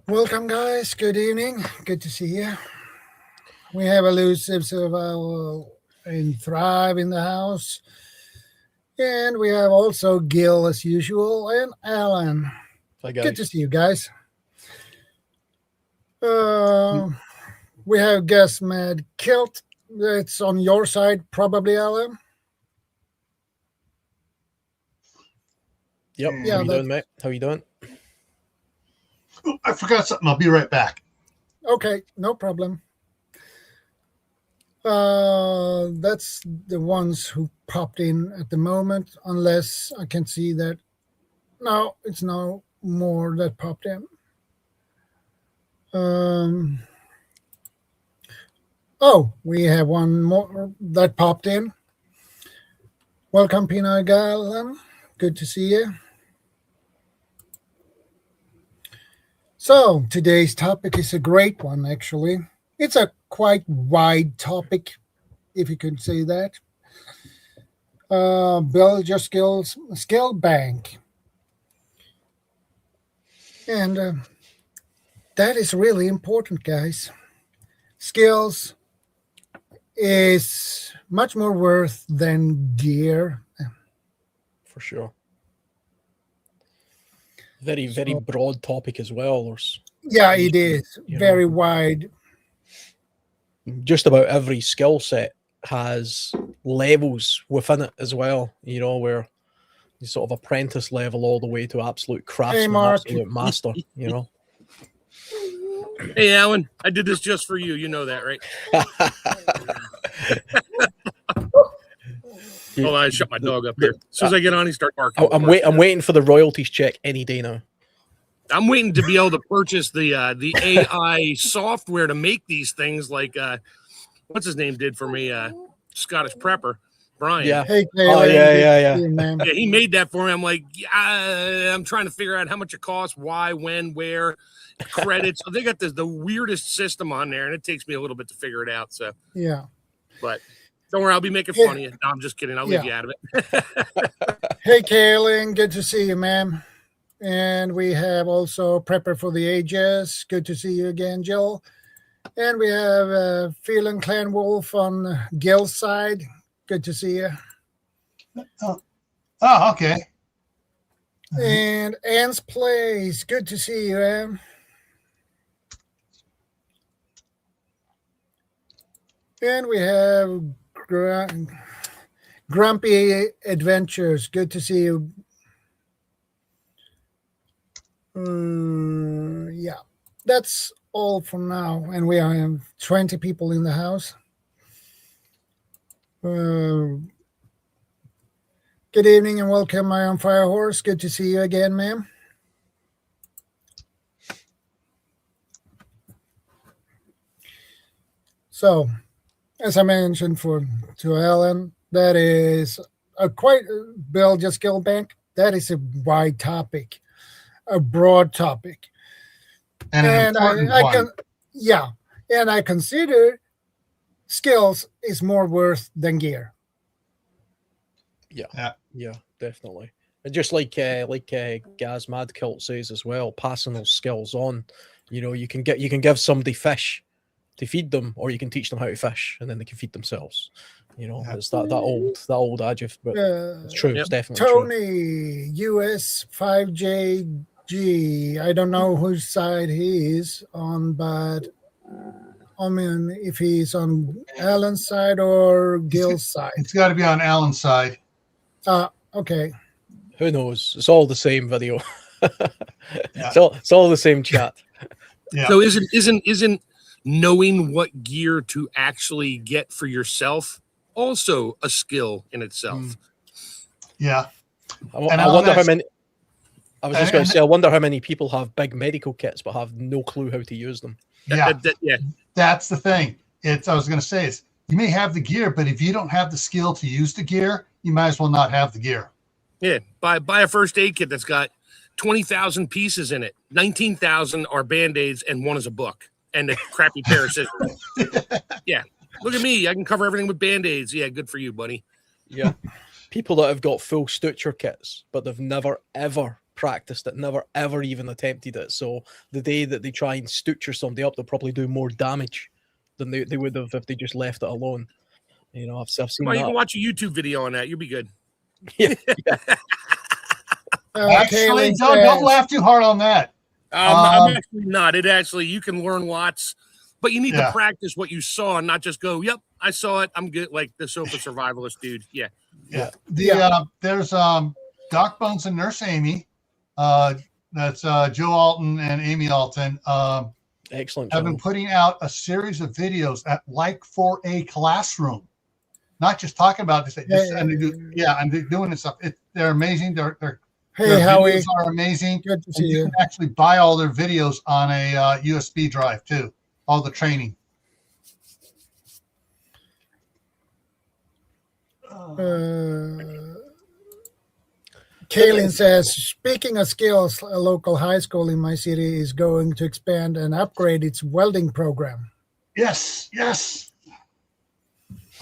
Welcome, guys. Good evening. Good to see you. We have elusive survival and Thrive in the house. And we have also Gil, as usual, and Alan. Hi, Good guys. to see you guys. We have guest Mad Kilt. It's on your side, probably, Alan. Yep. Yeah, How you doing, mate? How you doing? Oh, I forgot something. I'll be right back. Okay, no problem. That's the ones who popped in at the moment, unless I can see that. No, it's no more that popped in. Oh, we have one more that popped in. Welcome, Pina Galan. Good to see you. So, today's topic is a great one, actually. It's a quite wide topic, if you could say that. Build your skill bank. And that is really important, guys. Skills is much more worth than gear. For sure. Very, very broad topic as well. It is very wide. Just about every skill set has levels within it as well, where you sort of apprentice level all the way to absolute craftsman, absolute master, Hey, Alan, I did this just for you. You know that, right? Hold on, I shut my dog up here. As soon as I get on, he starts barking. I'm waiting for the royalties check any day now. I'm waiting to be able to purchase the AI software to make these things, like what's his name did for me, Scottish Prepper, Brian. Yeah. Hey, yeah. Yeah, he made that for me. I'm like, I'm trying to figure out how much it costs, why, when, where, credits. So they got the weirdest system on there, and it takes me a little bit to figure it out. So yeah, but don't worry, I'll be making fun of you. No, I'm just kidding. I'll leave you out of it. Hey, Kaylin, good to see you, ma'am. And we have also Prepper for the Ages. Good to see you again, Jill. And we have Phelan Clan Wolf on Gil's side. Good to see you. Oh, okay. And Anne's Place. Good to see you, Anne. And we have Grumpy Adventures. Good to see you. Yeah, that's all for now. And we have 20 people in the house. Good evening and welcome, my own Fire Horse. Good to see you again, ma'am. So, as I mentioned to Alan, that is a quite build your skill bank. That is a wide topic, a broad topic, and I consider skills is more worth than gear. Yeah, definitely. And just like Gaz Madkilt says as well, passing those skills on. You can give somebody fish to feed them, or you can teach them how to fish, and then they can feed themselves. It's that old adage, but it's true. It's definitely Tony, US 5JG. I don't know whose side he is on, but I mean, if he's on Alan's side or Gil's side. It's got to be on Alan's side. Okay. Who knows? It's all the same video. It's all the same chat. Yeah. So isn't knowing what gear to actually get for yourself also a skill in itself? Yeah. I wonder how many. I was just going to say, I wonder how many people have big medical kits but have no clue how to use them. Yeah. Yeah. That's the thing. I was going to say is you may have the gear, but if you don't have the skill to use the gear, you might as well not have the gear. Yeah. Buy a first aid kit that's got 20,000 pieces in it. 19,000 are Band-Aids and one is a book and a crappy pair of scissors. Yeah. Look at me. I can cover everything with Band-Aids. Yeah, good for you, buddy. Yeah. People that have got full suture kits, but they've never, ever practiced it, never ever even attempted it. So the day that they try and stutcher somebody up, they'll probably do more damage than they would have if they just left it alone. You know, I've seen Well, you that. can watch a YouTube video on that. You'll be good. Yeah, yeah. Actually, Kaylin don't says- laugh too hard on that. I'm actually not. It actually, you can learn lots, but you need Yeah. to practice what you saw and not just go, "Yep, I saw it. I'm good." Like the sofa survivalist dude. Yeah. Yeah. Yeah. There's Doc Bones and Nurse Amy. That's Joe Alton and Amy Alton. Excellent. Have been channel. putting out a series of videos at like for a classroom, not just talking about this. And they're doing this stuff. They're amazing. Their Hey, Howie. videos are amazing. Good to And see you you. can actually buy all their videos on a USB drive too. All the training. Kaylin says, speaking of skills, a local high school in my city is going to expand and upgrade its welding program. Yes.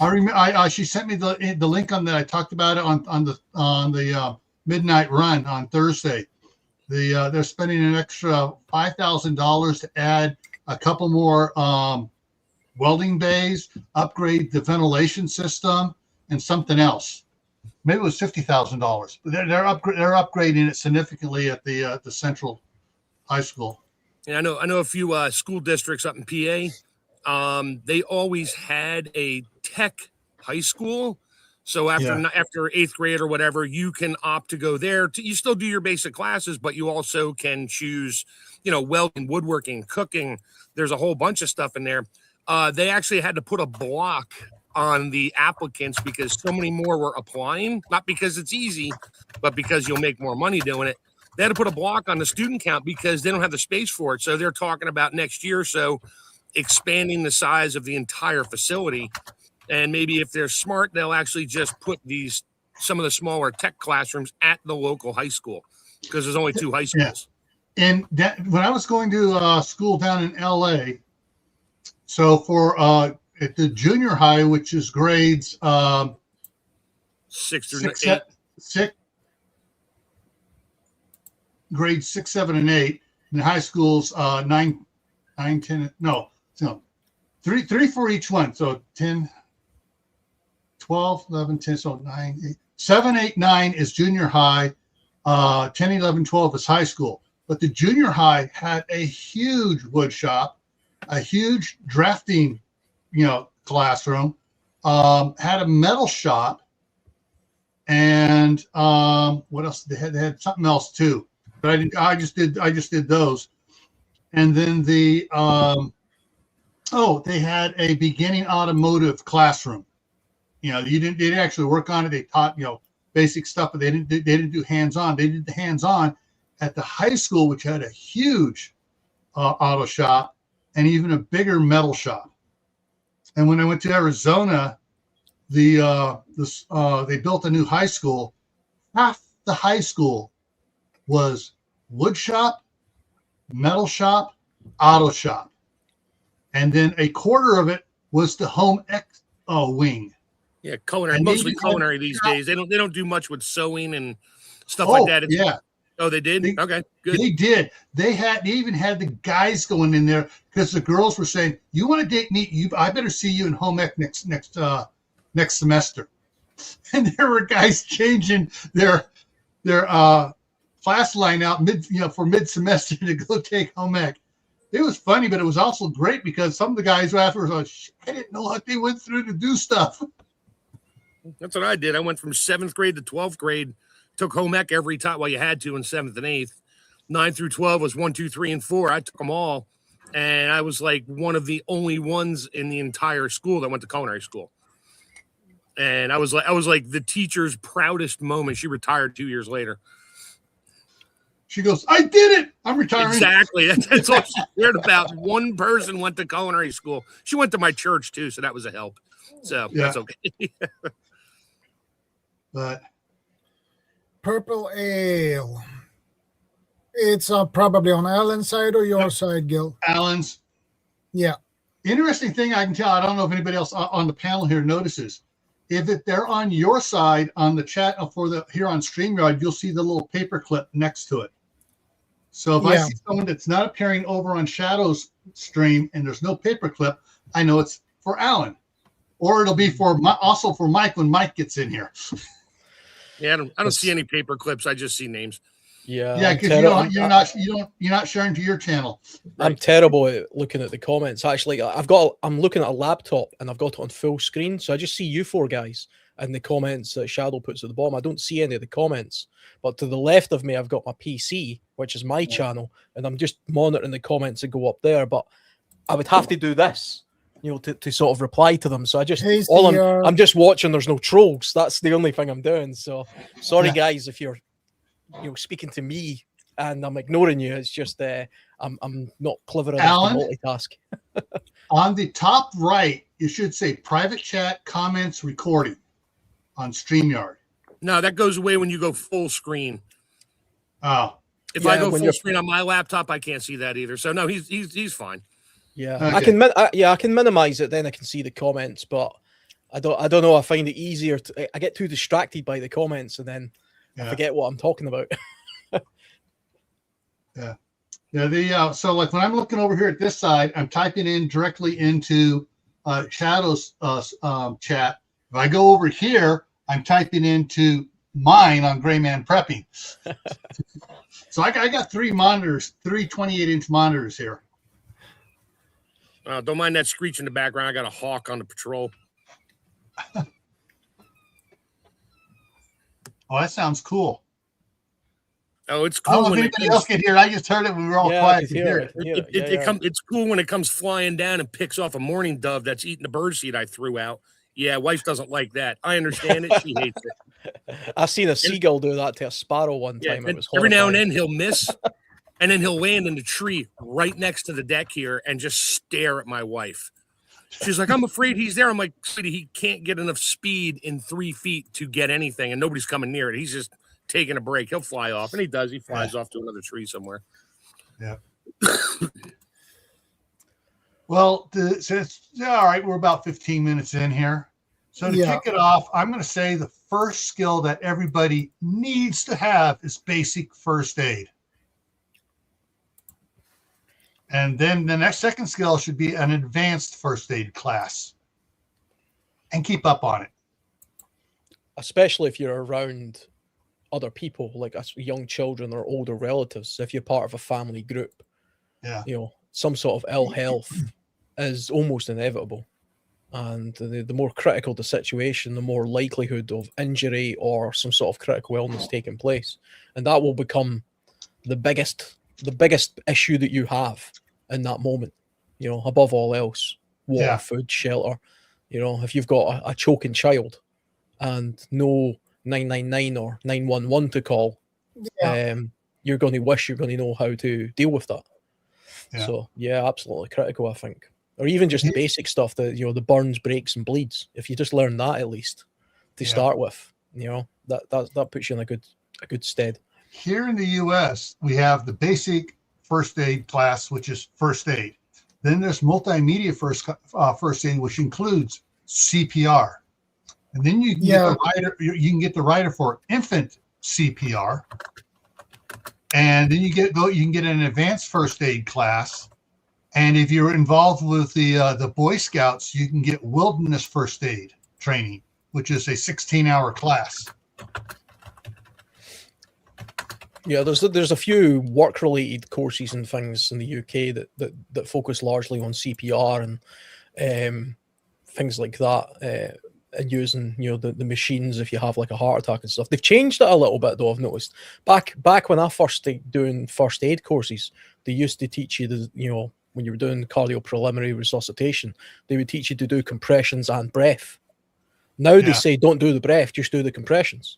I remember. She sent me the link on that. I talked about it on the midnight run on Thursday. They're spending an extra $5,000 to add a couple more welding bays, upgrade the ventilation system, and something else. Maybe it was $50,000. But they're upgrading it significantly at the central high school. And I know a few school districts up in PA. They always had a tech high school. So after eighth grade or whatever, you can opt to go there. You still do your basic classes, but you also can choose, welding, woodworking, cooking. There's a whole bunch of stuff in there. They actually had to put a block on the applicants because so many more were applying, not because it's easy, but because you'll make more money doing it. They had to put a block on the student count because they don't have the space for it. So they're talking about next year or so expanding the size of the entire facility. And maybe if they're smart, they'll actually just put some of the smaller tech classrooms at the local high school because there's only 2 high schools. Yeah. And when I was going to school down in LA, so for at the junior high, which is grades 6 through 8. Grades 6, 7, and 8, and high schools 9, 10. No, three for each one. So 10, 12, 11, 10. So 9, 8, 7, 8, 9 is junior high. 10, 11, 12 is high school. But the junior high had a huge wood shop, a huge drafting, classroom, had a metal shop, and what else? They had something else too, but I just did those. And then they had a beginning automotive classroom. They didn't actually work on it. They taught basic stuff, but they didn't do hands-on. They did the hands-on at the high school, which had a huge auto shop and even a bigger metal shop. And when I went to Arizona, they built a new high school. Half the high school was wood shop, metal shop, auto shop, and then a quarter of it was the home ec wing. Yeah, culinary, And mostly they culinary these days. They don't do much with sewing and stuff like that. Yeah. Oh, they did? Okay, good. They did. They even had the guys going in there because the girls were saying, "You want to date me? I better see you in home ec next semester." And there were guys changing their class line out for mid semester to go take home ec. It was funny, but it was also great because some of the guys afterwards were like, I didn't know what they went through to do stuff. That's what I did. I went from 7th grade to 12th grade. Took home ec every time. Well, you had to in 7th and 8th. 9 through 12 was 1, 2, 3, and 4. I took them all. And I was like one of the only ones in the entire school that went to culinary school. And I was like the teacher's proudest moment. She retired 2 years later. She goes, I did it. I'm retiring. Exactly. That's all she cared about. One person went to culinary school. She went to my church too, so that was a help. So that's okay. But Purple Ale. It's probably on Alan's side or your side, Gil. Alan's. Yeah. Interesting thing I can tell, I don't know if anybody else on the panel here notices. they're on your side on the chat here on StreamYard, you'll see the little paper clip next to it. So if I see someone that's not appearing over on Shadow's stream and there's no paper clip, I know it's for Alan, or it'll be also for Mike when Mike gets in here. Yeah, I don't see any paper clips. I just see names. Yeah, because you're not sharing to your channel. I'm terrible at looking at the comments. Actually, I'm looking at a laptop and I've got it on full screen, so I just see you four guys and the comments that Shadow puts at the bottom. I don't see any of the comments, but to the left of me, I've got my PC, which is my channel, and I'm just monitoring the comments that go up there. But I would have to do this, to sort of reply to them. So I'm just watching. There's no trolls. That's the only thing I'm doing. So sorry, guys, if you're speaking to me and I'm ignoring you. It's just I'm not clever enough to multitask. On the top right, you should say private chat, comments, recording on StreamYard. No, that goes away when you go full screen. Oh. If I go full screen on my laptop, I can't see that either. So no, he's fine. Yeah, okay. I can minimize it. Then I can see the comments, but I don't know. I find it easier. I get too distracted by the comments, and then I forget what I'm talking about. So like when I'm looking over here at this side, I'm typing in directly into Shadow's chat. If I go over here, I'm typing into mine on Gray Man Prepping. So I got three monitors, 28-inch monitors here. Don't mind that screech in the background. I got a hawk on the patrol. Oh, that sounds cool. Oh, it's cool. I don't know if anybody else can hear it. I just heard it when we were all quiet to hear it. It's cool when it comes flying down and picks off a mourning dove that's eating the birdseed I threw out. Yeah, wife doesn't like that. I understand it. She hates it. I've seen a seagull do that to a sparrow one time. It was every now and then he'll miss, and then he'll land in the tree right next to the deck here and just stare at my wife. She's like, I'm afraid he's there. I'm like, sweetie, he can't get enough speed in 3 feet to get anything, and nobody's coming near it. He's just taking a break. He'll fly off, and he does. He flies off to another tree somewhere. Yeah. Well, all right, we're about 15 minutes in here. So to kick it off, I'm going to say the first skill that everybody needs to have is basic first aid. And then the second skill should be an advanced first aid class. And keep up on it. Especially if you're around other people, like young children or older relatives. If you're part of a family group, some sort of ill health is almost inevitable. And the more critical the situation, the more likelihood of injury or some sort of critical illness taking place. And that will become the biggest issue that you have in that moment, above all else. Water, food, shelter. If you've got a choking child and no 999 or 911 to call, you're going to wish you're going to know how to deal with that. So absolutely critical, I think. Or even just the basic stuff that the burns, breaks, and bleeds. If you just learn that at least to start with, that puts you in a good stead. Here in the U.S., we have the basic first aid class, which is first aid. Then there's multimedia first aid, which includes CPR. And then you can get the rider for infant CPR. And then you can get an advanced first aid class. And if you're involved with the Boy Scouts, you can get wilderness first aid training, which is a 16-hour class. Yeah, there's a few work-related courses and things in the UK that focus largely on CPR and things like that, and using the machines if you have like a heart attack and stuff. They've changed it a little bit though. I've noticed back when I first started doing first aid courses, they used to teach you when you were doing cardio preliminary resuscitation, they would teach you to do compressions and breath. Now they say don't do the breath, just do the compressions.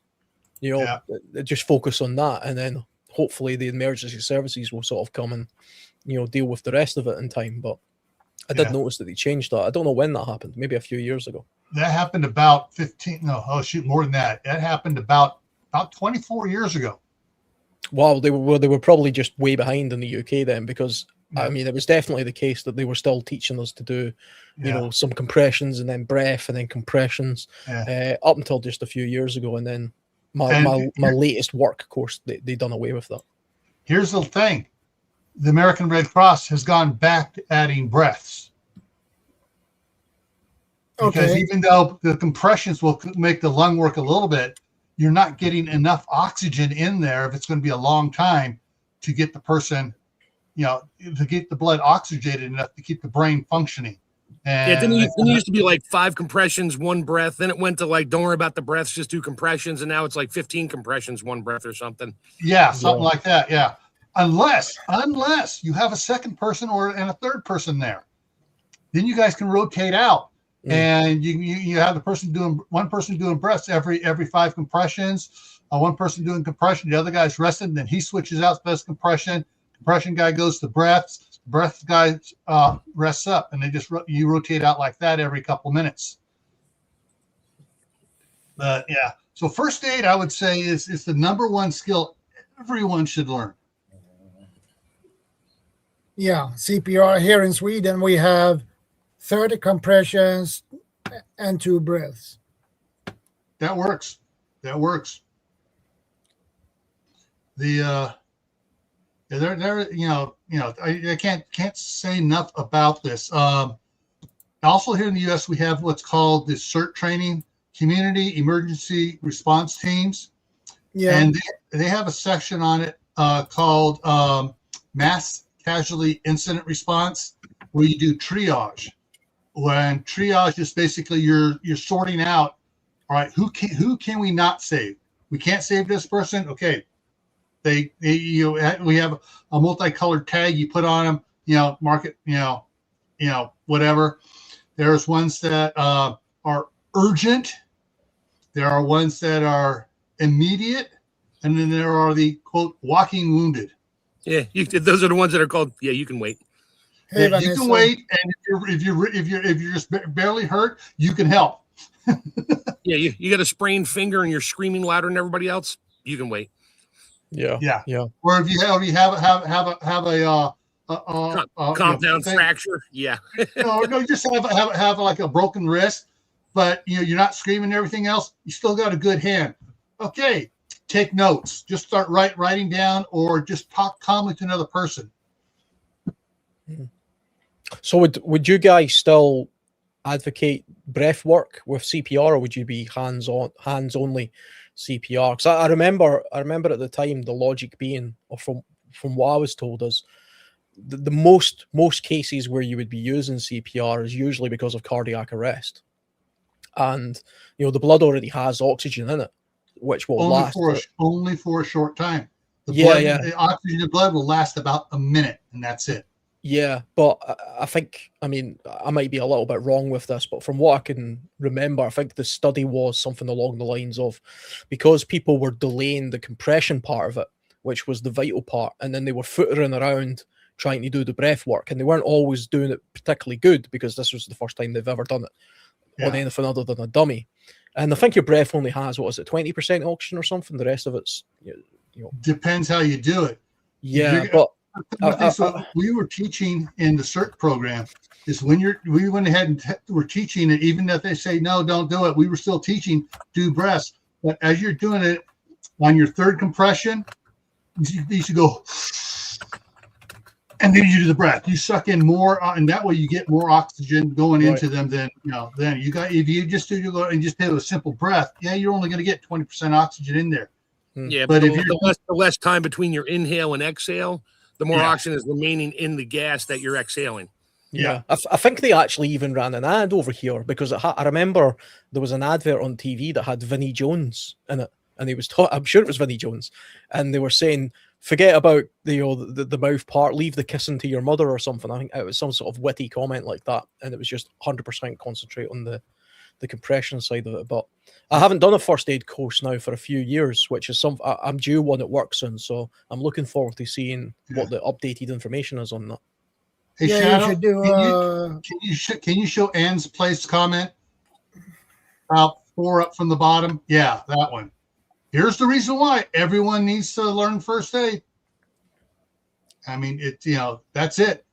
Just focus on that, and then hopefully the emergency services will sort of come and deal with the rest of it in time. But I did notice that they changed that. I don't know when that happened. Maybe a few years ago. That happened about more than that. That happened about 24 years ago. Wow, they were probably just way behind in the UK then, because I mean, it was definitely the case that they were still teaching us to do, you know, some compressions and then breath and then compressions up until just a few years ago. And then my latest work course, they done away with that. Here's the thing. The American Red Cross has gone back to adding breaths. Because even though the compressions will make the lung work a little bit, you're not getting enough oxygen in there if it's going to be a long time to get the person, you know, to get the blood oxygenated enough to keep the brain functioning. And then it used to be like 5 compressions, 1 breath. Then it went to like, don't worry about the breaths, just do compressions. And now it's like 15 compressions, 1 breath or something. Yeah, something like that. Yeah. Unless you have a second person and a third person there, then you guys can rotate out. And you have one person doing breaths every 5 compressions, one person doing compression, the other guy's resting, then he switches out, does compression guy goes to breaths, breath guy rests up, and you rotate out like that every couple minutes. But yeah, so first aid, I would say is the number one skill everyone should learn. Yeah, CPR here in Sweden, we have 30 compressions and 2 breaths. That works. The there I can't say enough about this. Also here in the U.S. we have what's called the CERT training, Community Emergency Response Teams. Yeah, and they have a section on it called Mass Casualty Incident Response, where you do triage. When triage is basically you're sorting out, all right, who can we not save? We can't save this person. Okay, we have a multicolored tag you put on them, mark it, whatever. There's ones that are urgent. There are ones that are immediate, and then there are the quote walking wounded. Yeah, those are the ones that are called. Yeah, you can wait. Hey, you can wait, and if you're just barely hurt, you can help. Yeah, you got a sprained finger and you're screaming louder than everybody else. You can wait. Yeah. Or if you have a compound fracture. Yeah. no, you just have like a broken wrist, but you're not screaming and everything else. You still got a good hand. Okay, take notes. Just start writing down, or just talk calmly to another person. So would you guys still advocate breath work with CPR, or would you be hands only CPR? Because I remember at the time the logic being, or from what I was told, is the most cases where you would be using CPR is usually because of cardiac arrest, and the blood already has oxygen in it, which will last only for a short time. The oxygen in blood will last about a minute, and that's it. Yeah, but I think, I might be a little bit wrong with this, but from what I can remember, I think the study was something along the lines of, because people were delaying the compression part of it, which was the vital part, and then they were footering around trying to do the breath work, and they weren't always doing it particularly good, because this was the first time they've ever done it on anything other than a dummy. And I think your breath only has, 20% oxygen or something? The rest of it's, depends how you do it. Yeah, but so we were teaching in the CERT program is when we went ahead and we're teaching it, even if they say no, don't do it, we were still teaching do breaths. But as you're doing it on your third compression, you should go, and then you do the breath. You suck in more, and that way you get more oxygen going into them than then you got. If you just do a simple breath, you're only going to get 20% oxygen in there. Yeah, but the less time between your inhale and exhale, the more oxygen is remaining in the gas that you're exhaling. Yeah. I think they actually even ran an ad over here, because I remember there was an advert on TV that had Vinnie Jones in it, and he was I'm sure it was Vinnie Jones, and they were saying, forget about the mouth part, leave the kissing to your mother or something. I think it was some sort of witty comment like that, and it was just 100% concentrate on the compression side of it. But I haven't done a first aid course now for a few years, which is I'm due one at work soon, so I'm looking forward to seeing what the updated information is on that. Hey, Shadow, can you show Anne's placed comment? 4 up from the bottom. Yeah, that one. Here's the reason why everyone needs to learn first aid. I mean, that's it.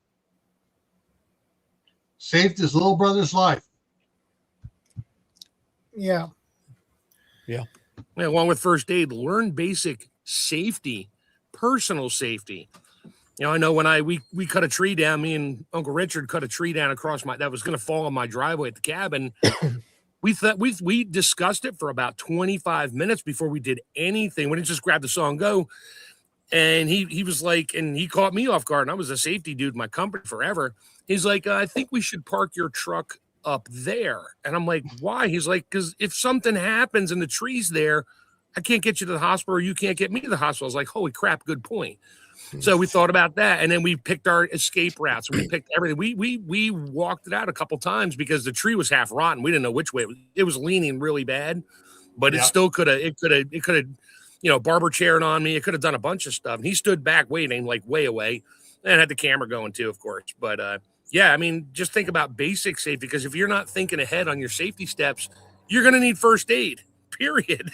Saved his little brother's life. Yeah. Yeah, along with first aid, learn basic safety, personal safety. I know when we cut a tree down, me and Uncle Richard cut a tree down across that was going to fall on my driveway at the cabin. We discussed it for about 25 minutes before we did anything. We didn't just grab the saw and go. And he was like, and he caught me off guard. And I was a safety dude in my company forever. He's like, I think we should park your truck up there. And I'm like, why? He's like, because if something happens and the tree's there, I can't get you to the hospital, or you can't get me to the hospital. I was like, holy crap, good point. So we thought about that, and then we picked our escape routes. We picked everything. We walked it out a couple times because the tree was half rotten. We didn't know which way it was leaning really bad, but it still could have barber chaired on me. It could have done a bunch of stuff. And he stood back waiting, like way away, and had the camera going too, of course. But yeah, I mean, just think about basic safety, because if you're not thinking ahead on your safety steps, you're going to need first aid. Period.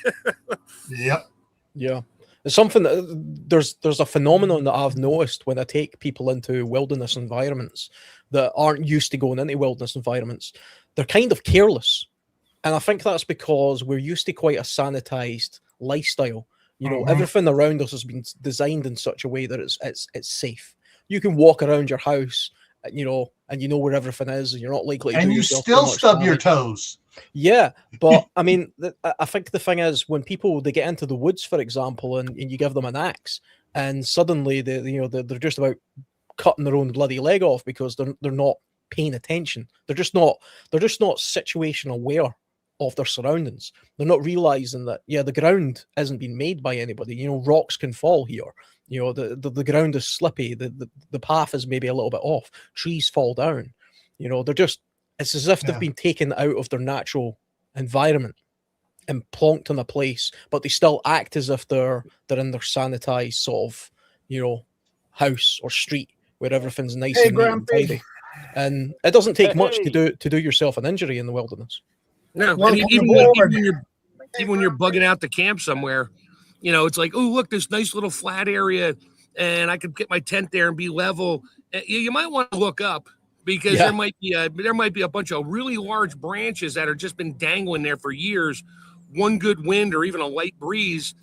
Yep. Yeah. It's something that there's a phenomenon that I've noticed when I take people into wilderness environments that aren't used to going into wilderness environments. They're kind of careless. And I think that's because we're used to quite a sanitized lifestyle. Everything around us has been designed in such a way that it's safe. You can walk around your house, and you know where everything is, and you're not likely to and do you yourself still too much stub your damage. toes. Yeah, but I mean, I think the thing is, when people they get into the woods, for example, and you give them an axe, and suddenly they're just about cutting their own bloody leg off because they're not paying attention. They're just not situation aware of their surroundings. They're not realizing that the ground isn't being made by anybody. Rocks can fall here. The ground is slippy. The path is maybe a little bit off. Trees fall down. It's as if they've been taken out of their natural environment and plonked in a place, but they still act as if they're in their sanitized sort of, house or street where everything's nice and neat and tidy. And it doesn't take much to do yourself an injury in the wilderness. No, Well, and even when you're bugging out to camp somewhere, it's like, oh, look, this nice little flat area, and I could get my tent there and be level. You might want to look up, because there might be a bunch of really large branches that have just been dangling there for years. One good wind or even a light breeze,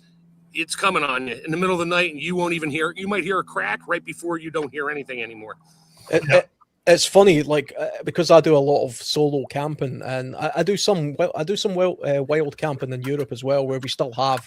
it's coming on you in the middle of the night, and you won't even hear it. You might hear a crack right before you don't hear anything anymore. It's funny, because I do a lot of solo camping, and I do some wild camping in Europe as well, where we still have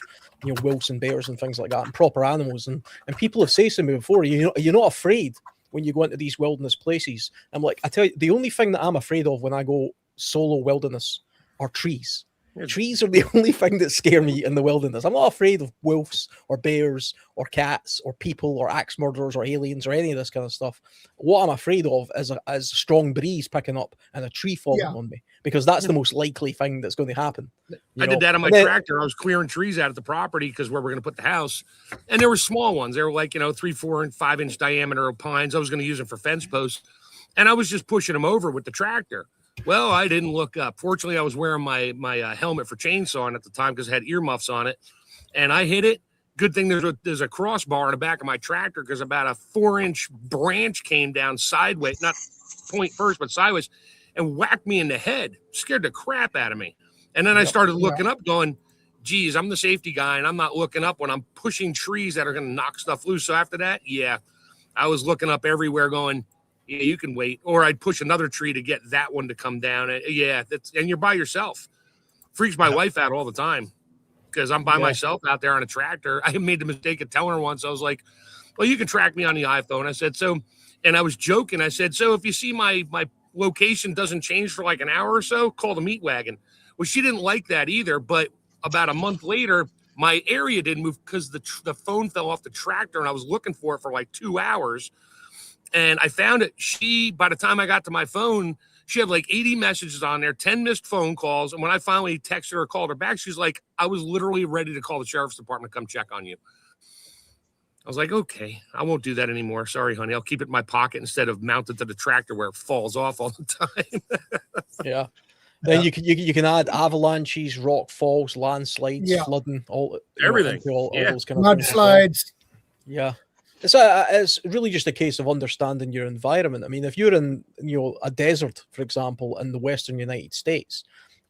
wolves and bears and things like that, and proper animals. And people have said to me before, you're not afraid when you go into these wilderness places. I'm like, I tell you, the only thing that I'm afraid of when I go solo wilderness are trees. Trees are the only thing that scare me in the wilderness. I'm not afraid of wolves or bears or cats or people or axe murderers or aliens or any of this kind of stuff. What I'm afraid of is a strong breeze picking up and a tree falling on me, because that's the most likely thing that's going to happen. I did that on my tractor. I was clearing trees out at the property because where we're going to put the house, and there were small ones. They were like 3, 4, and 5 inch diameter pines. I was going to use them for fence posts, and I was just pushing them over with the tractor. Well, I didn't look up. Fortunately, I was wearing my helmet for chainsawing at the time because it had earmuffs on it, and I hit it. Good thing there's a crossbar in the back of my tractor, because about a 4-inch branch came down sideways, not point first, but sideways, and whacked me in the head. Scared the crap out of me. And then I started looking up, going, geez, I'm the safety guy, and I'm not looking up when I'm pushing trees that are going to knock stuff loose. So after that, I was looking up everywhere going, yeah, you can wait. Or I'd push another tree to get that one to come down. And you're by yourself. Freaks my wife out all the time, because I'm by myself out there on a tractor. I made the mistake of telling her once. I was like, well, you can track me on the iPhone. I said, so, and I was joking. I said, so if you see my location doesn't change for like an hour or so, call the meat wagon. Well, she didn't like that either. But about a month later, my area didn't move because the phone fell off the tractor, and I was looking for it for like 2 hours. And I found it. By the time I got to my phone, she had like 80 messages on there, 10 missed phone calls. And when I finally texted her or called her back, she's like, I was literally ready to call the sheriff's department to come check on you. I was like, okay, I won't do that anymore. Sorry, honey. I'll keep it in my pocket instead of mounted to the tractor where it falls off all the time. Yeah. Then you can add avalanches, rock falls, landslides, flooding, all everything. All those kind of mudslides. Yeah. It's really just a case of understanding your environment. I mean, if you're in a desert, for example, in the Western United States,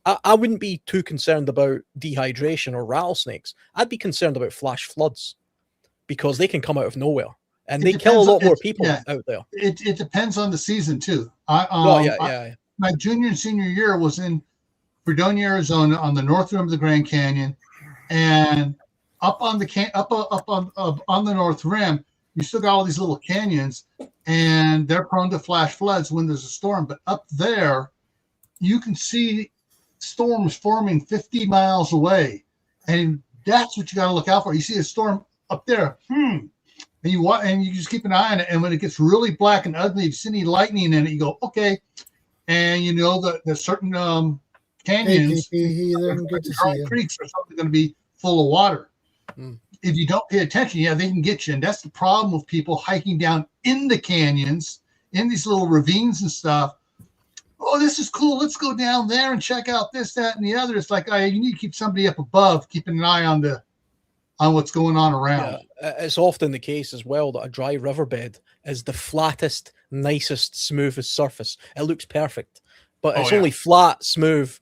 I wouldn't be too concerned about dehydration or rattlesnakes. I'd be concerned about flash floods because they can come out of nowhere and they kill a lot more people out there. It depends on the season too. My junior and senior year was in Fredonia, Arizona, on the north rim of the Grand Canyon, and up on the north rim, you still got all these little canyons, and they're prone to flash floods when there's a storm. But up there, you can see storms forming 50 miles away, and that's what you got to look out for. You see a storm up there, and you just keep an eye on it. And when it gets really black and ugly, if you see any lightning in it, you go, okay. And you know that there's certain canyons, creeks are something going to be full of water. If you don't pay attention, they can get you. And that's the problem with people hiking down in the canyons, in these little ravines and stuff. Oh, this is cool. Let's go down there and check out this, that, and the other. It's like you need to keep somebody up above, keeping an eye on what's going on around. Yeah, it's often the case as well that a dry riverbed is the flattest, nicest, smoothest surface. It looks perfect, but it's only flat, smooth.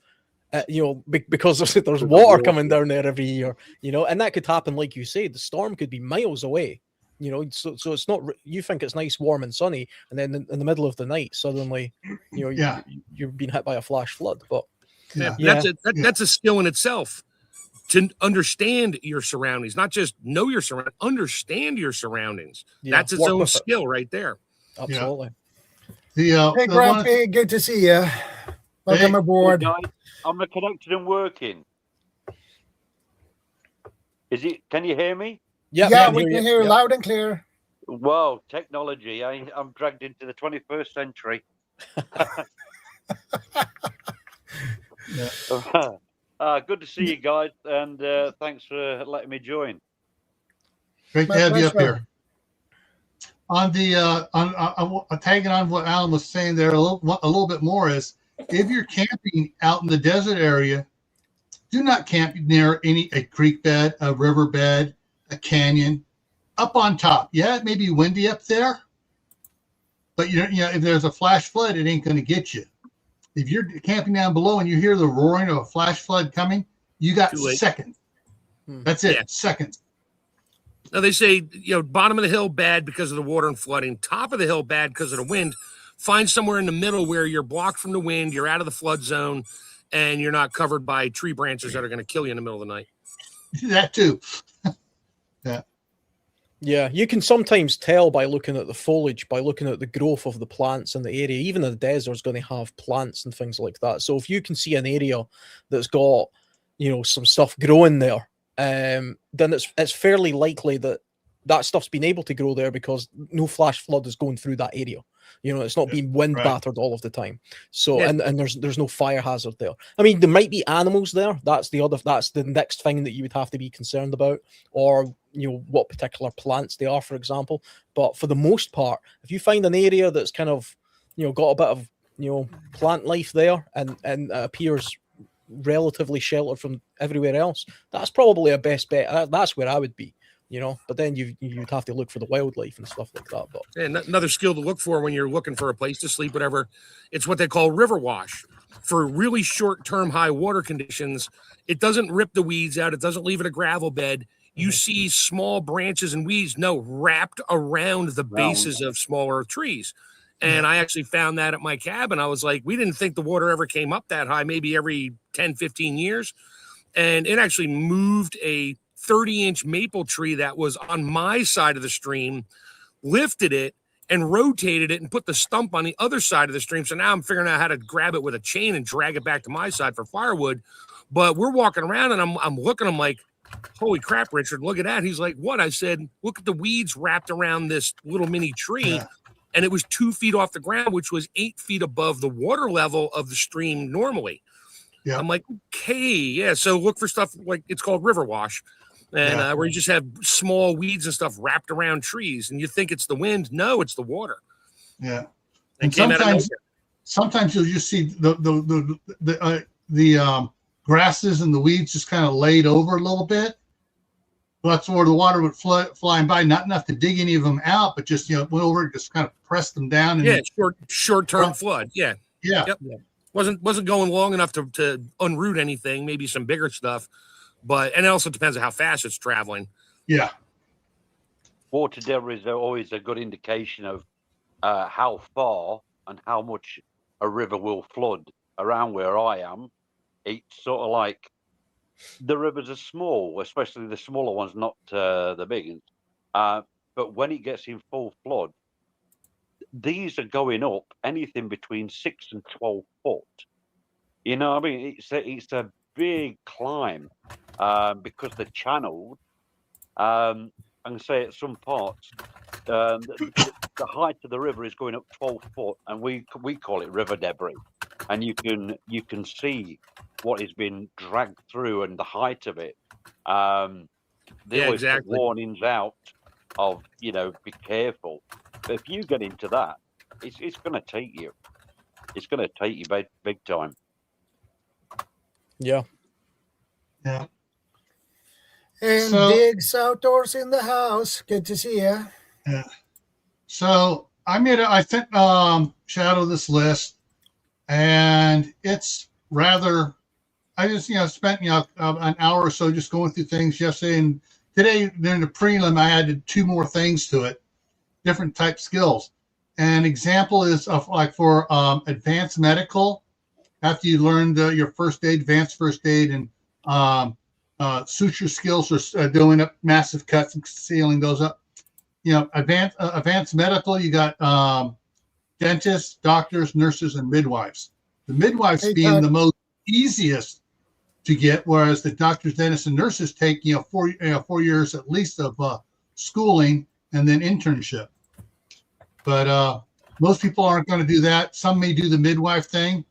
Because there's water coming down there every year, and that could happen, like you say, the storm could be miles away, so it's not, you think it's nice, warm and sunny, and then in the middle of the night, suddenly, you're being hit by a flash flood. But that's a skill in itself, to understand your surroundings, not just know your surroundings, understand your surroundings. That's its own skill right there. Absolutely. Hey, Grumpy, good to see you. Welcome aboard. I'm connected and working. Can you hear me? Yeah, we can hear you loud and clear. Wow, technology. I'm dragged into the 21st century. Good to see you guys, and thanks for letting me join. Great to have you up here. On tagging on what Alan was saying there a little bit more is, if you're camping out in the desert area, do not camp near a creek bed, a river bed, a canyon, up on top. Yeah, it may be windy up there, but if there's a flash flood, it ain't going to get you. If you're camping down below and you hear the roaring of a flash flood coming, you got seconds. That's it, seconds. Now they say, bottom of the hill bad because of the water and flooding, top of the hill bad because of the wind. Find somewhere in the middle where you're blocked from the wind, you're out of the flood zone, and you're not covered by tree branches that are going to kill you in the middle of the night. That too. Yeah, you can sometimes tell by looking at the foliage, by looking at the growth of the plants in the area. Even the desert is going to have plants and things like that. So if you can see an area that's got, some stuff growing there, then it's fairly likely that stuff's been able to grow there because no flash flood is going through that area. It's not being wind battered all of the time. So and there's no fire hazard there. I mean, there might be animals there. That's the next thing that you would have to be concerned about, or what particular plants they are, for example. But for the most part, if you find an area that's kind of got a bit of plant life there and it appears relatively sheltered from everywhere else, that's probably a best bet. That's where I would be. But then you'd have to look for the wildlife and stuff like that. But another skill to look for when you're looking for a place to sleep, whatever, it's what they call river wash. For really short-term high water conditions, it doesn't rip the weeds out. It doesn't leave it a gravel bed. You see small branches and weeds, wrapped around the bases of smaller trees. And I actually found that at my cabin. I was like, we didn't think the water ever came up that high, maybe every 10, 15 years. And it actually moved a 30-inch maple tree that was on my side of the stream, lifted it and rotated it and put the stump on the other side of the stream. So now I'm figuring out how to grab it with a chain and drag it back to my side for firewood. But we're walking around and I'm looking, I'm like, holy crap, Richard, look at that. He's like, what? I said, look at the weeds wrapped around this little mini tree. Yeah. And it was 2 feet off the ground, which was 8 feet above the water level of the stream normally. Yeah. I'm like, okay, yeah. So look for stuff like, it's called river wash. And where you just have small weeds and stuff wrapped around trees, and you think it's the wind. No, it's the water. Yeah, and sometimes you'll just see the grasses and the weeds just kind of laid over a little bit, That's where the water would flying by, not enough to dig any of them out, but just went over and just kind of pressed them down. And Yeah, short-term flood. Yeah. Yeah. Yep. Wasn't going long enough to unroot anything, maybe some bigger stuff. And it also depends on how fast it's traveling. Yeah. Water debris are always a good indication of how far and how much a river will flood. Around where I am, it's sort of like the rivers are small, especially the smaller ones, not the big ones. But when it gets in full flood, these are going up anything between 6 and 12 foot. You know what I mean? It's a big climb because they're channeled. I can say at some parts, the height of the river is going up 12 foot, and we call it river debris. And you can see what has been dragged through and the height of it. They always put warnings out of be careful. But if you get into that, it's going to take you. It's going to take you big time. Yeah. Yeah. And Diggs Outdoors in the house. Good to see you. Yeah. So I sent Shadow this list, and it's rather. I just spent an hour or so just going through things yesterday, and today during the prelim I added 2 more things to it, different type skills. An example is of for advanced medical. After you learned your first aid, advanced first aid, and suture skills, or doing up massive cuts and sealing those up. Advanced medical. You got dentists, doctors, nurses, and midwives. The midwives being the most easiest to get, whereas the doctors, dentists, and nurses take 4 years at least of schooling and then internship. But most people aren't going to do that. Some may do the midwife thing,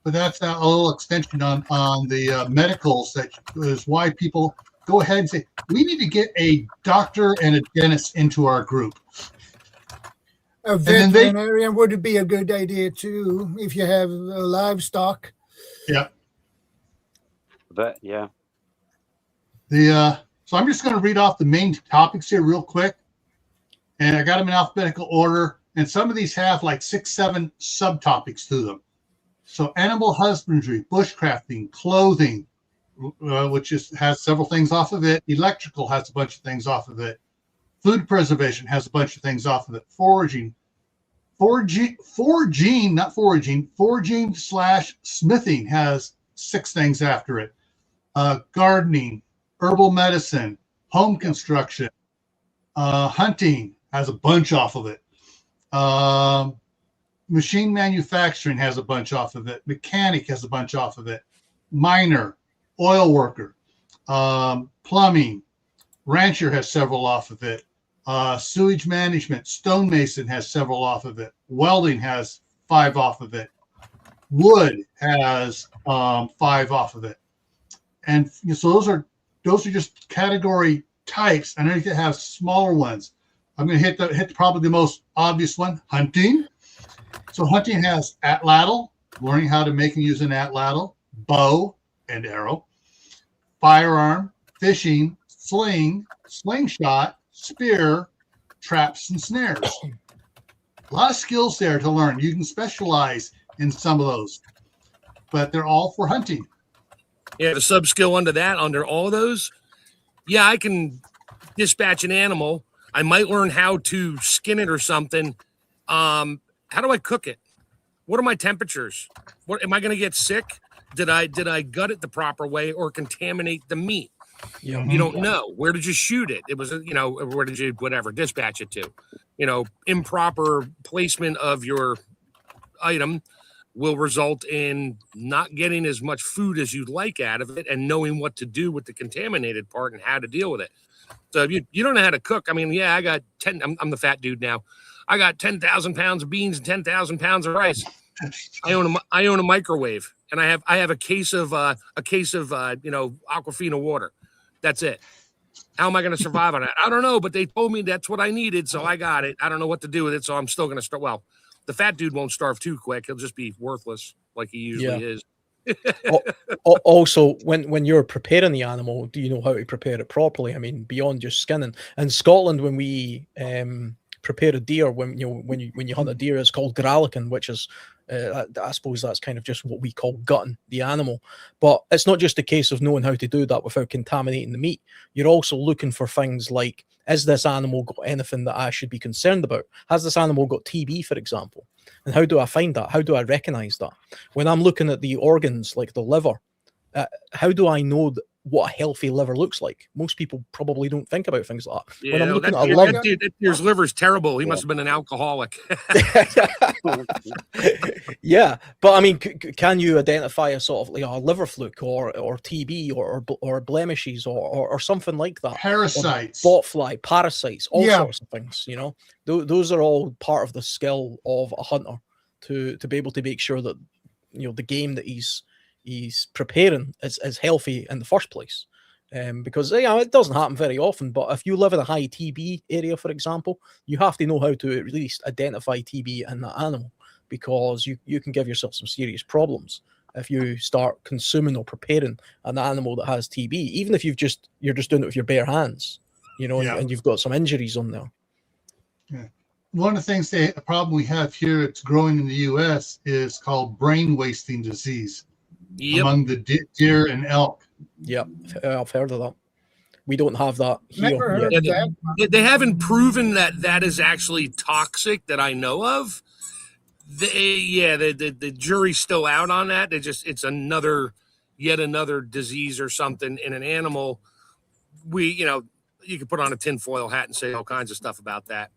but that's a little extension on the medicals. That is why people go ahead and say, we need to get a doctor and a dentist into our group. A veterinarian would be a good idea too, if you have livestock. Yeah. But yeah. So I'm just going to read off the main topics here real quick. And I got them in alphabetical order. And some of these have like 6, 7 subtopics to them. So animal husbandry, bushcrafting, clothing, which has several things off of it. Electrical has a bunch of things off of it. Food preservation has a bunch of things off of it. Foraging / smithing has 6 things after it. Gardening, herbal medicine, home construction, hunting has a bunch off of it. Machine manufacturing has a bunch off of it. Mechanic has a bunch off of it. Miner, oil worker, plumbing, rancher has several off of it. Sewage management, stonemason has several off of it. Welding has 5 off of it. Wood has 5 off of it. And so those are just category types. I know you can have smaller ones. I'm going to hit probably the most obvious one, hunting. So hunting has atlatl, learning how to make and use an atlatl, bow and arrow, firearm, fishing, sling, slingshot, spear, traps, and snares. A lot of skills there to learn. You can specialize in some of those, but they're all for hunting. Yeah, the sub skill under all of those. Yeah, I can dispatch an animal. I might learn how to skin it or something. How do I cook it? What are my temperatures? What am I going to get sick? Did I gut it the proper way or contaminate the meat? Yeah. You don't know. Where did you shoot it? It was, where did you dispatch it to? Improper placement of your item will result in not getting as much food as you'd like out of it, and knowing what to do with the contaminated part and how to deal with it. So if you don't know how to cook, I mean, yeah, I got 10. I'm the fat dude now. I got 10,000 pounds of beans and 10,000 pounds of rice. I own a microwave, and I have a case of Aquafina water. That's it. How am I going to survive on that? I don't know, but they told me that's what I needed, so I got it. I don't know what to do with it, so I'm still going to start. Well, the fat dude won't starve too quick. He'll just be worthless like he usually is. Also, when you're preparing the animal, do you know how to prepare it properly? I mean, beyond just skinning. In Scotland, when we prepare a deer, when you hunt a deer, it's called grallicking, which is I suppose that's kind of just what we call gutting the animal. But it's not just a case of knowing how to do that without contaminating the meat. You're also looking for things like, is this animal got anything that I should be concerned about? Has this animal got TB, for example? And how do I find that? How do I recognize that? When I'm looking at the organs like the liver, how do I know what a healthy liver looks like? Most people probably don't think about things like that. When I'm looking at a liver, that deer's liver's terrible. He must have been an alcoholic. yeah, but I mean, can you identify a sort of like a liver fluke or TB or blemishes or something like that? Parasites, botfly, parasites, all sorts of things. You know, those are all part of the skill of a hunter to be able to make sure that the game that he's preparing is healthy in the first place. Because it doesn't happen very often, but if you live in a high TB area, for example, you have to know how to at least identify TB in that animal, because you can give yourself some serious problems if you start consuming or preparing an animal that has TB, even if you're just doing it with your bare hands, and you've got some injuries on there. Yeah. One of the things a problem we have here, it's growing in the U.S., is called brain wasting disease among the deer and elk. Yep, I've heard of that. We don't have that here. Never heard of that. They haven't proven that is actually toxic that I know of. The jury's still out on that. It's yet another disease or something in an animal. You could put on a tinfoil hat and say all kinds of stuff about that.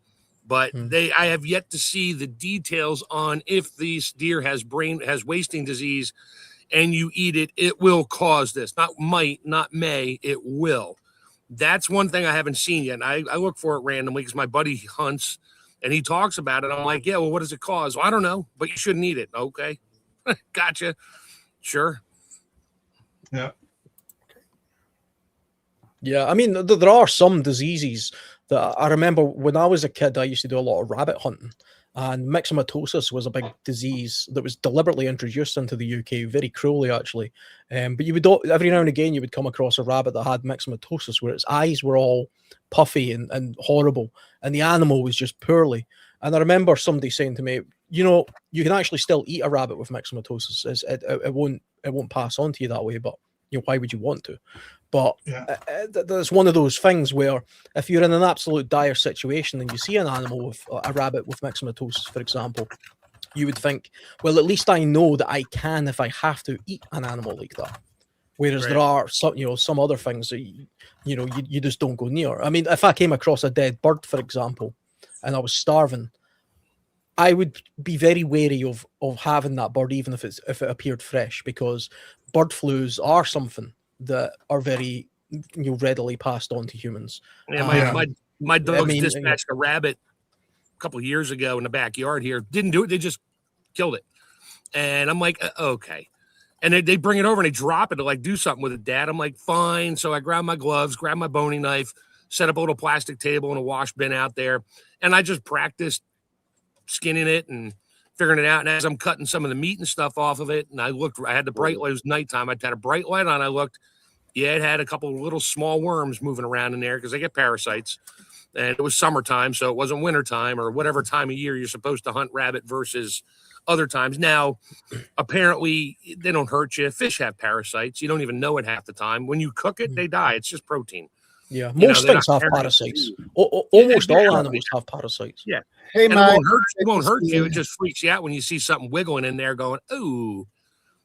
But I have yet to see the details on if this deer has wasting disease and you eat it, it will cause this. Not might, not may, it will. That's one thing I haven't seen yet. And I look for it randomly because my buddy hunts and he talks about it. I'm like, yeah, well, what does it cause? Well, I don't know, but you shouldn't eat it. Okay. Gotcha. Sure. Yeah. Yeah, I mean, there are some diseases that I remember when I was a kid, I used to do a lot of rabbit hunting. And myxomatosis was a big disease that was deliberately introduced into the UK, very cruelly actually. But you would every now and again you would come across a rabbit that had myxomatosis, where its eyes were all puffy and horrible, and the animal was just poorly. And I remember somebody saying to me, you can actually still eat a rabbit with myxomatosis. It won't pass on to you that way, but why would you want to? But there's one of those things where if you're in an absolute dire situation and you see an animal with a rabbit with myxomatosis, for example, you would think, well, at least I know that I can, if I have to, eat an animal like that. Whereas there are some other things that you just don't go near. I mean, if I came across a dead bird, for example, and I was starving, I would be very wary of having that bird, even if it appeared fresh, because bird flus are something that are very readily passed on to humans. Yeah, my dogs dispatched a rabbit a couple of years ago in the backyard here. Didn't do it. They just killed it. And I'm like, okay. And they bring it over and they drop it to do something with it, Dad. I'm like, fine. So I grab my gloves, grab my boning knife, set up a little plastic table and a wash bin out there. And I just practiced skinning it and figuring it out. And as I'm cutting some of the meat and stuff off of it, and I had the bright light. It was nighttime. I had a bright light on. I looked. Yeah, it had a couple of little small worms moving around in there because they get parasites. And it was summertime, so it wasn't wintertime or whatever time of year you're supposed to hunt rabbit versus other times. Now, apparently, they don't hurt you. Fish have parasites. You don't even know it half the time. When you cook it, they die. It's just protein. Yeah, most things have parasites. Almost all animals have parasites. Yeah. Hey, and Mike, it won't hurt you. It just freaks you out when you see something wiggling in there going, ooh,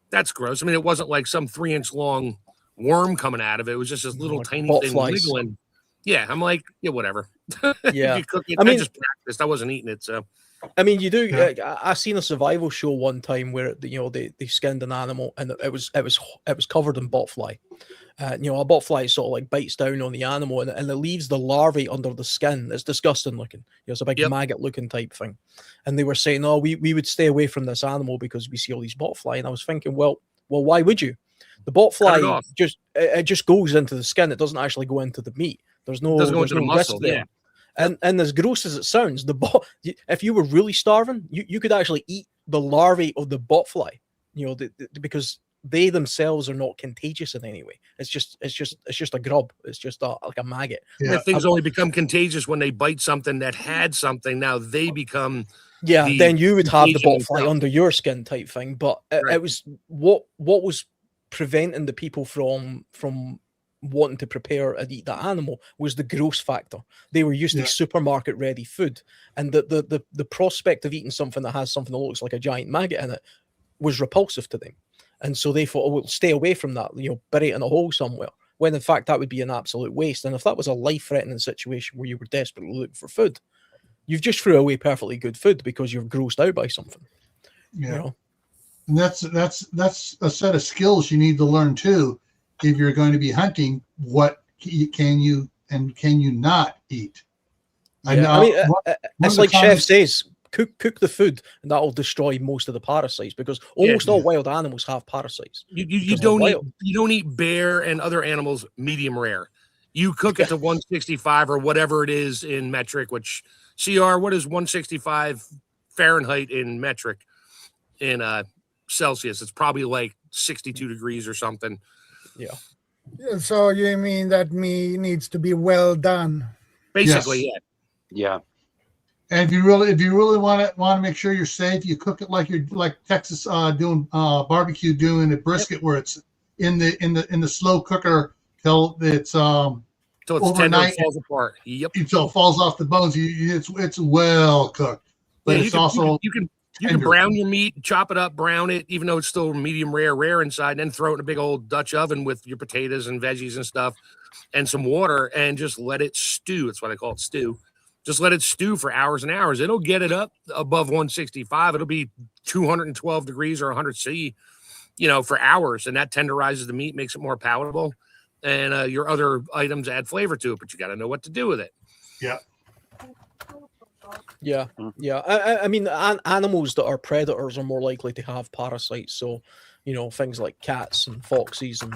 that's gross. I mean, it wasn't like some 3-inch long worm coming out of it. It was just this little tiny thing wiggling. Yeah, I'm like, yeah, whatever. Yeah. You cook it, I mean, I just practiced. I wasn't eating it, so. I mean, you do. I seen a survival show one time where they skinned an animal and it was covered in botfly. A botfly sort of bites down on the animal and it leaves the larvae under the skin. It's disgusting looking. It's a big maggot looking type thing. And they were saying, "Oh, we would stay away from this animal because we see all these botfly." And I was thinking, well, why would you? The botfly just goes into the skin. It doesn't actually go into the meat. There's no muscle there. Yeah. And as gross as it sounds, if you were really starving, you could actually eat the larvae of the botfly, because they themselves are not contagious in any way. It's just a grub. It's just like a maggot. Yeah. Things only become contagious when they bite something that had something. Now they become then you would have the contagion botfly itself. under your skin type thing. But Right. it was what was preventing the people from wanting to prepare and eat that animal was the gross factor. They were used to supermarket ready food, and the prospect of eating something that has something that looks like a giant maggot in it was repulsive to them, and so they thought, oh, we'll stay away from that, bury it in a hole somewhere, when in fact that would be an absolute waste. And if that was a life-threatening situation where you were desperately looking for food, you've just threw away perfectly good food because you're grossed out by something. And that's a set of skills you need to learn too. If you're going to be hunting, what can you and can you not eat? It's like Chef says, cook the food, and that'll destroy most of the parasites, because almost all wild animals have parasites. You don't eat bear and other animals medium rare. You cook it to 165 or whatever it is in metric, which CR, what is 165 Fahrenheit in metric? In Celsius, it's probably like 62 degrees or something. Yeah. So you mean that meat needs to be well done? Basically, Yeah. And if you really want to make sure you're safe, you cook it like Texas doing barbecue, doing a brisket, where it's in the slow cooker till it's so it's tender and falls apart. Yep. Until it falls off the bones. It's well cooked, but it's also you can brown your meat, chop it up, brown it, even though it's still medium rare inside, and then throw it in a big old Dutch oven with your potatoes and veggies and stuff and some water, and just let it stew. That's what I call it, stew. Just let it stew for hours and hours. It'll get it up above 165. It'll be 212 degrees or 100 C, for hours, and that tenderizes the meat, makes it more palatable, and your other items add flavor to it, but you got to know what to do with it. Yeah. Yeah. I mean, animals that are predators are more likely to have parasites. So, things like cats and foxes and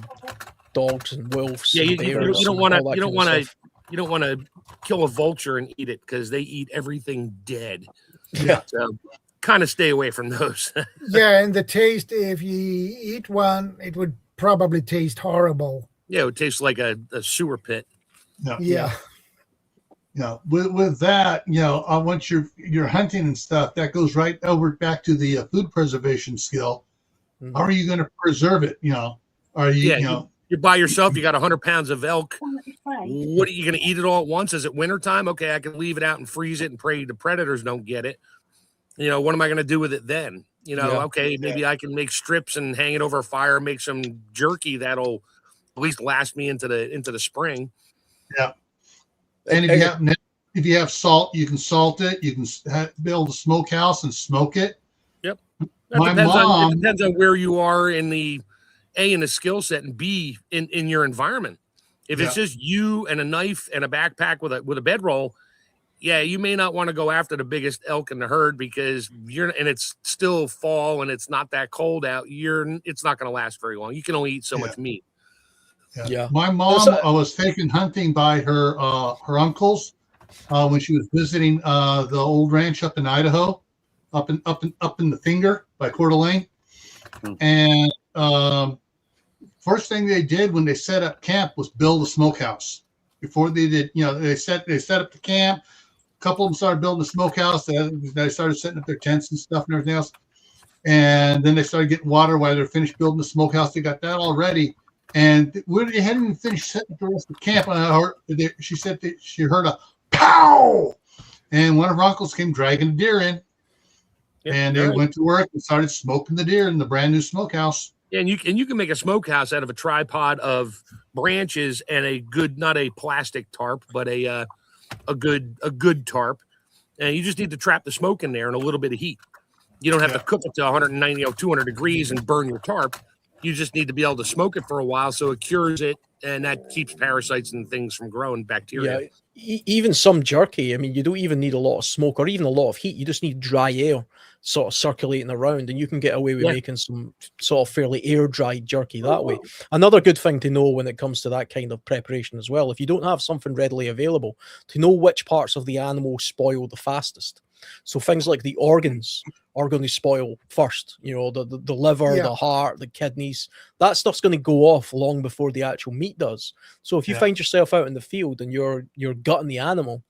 dogs and wolves. Yeah, and bears you don't want to to kill a vulture and eat it, because they eat everything dead. Yeah. So kind of stay away from those. Yeah, and the taste, if you eat one, it would probably taste horrible. Yeah, it would taste like a sewer pit. Yeah. With that, once you're hunting and stuff, that goes right over back to the food preservation skill. Mm-hmm. How are you going to preserve it? Are you, you're by yourself, you got 100 pounds of elk. What are you going to eat it all at once? Is it wintertime? Okay, I can leave it out and freeze it and pray the predators don't get it. What am I going to do with it then? Okay, maybe I can make strips and hang it over a fire, make some jerky that'll at least last me into the spring. Yeah. And if you have salt, you can salt it. You can build a smokehouse and smoke it. Yep. It depends on where you are in the skill set, and B in your environment. If it's just you and a knife and a backpack with a bedroll, you may not want to go after the biggest elk in the herd, because it's still fall and it's not that cold out. It's not going to last very long. You can only eat so much meat. Yeah. My mom was taken hunting by her uncles when she was visiting the old ranch up in Idaho, up in the Finger by Coeur d'Alene. And first thing they did when they set up camp was build a smokehouse. Before they did, they set up the camp. A couple of them started building a smokehouse. They started setting up their tents and stuff and everything else. And then they started getting water while they're finished building the smokehouse. They got that all ready. And when they hadn't even finished setting up the rest of the camp, she said that she heard a pow, and one of her uncles came dragging a deer in, and they went to work and started smoking the deer in the brand new smokehouse. Yeah, and you can make a smokehouse out of a tripod of branches and a good, not a plastic tarp, but a good tarp, and you just need to trap the smoke in there and a little bit of heat. You don't have to cook it to 190 or 200 degrees and burn your tarp. You just need to be able to smoke it for a while so it cures it, and that keeps parasites and things from growing, bacteria. Yeah, even some jerky, I mean, you don't even need a lot of smoke or even a lot of heat. You just need dry air sort of circulating around, and you can get away with making some sort of fairly air-dried jerky that way. Another good thing to know when it comes to that kind of preparation as well, if you don't have something readily available, to know which parts of the animal spoil the fastest. So things like the organs are going to spoil first. You know, the liver, Yeah. the heart, the kidneys, that stuff's going to go off long before the actual meat does. So if you find yourself out in the field and you're gutting the animal,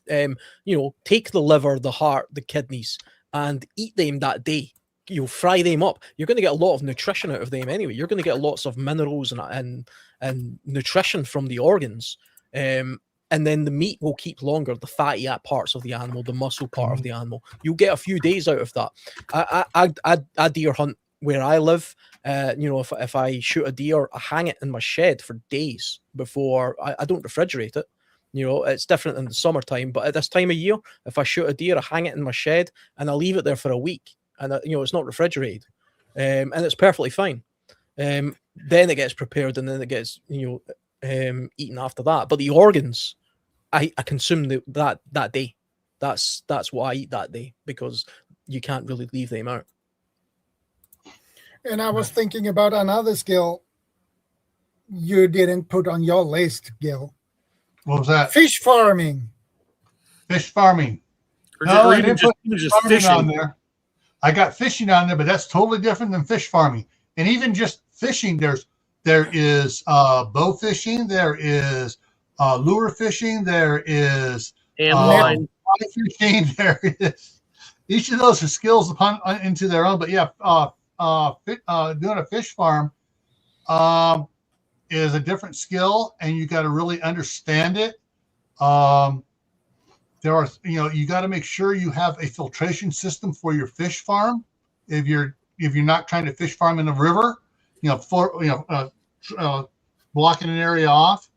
you know, take the liver, the heart, the kidneys, and eat them that day. You'll fry them up. You're going to get a lot of nutrition out of them anyway. You're going to get lots of minerals and nutrition from the organs. And then the meat will keep longer, the fatty parts of the animal, the muscle part of the animal. You'll get a few days out of that. I deer hunt where I live. You know, if I shoot a deer, I hang it in my shed for days before I don't refrigerate it. You know, it's different in the summertime, but at this time of year, if I shoot a deer, I hang it in my shed and I leave it there for a week. And, you know, it's not refrigerated. And it's perfectly fine. Then it gets prepared and then it gets, you know, eaten after that. But the organs, I consume that day. That's what I eat that day, because you can't really leave them out. And I was thinking about another skill you didn't put on your list, Gil. What was that? Fish farming. Fish farming. Or I even didn't put just farming fishing. on there. I got fishing on there, but that's totally different than fish farming. And even just fishing, there is bow fishing, there is lure fishing, there is And line. fly fishing. There is, each of those are skills into their own. But yeah, doing a fish farm is a different skill, and you got to really understand it. There are, you know, you got to make sure you have a filtration system for your fish farm. If you're not trying to fish farm in a river, you know, blocking an area off.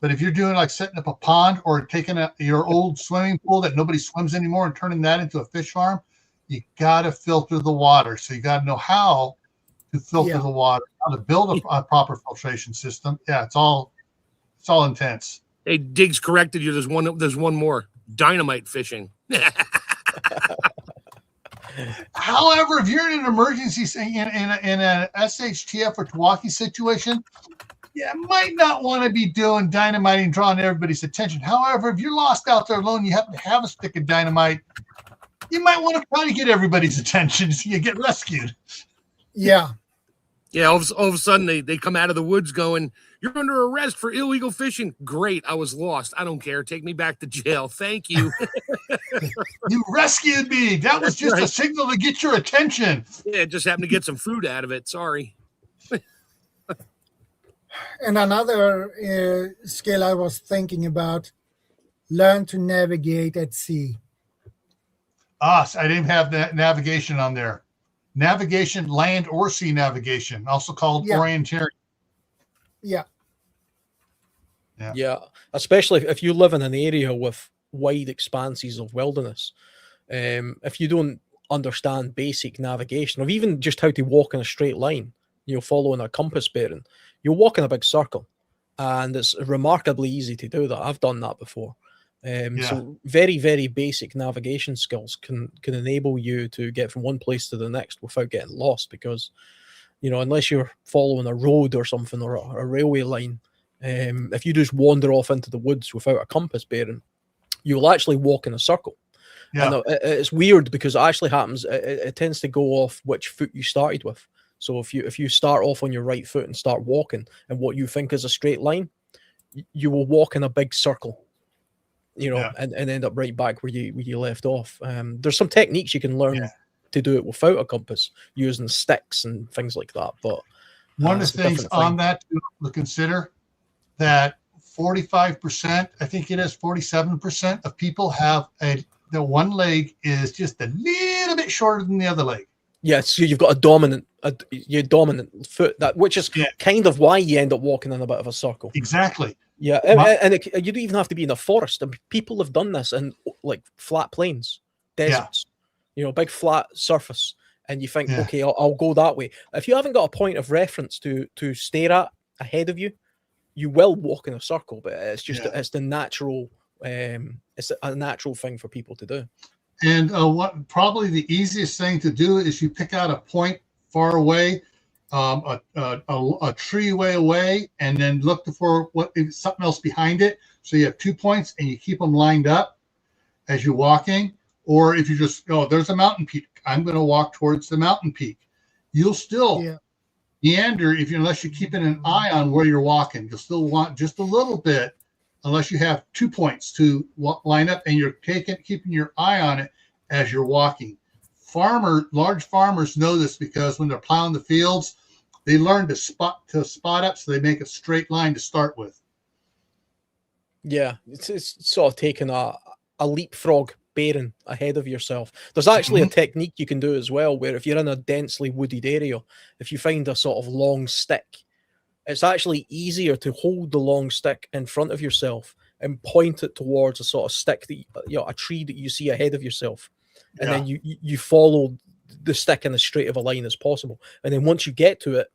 But if you're doing like setting up a pond or taking your old swimming pool that nobody swims anymore and turning that into a fish farm, you got to filter the water. So you got to know how to filter the water, how to build a proper filtration system. Yeah, it's all intense. Hey, Diggs corrected you. There's one more. Dynamite fishing. However, if you're in an emergency in an SHTF or Tawaki situation, you might not want to be doing dynamiting, drawing everybody's attention. However, if you're lost out there alone, you happen to have a stick of dynamite, you might want to try to get everybody's attention so you get rescued. Yeah. Yeah, all of a sudden they come out of the woods going, "You're under arrest for illegal fishing." Great, I was lost. I don't care. Take me back to jail. Thank you. You rescued me. That was just a signal to get your attention. Yeah, just happened to get some food out of it. Sorry. And another skill I was thinking about, learn to navigate at sea. I didn't have that navigation on there. Navigation, land or sea navigation, also called orienteering. Yeah. Yeah, especially if you live in an area with wide expanses of wilderness. If you don't understand basic navigation, or even just how to walk in a straight line, you know, following a compass bearing, you'll walk in a big circle, and it's remarkably easy to do that. I've done that before. So very, very basic navigation skills can enable you to get from one place to the next without getting lost, because, you know, unless you're following a road or something, or a railway line, if you just wander off into the woods without a compass bearing, you'll actually walk in a circle. Yeah. And it's weird because it actually happens. It tends to go off which foot you started with. So if you start off on your right foot and start walking in what you think is a straight line, you will walk in a big circle, you know, and end up right back where you left off. There's some techniques you can learn to do it without a compass, using sticks and things like that. But one of the things on that to consider, that 45%, I think it is 47% of people have the one leg is just a little bit shorter than the other leg. Yeah, so you've got your dominant foot, which is kind of why you end up walking in a bit of a circle. Exactly. Yeah, and you don't even have to be in a forest. I mean, people have done this in like flat plains, deserts, you know, big flat surface, and you think, okay, I'll go that way. If you haven't got a point of reference to stare at ahead of you, you will walk in a circle. But it's just it's the natural, it's a natural thing for people to do. And what probably the easiest thing to do is you pick out a point far away, a tree way away, and then look for something else behind it. So you have 2 points and you keep them lined up as you're walking. Or if you just go, there's a mountain peak, I'm going to walk towards the mountain peak. You'll still meander unless you're keeping an eye on where you're walking. You'll still want just a little bit, unless you have 2 points to line up and you're keeping your eye on it as you're walking. Large farmers know this because when they're plowing the fields, they learn to spot up, so they make a straight line to start with. Yeah, it's sort of taking a leapfrog bearing ahead of yourself. There's actually a technique you can do as well, where if you're in a densely wooded area, if you find a sort of long stick, it's actually easier to hold the long stick in front of yourself and point it towards a sort of stick that a tree that you see ahead of yourself, and then you follow the stick in as straight of a line as possible. And then once you get to it,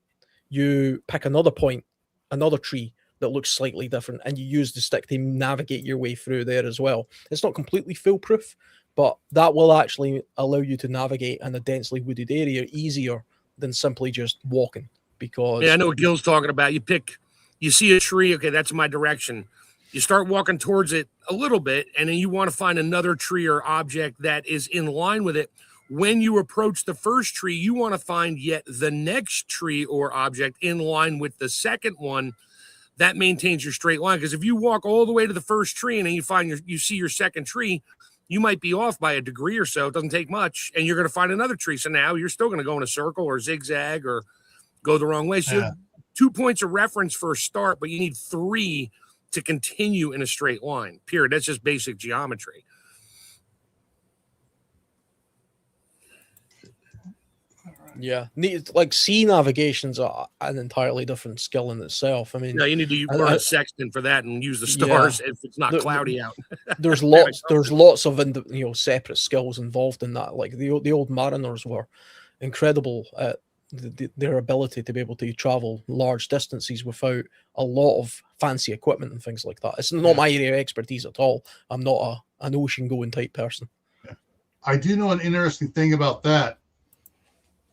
you pick another point, another tree that looks slightly different, and you use the stick to navigate your way through there as well. It's not completely foolproof, but that will actually allow you to navigate in a densely wooded area easier than simply just walking. Because I know what Gil's talking about. You see a tree, okay, that's my direction. You start walking towards it a little bit, and then you want to find another tree or object that is in line with it. When you approach the first tree, you want to find yet the next tree or object in line with the second one. That maintains your straight line. Because if you walk all the way to the first tree and then you see your second tree, you might be off by a degree or so. It doesn't take much, and you're going to find another tree. So now you're still going to go in a circle or zigzag or go the wrong way. So you have 2 points of reference for a start, but you need 3 to continue in a straight line. Period. That's just basic geometry. Yeah, like sea navigation's an entirely different skill in itself. I mean, you need to learn a sextant for that and use the stars if it's not cloudy out. There's lots of separate skills involved in that. Like the old mariners were incredible at their ability to be able to travel large distances without a lot of fancy equipment and things like that. It's not my area of expertise at all. I'm not an ocean going type person. I do know an interesting thing about that.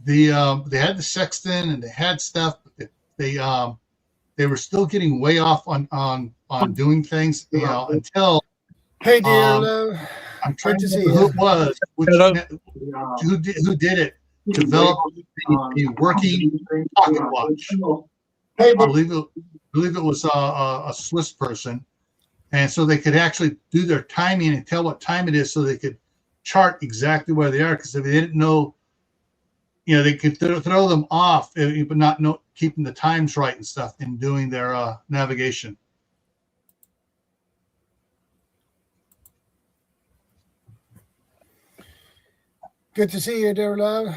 They had the sextant and they had stuff, but they were still getting way off on doing things, until Hey dear, I'm trying to see who it was, who did it, develop a working pocket watch. I believe it was a Swiss person, and so they could actually do their timing and tell what time it is, so they could chart exactly where they are. Because if they didn't know, they could throw them off, but not keeping the times right and stuff in doing their navigation. Good to see you, dear love.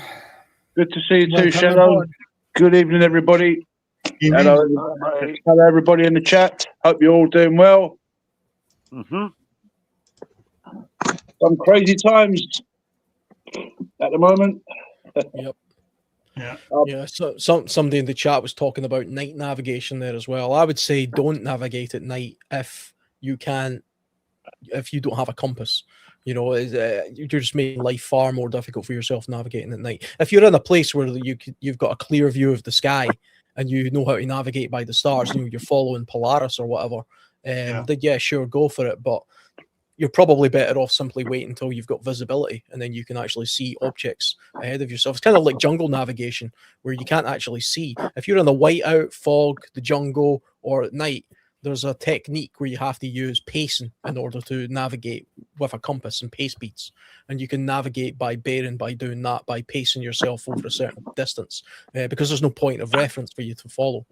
Good to see you too, Welcome Shadow. aboard. Good evening, everybody. Hello, everybody in the chat. Hope you're all doing well. Some crazy times at the moment. Yep. Yeah. So somebody in the chat was talking about night navigation there as well. I would say don't navigate at night if you don't have a compass. You're just making life far more difficult for yourself navigating at night. If you're in a place where you've got a clear view of the sky and you know how to navigate by the stars, you're following Polaris or whatever, then sure, go for it. But you're probably better off simply waiting until you've got visibility, and then you can actually see objects ahead of yourself. It's kind of like jungle navigation, where you can't actually see. If you're in the whiteout, fog, the jungle, or at night, there's a technique where you have to use pacing in order to navigate with a compass and pace beats. And you can navigate by bearing, by doing that, by pacing yourself over a certain distance, because there's no point of reference for you to follow.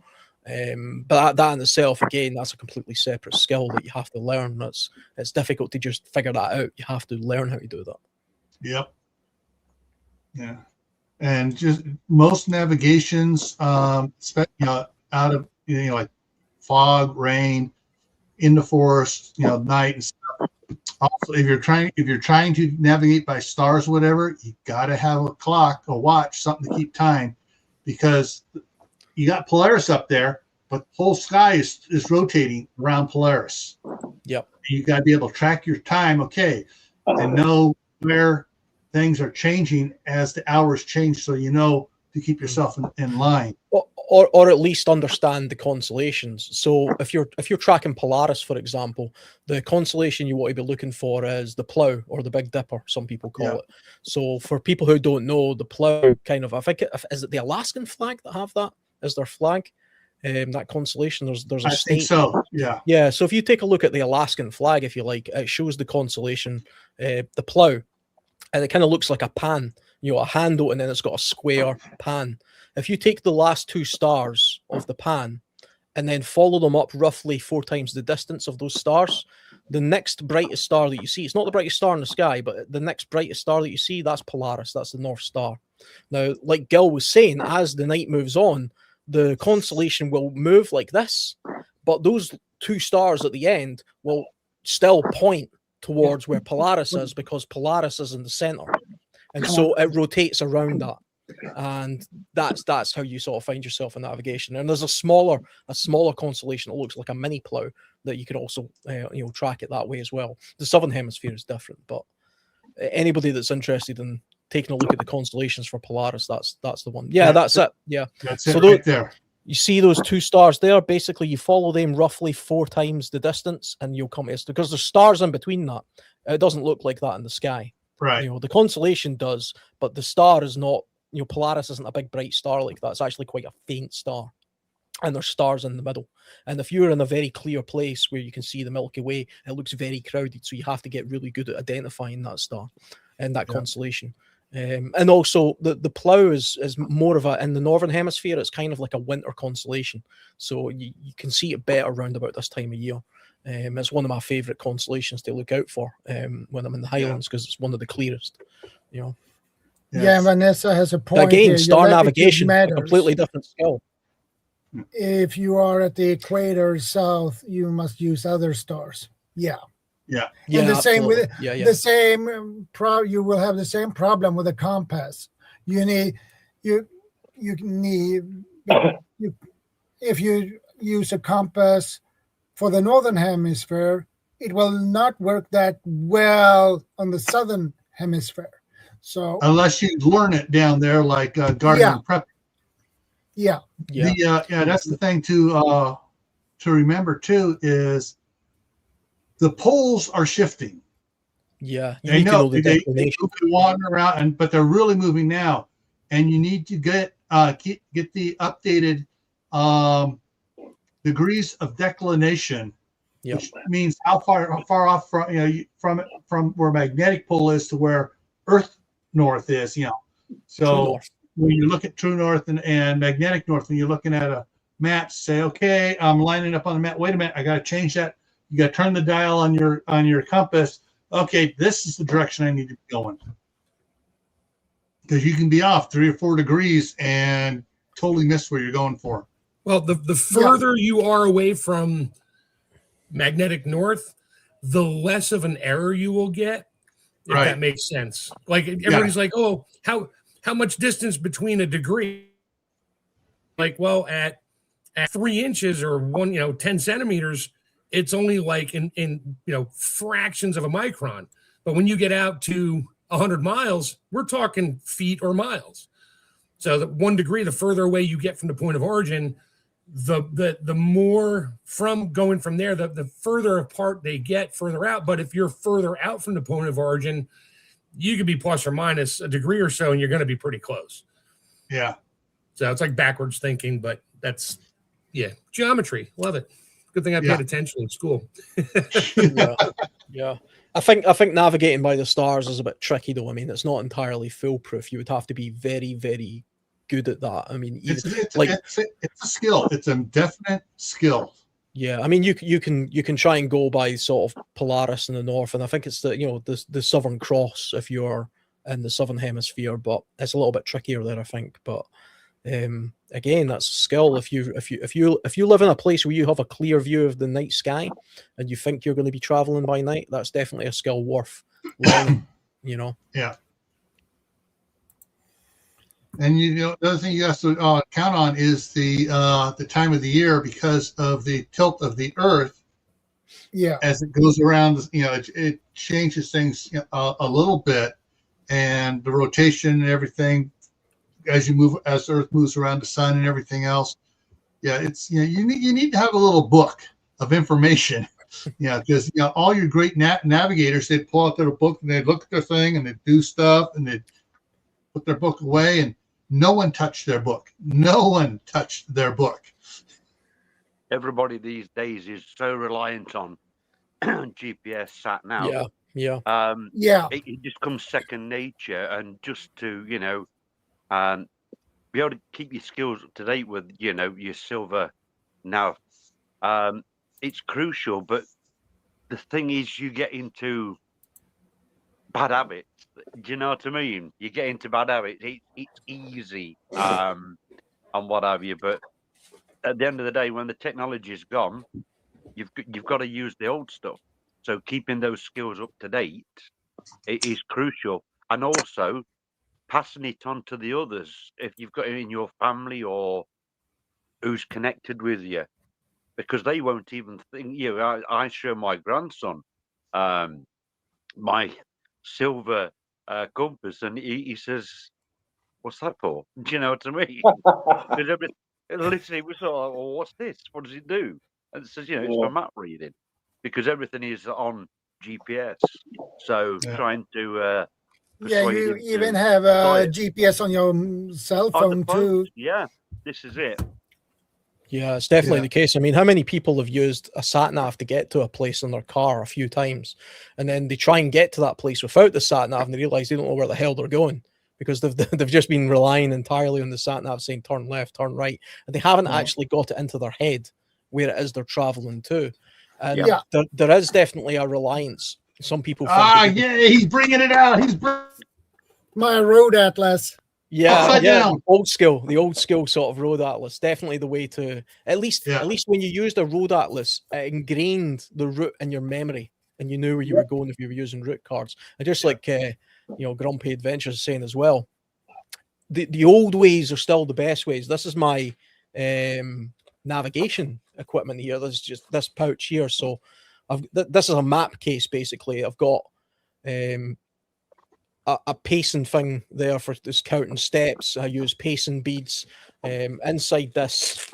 But that in itself, again, that's a completely separate skill that you have to learn. It's difficult to just figure that out. You have to learn how to do that. Yep. Yeah. And just most navigations, out of like fog, rain, in the forest, night and stuff. Also, if you're trying to navigate by stars, or whatever, you got to have a clock, a watch, something to keep time, because you got Polaris up there, but the whole sky is rotating around Polaris. Yep. You got to be able to track your time, and know where things are changing as the hours change, so to keep yourself in line. Well, or at least understand the constellations. So if you're tracking Polaris, for example, the constellation you want to be looking for is the Plough or the Big Dipper, some people call it. So for people who don't know, the Plough kind of, I think, is it the Alaskan flag that have that as their flag? That constellation, there's a I state. think so. Yeah. Yeah. So if you take a look at the Alaskan flag, if you like, it shows the constellation, the Plough, and it kind of looks like a pan, a handle, and then it's got a square pan. If you take the last 2 stars of the pan and then follow them up roughly 4 times the distance of those stars, the next brightest star that you see, it's not the brightest star in the sky, but the next brightest star that you see, that's Polaris, that's the North Star. Now, like Gil was saying, as the night moves on, the constellation will move like this, but those 2 stars at the end will still point towards where Polaris is, because Polaris is in the center. And so it rotates around that. And that's how you sort of find yourself in navigation. And there's a smaller constellation that looks like a mini Plough that you can also track it that way as well. The southern hemisphere is different, but anybody that's interested in taking a look at the constellations for Polaris, that's the one. Yeah, that's it. Yeah, that's it right there. You see those 2 stars there. Basically, you follow them roughly 4 times the distance, and you'll come to, because there's stars in between that. It doesn't look like that in the sky. Right. The constellation does, but the star is not. Polaris isn't a big bright star like that. It's actually quite a faint star, and there's stars in the middle. And if you're in a very clear place where you can see the Milky Way, it looks very crowded. So you have to get really good at identifying that star and that constellation. And also the Plough is more of in the northern hemisphere, it's kind of like a winter constellation. So you can see it better around about this time of year. It's one of my favorite constellations to look out for when I'm in the Highlands, because it's one of the clearest, Yes. Yeah, Vanessa has a point. Again, here. star navigation, a completely different skill. If you are at the equator south, you must use other stars. Yeah. Yeah. And the same with the same you will have the same problem with a compass. You need if you use a compass for the northern hemisphere, it will not work that well on the southern hemisphere. So unless you learn it down there, like garden prep. Yeah. That's the thing to remember too, is the poles are shifting. Yeah, they know they wander around, but they're really moving now, and you need to get the updated degrees of declination, which means how far off from where magnetic pole is to where Earth north is. So when you look at true north and magnetic north, when you're looking at a map, say, okay, I'm lining up on the map. Wait a minute, I got to change that. You got to turn the dial on your compass. Okay, this is the direction I need to be going. Because you can be off 3 or 4 degrees and totally miss where you're going for. Well, the further you are away from magnetic north, the less of an error you will get, if that makes sense. Like everybody's like, oh, how much distance between a degree? Like, well, at 3 inches or 10 centimeters, it's only like in fractions of a micron. But when you get out to 100 miles, we're talking feet or miles. So that 1 degree, the further away you get from the point of origin, the more from going from there, the further apart they get, further out. But if you're further out from the point of origin, you could be plus or minus a degree or so, and you're going to be pretty close. Yeah. So it's like backwards thinking, but that's geometry. Love it. Good thing I paid attention in school. Yeah. I think navigating by the stars is a bit tricky, though. I mean, it's not entirely foolproof. You would have to be very, very good at that. I mean, it's a skill. It's a definite skill. Yeah, I mean, you can try and go by sort of Polaris in the north, and I think it's the Southern Cross if you're in the southern hemisphere, but it's a little bit trickier there, I think. But again, that's a skill. If you live in a place where you have a clear view of the night sky, and you think you're going to be traveling by night, that's definitely a skill worth learning. Yeah. And the other thing you have to count on is the time of the year, because of the tilt of the Earth. Yeah. As it goes around, it changes things a little bit, and the rotation and everything as the Earth moves around the sun and everything else. Yeah, it's you need to have a little book of information. Yeah, because all your great navigators, they'd pull out their book and they'd look at their thing and they'd do stuff and they'd put their book away, and no one touched their book. No one touched their book. Everybody these days is so reliant on GPS sat nav. Yeah. It just comes second nature, and just to be able to keep your skills up to date with your silver nav, it's crucial. But the thing is, you get into bad habits. Do you know what I mean? You get into bad habits. It's easy, and what have you. But at the end of the day, when the technology is gone, you've got to use the old stuff. So keeping those skills up to date, it is crucial, and also passing it on to the others if you've got it in your family or who's connected with you, because they won't even think. I show my grandson my silver compass, and he says, "What's that for?" Do you know what I mean? Literally, we sort of, well, what's this? What does it do? And it says, it's for map reading, because everything is on GPS. So trying to you even have GPS on your cell phone too. Yeah, this is it. Yeah, it's definitely the case. I mean, how many people have used a sat nav to get to a place in their car a few times, and then they try and get to that place without the sat nav, and they realize they don't know where the hell they're going, because they've just been relying entirely on the sat nav saying turn left, turn right, and they haven't actually got it into their head where it is they're traveling to. And there is definitely a reliance. Some people think he's bringing it out. My road atlas. The old school sort of road atlas. Definitely the way to, at least when you used a road atlas, it ingrained the route in your memory, and you knew where you were going if you were using route cards. And just like Grumpy Adventures is saying as well, the old ways are still the best ways. This is my navigation equipment here. This is just this pouch here. So this is a map case basically. I've got a pacing thing there for this counting steps. I use pacing beads. Inside this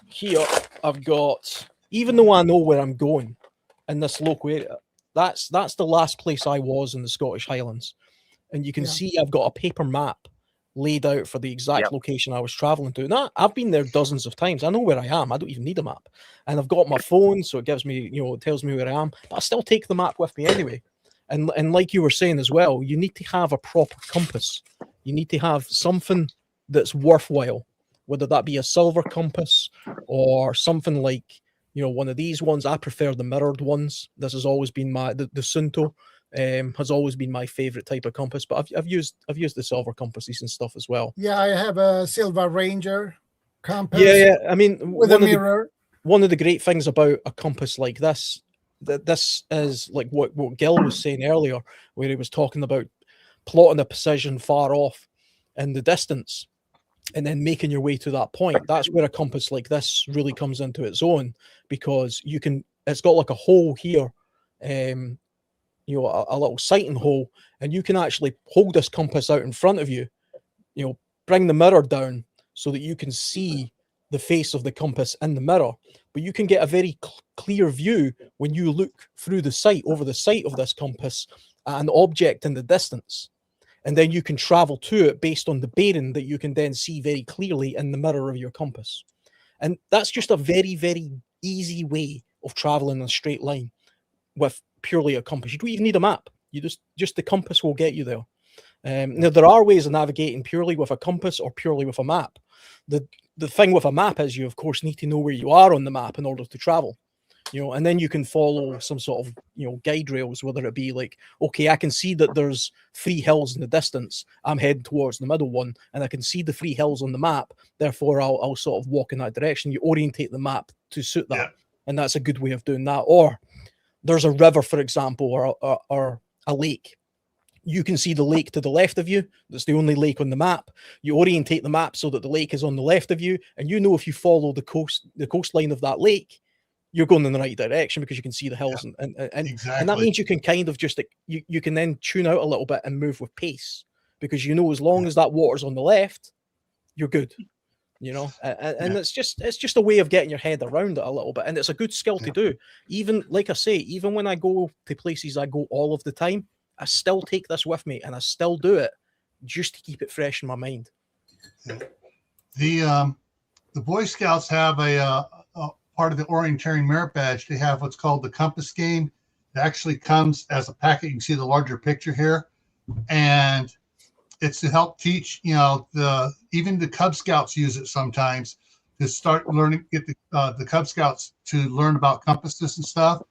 here, I've got, even though I know where I'm going in this local area, that's the last place I was in the Scottish Highlands. And you can see I've got a paper map laid out for the exact location I was traveling to. And I've been there dozens of times. I know where I am. I don't even need a map. And I've got my phone, so it gives me, it tells me where I am. But I still take the map with me anyway. And like you were saying as well, you need to have a proper compass. You need to have something that's worthwhile, whether that be a silver compass or something like, one of these ones. I prefer the mirrored ones. This has always been the Sunto has always been my favorite type of compass, but I've used the silver compasses and stuff as well. Yeah, I have a Silver Ranger compass. Yeah. I mean, with a mirror. One of the great things about a compass like this, that this is like what Gil was saying earlier, where he was talking about plotting a position far off in the distance and then making your way to that point. That's where a compass like this really comes into its own, because it's got like a hole here, a little sighting hole, and you can actually hold this compass out in front of you, bring the mirror down so that you can see the face of the compass in the mirror, but you can get a very clear view when you look through the sight, over the sight of this compass, at an object in the distance. And then you can travel to it based on the bearing that you can then see very clearly in the mirror of your compass. And that's just a very, very easy way of traveling in a straight line with purely a compass. You don't even need a map. You just the compass will get you there. Now, there are ways of navigating purely with a compass or purely with a map. The thing with a map is you, of course, need to know where you are on the map in order to travel. And then you can follow some sort of, guide rails, whether it be like, okay, I can see that there's 3 hills in the distance. I'm heading towards the middle one, and I can see the 3 hills on the map. Therefore, I'll sort of walk in that direction. You orientate the map to suit that. And that's a good way of doing that. Or there's a river, for example, or a lake. You can see the lake to the left of you. That's the only lake on the map. You orientate the map so that the lake is on the left of you. And if you follow the coastline of that lake, you're going in the right direction because you can see the hills. And that means you can kind of just, you can then tune out a little bit and move with pace. because you know as long as that water's on the left, you're good. You know, and it's just a way of getting your head around it a little bit, and it's a good skill to do. Even like I say, even when I go to places I go all of the time, I still take this with me, and I still do it just to keep it fresh in my mind. The Boy Scouts have a part of the orienteering merit badge. They have what's called the compass game. It actually comes as a packet. You can see the larger picture here, and it's to help teach, even the Cub Scouts use it sometimes to start learning, get the Cub Scouts to learn about compasses and stuff.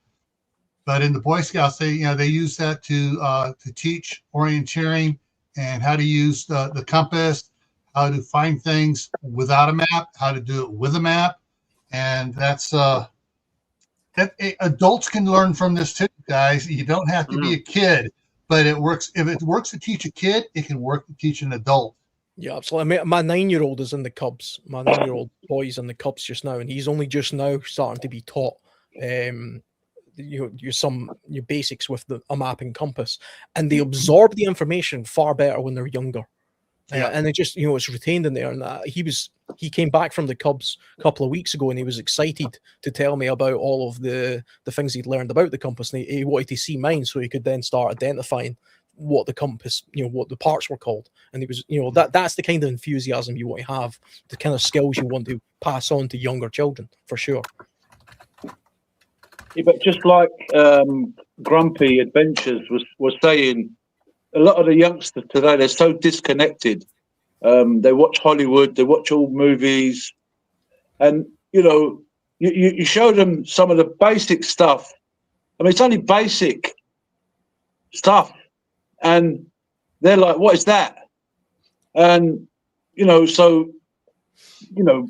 But in the Boy Scouts, they use that to teach orienteering and how to use the compass, how to find things without a map, how to do it with a map. And that's adults can learn from this too, guys. You don't have to be a kid. But it works. If it works to teach a kid, it can work to teach an adult. Yeah, absolutely. My 9-year-old is in the Cubs. My 9-year-old boy's in the Cubs just now, and he's only just now starting to be taught, your basics with a map and compass, and they absorb the information far better when they're younger. And it just, it's retained in there. And he came back from the Cubs a couple of weeks ago, and he was excited to tell me about all of the things he'd learned about the compass. And he wanted to see mine so he could then start identifying what the compass, what the parts were called. And he was, that's the kind of enthusiasm you want to have, the kind of skills you want to pass on to younger children, for sure. Yeah, but just like Grumpy Adventures was saying, a lot of the youngsters today, they're so disconnected. They watch Hollywood, they watch all movies, and you show them some of the basic stuff. I mean, it's only basic stuff, and they're like, "What is that?" And so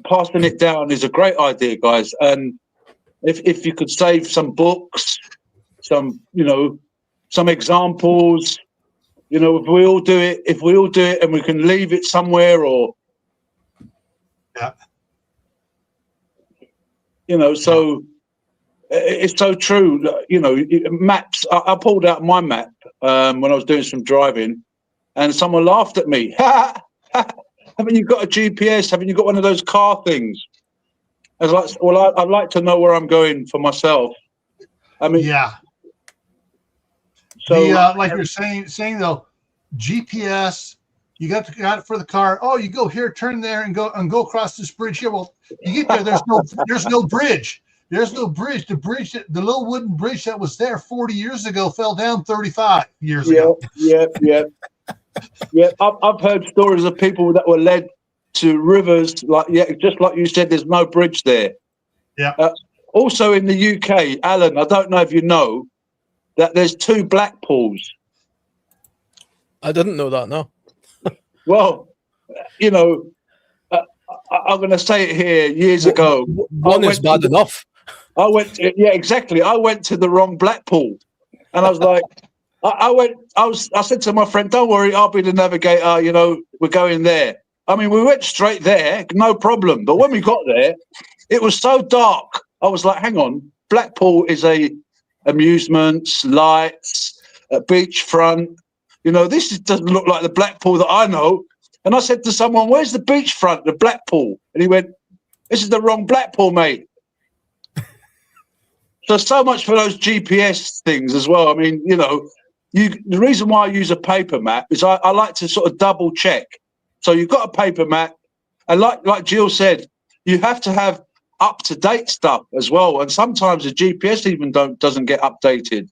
passing it down is a great idea, guys. And if you could save some books, some examples. If we all do it and we can leave it somewhere, or so it's so true. Maps. I pulled out my map when I was doing some driving, and someone laughed at me. Haven't you got a GPS? Haven't you got one of those car things? I was like, well, I'd like to know where I'm going for myself. I mean, yeah. So, like you're saying though, GPS, you got it for the car. Oh, you go here, turn there, and go across this bridge here. Well, you get there. There's no bridge. There's no bridge. The little wooden bridge that was there 40 years ago fell down 35 years ago. Yeah. I've heard stories of people that were led to rivers, just like you said. There's no bridge there. Yeah. Also in the UK, Alan, I don't know if you know that there's 2 Blackpools. I didn't know that, no. Well, I'm going to say it here. Years ago, one is bad enough. I went, exactly. I went to the wrong Blackpool, and I was like, I said to my friend, "Don't worry, I'll be the navigator. We're going there." I mean, we went straight there, no problem. But when we got there, it was so dark. I was like, "Hang on, Blackpool is a amusements, lights, a beachfront. This doesn't look like the Blackpool that I know." And I said to someone, "Where's the beachfront, the Blackpool?" And he went, "This is the wrong Blackpool, mate." So much for those GPS things as well. I mean, the reason why I use a paper map is I like to sort of double check. So you've got a paper map, and like Jill said, you have to have up-to-date stuff as well, and sometimes the GPS even doesn't get updated.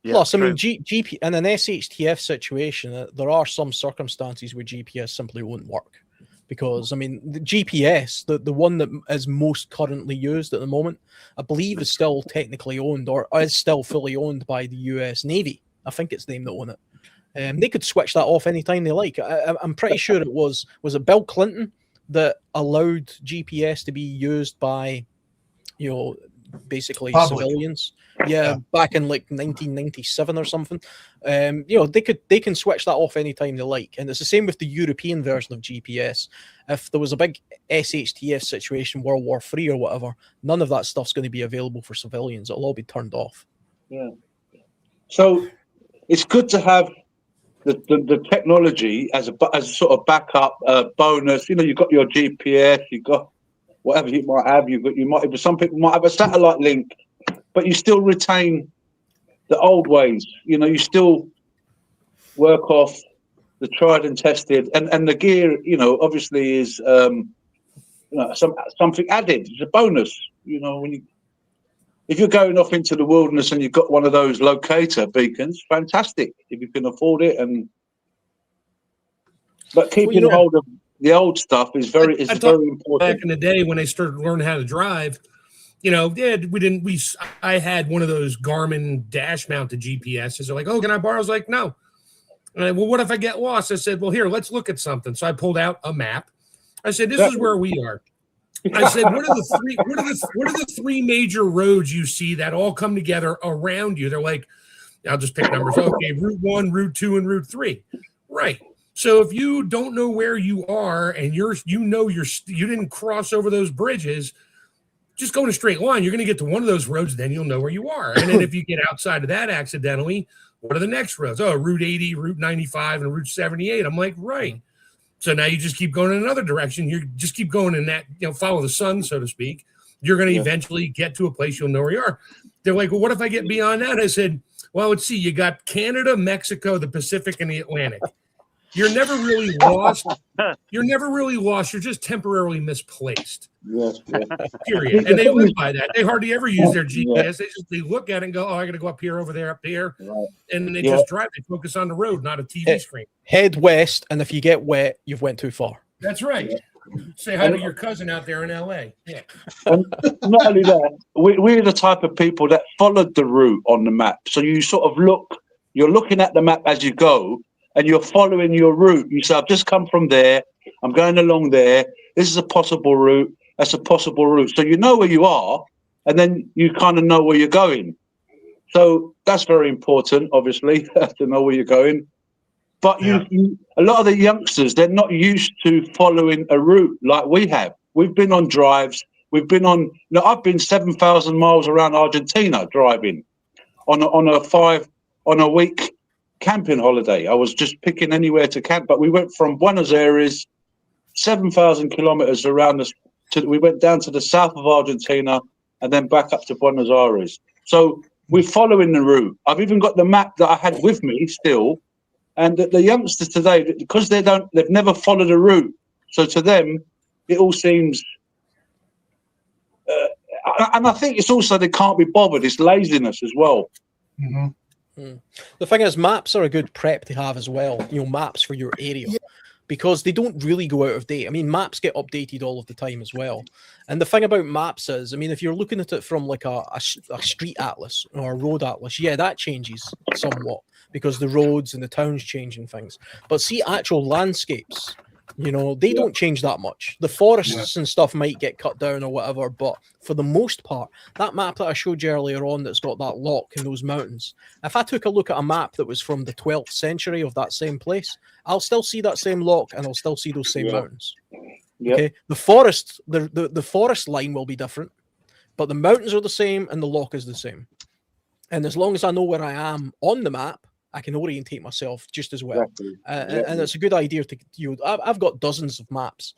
Plus, I mean, GP in an SHTF situation, there are some circumstances where GPS simply won't work, because I mean, the GPS, the one that is most currently used at the moment, I believe is still technically owned, or is still fully owned by the US Navy. I think it's them that own it. They could switch that off anytime they like. I'm pretty sure it was it Bill Clinton that allowed GPS to be used by, basically Public. Civilians. Yeah, back in like 1997 or something. They can switch that off anytime they like, and it's the same with the European version of GPS. If there was a big SHTF situation, World War III or whatever, none of that stuff's going to be available for civilians. It'll all be turned off. Yeah. So it's good to have the technology as a sort of backup bonus. You know, you've got your GPS, you've got whatever you might have. Some people might have a satellite link, but you still retain the old ways. You know, you still work off the tried and tested, and the gear. You know, obviously is something added. It's a bonus. You know, if you're going off into the wilderness and you've got one of those locator beacons, fantastic if you can afford it. But keeping hold of the old stuff is very important. Back in the day when I started learning how to drive, you know, I had one of those Garmin dash mounted GPSs. They're like, "Oh, can I borrow?" I was like, "No." And well, what if I get lost? I said, "Well, here, let's look at something." So I pulled out a map. I said, "This is where we are." I said, what are the three major roads you see that all come together around you? They're like, I'll just pick numbers. Okay, Route 1, Route 2, and Route 3. Right. So if you don't know where you are and you didn't cross over those bridges, just go in a straight line. You're going to get to one of those roads, then you'll know where you are. And then if you get outside of that accidentally, what are the next roads? Oh, Route 80, Route 95, and Route 78. I'm like, right. So now you just keep going in another direction. You just keep going in that, follow the sun, so to speak. You're going to eventually get to a place you'll know where you are. They're like, well, what if I get beyond that? I said, well, let's see. You got Canada, Mexico, the Pacific, and the Atlantic. You're never really lost. You're never really lost. You're just temporarily misplaced. Yes, yeah. Period. And they live by that. They hardly ever use their GPS. They look at it and go, oh, I got to go up here, over there, up here. Right. And then they just drive. They focus on the road, not a TV screen. Head west, and if you get wet, you've went too far. That's right. Yeah. Say hi to your cousin out there in LA. Yeah. And not only that, we're the type of people that followed the route on the map. So you sort of you're looking at the map as you go, and you're following your route. You say, I've just come from there. I'm going along there. This is a possible route. That's a possible route. So you know where you are, and then you kind of know where you're going. So that's very important, obviously, to know where you're going. But a lot of the youngsters, they're not used to following a route like we have. We've been on drives. I've been 7,000 miles around Argentina driving on a week camping holiday. I was just picking anywhere to camp, but we went from Buenos Aires, 7,000 kilometers around we went down to the south of Argentina and then back up to Buenos Aires. So we're following the route. I've even got the map that I had with me still. And the youngsters today, because they've never followed a route, so to them, it all seems. And I think it's also they can't be bothered. It's laziness as well. Mm-hmm. The thing is, maps are a good prep to have as well. Maps for your area, because they don't really go out of date. I mean, maps get updated all of the time as well. And the thing about maps is, I mean, if you're looking at it from like a street atlas or a road atlas, that changes somewhat, because the roads and the towns change and things. But see, actual landscapes, they don't change that much. The forests and stuff might get cut down or whatever, but for the most part, that map that I showed you earlier on that's got that lock in those mountains, if I took a look at a map that was from the 12th century of that same place, I'll still see that same lock and I'll still see those same mountains. Okay, the forest, the forest line will be different, but the mountains are the same and the lock is the same. And as long as I know where I am on the map, I can orientate myself just as well. And it's a good idea to I've got dozens of maps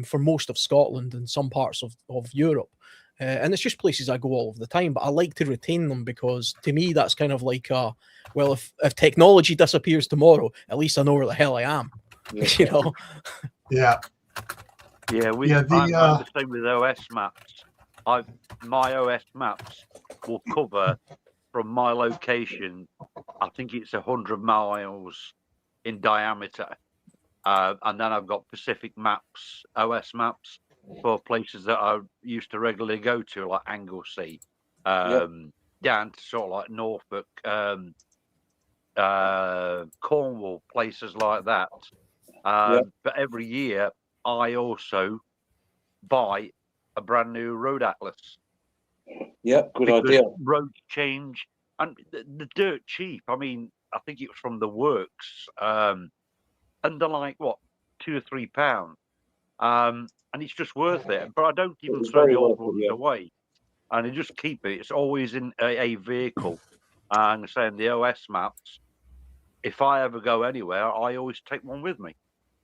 for most of Scotland and some parts of Europe. And it's just places I go all of the time, but I like to retain them, because to me, that's kind of like, if technology disappears tomorrow, at least I know where the hell I am, Yeah. Yeah, I'm the same with OS maps. My OS maps will cover from my location, I think it's 100 miles in diameter. And then I've got Pacific maps, OS maps, for places that I used to regularly go to, like Anglesey, down to sort of like Norfolk, Cornwall, places like that. But every year, I also buy a brand new road atlas. Yeah, good idea. Roads change, and the dirt cheap. I mean, I think it was from the works, and they're like what, £2 or £3, and it's just worth it. But I don't even throw the old ones away, and I just keep it. It's always in a vehicle, and saying the OS maps. if I ever go anywhere, I always take one with me.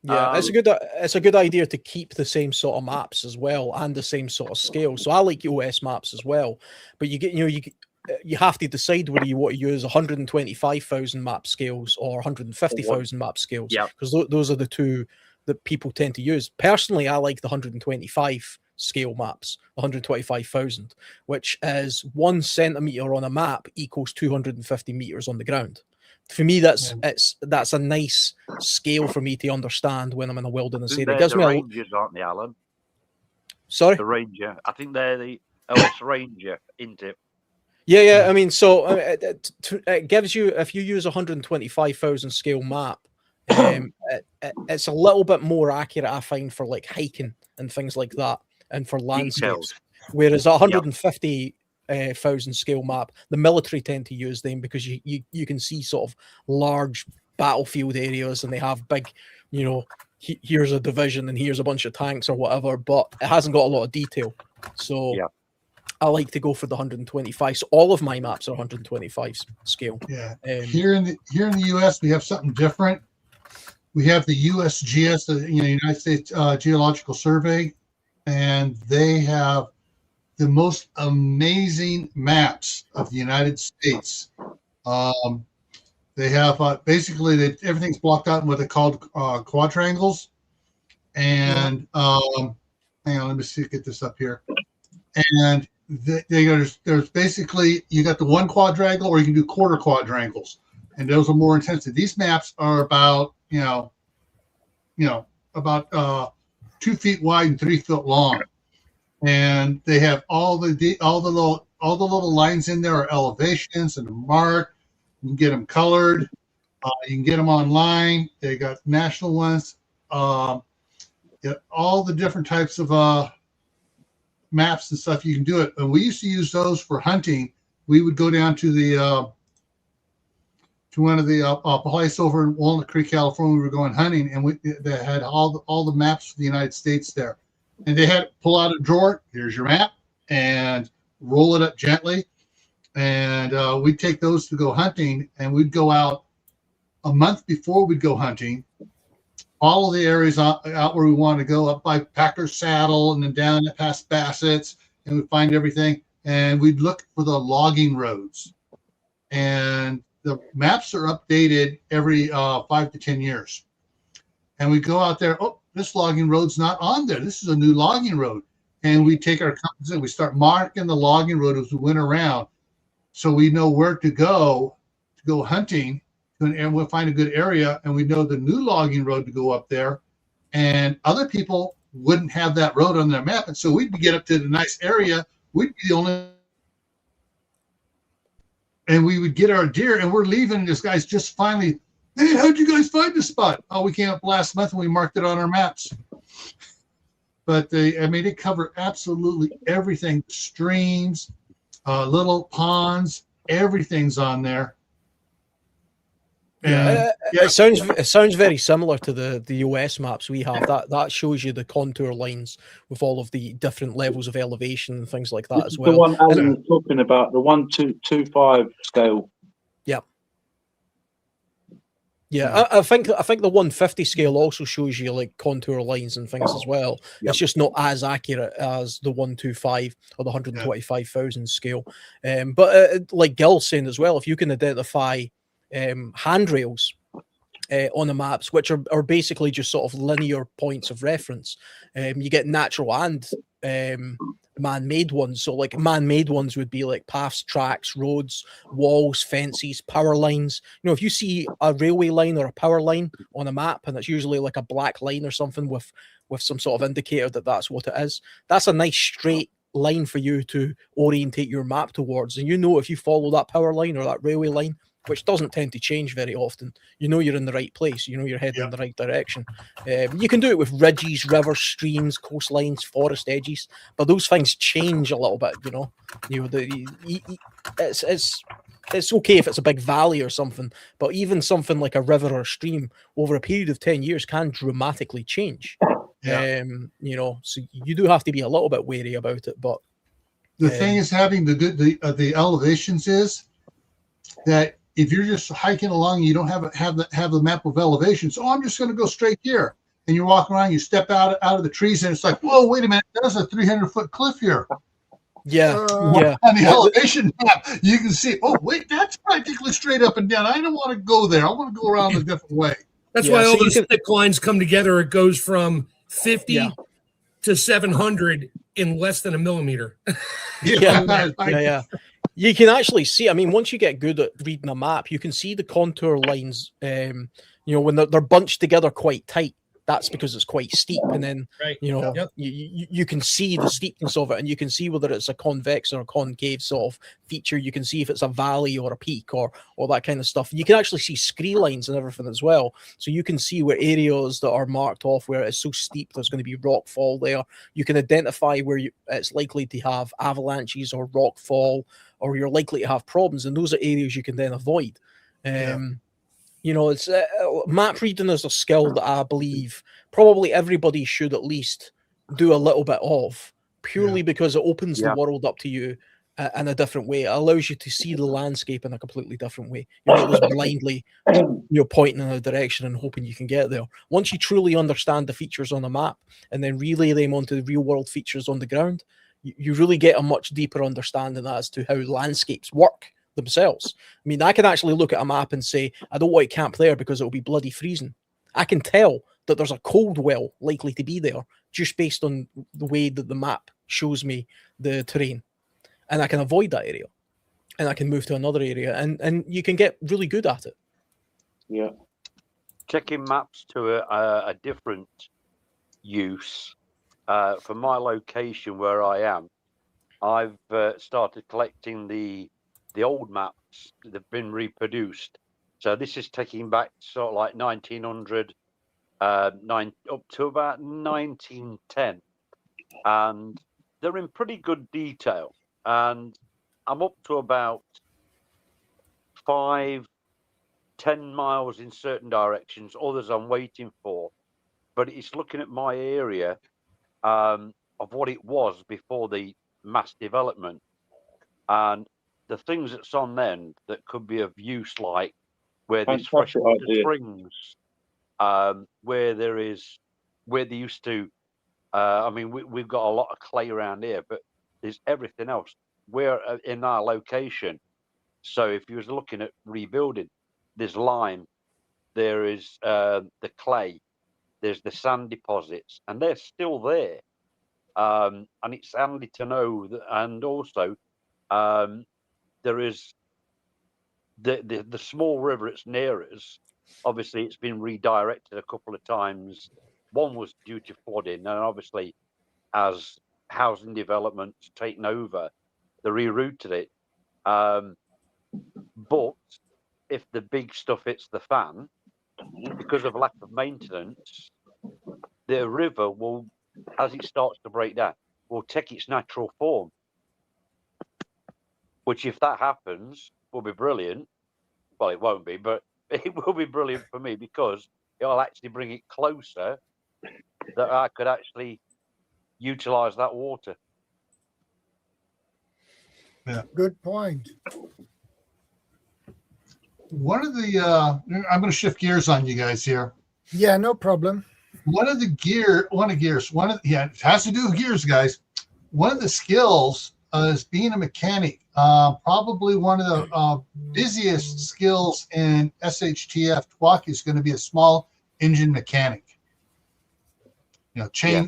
Yeah, it's a good idea to keep the same sort of maps as well and the same sort of scale. So I like OS maps as well, but you have to decide whether you want to use 125,000 map scales or 150,000 map scales. Yeah. Because those are the two that people tend to use. Personally, I like the 125 scale maps, 125,000, which is 1 centimeter on a map equals 250 meters on the ground. For me, that's a nice scale for me to understand when I'm in a wilderness area. It gives the me Rangers, aren't they, Alan? Sorry? The Ranger. I think they're the OS Ranger, isn't it? Yeah. I mean, so it gives you, if you use 125,000 scale map, it's a little bit more accurate, I find, for like hiking and things like that, and for landscapes. Details. Whereas 150,000 scale map, the military tend to use them because you can see sort of large battlefield areas, and they have big, here's a division and here's a bunch of tanks or whatever, but it hasn't got a lot of detail. So I like to go for the 125. So all of my maps are 125 scale. Yeah. Here in the U.S., we have something different. We have the USGS, the United States Geological Survey, and they have the most amazing maps of the United States. They have basically everything's blocked out in what they call quadrangles. And hang on, let me see, get this up here. And there's basically, you got the one quadrangle, or you can do quarter quadrangles, and those are more intensive. These maps are about about 2 feet wide and 3 foot long, and they have all the little lines in there are elevations and marked. You can get them colored. You can get them online. They got national ones. All the different types of maps and stuff. You can do it. And we used to use those for hunting. We would go down to the to one of the place over in Walnut Creek, California. We were going hunting, and they had all the maps for the United States there. And they had pull out a drawer. Here's your map, and roll it up gently. And we'd take those to go hunting, and we'd go out a month before we'd go hunting. All of the areas out where we want to go, up by Packer's Saddle and then down past Bassett's, and we'd find everything. And we'd look for the logging roads. And the maps are updated every 5 to 10 years. And we go out there, oh, this logging road's not on there. This is a new logging road. And we take our compass and we start marking the logging road as we went around, so we know where to go hunting, and we'll find a good area, and we know the new logging road to go up there. And other people wouldn't have that road on their map, and so we'd get up to the nice area. We'd be the only, and we would get our deer, and we're leaving, and this guy's just finally, hey, how'd you guys find this spot? Oh, we came up last month and we marked it on our maps. But they cover absolutely everything. Streams, little ponds, everything's on there. And, it sounds very similar to the US maps we have. That shows you the contour lines with all of the different levels of elevation and things like that as well. The one Alan was talking about, the 1-2-5 scale. Yeah, I think the 150 scale also shows you like contour lines and things as well. Yep. It's just not as accurate as the 125 or the 125,000 scale. But like Gil's saying as well, if you can identify handrails on the maps, which are basically just sort of linear points of reference, you get natural and man-made ones. So like man-made ones would be like paths, tracks, roads, walls, fences, power lines. If you see a railway line or a power line on a map, and it's usually like a black line or something with some sort of indicator that that's what it is, that's a nice straight line for you to orientate your map towards. And if you follow that power line or that railway line, which doesn't tend to change very often, you're in the right place, you're heading in the right direction. You can do it with ridges, rivers, streams, coastlines, forest edges, but those things change a little bit, it's okay if it's a big valley or something, but even something like a river or a stream over a period of 10 years can dramatically change. So you do have to be a little bit wary about it. But the thing is, having the elevations is that if you're just hiking along, and you don't have the map of elevations. Oh, I'm just going to go straight here. And you're walking around, you step out of the trees, and it's like, whoa, wait a minute, there's a 300-foot cliff here. Yeah, Uh, yeah. On the elevation map, you can see, oh, wait, that's practically straight up and down. I don't want to go there. I want to go around a different way. That's Yeah, why so all you those can- thick lines come together. It goes from 50 Yeah. to 700 in less than a millimeter. Yeah. Yeah. You can actually see. I mean, once you get good at reading a map, you can see the contour lines. When they're bunched together quite tight. That's because it's quite steep, and then Right. you you can see the steepness of it, and you can see whether it's a convex or a concave sort of feature. You can see if it's a valley or a peak or that kind of stuff. You can actually see scree lines and everything as well, so you can see where areas that are marked off where it's so steep there's going to be rock fall there. You can identify where it's likely to have avalanches or rock fall, or you're likely to have problems, and those are areas you can then avoid. It's map reading is a skill that I believe probably everybody should at least do a little bit of, purely because it opens the world up to you in a different way. It allows you to see the landscape in a completely different way. You're not just blindly pointing in a direction and hoping you can get there. Once you truly understand the features on a map and then relay them onto the real world features on the ground, you really get a much deeper understanding as to how landscapes work themselves. I mean, I can actually look at a map and say, I don't want to camp there because it'll be bloody freezing. I can tell that there's a cold well likely to be there just based on the way that the map shows me the terrain. And I can avoid that area. And I can move to another area. And you can get really good at it. Yeah. Checking maps to a different use. For my location where I am, I've started collecting the old maps that have been reproduced. So this is taking back sort of like 1900, up to about 1910, and they're in pretty good detail. And I'm up to about 5-10 miles in certain directions. Others I'm waiting for, but it's looking at my area of what it was before the mass development, and the things that's on then that could be of use, like where there's Fantastic freshwater idea. springs, where they used to. I mean, we've got a lot of clay around here, but there's everything else. We're in our location, so if you was looking at rebuilding, there's lime, there is the clay, there's the sand deposits, and they're still there. And it's handy to know that, and also there is the small river it's near us. Obviously, it's been redirected a couple of times. One was due to flooding, and obviously, as housing development's taken over, they rerouted it. But if the big stuff hits the fan, because of lack of maintenance, the river will, as it starts to break down, will take its natural form. Which, if that happens, will be brilliant. Well, it won't be, but it will be brilliant for me because it'll actually bring it closer that I could actually utilize that water. Yeah. Good point. One of the I'm going to shift gears on you guys here. Yeah, no problem. It has to do with gears, guys. One of the skills is being a mechanic. Probably one of the busiest skills in SHTF TWAC is going to be a small engine mechanic.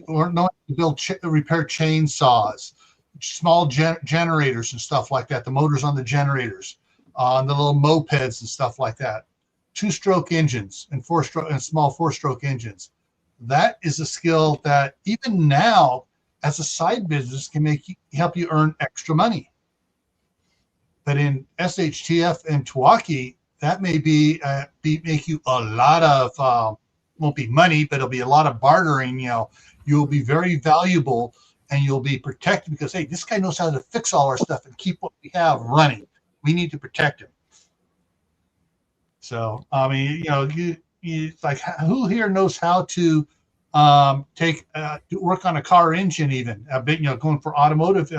Or knowing to build repair chainsaws, small generators and stuff like that. The motors on the generators, on the little mopeds and stuff like that. 2-stroke engines and 4-stroke and small 4-stroke engines. That is a skill that even now, as a side business, can help you earn extra money. But in SHTF and TWAC, that may make you a lot of won't be money, but it'll be a lot of bartering. You'll be very valuable and you'll be protected because, hey, this guy knows how to fix all our stuff and keep what we have running. We need to protect him. So, I mean, you like, who here knows how to work on a car engine, even a bit, going for automotive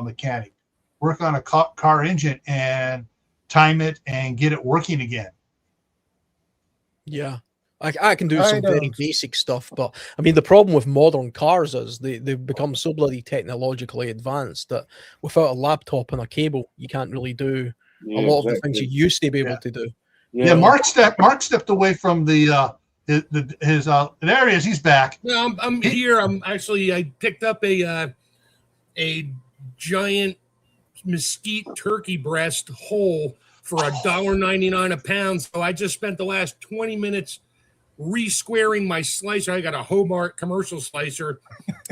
mechanic, work on a car engine and time it, and get it working again. Yeah. I can do I some very don't. basic stuff, but I mean, the problem with modern cars is they've become so bloody technologically advanced that without a laptop and a cable, you can't really do a lot of the things you used to be able to do. Yeah, Mark stepped away from his there he is. He's back. No, I'm here. I picked up a giant mesquite turkey breast whole for $1.99 a pound. So I just spent the last 20 minutes re-squaring my slicer. I got a Hobart commercial slicer,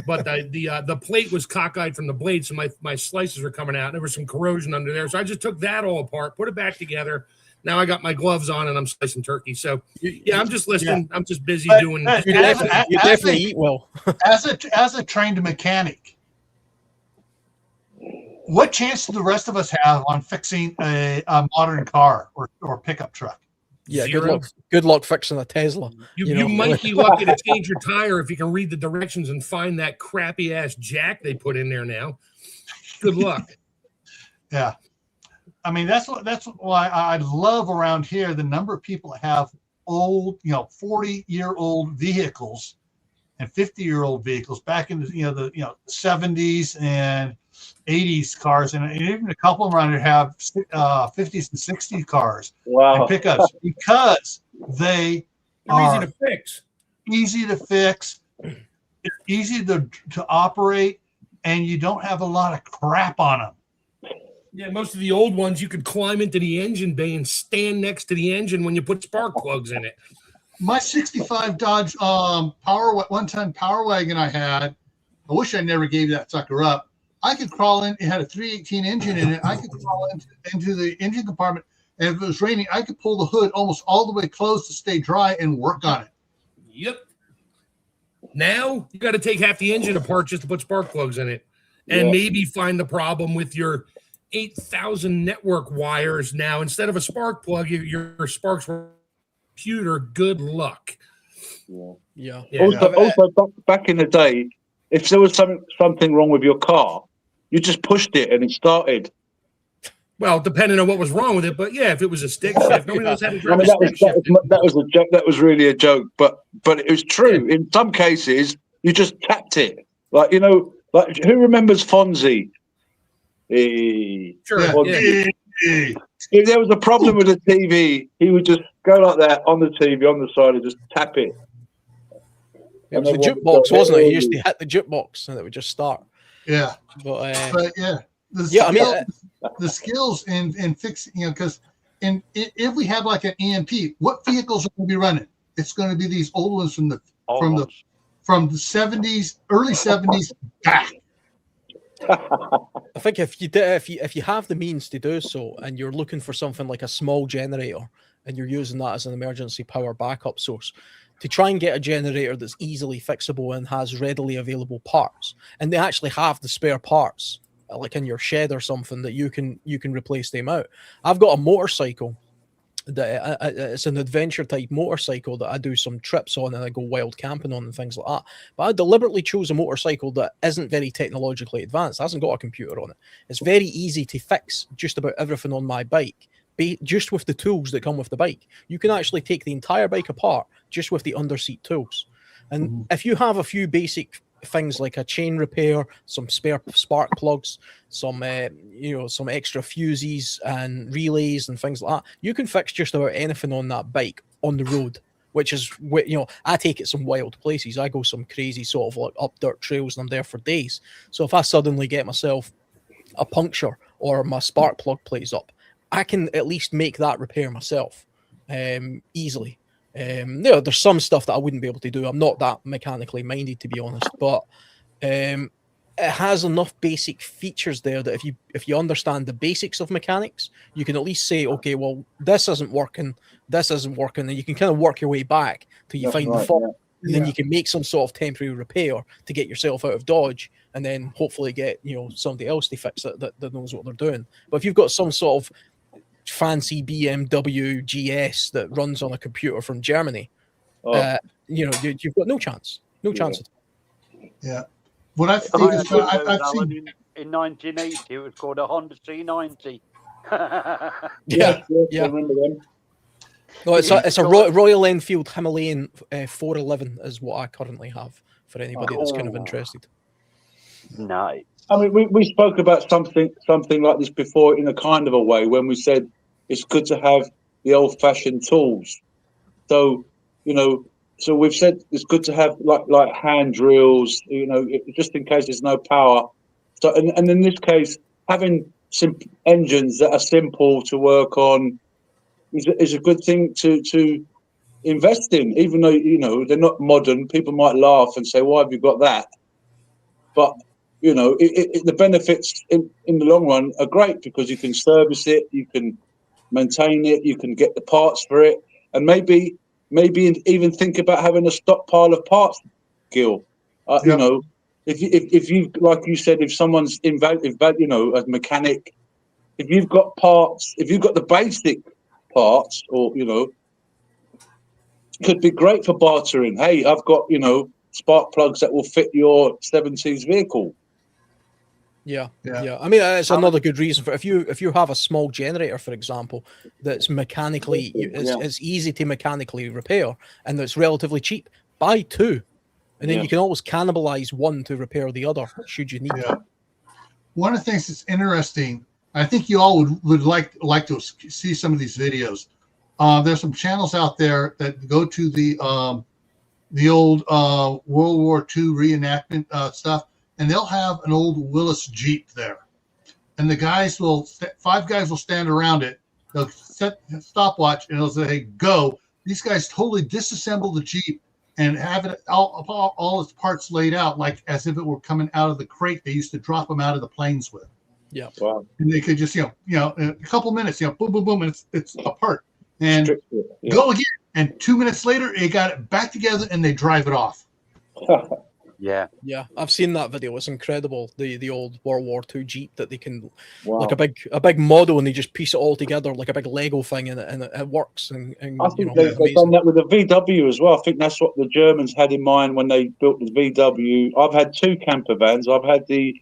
but the plate was cockeyed from the blade, so my slices are coming out. There was some corrosion under there, so I just took that all apart, put it back together. Now I got my gloves on and I'm slicing turkey. So yeah, I'm just listening. Yeah. I'm just busy doing. You definitely eat well. as a trained mechanic, what chance do the rest of us have on fixing a modern car or pickup truck? Yeah, Zero. Good luck fixing a Tesla. You might be lucky to change your tire if you can read the directions and find that crappy ass jack they put in there now. Good luck. Yeah. I mean, that's why I love around here the number of people that have old, 40-year-old vehicles and 50-year-old vehicles back in the 70s and 80s cars, and even a couple of them around here have 50s and 60s cars and pickups because they are easy to fix. Easy to fix, easy to operate, and you don't have a lot of crap on them. Yeah, most of the old ones you could climb into the engine bay and stand next to the engine when you put spark plugs in it. My 65 Dodge one-ton Power Wagon I had, I wish I never gave that sucker up. I could crawl in. It had a 318 engine in it. I could crawl into the engine compartment, and if it was raining, I could pull the hood almost all the way closed to stay dry and work on it. Yep. Now you got to take half the engine apart just to put spark plugs in it, and maybe find the problem with your 8,000 network wires. Now instead of a spark plug, your sparks were computer. Good luck. Yeah. Also, back in the day, if there was something wrong with your car, you just pushed it and it started. Well, depending on what was wrong with it, but yeah, if it was a stick shift, nobody knows how to drive that was a joke. That was really a joke, but it was true. Yeah. In some cases, you just tapped it, like who remembers Fonzie? Sure. Fonzie. Yeah. If there was a problem with the TV, he would just go like that on the TV on the side and just tap it. It was the jukebox, wasn't it? He used to hit the jukebox and it would just start. Yeah. But yeah. The skills in fixing, because if we have like an EMP, what vehicles are going to be running? It's going to be these old ones from the 70s, early 70s back. I think if you have the means to do so, and you're looking for something like a small generator, and you're using that as an emergency power backup source, to try and get a generator that's easily fixable and has readily available parts, and they actually have the spare parts, like in your shed or something, that you can replace them out. I've got a motorcycle that it's an adventure type motorcycle that I do some trips on and I go wild camping on and things like that. But I deliberately chose a motorcycle that isn't very technologically advanced. It hasn't got a computer on it. It's very easy to fix just about everything on my bike, just with the tools that come with the bike. You can actually take the entire bike apart just with the underseat tools. And if you have a few basic things like a chain repair, some spare spark plugs, some extra fuses and relays and things like that, you can fix just about anything on that bike on the road, which is, I take it some wild places. I go some crazy sort of like up dirt trails and I'm there for days. So if I suddenly get myself a puncture or my spark plug plays up, I can at least make that repair myself easily. There's some stuff that I wouldn't be able to do. I'm not that mechanically minded, to be honest, but it has enough basic features there that if you understand the basics of mechanics, you can at least say, okay, well, this isn't working, and you can kind of work your way back till you find the fault. And then you can make some sort of temporary repair to get yourself out of dodge, and then hopefully get somebody else to fix it that knows what they're doing. But if you've got some sort of fancy BMW GS that runs on a computer from Germany, you've got no chance at all. Yeah. What I think is, I've seen in 1980, it was called a Honda C90. Yeah, I yeah. remember them. No, it's a Royal Enfield Himalayan 411 is what I currently have for anybody that's kind of interested. Nice. I mean, we spoke about something like this before in a kind of a way when we said it's good to have the old-fashioned tools. So, so we've said it's good to have like hand drills, just in case there's no power. So, and in this case, having engines that are simple to work on is a good thing to invest in, even though they're not modern. People might laugh and say, "Why have you got that?" But the benefits in the long run are great because you can service it, you can maintain it, you can get the parts for it, and maybe even think about having a stockpile of parts, Gil. If you like you said, if someone's a mechanic, if you've got parts, if you've got the basic parts, or could be great for bartering. Hey, I've got spark plugs that will fit your 70s vehicle. Yeah. I mean, it's another good reason for if you have a small generator, for example, that's mechanically it's easy to mechanically repair and that's relatively cheap. Buy two, and then you can always cannibalize one to repair the other should you need to. One of the things that's interesting, I think you all would like to see some of these videos. There's some channels out there that go to the old World War II reenactment stuff, and they'll have an old Willis Jeep there, and the guys five guys will stand around it. They'll set a stopwatch and they'll say, "Hey, go!" These guys totally disassemble the Jeep and have it all its parts laid out like as if it were coming out of the crate they used to drop them out of the planes with. Yeah, wow. And they could just in a couple minutes, boom, boom, boom, and it's apart. And go again, and 2 minutes later, they got it back together and they drive it off. Yeah, I've seen that video. It's incredible. The old World War II Jeep that they can like a big model, and they just piece it all together like a big Lego thing, and it works. And I think they've done that with the VW as well. I think that's what the Germans had in mind when they built the VW. I've had two camper vans. I've had the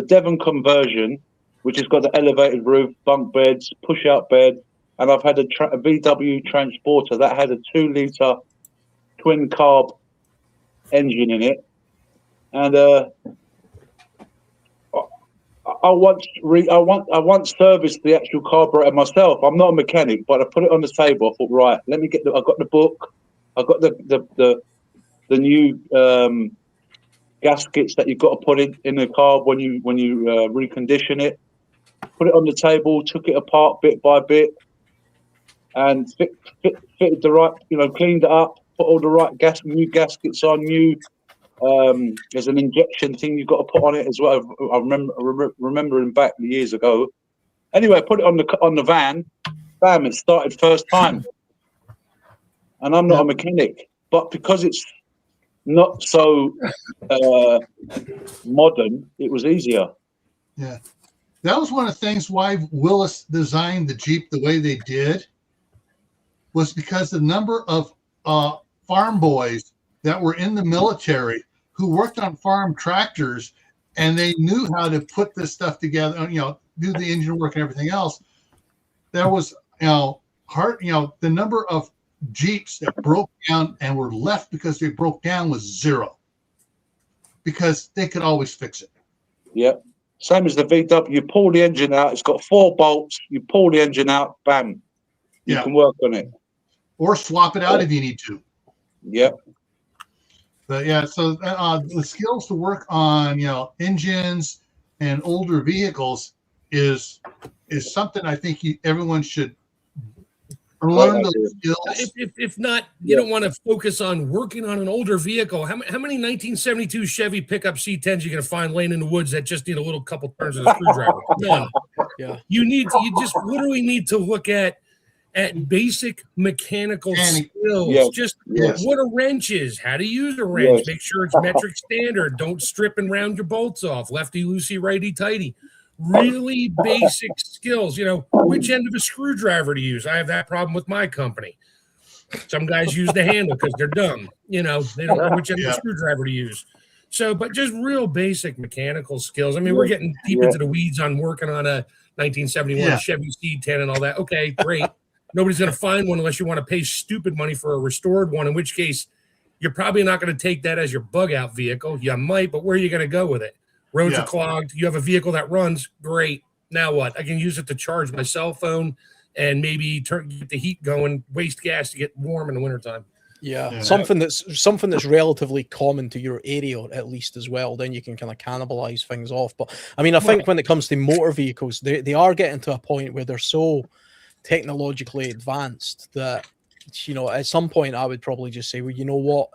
Devon conversion, which has got the elevated roof, bunk beds, push out bed, and I've had a VW transporter that had a 2-liter twin carb engine in it, and I once serviced the actual carburetor myself. I'm not a mechanic, but I put it on the table. I thought, right, let me get I got the book, I got the new gaskets that you've got to put in the carb when you recondition it. Put it on the table, took it apart bit by bit, and fitted the right, cleaned it up. Put all the right new gaskets on, there's an injection thing you've got to put on it as well. I remembering back years ago. Anyway, I put it on the van. Bam! It started first time. And I'm not a mechanic, but because it's not so modern, it was easier. Yeah, that was one of the things why Willis designed the Jeep the way they did. Was because the number of farm boys that were in the military who worked on farm tractors, and they knew how to put this stuff together, do the engine work and everything else. There was, the number of Jeeps that broke down and were left because they broke down was zero, because they could always fix it. Yeah, same as the VW. You pull the engine out; it's got 4 bolts. You pull the engine out, bam, you can work on it, or swap it out if you need to. Yeah. But so the skills to work on engines and older vehicles is something I think everyone should learn those skills. If not, you don't want to focus on working on an older vehicle. How many 1972 Chevy pickup C10s you going to find laying in the woods that just need a little couple turns of a screwdriver? None. Yeah. You just literally need to look at basic mechanical skills. What a wrench is, how to use a wrench, make sure it's metric standard, don't strip and round your bolts off, lefty loosey, righty tighty. Really basic skills, which end of a screwdriver to use. I have that problem with my company. Some guys use the handle because they're dumb, they don't know which end of a screwdriver to use. So, but just real basic mechanical skills. I mean, we're getting deep into the weeds on working on a 1971 Chevy C10 and all that. Okay, great. Nobody's going to find one unless you want to pay stupid money for a restored one, in which case you're probably not going to take that as your bug out vehicle. You might, but where are you going to go with it? Roads are clogged. You have a vehicle that runs. Great. Now what? I can use it to charge my cell phone and maybe get the heat going, waste gas to get warm in the wintertime. Yeah, something that's relatively common to your area, at least, as well. Then you can kind of cannibalize things off. But I mean, I think when it comes to motor vehicles, they are getting to a point where they're so technologically advanced that, you know, at some point I would probably just say, well, you know what,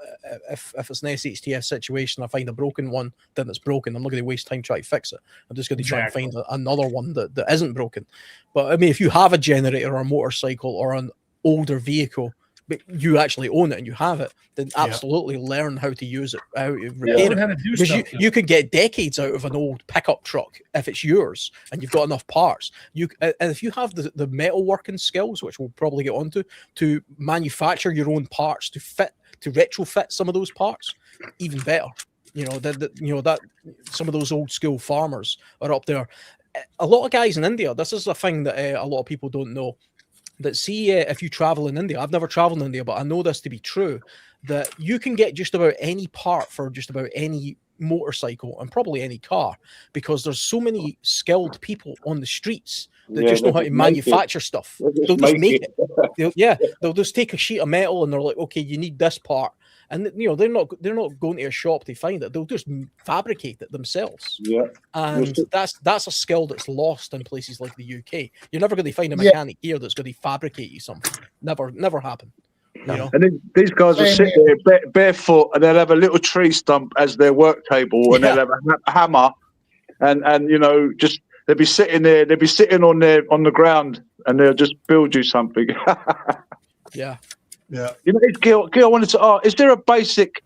if it's an SHTF situation, I find a broken one, then it's broken. I'm not going to waste time trying to fix it. I'm just going to try and find another one that isn't broken. But I mean, if you have a generator or a motorcycle or an older vehicle, but you actually own it and you have it, then absolutely learn how to use it, how to repair it. Because you could get decades out of an old pickup truck if it's yours and you've got enough parts. And if you have the metal working skills, which we'll probably get onto, to manufacture your own parts to retrofit some of those parts, even better. You know that some of those old school farmers are up there. A lot of guys in India, this is a thing that a lot of people don't know. That see, if you travel in India, I've never traveled in India, but I know this to be true, that you can get just about any part for just about any motorcycle and probably any car, because there's so many skilled people on the streets that just know how to manufacture stuff. They'll just make it. They'll just take a sheet of metal and they're like, okay, you need this part. And you know, they're not going to a shop to find it. They'll just fabricate it themselves. Yeah, and that's a skill that's lost in places like the UK. You're never going to find a mechanic here that's going to fabricate you something. Never happen. You know? And then these guys will sit there barefoot, and they'll have a little tree stump as their work table, and they'll have a hammer, and you know, just they'll be sitting there. They'll be sitting on the ground, and they'll just build you something. Yeah. Yeah. You know, Gil, I wanted to ask, is there a basic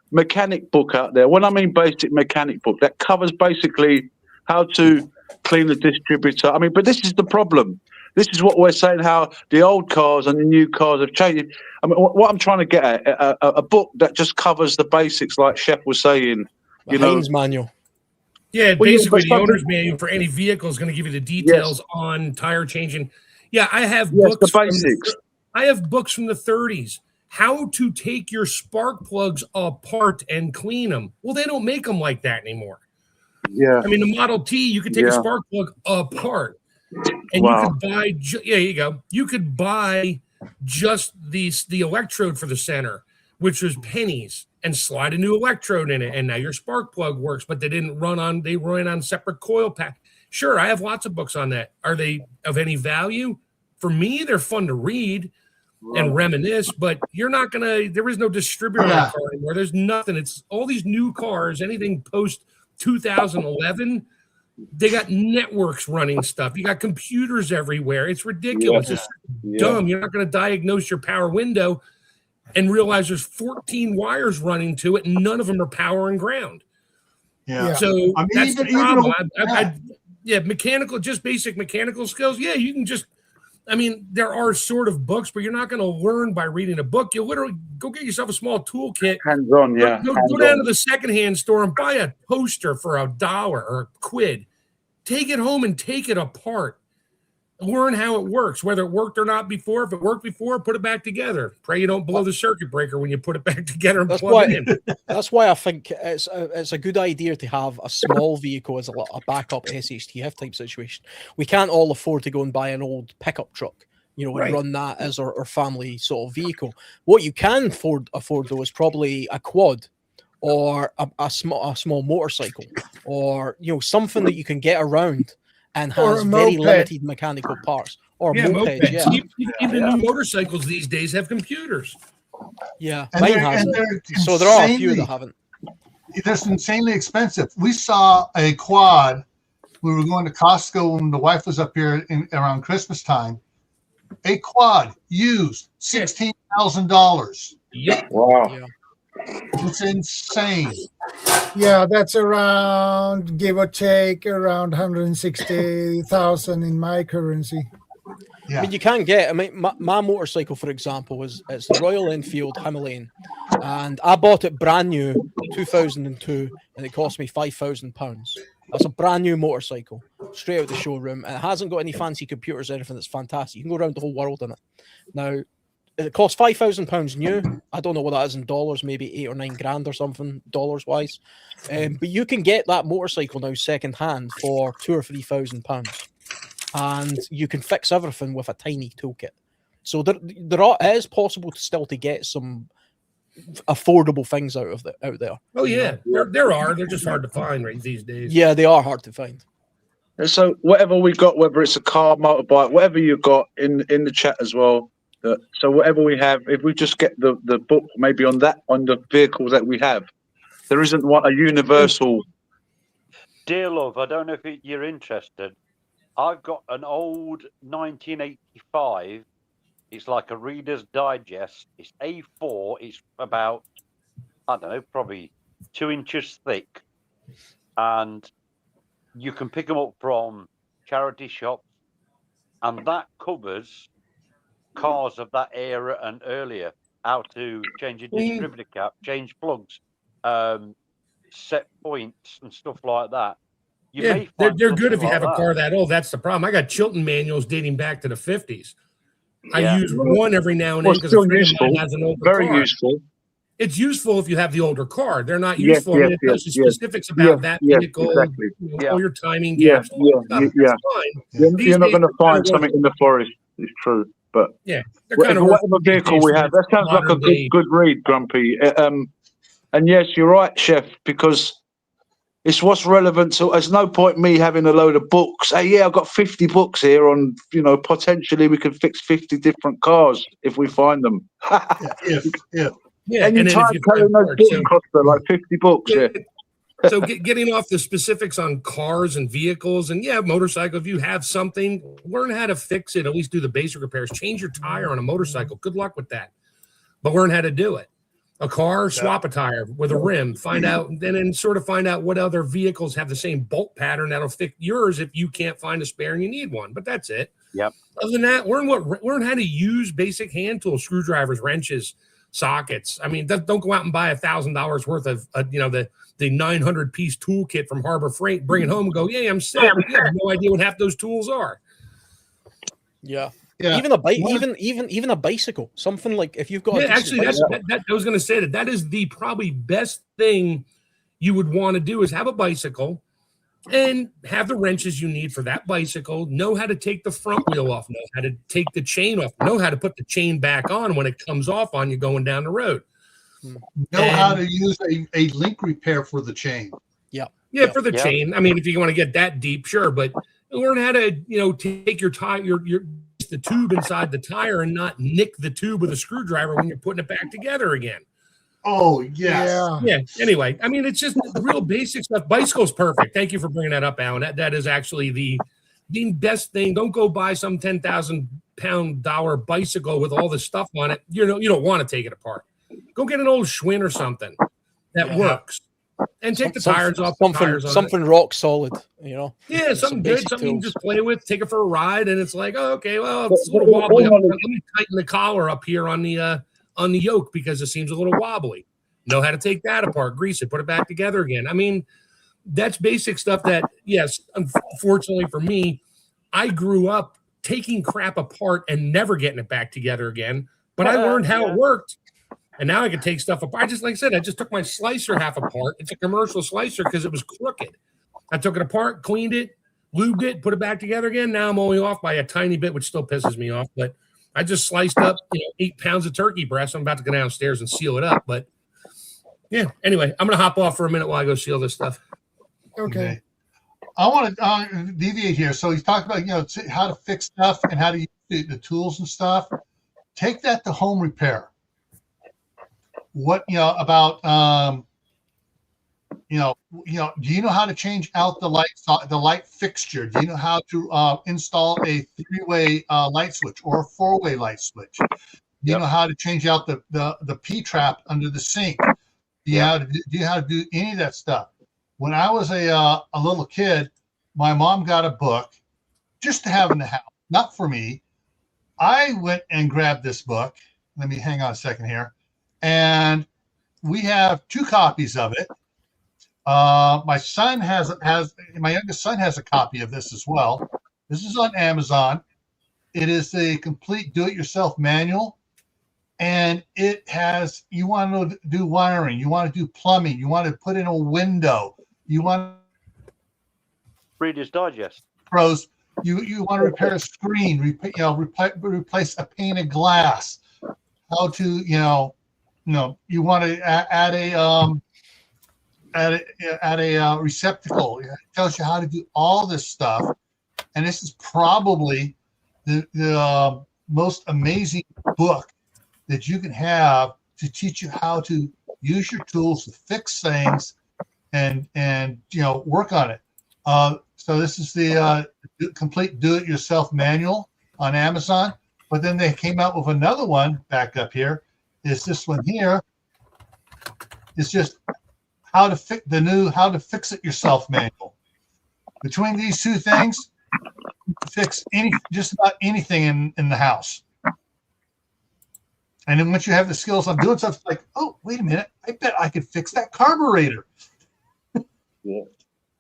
mechanic book out there? When I mean basic mechanic book, that covers basically how to clean the distributor. I mean, but this is the problem. This is what we're saying, how the old cars and the new cars have changed. I mean, what I'm trying to get at, a book that just covers the basics, like Chef was saying. The Heinz manual. Yeah, basically the owner's manual for any vehicle is going to give you the details on tire changing. Yeah, I have books. The basics. I have books from the 30s. How to take your spark plugs apart and clean them. Well, they don't make them like that anymore. Yeah. I mean, the Model T, you could take a spark plug apart. And you could buy, here you go. You could buy just the electrode for the center, which was pennies, and slide a new electrode in it. And now your spark plug works, but they run on separate coil pack. Sure, I have lots of books on that. Are they of any value? For me, they're fun to read and reminisce, but there is no distributor on a car anymore. There's nothing. It's all these new cars, anything post 2011, they got networks running stuff. You got computers everywhere. It's ridiculous. It's dumb. You're not going to diagnose your power window and realize there's 14 wires running to it, and none of them are power and ground. Yeah. So that's the problem. Mechanical, just basic mechanical skills. Yeah, you can just, I mean, there are sort of books, but you're not going to learn by reading a book. You literally go get yourself a small toolkit. Hands-on, Go down to the secondhand store and buy a toaster for $1 or a quid. Take it home and take it apart. Learn how it works, whether it worked or not before. If it worked before, put it back together. Pray you don't blow the circuit breaker when you put it back together and plug it in. That's why I think it's a good idea to have a small vehicle as a backup SHTF type situation. We can't all afford to go and buy an old pickup truck, you know, and run that as our family sort of vehicle. What you can afford though is probably a quad or a small motorcycle, or you know, something that you can get around and has very limited mechanical parts. Or mopeds. Even the new motorcycles these days have computers. Yeah, mine has it. So there are a few that haven't. They're insanely expensive. We saw a quad. We were going to Costco when the wife was up here around Christmas time. A quad used $16,000. Yep. Wow. Yeah. It's insane. Yeah, that's around, give or take, around 160,000 in my currency. Yeah. mean, you can get. I mean, my motorcycle, for example, it's the Royal Enfield Himalayan, and I bought it brand new, 2002, and it cost me £5,000. That's a brand new motorcycle, straight out the showroom, and it hasn't got any fancy computers or anything. That's fantastic. You can go around the whole world in it. Now, it costs £5,000 new. I don't know what that is in dollars, maybe 8 or 9 grand or something, dollars wise. But you can get that motorcycle now second hand for £2,000 or £3,000, and you can fix everything with a tiny toolkit. So it is possible to get some affordable things out there. Oh yeah, there are. They're just hard to find right these days. Yeah, they are hard to find. And so whatever we got, whether it's a car, motorbike, whatever you got in the chat as well. So whatever we have, if we just get the book maybe on the vehicles that we have, there isn't a universal. Dear love, I don't know if you're interested. I've got an old 1985. It's like a Reader's Digest. It's A4. It's about, I don't know, probably 2 inches thick. And you can pick them up from charity shops. And that covers cars of that era and earlier. How to change a distributor cap, change plugs, set points and stuff like that. They're good if you have a car that old. That's the problem. I got Chilton manuals dating back to the 50s. I use one every now and then because a friend of mine has an older very car. useful. It's useful if you have the older car. They're not useful. It tells you specifics about that vehicle, exactly. All your timing gaps. That's fine. You're not going to find something in the forest. It's true, but they're kind whatever vehicle we have, that sounds like a good read, Grumpy. And yes, you're right, Chef, because it's what's relevant. So there's no point me having a load of books. Hey, I've got 50 books here on, potentially we can fix 50 different cars if we find them. Yeah, and if you carrying those books cost like 50 books. So getting off the specifics on cars and vehicles and motorcycle, if you have something, learn how to fix it. At least do the basic repairs. Change your tire on a motorcycle. Good luck with that. But learn how to do it. A car, swap a tire with a rim. Find out what other vehicles have the same bolt pattern that'll fit yours if you can't find a spare and you need one. But that's it. Yep. Other than that, learn how to use basic hand tools, screwdrivers, wrenches, sockets. I mean, don't go out and buy $1,000 worth of the 900-piece toolkit from Harbor Freight. Bring it home and go, I'm set. You have no idea what half those tools are. Yeah. Even a bicycle, something like if you've got. Actually, I was going to say that is the probably best thing you would want to do is have a bicycle and have the wrenches you need for that bicycle. Know how to take the front wheel off. Know how to take the chain off. Know how to put the chain back on when it comes off on you going down the road. Know how to use a link repair for the chain. For the chain. I mean, if you want to get that deep, sure, but learn how to take your tire, the tube inside the tire and not nick the tube with a screwdriver when you're putting it back together again. Oh, yes. Yeah. Anyway, I mean, it's just real basic stuff. Bicycle's perfect. Thank you for bringing that up, Alan. That is actually the best thing. Don't go buy some $10,000 bicycle with all the stuff on it. You don't want to take it apart. Go get an old Schwinn or something that works. And take the tires off. Something rock solid, Yeah, something good, something you can just play with. Take it for a ride, and it's like, oh, okay, well, it's a little wobbly. Let me tighten the collar up here on the yoke because it seems a little wobbly. Know how to take that apart, grease it, put it back together again. I mean, that's basic stuff that, yes, unfortunately for me, I grew up taking crap apart and never getting it back together again. But I learned how it worked. And now I can take stuff apart. I just took my slicer half apart. It's a commercial slicer because it was crooked. I took it apart, cleaned it, lubed it, put it back together again. Now I'm only off by a tiny bit, which still pisses me off. But I just sliced up 8 pounds of turkey breast. I'm about to go downstairs and seal it up. But anyway, I'm going to hop off for a minute while I go seal this stuff. Okay. I want to deviate here. So he's talked about, how to fix stuff and how to use the tools and stuff. Take that to home repair. What about do you know how to change out the light fixture? Do you know how to install a 3-way light switch or a 4-way light switch? Do you know how to change out the P trap under the sink? Do you know how to do any of that stuff? When I was a little kid, my mom got a book just to have in the house, not for me, I went and grabbed this book. Let me hang on a second here. And we have 2 copies of it. My youngest son has a copy of this as well. This is on Amazon. It is a complete do-it-yourself manual. And it has, you want to do wiring, you want to do plumbing, you want to put in a window, you want Reader's Digest. pros, you want to repair a screen, replace a pane of glass, how to, you want to add a receptacle. It tells you how to do all this stuff. And this is probably the most amazing book that you can have to teach you how to use your tools to fix things and work on it. So this is the complete do-it-yourself manual on Amazon. But then they came out with another one back up here. Is this one here? It's just how to fix it yourself manual. Between these 2 things, you can fix just about anything in the house. And then once you have the skills on doing stuff, it's like, oh, wait a minute, I bet I could fix that carburetor.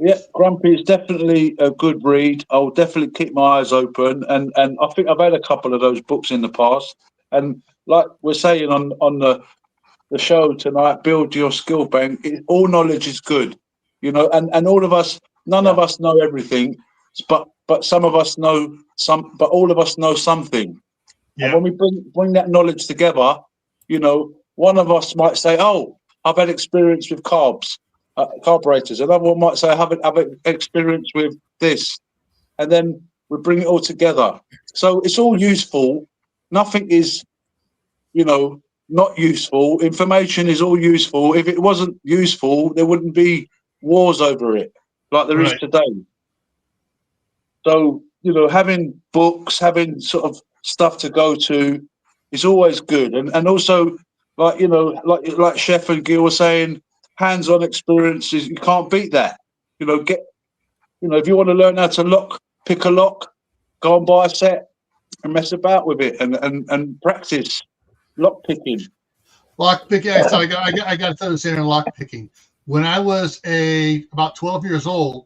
Yeah, Grumpy is definitely a good read. I'll definitely keep my eyes open, and I think I've had a couple of those books in the past. And like we're saying on the show tonight, build your skill bank. All knowledge is good, and all of us, none of us know everything, but some of us know some, but all of us know something. Yeah. And when we bring that knowledge together, one of us might say, "Oh, I've had experience with carburetors." Another one might say, "I haven't experience with this," and then we bring it all together. So it's all useful. Nothing is, not useful. Information is all useful. If it wasn't useful, there wouldn't be wars over it like there is today. So, having books, having sort of stuff to go to is always good. And also, like Chef and Gil were saying, hands-on experiences, you can't beat that. If you want to learn how to pick a lock, go and buy a set and mess about with it and practice lock picking. Lock picking. So I got to throw this in lock picking. When I was about 12 years old,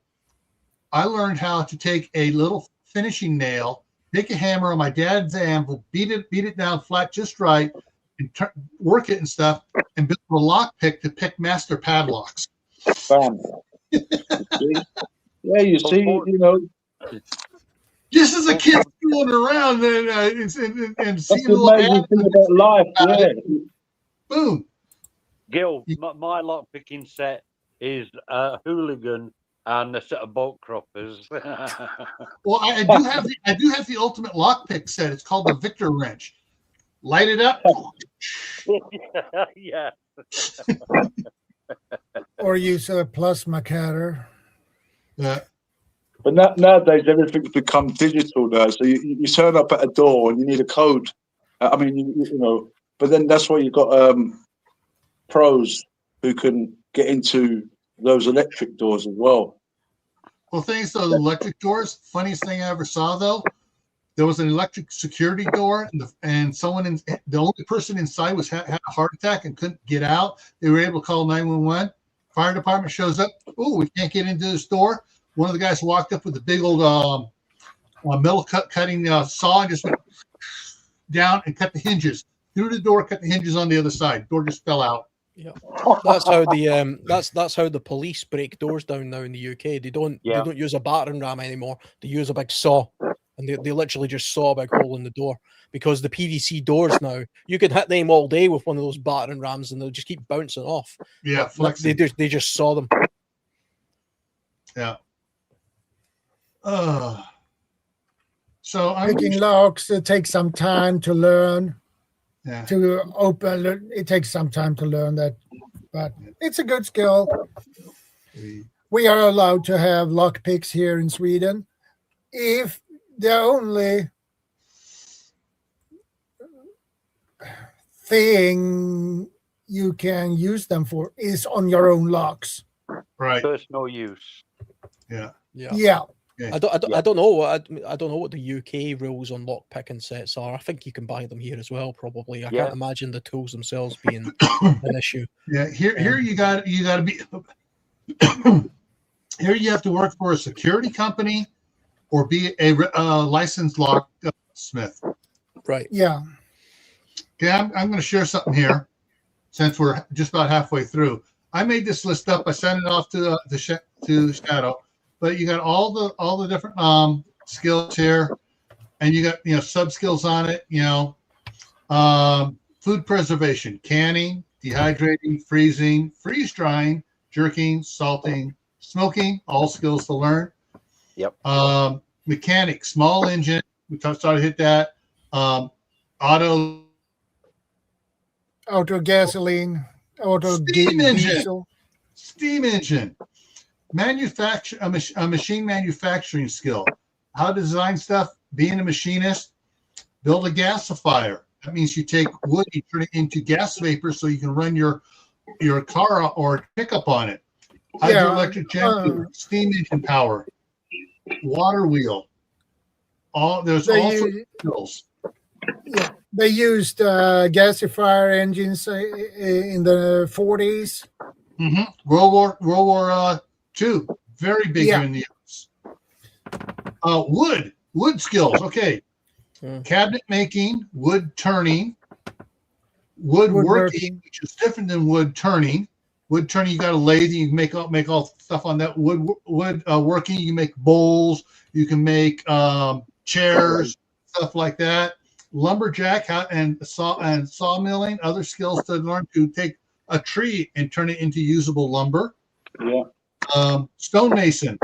I learned how to take a little finishing nail, take a hammer on my dad's anvil, beat it down flat just right, and work it and stuff, and build a lock pick to pick master padlocks. Bam. Yeah, you see, Just as a kid fooling around and seeing that's a the little amazing thing about life. Yeah. Boom. Gil, my lock picking set is a hooligan and a set of bolt croppers. Well, I do have the ultimate lockpick set. It's called the Victor wrench. Light it up. Yeah. Or use a plasma cutter. Yeah. But nowadays, everything's become digital now. So you turn up at a door and you need a code. But then that's why you've got pros who can get into those electric doors as well. Well, thanks to the electric doors. Funniest thing I ever saw, though, there was an electric security door, and the only person inside had a heart attack and couldn't get out. They were able to call 911. Fire department shows up. Oh, we can't get into this door. One of the guys walked up with a big old metal cutting saw and just went down and cut the hinges. Through the door, cut the hinges on the other side. Door just fell out. Yeah, that's how the that's how the police break doors down now in the UK. They don't use a battering ram anymore. They use a big saw, and they literally just saw a big hole in the door, because the PVC doors now, you can hit them all day with one of those battering rams and they'll just keep bouncing off. Yeah, they just saw them. Yeah. So Picking locks, it takes some time to learn. Yeah. To open, it takes some time to learn that, but it's a good skill. We are allowed to have lock picks here in Sweden. If the only thing you can use them for is on your own locks. Right. Personal use. Yeah. Yeah. Okay. I don't Yeah. know. I don't know what the UK rules on lock picking sets are. I think you can buy them here as well. Probably. I Yeah. can't imagine the tools themselves being an issue. Yeah, here you got to be here. You have to work for a security company or be a licensed locksmith. Right. Yeah. Okay, I'm going to share something here since we're just about halfway through. I made this list up. I sent it off to Shadow, but you got all the different skills here, and you got sub skills on it. Food preservation, canning, dehydrating, freezing, freeze drying, jerking, salting, smoking. All skills to learn. Yep. Mechanics, small engine. We started to hit that. Auto Gasoline, Steam engine. diesel. Steam engine, manufacture a machine manufacturing skill, how to design stuff, being a machinist, build a gasifier. That means you take wood, you turn it into gas vapor so you can run your car or pickup on it. Hydroelectric generator, steam engine power, water wheel. There's all sorts of skills. Yeah, they used gasifier engines in the 40s. World War II, very big here in the U.S. Wood skills. Okay, cabinet making, wood turning, woodworking, which is different than wood turning. Wood turning, you got a lathe, you can make all stuff on that. Wood working, you can make bowls, you can make chairs, stuff like that. Lumberjack and sawmilling, other skills to learn to take a tree and turn it into usable lumber. Yeah. Stonemason,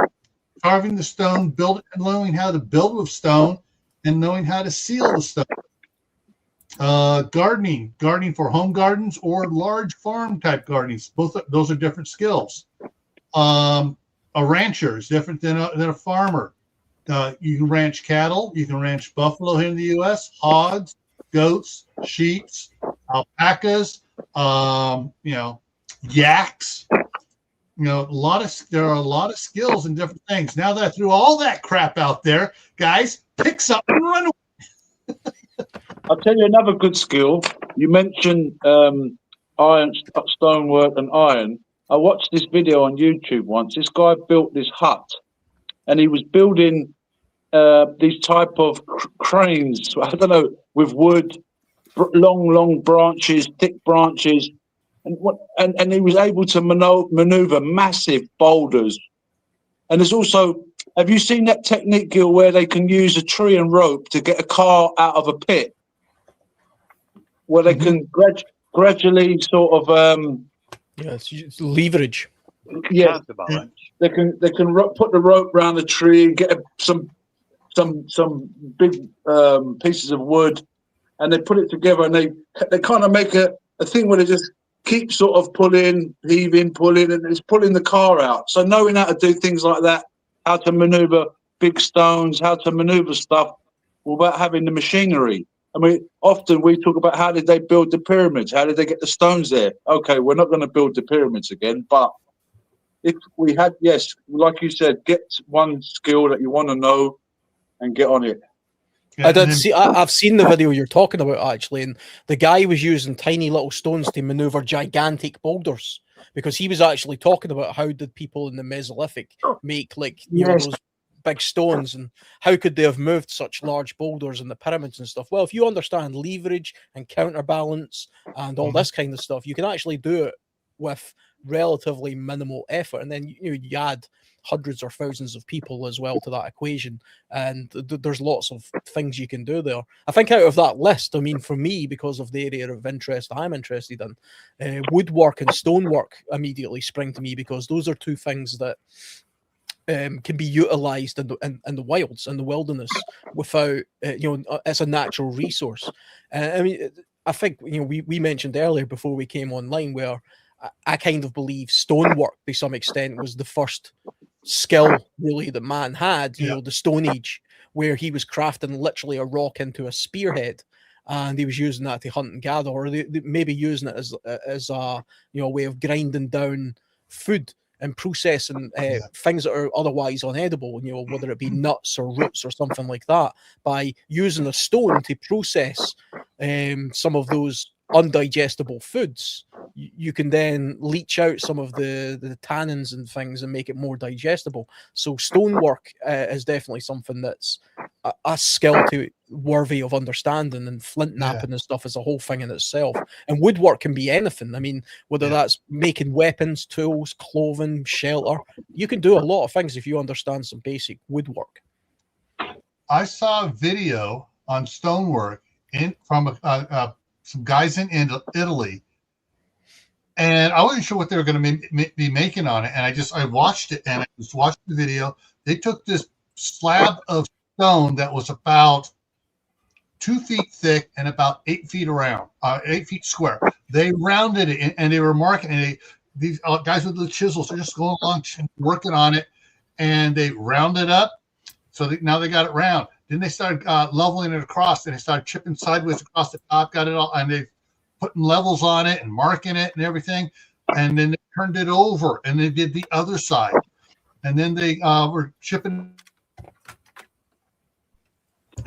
carving the stone, knowing how to build with stone, and knowing how to seal the stone. Gardening for home gardens or large farm type gardens. Those are different skills. A rancher is different than a farmer. You can ranch cattle. You can ranch buffalo here in the U.S. Hogs, goats, sheep, alpacas. Yaks. There are a lot of skills and different things. Now that I threw all that crap out there, guys, pick something and run away. I'll tell you another good skill. You mentioned iron, stonework, and iron. I watched this video on YouTube once. This guy built this hut, and he was building these type of cranes. I don't know, with wood, long branches, thick branches, and he was able to maneuver massive boulders. And there's also, have you seen that technique, Gil, where they can use a tree and rope to get a car out of a pit? Where they can gradually sort of it's leverage. Yeah, they can put the rope around the tree and get some big pieces of wood, and they put it together, and they kind of make a thing where they just keep sort of pulling, heaving, pulling, and it's pulling the car out. So knowing how to do things like that, how to maneuver big stones, how to maneuver stuff without having the machinery. I mean, often we talk about how did they build the pyramids? How did they get the stones there? Okay, we're not going to build the pyramids again, but if we had, yes, like you said, get one skill that you want to know and get on it. I've seen the video you're talking about, actually, and the guy was using tiny little stones to maneuver gigantic boulders, because he was actually talking about how did people in the Mesolithic make those big stones, and how could they have moved such large boulders in the pyramids and stuff. Well, if you understand leverage and counterbalance and all this kind of stuff, you can actually do it with relatively minimal effort, and then you add hundreds or thousands of people as well to that equation, and there's lots of things you can do there. I think out of that list, I mean, for me, because of the area of interest I'm interested in, woodwork and stonework immediately spring to me, because those are two things that can be utilized in the wilds and the wilderness without it's a natural resource. I mean, I think we mentioned earlier before we came online where I kind of believe stonework to some extent was the first skill really that man had, the Stone Age, where he was crafting literally a rock into a spearhead, and he was using that to hunt and gather, or they maybe using it as a way of grinding down food. and processing things that are otherwise unedible, you know, whether it be nuts or roots or something like that, by using a stone to process some of those undigestible foods. You can then leach out some of the tannins and things and make it more digestible. So stonework is definitely something that's a skill worthy of understanding, and flint knapping and stuff is a whole thing in itself. And woodwork can be anything. I mean, whether that's making weapons, tools, clothing, shelter, you can do a lot of things if you understand some basic woodwork. I saw a video on stonework from some guys in Italy, and I wasn't sure what they were going to be making on it. And I watched it, and I just watched the video. They took this slab of stone that was about 2 feet thick and about 8 feet around, 8 feet square. They rounded it, and they were marking it. These guys with the chisels are just going along and working on it, and they rounded up. So now they got it round. Then they started leveling it across, and they started chipping sideways across the top, got it all, and they putting levels on it and marking it and everything. And then they turned it over, and they did the other side. And then they were chipping.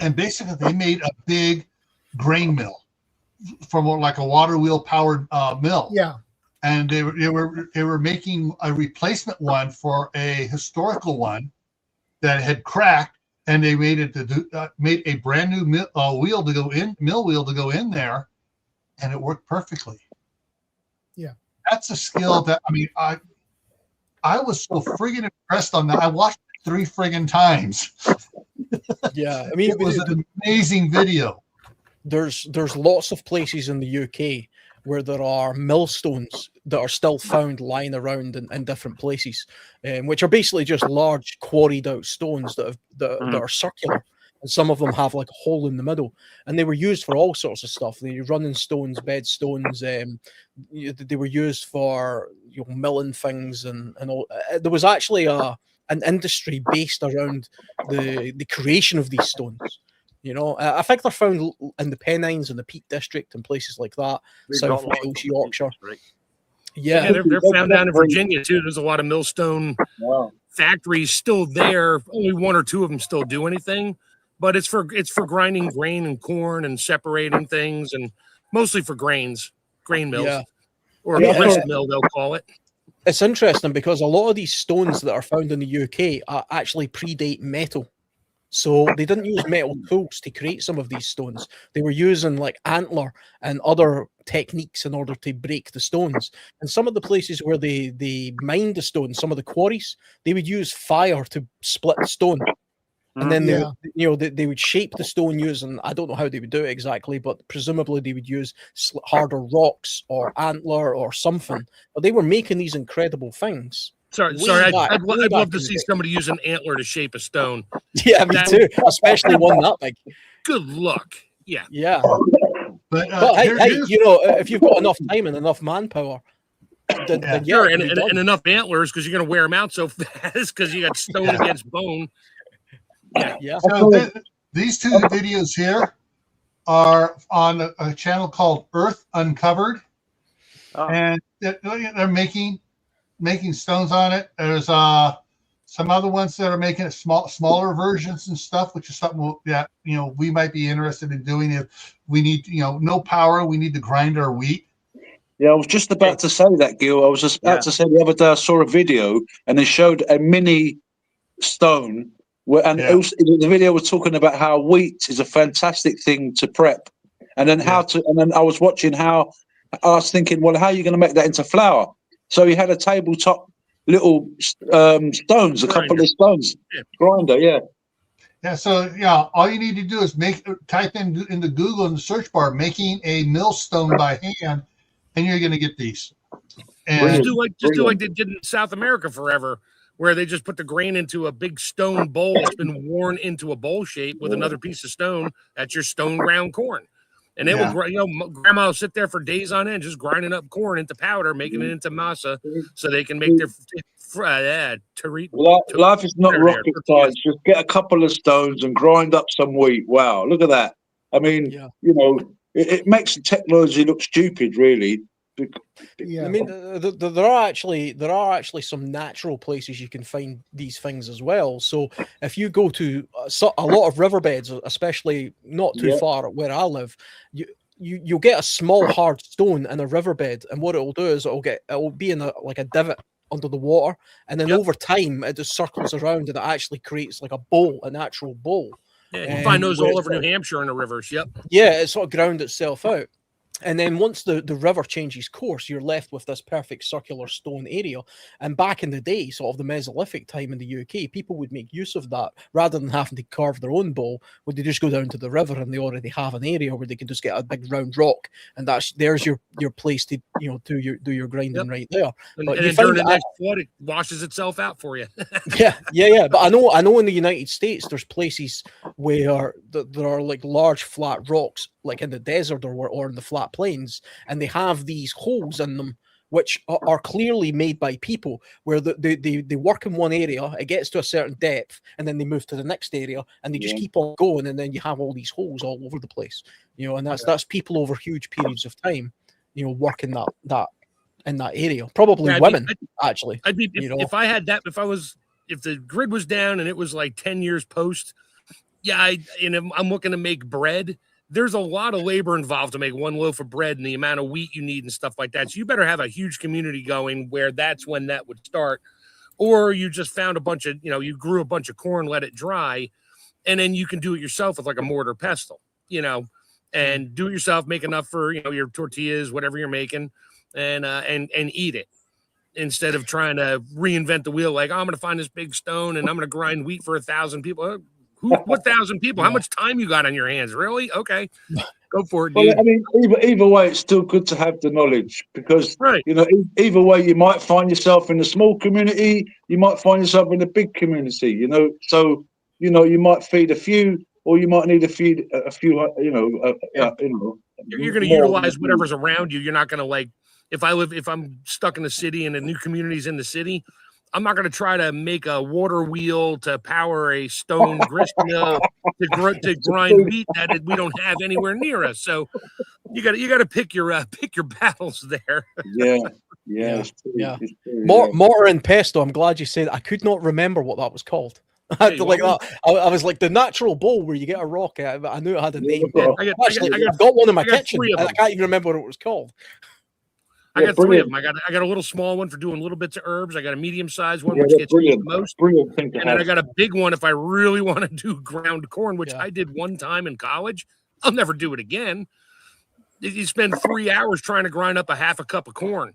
And basically, they made a big grain mill from like a water wheel powered mill. Yeah. And they were making a replacement one for a historical one that had cracked, and they made a brand new mill wheel to go in there, and it worked perfectly. Yeah, that's a skill that I was so friggin' impressed on that. I watched it 3 friggin' times. Yeah, I mean, it was an amazing video. There's lots of places in the UK where there are millstones that are still found lying around in different places, which are basically just large quarried out stones that are circular, and some of them have like a hole in the middle, and they were used for all sorts of stuff. They were running stones, bed stones. They were used for milling things and all. There was actually an industry based around the creation of these stones. I think they're found in the Pennines and the Peak District and places like that, South Wales, Yorkshire. Yeah, they're found down in Virginia too. There's a lot of millstone factories still there. Only 1 or 2 of them still do anything, but it's for grinding grain and corn and separating things, and mostly for grain mills, or a grist mill they'll call it. It's interesting because a lot of these stones that are found in the UK actually predate metal. So they didn't use metal tools to create some of these stones. They were using like antler and other techniques in order to break the stones. And some of the places where they mined the stones, some of the quarries, they would use fire to split the stone. And then they would shape the stone using, I don't know how they would do it exactly, but presumably they would use harder rocks or antler or something. But they were making these incredible things. Sorry, I'd love to see somebody use an antler to shape a stone. Yeah, me too, especially one that big. Good luck. Yeah. Yeah. But hey, if you've got enough time and enough manpower, then sure, and enough antlers, because you're going to wear them out so fast because you got stone against bone. Yeah. So these 2 videos here are on a channel called Earth Uncovered, and they're making stones on it. There's some other ones that are making it smaller versions and stuff, which is something that we might be interested in doing if we need no power. We need to grind our wheat. Yeah, I was just about to say that, Gil. I was just about to say the other day I saw a video and they showed a mini stone the video was talking about how wheat is a fantastic thing to prep, and then and then I was watching how I was thinking, well, how are you going to make that into flour? So he had a tabletop little stones, a couple of stones, grinder, Yeah, so all you need to do is type into Google in the search bar, making a millstone by hand, and you're going to get these. And just do like they did in South America forever, where they just put the grain into a big stone bowl that's been worn into a bowl shape with another piece of stone. That's your stone ground corn. And they will, grandma will sit there for days on end, just grinding up corn into powder, making it into masa, so they can make their life is not rocket science. Just get a couple of stones and grind up some wheat. Wow, look at that. I mean, it makes the technology look stupid, really. Yeah. I mean, there are actually some natural places you can find these things as well. So if you go to a lot of riverbeds, especially not too Yeah. far where I live, you'll get a small hard stone in a riverbed, and what it'll do is it'll be in like a divot under the water, and then over time it just circles around and it actually creates like a bowl, a natural bowl. Yeah, you find those all over New Hampshire in the rivers. Yep. Yeah, it sort of ground itself out. And then once the river changes course, you're left with this perfect circular stone area. And back in the day, sort of the Mesolithic time in the UK, people would make use of that rather than having to carve their own bowl. Would they just go down to the river and they already have an area where they can just get a big round rock, and there's your place to do your grinding right there. And But then during the next flood, it washes itself out for you. yeah. But I know in the United States, there's places where there are like large flat rocks, like in the desert or in the flat plains, and they have these holes in them which are clearly made by people, where they work in one area, it gets to a certain depth, and then they move to the next area, and they just keep on going, and then you have all these holes all over the place, and that's people over huge periods of time, working that in that area, probably women. Actually, I'd be if I had that, if the grid was down and it was like 10 years post, I'm looking to make bread. There's a lot of labor involved to make one loaf of bread and the amount of wheat you need and stuff like that. So you better have a huge community going where that's when that would start. Or you just found a bunch of, you grew a bunch of corn, let it dry, and then you can do it yourself with like a mortar pestle, and do it yourself, make enough for, your tortillas, whatever you're making, and eat it, instead of trying to reinvent the wheel. Like, I'm going to find this big stone and I'm going to grind wheat for 1,000 people. What 1,000 people? How much time you got on your hands? Really? Okay, go for it, dude. Well, I mean, either way, it's still good to have the knowledge, because right. Either way, you might find yourself in a small community, you might find yourself in a big community. So you might feed a few, or you might need to feed a few. You're going to utilize whatever's around you. You're not going to if I'm stuck in the city and the new community's in the city, I'm not going to try to make a water wheel to power a stone grist mill to grind wheat that we don't have anywhere near us. So you got to pick your battles there. Yeah. Mortar and pestle. I'm glad you said. I could not remember what that was called. I had to I was like the natural bowl where you get a rock out of it. I knew it had a name. I've got one in my kitchen. I can't even remember what it was called. I got three of them. I got a little small one for doing little bits of herbs. I got a medium-sized one, which gets used the most. And then I got a big one if I really want to do ground corn, which I did one time in college. I'll never do it again. You spend 3 hours trying to grind up a half a cup of corn,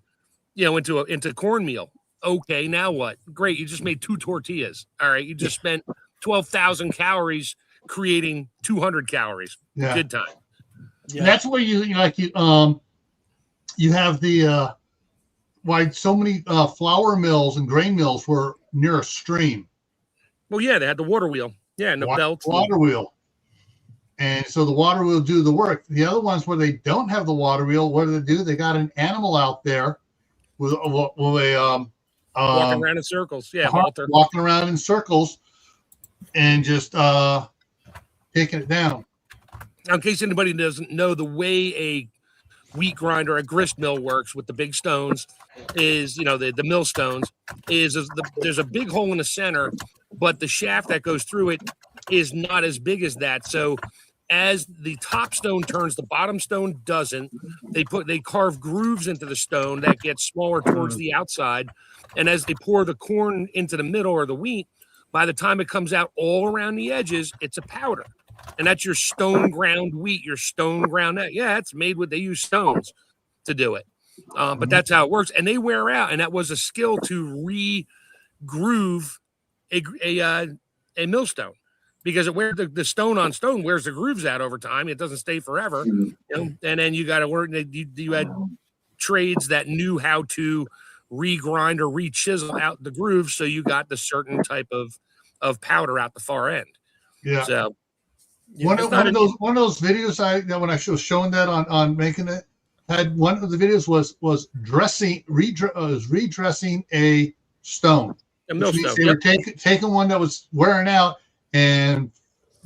into cornmeal. Okay, now what? Great, you just made 2 tortillas. All right, you just spent 12,000 calories creating 200 calories. Yeah. Good time. Yeah. That's where you have the why so many flour mills and grain mills were near a stream. Well, yeah, they had the water wheel. Yeah, and the belt. Water wheel. And so the water wheel do the work. The other ones where they don't have the water wheel, what do? They got an animal out there with a walking around in circles. Yeah, walking around in circles and just taking it down. Now, in case anybody doesn't know, the way a wheat grinder, a grist mill works with the big stones is, the mill stones is there's a big hole in the center, but the shaft that goes through it is not as big as that. So as the top stone turns, the bottom stone doesn't. They carve grooves into the stone that gets smaller towards the outside. And as they pour the corn into the middle or the wheat, by the time it comes out all around the edges, it's a powder. And that's your stone ground wheat, your stone ground. Yeah, it's made with, they use stones to do it. But that's how it works. And they wear out. And that was a skill to re-groove a millstone, because it wears the stone on stone wears the grooves out over time. It doesn't stay forever. And then you got to work. You had trades that knew how to regrind or re-chisel out the grooves, so you got the certain type of powder out the far end. Yeah. So one of those videos when I was showing that on making it, had one of the videos was redressing a stone. A millstone. They were taking one that was wearing out and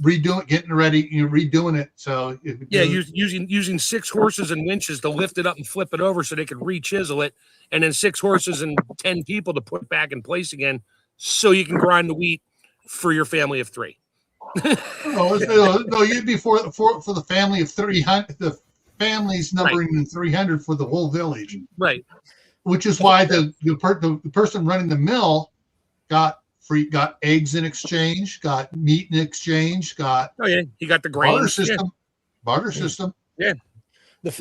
redoing, getting ready, redoing it. So using 6 horses and winches to lift it up and flip it over so they could re-chisel it, and then 6 horses and 10 people to put back in place again, so you can grind the wheat for your family of 3. no, you'd be for the family of 300. The family's numbering in 300 for the whole village, right? Which is why the person running the mill got eggs in exchange, got meat in exchange, got he got the grain barter system. Yeah. The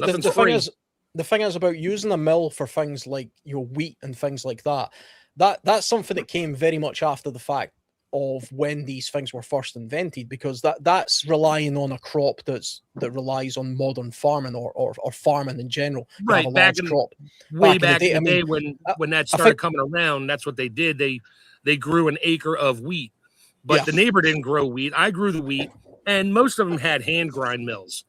thing is about using a mill for things like wheat and things like that. That's something that came very much after the fact of when these things were first invented, because that's relying on a crop that relies on modern farming or farming in general. Right, back in the day when that started coming around, that's what they did. They grew an acre of wheat, but the neighbor didn't grow wheat. I grew the wheat, and most of them had hand grind mills,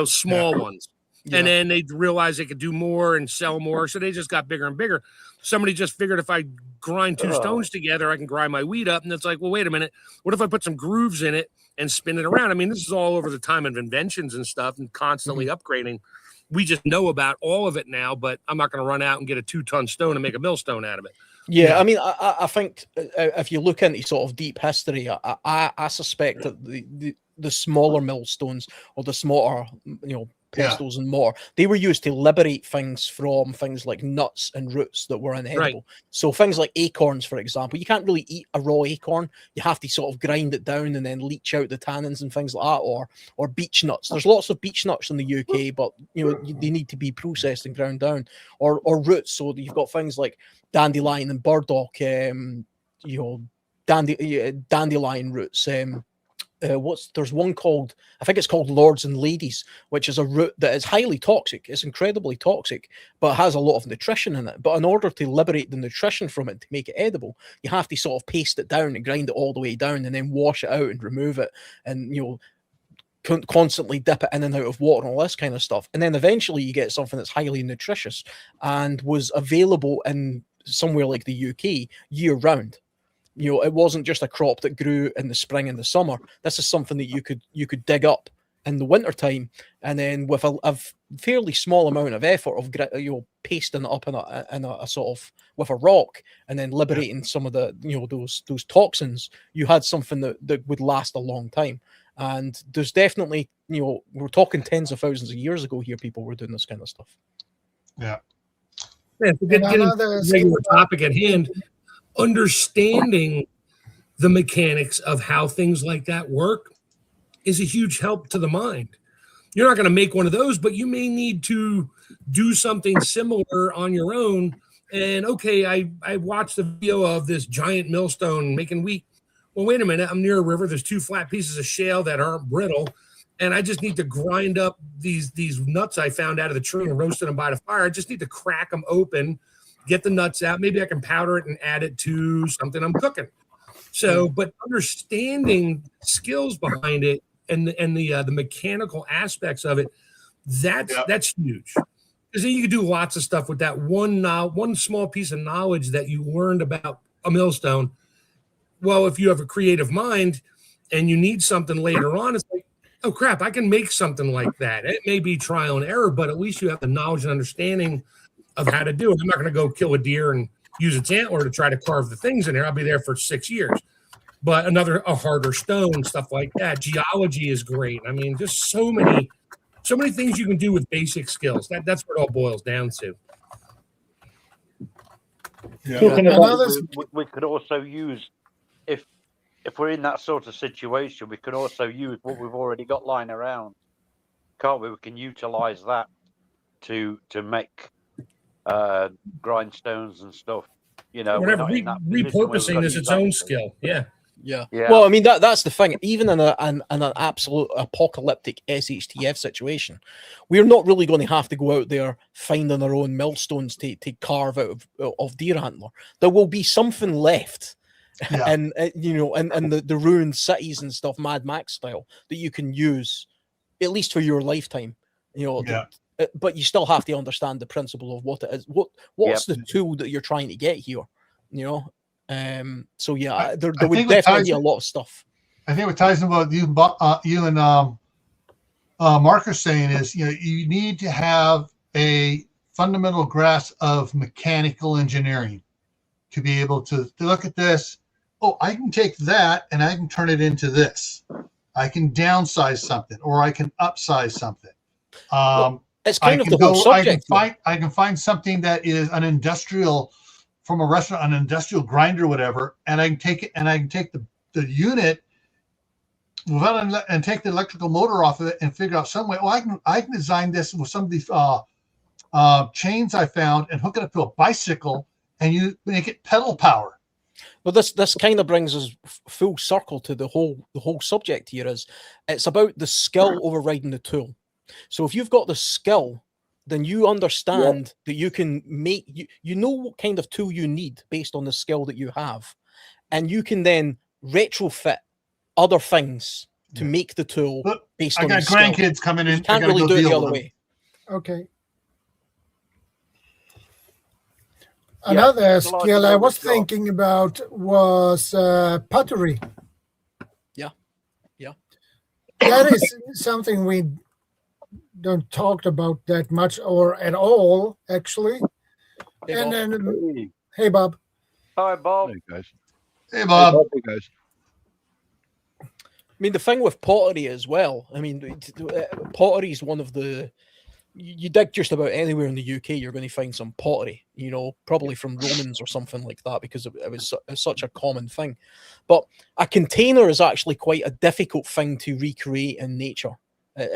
small ones. Yeah. And then they realized they could do more and sell more, so they just got bigger and bigger. Somebody just figured if I grind 2 stones together, I can grind my wheat up. And it's like, well, wait a minute. What if I put some grooves in it and spin it around? I mean, this is all over the time of inventions and stuff and constantly upgrading. We just know about all of it now, but I'm not going to run out and get a 2-ton stone and make a millstone out of it. Yeah, I mean, I think if you look into sort of deep history, I suspect that the smaller millstones or the smaller, pestles and mortar, they were used to liberate things from things like nuts and roots that were inedible. Right. So things like acorns, for example, you can't really eat a raw acorn. You have to sort of grind it down and then leach out the tannins and things like that, or beech nuts. There's lots of beech nuts in the UK, but they need to be processed and ground down, or roots. So you've got things like dandelion and burdock, dandelion roots. There's one called, I think it's called Lords and Ladies, which is a root that is highly toxic. It's incredibly toxic, but has a lot of nutrition in it. But in order to liberate the nutrition from it to make it edible, you have to sort of paste it down and grind it all the way down and then wash it out and remove it and, constantly dip it in and out of water and all this kind of stuff. And then eventually you get something that's highly nutritious and was available in somewhere like the UK year round. It wasn't just a crop that grew in the spring and the summer. This is something that you could dig up in the wintertime, and then with a fairly small amount of effort of pasting it up in a sort of with a rock, and then liberating some of the those toxins, you had something that would last a long time. And there's definitely we're talking tens of thousands of years ago here, people were doing this kind of stuff. Yeah. Getting the regular topic at hand. Understanding the mechanics of how things like that work is a huge help to the mind. You're not going to make one of those, but you may need to do something similar on your own. And I watched the video of this giant millstone making wheat. Well, wait a minute, I'm near a river. There's 2 flat pieces of shale that aren't brittle, and I just need to grind up these nuts I found out of the tree and roasted them by the fire. I just need to crack them open, get the nuts out. Maybe I can powder it and add it to something I'm cooking. So, but understanding skills behind it and the mechanical aspects of it, that's huge. Because then you can do lots of stuff with that one small piece of knowledge that you learned about a millstone. Well, if you have a creative mind and you need something later on, it's like, oh crap, I can make something like that. It may be trial and error, but at least you have the knowledge and understanding of how to do it. I'm not going to go kill a deer and use its antler to try to carve the things in there. I'll be there for 6 years. But a harder stone, stuff like that. Geology is great. I mean, just so many things you can do with basic skills. That's what it all boils down to. We could also use, if we're in that sort of situation, we can also use what we've already got lying around, can't we? We can utilize that to make grindstones and stuff. Whatever. Repurposing is its own skill. Yeah. Well, I mean that's the thing. Even in an absolute apocalyptic SHTF situation, we're not really going to have to go out there finding our own millstones to carve out of deer antler. There will be something left, and the ruined cities and stuff, Mad Max style, that you can use at least for your lifetime. But you still have to understand the principle of what it is. What's the tool that you're trying to get here? So there would definitely be a lot of stuff. I think what ties in what you and Mark are saying is, you need to have a fundamental grasp of mechanical engineering to be able to look at this. Oh, I can take that and I can turn it into this. I can downsize something, or I can upsize something. It's kind of the whole subject. I can find something that is an industrial, from a restaurant, an industrial grinder, whatever, and I can take it and I can take the unit and take the electrical motor off of it and figure out some way. Oh, I can design this with some of these chains I found and hook it up to a bicycle, and you make it pedal power. Well, this kind of brings us full circle to the whole subject here. Is it's about the skill overriding the tool. So if you've got the skill, then you understand that you can make you know what kind of tool you need based on the skill that you have, and you can then retrofit other things to make the tool based on. I got grandkids coming in. You can't really do it the other way. Okay. Another skill I was thinking about was pottery. Yeah. That is something we don't talk about that much or at all, actually. Hey, and Bob. then, hey, Bob. Hi, Bob. Hey, guys. Hey, Bob. Hey, guys. I mean, the thing with pottery as well, I mean, pottery is one of the, you dig just about anywhere in the UK, you're going to find some pottery, probably from Romans or something like that, because it was such a common thing. But a container is actually quite a difficult thing to recreate in nature.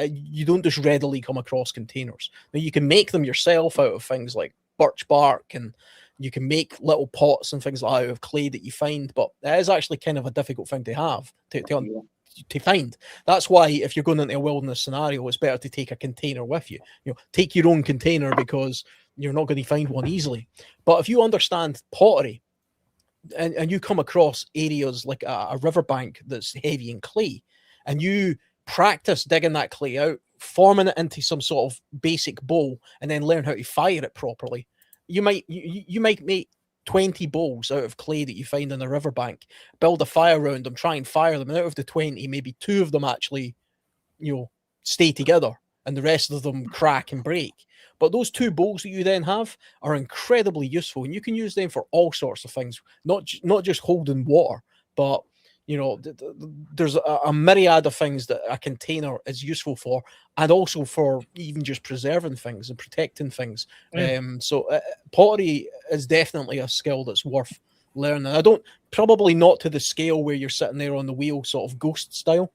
You don't just readily come across containers. Now, you can make them yourself out of things like birch bark, and you can make little pots and things like that out of clay that you find, but it is actually kind of a difficult thing to have, to find. That's why if you're going into a wilderness scenario, it's better to take a container with you. Take your own container, because you're not going to find one easily. But if you understand pottery, and you come across areas like a riverbank that's heavy in clay, and you practice digging that clay out, forming it into some sort of basic bowl, and then learn how to fire it properly, you might make 20 bowls out of clay that you find in a riverbank, build a fire around them, try and fire them, and out of the 20, maybe 2 of them actually, stay together, and the rest of them crack and break. But those 2 bowls that you then have are incredibly useful, and you can use them for all sorts of things, not just holding water, but there's a myriad of things that a container is useful for, and also for even just preserving things and protecting things. So pottery is definitely a skill that's worth learning. Probably not to the scale where you're sitting there on the wheel, sort of ghost style,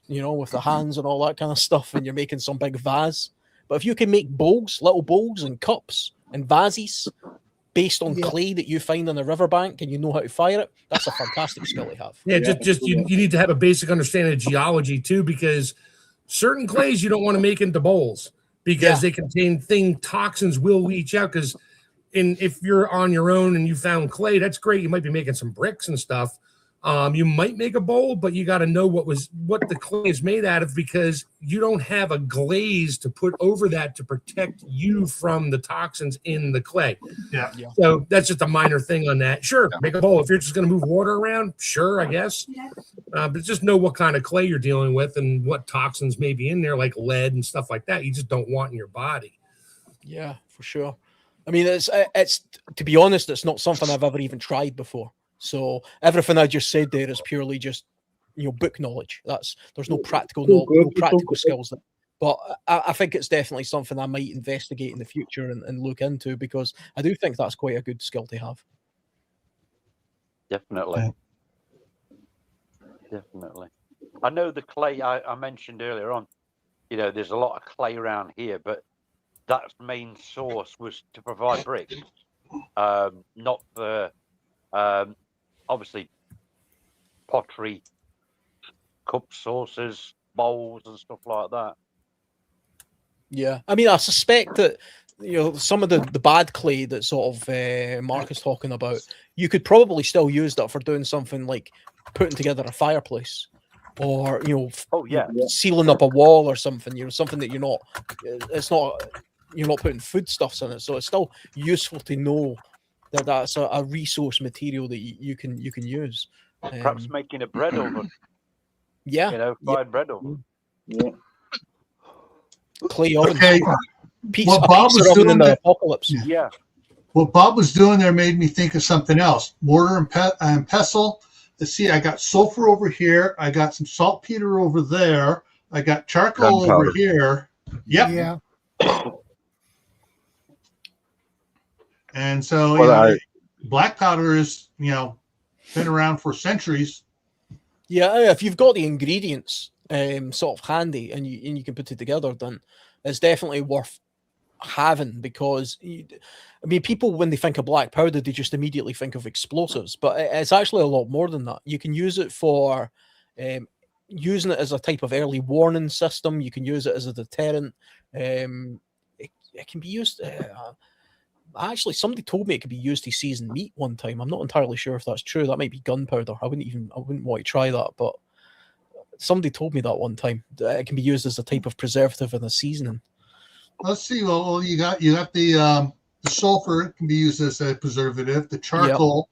with the hands and all that kind of stuff, and you're making some big vase. But if you can make little bowls and cups and vases based on clay that you find on the riverbank, and you know how to fire it, that's a fantastic skill to have. Yeah, just you need to have a basic understanding of geology too, because certain clays you don't want to make into bowls because they contain toxins will leach out. Because if you're on your own and you found clay, that's great. You might be making some bricks and stuff. You might make a bowl, but you got to know what the clay is made out of, because you don't have a glaze to put over that to protect you from the toxins in the clay. Yeah. So that's just a minor thing on that. Sure, make a bowl. If you're just going to move water around, sure, I guess. But just know what kind of clay you're dealing with and what toxins may be in there, like lead and stuff like that. You just don't want in your body. Yeah, for sure. I mean, it's to be honest, it's not something I've ever even tried before. So everything I just said there is purely just book knowledge. There's no practical skills. But I think it's definitely something I might investigate in the future and look into, because I do think that's quite a good skill to have. Definitely. I know the clay I mentioned earlier on, there's a lot of clay around here, but that's main source was to provide bricks, not for obviously pottery, cups, saucers, bowls, and stuff like that. Yeah, I mean, I suspect that some of the bad clay that sort of Mark is talking about, you could probably still use that for doing something like putting together a fireplace, or sealing up a wall or something. Something that you're not putting foodstuffs in it, so it's still useful to know that that's a resource material that you can use. Perhaps making a bread oven. Yeah. You know, fried bread oven. Yeah. Clay ovens. Okay. Pizza, What a Bob pizza was oven in doing the there- apocalypse. Yeah. Yeah. What Bob was doing there made me think of something else. Mortar and pestle. Let's see, I got sulfur over here. I got some saltpeter over there. I got charcoal over Gunpowder. here. Yep. Yeah. And so, Well, black powder is, been around for centuries. Yeah, if you've got the ingredients sort of handy and you can put it together, then it's definitely worth having, because people, when they think of black powder, they just immediately think of explosives, but it's actually a lot more than that. You can use it for using it as a type of early warning system. You can use it as a deterrent. It can be used. Actually, somebody told me it could be used to season meat one time. I'm not entirely sure if that's true. That might be gunpowder. I wouldn't want to try that, but somebody told me that one time. That it can be used as a type of preservative and a seasoning. Let's see. Well, you got the sulfur. It can be used as a preservative. The charcoal,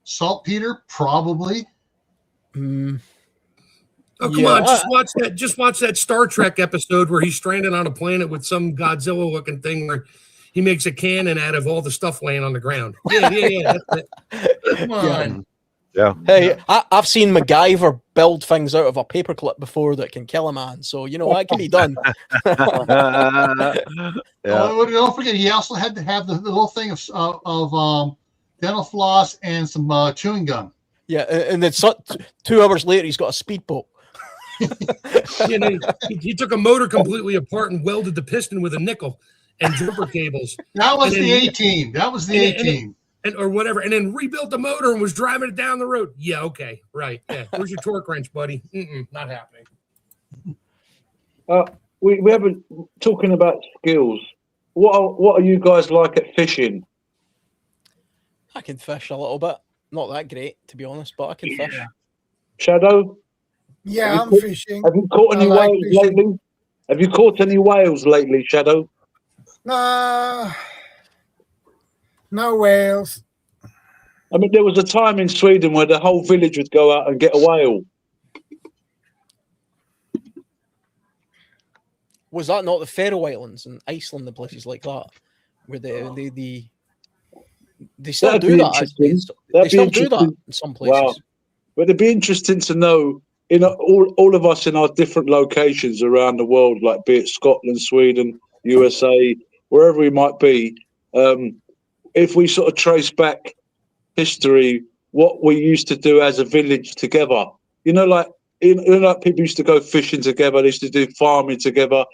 saltpeter, probably. Oh, come on! Just watch that Star Trek episode where he's stranded on a planet with some Godzilla-looking thing where he makes a cannon out of all the stuff laying on the ground. Yeah. That's it. Come on. Yeah. Hey, I've seen MacGyver build things out of a paperclip before that can kill a man. So, that can be done. Don't forget, he also had to have the little thing of dental floss and some chewing gum. Yeah, and then 2 hours later, he's got a speedboat. He took a motor completely apart and welded the piston with a nickel and jumper cables. That was the A-team. That was the A-team. Or whatever, and then rebuilt the motor and was driving it down the road. Yeah, okay, right. Yeah, where's your torque wrench, buddy? Not happening. We haven't talking about skills. What are you guys like at fishing? I can fish a little bit. Not that great, to be honest, but I can fish. Shadow? Yeah, I'm fishing. Have you caught any I like whales fishing. lately? Have you caught any whales lately, Shadow? No whales. I mean, there was a time in Sweden where the whole village would go out and get a whale. Was that not the Faroe Islands and Iceland and places like that, where they still That'd do be that? Actually. interesting. They That'd be still do that interesting. in some places. Wow. But it'd be interesting to know, all of us in our different locations around the world, like be it Scotland, Sweden, USA, wherever we might be, if we sort of trace back history, what we used to do as a village together. Like people used to go fishing together. They used to do farming together.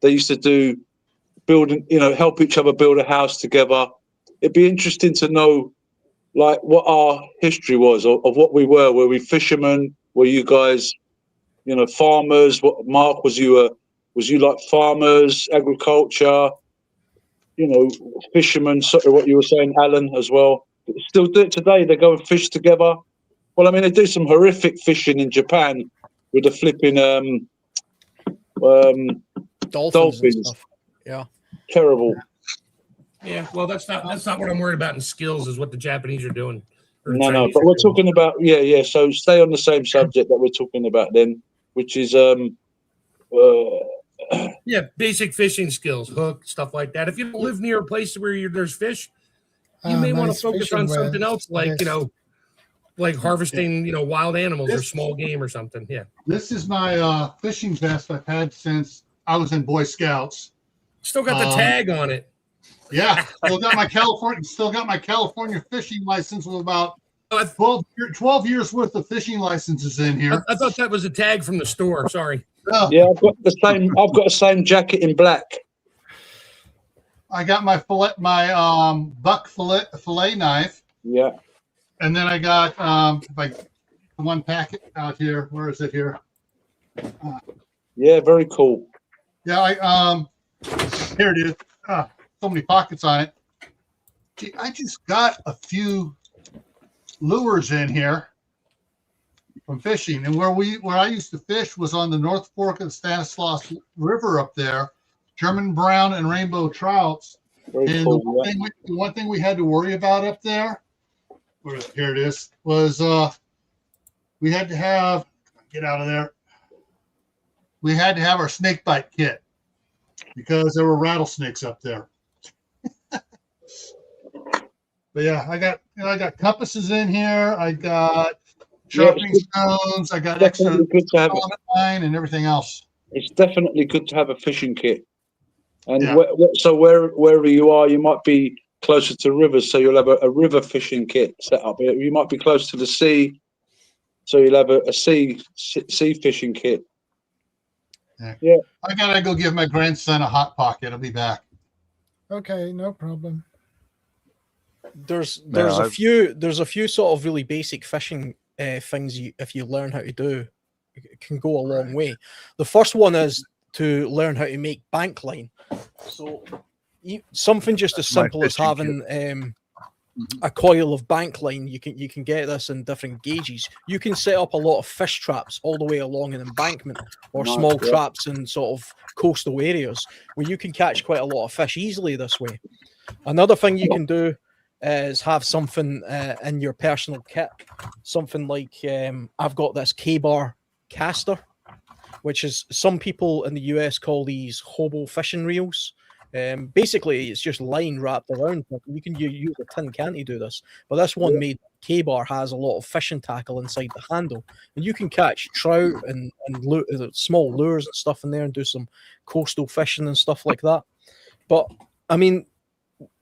They used to do building, help each other build a house together. It'd be interesting to know, like, what our history was of what we were. Were we fishermen? Were you guys, farmers? What, Mark, was you like farmers, agriculture? Fishermen. Sort of what you were saying, Alan, as well. Still do it today. They go and fish together. Well, I mean, they do some horrific fishing in Japan with the flipping Dolphins and stuff. Yeah. Terrible. Yeah, well, that's not what I'm worried about in skills. Is what the Japanese are doing. Or the No, Chinese but are we're doing. talking about yeah. So stay on the same subject that we're talking about then, which is basic fishing skills, hook, stuff like that. If you don't live near a place where there's fish, you may want to Nice focus fishing on something well. else, like Yes. like harvesting, wild animals or small game or something. Yeah. This is my fishing vest I've had since I was in Boy Scouts. Still got the tag on it. Yeah, still got my California fishing license with about 12 years worth of fishing licenses in here. I thought that was a tag from the store. Sorry. yeah. I've got the same jacket in black. I got my buck fillet knife, Yeah. and then I got one packet out here. Where is it here? Yeah, very cool. Yeah, here it is. So many pockets on it. Gee, I just got a few lures in here from fishing, and where I used to fish was on the North Fork of the Stanislaus River up there, German brown and rainbow trouts. Very And cool. the one thing we had to worry about up there, here it is, was we had to have get out of there. We had to have our snake bite kit because there were rattlesnakes up there. But yeah, I got compasses in here. I got sharpening stones. I got extra Definitely good to have. line and everything else. It's definitely good to have a fishing kit. And Yeah. wherever you are, you might be closer to rivers, so you'll have a river fishing kit set up. You might be close to the sea, so you'll have a sea fishing kit. Yeah. I gotta go give my grandson a hot pocket. I'll be back. Okay, no problem. There's a few sort of really basic fishing things if you learn how to do, it can go a long way. The first one is to learn how to make bank line. So something just as simple as having a coil of bank line. You can get this in different gauges. You can set up a lot of fish traps all the way along an embankment, or small traps in sort of coastal areas where you can catch quite a lot of fish easily this way. Another thing you can do is have something in your personal kit, something like I've got this K-bar caster, which is, some people in the US call these hobo fishing reels. Basically, it's just line wrapped around. You can use a tin can to do this, but this one made K-bar has a lot of fishing tackle inside the handle, and you can catch trout and small lures and stuff in there and do some coastal fishing and stuff like that. But I mean,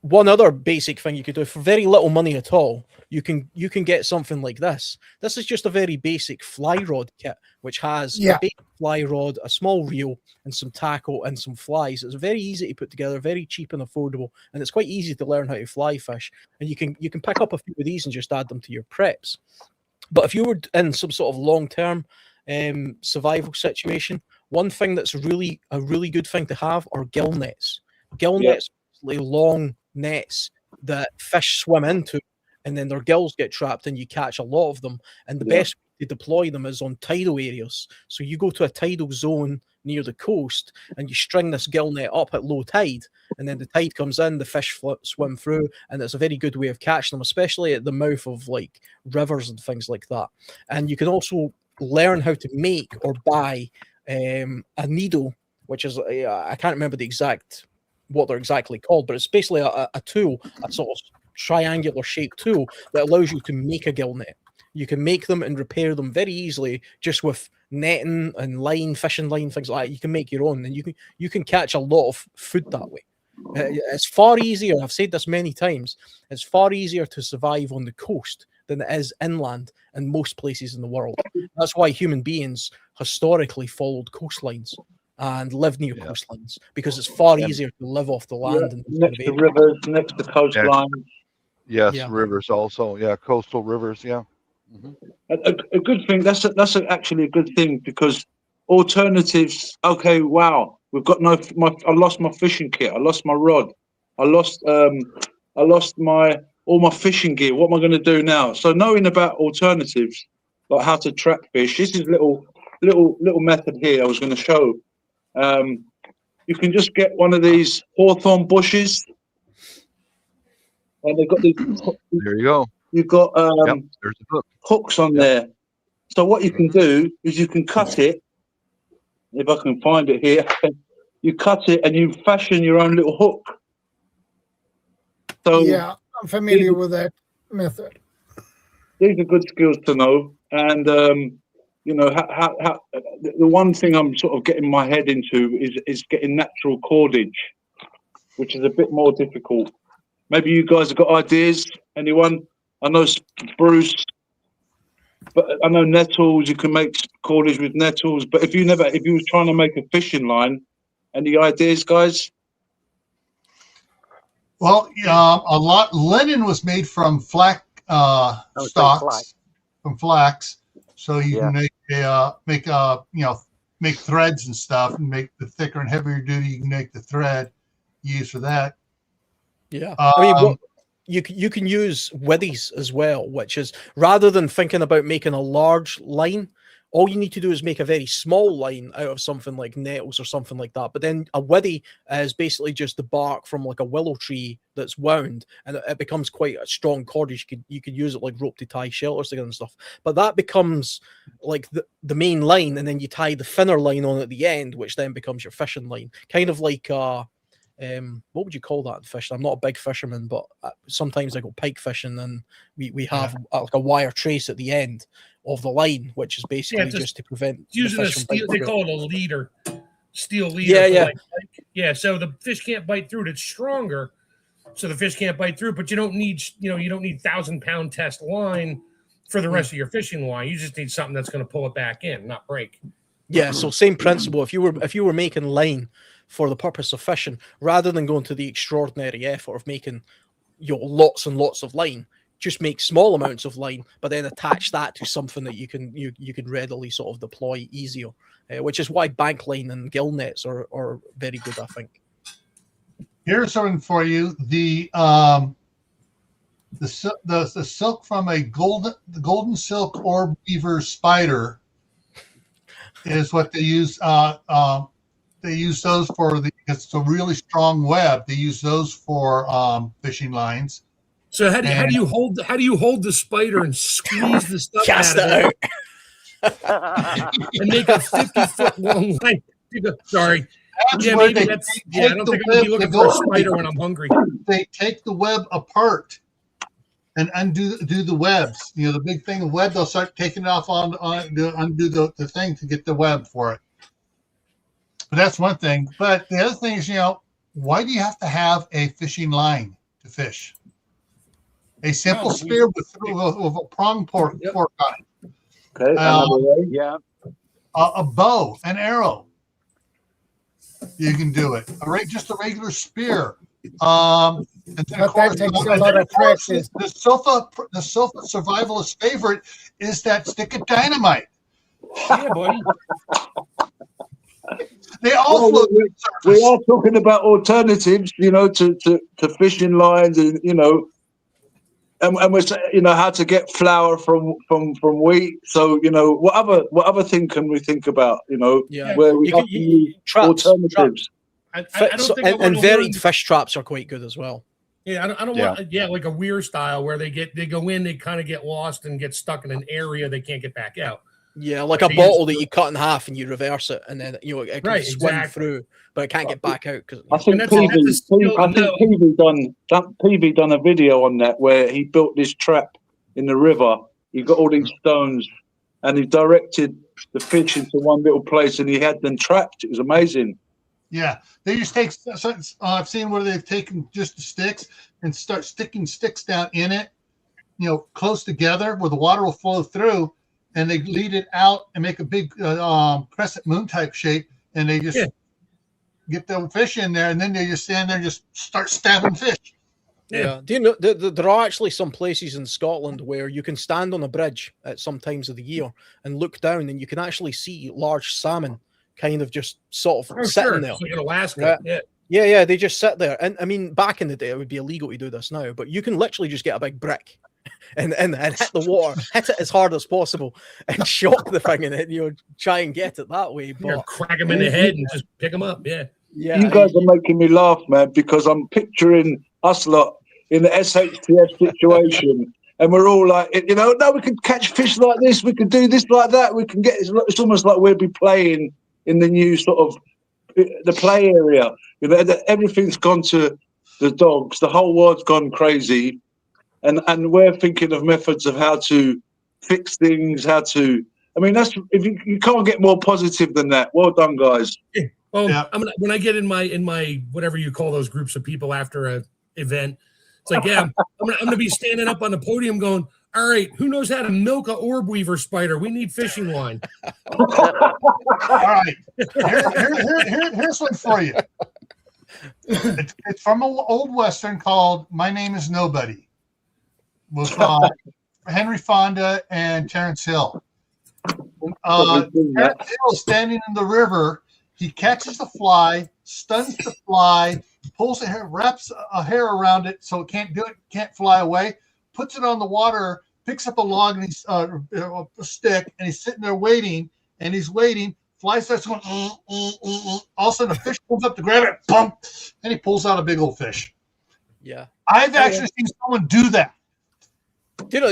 one other basic thing you could do for very little money at all, you can get something like this. This is just a very basic fly rod kit, which has a big fly rod, a small reel, and some tackle and some flies. It's very easy to put together, very cheap and affordable, and it's quite easy to learn how to fly fish. And you can pick up a few of these and just add them to your preps. But if you were in some sort of long-term survival situation, one thing that's a really good thing to have are gill nets. Gill nets, long nets that fish swim into, and then their gills get trapped and you catch a lot of them. And the best way to deploy them is on tidal areas. So you go to a tidal zone near the coast and you string this gill net up at low tide, and then the tide comes in, the fish swim through, and it's a very good way of catching them, especially at the mouth of like rivers and things like that. And you can also learn how to make or buy a needle, which is I can't remember what they're exactly called, but it's basically a tool, a sort of triangular shaped tool that allows you to make a gill net. You can make them and repair them very easily just with netting and line, fishing line, things like that. You can make your own, and you can catch a lot of food that way. It's far easier, I've said this many times, it's far easier to survive on the coast than it is inland in most places in the world. That's why human beings historically followed coastlines and live near coastlines, because it's far easier to live off the land. And next to rivers, next to coastlines. Yes, rivers also. Yeah, coastal rivers. Yeah. A good thing. That's actually a good thing, because alternatives. Okay, wow, we've got I lost my fishing kit. I lost my rod. I lost all my fishing gear. What am I going to do now? So knowing about alternatives, like how to trap fish. This is little method here I was going to show. You can just get one of these hawthorn bushes, and they've got these. There you go. You've got there's a hook. Hooks on there. So what you can do is you can cut it. If I can find it here, you cut it and you fashion your own little hook. So yeah, I'm familiar with that method. These are good skills to know, and you know how the one thing I'm sort of getting my head into is getting natural cordage, which is a bit more difficult. Maybe you guys have got ideas. Anyone? I know spruce, but I know nettles. You can make cordage with nettles. But if you were trying to make a fishing line, any ideas, guys? Well, linen was made from flax stalks, from flax. So you can make threads and stuff, and make the thicker and heavier duty. You can make the thread used for that. Yeah, I mean, you can use widdies as well, which is, rather than thinking about making a large line, all you need to do is make a very small line out of something like nettles or something like that. But then a widdy is basically just the bark from like a willow tree that's wound, and it becomes quite a strong cordage. You could use it like rope to tie shelters together and stuff. But that becomes like the main line, and then you tie the thinner line on at the end, which then becomes your fishing line. Kind of like what would you call that in fishing? I'm not a big fisherman, but sometimes I go pike fishing, and we have like a wire trace at the end of the line, which is basically just to prevent using the a fish from steel. biting They through it. call it a leader, steel leader. Yeah. So the fish can't bite through it. It's stronger, so the fish can't bite through. But you don't need 1,000-pound test line for the rest of your fishing line. You just need something that's going to pull it back in, not break. Yeah, so same principle. If you were making line for the purpose of fishing, rather than going to the extraordinary effort of making lots and lots of line, just make small amounts of line, but then attach that to something that you can readily sort of deploy easier, which is why bank line and gill nets are very good, I think. Here's something for you: the silk from the golden silk orb weaver spider is what they use. They use those for it's a really strong web. They use those for fishing lines. So how do you hold the spider and squeeze the stuff out of it and make a 50-foot long line? Sorry. Maybe that's. I don't think I'm gonna be looking for a spider when I'm hungry. They take the web apart and undo the webs. The big thing of web. They'll start taking it off undo the thing to get the web for it. But that's one thing. But the other thing is, why do you have to have a fishing line to fish? A simple spear with a prong fork on it. Okay. A bow, an arrow. You can do it. Just a regular spear. And then, of course, that takes a lot of practice. The sofa survivalist favorite is that stick of dynamite. Yeah, buddy. They all float. We are talking about alternatives, to fishing lines, and and we're saying, how to get flour from wheat. So what other thing can we think about? Where we can use alternatives. I don't think and varied fish traps are quite good as well. Yeah, I don't want like a weir style where they go in, they kind of get lost and get stuck in an area they can't get back out. Yeah, like a bottle that you cut in half and you reverse it, and then it can swim through, but it can't get back out. I think PV done a video on that where he built this trap in the river. He got all these stones, and he directed the fish into one little place, and he had them trapped. It was amazing. Yeah, they just take. I've seen where they've taken just the sticks and start sticking sticks down in it, close together where the water will flow through. And they lead it out and make a big crescent moon type shape, and they just get the fish in there, and then they just stand there and just start stabbing fish. Yeah. Do you know there are actually some places in Scotland where you can stand on a bridge at some times of the year and look down, and you can actually see large salmon kind of just sort of sitting there. Like in Alaska. Yeah, they just sit there. And I mean, back in the day, it would be illegal to do this now, but you can literally just get a big brick and hit the water, hit it as hard as possible, and shock the thing, and then try and get it that way. But crack them in the head and just pick them up. Yeah. You guys are making me laugh, man, because I'm picturing us lot in the SHTF situation, and we're all like, no, we can catch fish like this, we can do this like that, we can get. It's almost like we'll be playing in the new sort of the play area. Everything's gone to the dogs. The whole world's gone crazy. And we're thinking of methods of how to fix things, that's if you can't get more positive than that. Well done, guys. Well, when I get in my whatever you call those groups of people after a event, it's like, I'm gonna be standing up on the podium going, all right, who knows how to milk a orb weaver spider? We need fishing line. All right, here's one for you. It's from an old Western called "My Name Is Nobody," with Henry Fonda and Terrence Hill. Terrence Hill is standing in the river. He catches the fly, stuns the fly, pulls the hair, wraps a hair around it so it can't fly away, puts it on the water, picks up a log and he's a stick, and he's sitting there waiting, and he's waiting. Fly starts going. All of a sudden, a fish comes up to grab it, bump, and he pulls out a big old fish. Yeah, I've actually seen someone do that. You know,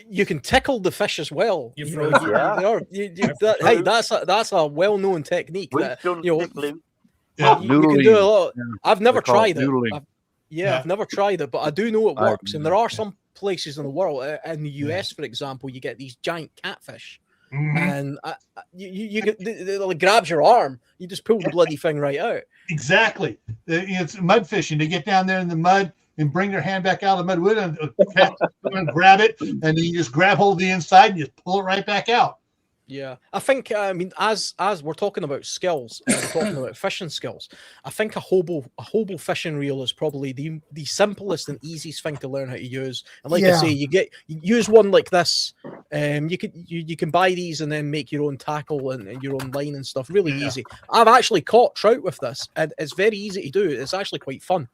you can tickle the fish as well. You've You know, heard hey, that's a well-known technique. That, you know, Yeah. you can do a lot. I've never They call it tried it. noodling. I've never tried it, but I do know it I've works. And there are some places in the world, in the US, for example, you get these giant catfish, and it grabs your arm. You just pull the bloody thing right out. Exactly. It's mud fishing. They get down there in the mud and bring their hand back out of the mud with it and grab it, and then you just grab hold of the inside and you pull it right back out. Yeah, I think as we're talking about skills, and we're talking about fishing skills, I think a hobo fishing reel is probably the simplest and easiest thing to learn how to use. And like I say, you use one like this. You can buy these and then make your own tackle and your own line and stuff. Really easy. I've actually caught trout with this, and it's very easy to do. It's actually quite fun.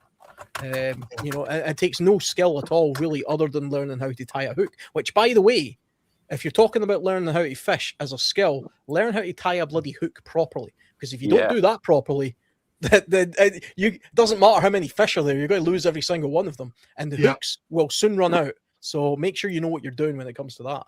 You know, it takes no skill at all, really, other than learning how to tie a hook. Which, by the way, if you're talking about learning how to fish as a skill, learn how to tie a bloody hook properly. Because if you don't do that properly, it doesn't matter how many fish are there, you're going to lose every single one of them. And the hooks will soon run out. So make sure you know what you're doing when it comes to that.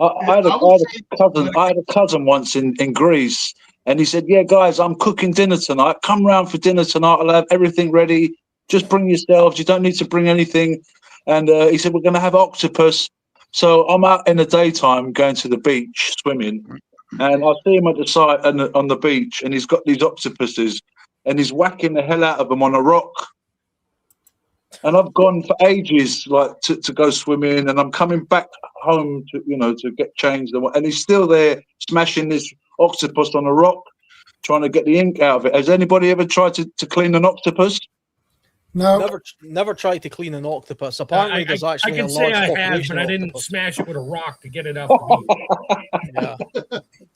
I had a cousin once in Greece, and he said, "Yeah, guys, I'm cooking dinner tonight. Come round for dinner tonight. I'll have everything ready. Just bring yourselves. You don't need to bring anything." And he said, "We're going to have octopus." So I'm out in the daytime going to the beach swimming, and I see him at the side on the beach, and he's got these octopuses, and he's whacking the hell out of them on a rock. And I've gone for ages, like to go swimming, and I'm coming back home to get changed, and he's still there smashing this octopus on a rock, trying to get the ink out of it. Has anybody ever tried to clean an octopus? No. Never tried to clean an octopus. Apparently, there's actually I can a say large I have, population but I of didn't octopus. smash it with a rock to get it out. Yeah.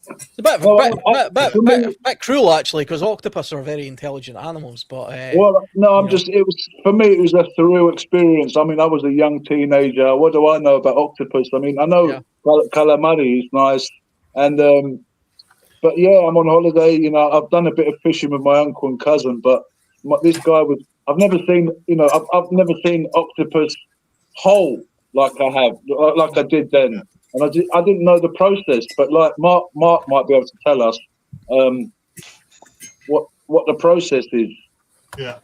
It's a bit cruel, actually, because octopus are very intelligent animals. But Well, no, it was for me. It was a surreal experience. I mean, I was a young teenager. What do I know about octopus? I mean, I know calamari is nice, and but yeah, I'm on holiday. You know, I've done a bit of fishing with my uncle and cousin, but this guy was. I've never seen. You know, I've never seen octopus whole like I have, like I did then. And I didn't know the process, but like Mark might be able to tell us what the process is. Yeah,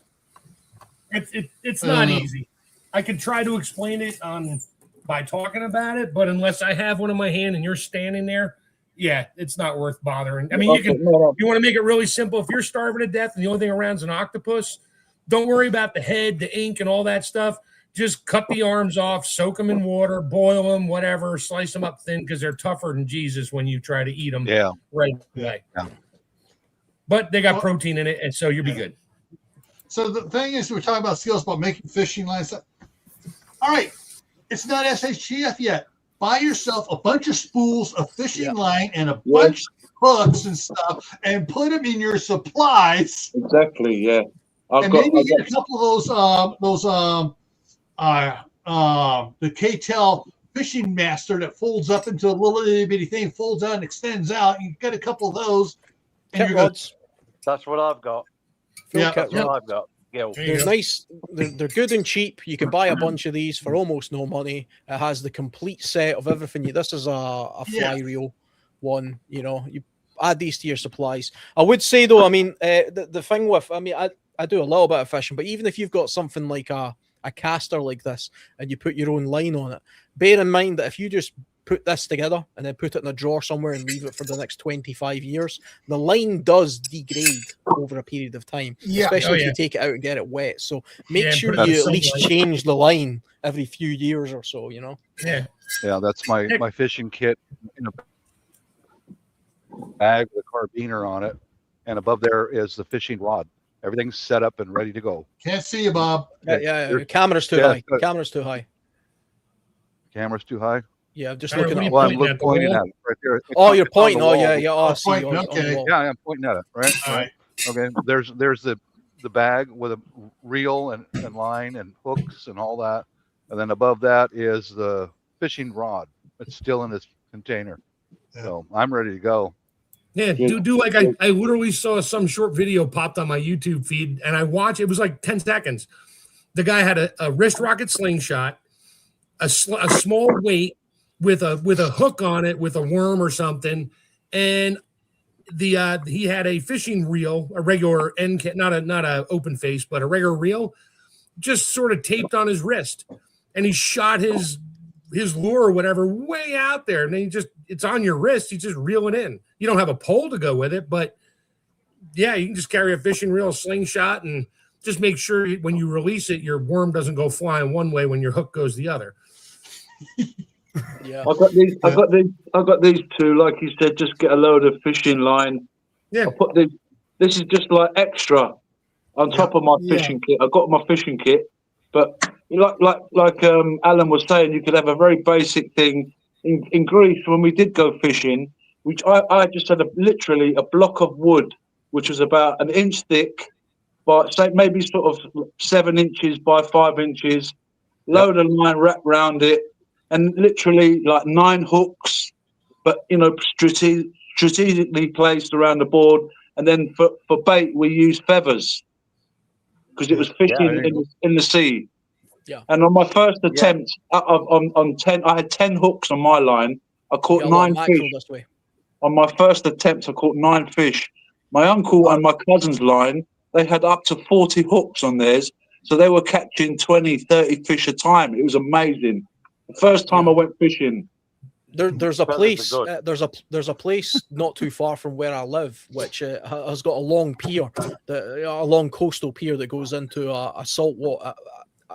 it's not easy. I could try to explain it by talking about it, but unless I have one in my hand and you're standing there, it's not worth bothering. I mean, you want to make it really simple. If you're starving to death and the only thing around is an octopus, don't worry about the head, the ink, and all that stuff. Just cut the arms off, soak them in water, boil them, whatever, slice them up thin because they're tougher than Jesus when you try to eat them right away. Yeah. But they got protein in it, and so you'll be good. So the thing is, we're talking about skills about making fishing lines. All right, it's not SHTF yet. Buy yourself a bunch of spools of fishing line and a bunch of hooks and stuff, and put them in your supplies. Exactly, yeah. Maybe get a couple of those the K-Tel fishing master that folds up into a little bitty thing, folds out and extends out. You get a couple of those. And That's what I've got. That's what I've got. They're nice. They're good and cheap. You can buy a bunch of these for almost no money. It has the complete set of everything. This is a fly reel one. You know, you add these to your supplies. I would say though, I mean, the thing with, I mean, I do a little bit of fishing, but even if you've got something like a caster like this and you put your own line on it, bear in mind that if you just put this together and then put it in a drawer somewhere and leave it for the next 25 years, the line does degrade over a period of time, especially if you take it out and get it wet. So make sure you at least change the line every few years or so, you know? Yeah, that's my fishing kit in a bag with a carabiner on it, and above there is the fishing rod. Everything's set up and ready to go. Can't see you, Bob. Yeah. Your camera's too high. Camera's too high. Camera's too high? Yeah, I'm just looking at it. Well, I'm pointing at it right there. Oh, you're pointing. Oh, yeah. Oh, I see. Okay. Yeah, I'm pointing at it. Right. All right. Okay. There's the bag with a reel and line and hooks and all that. and then above that is the fishing rod. It's still in its container. So I'm ready to go. Yeah, do like I literally saw some short video popped on my YouTube feed, and I watched. It was like 10 seconds. The guy had a wrist rocket slingshot, a small weight with a hook on it with a worm or something, and he had a fishing reel, a regular end, not a open face, but a regular reel, just sort of taped on his wrist, and he shot his lure or whatever way out there, and then it's on your wrist. You just reel it in. You don't have a pole to go with it, but yeah, you can just carry a fishing reel, a slingshot, and just make sure when you release it, your worm doesn't go flying one way when your hook goes the other. Yeah, I got these two. Like you said, just get a load of fishing line. Yeah, I put these. This is just like extra on top of my fishing kit. I got my fishing kit, but like Alan was saying, you could have a very basic thing. In Greece, when we did go fishing, which I just had literally a block of wood, which was about an inch thick, but say maybe sort of 7 inches by 5 inches, load of line wrapped around it, and literally like 9 hooks, but strategically placed around the board. And then for bait, we used feathers because it was fishing in the sea. Yeah. And on my first attempt, on 10, I had 10 hooks on my line. I caught 9 fish. This way. On my first attempt, I caught 9 fish. My uncle and my cousin's line, they had up to 40 hooks on theirs. So they were catching 20, 30 fish a time. It was amazing. The first time I went fishing. There's a place. There's a place not too far from where I live, which has got a long pier, a long coastal pier that goes into a saltwater,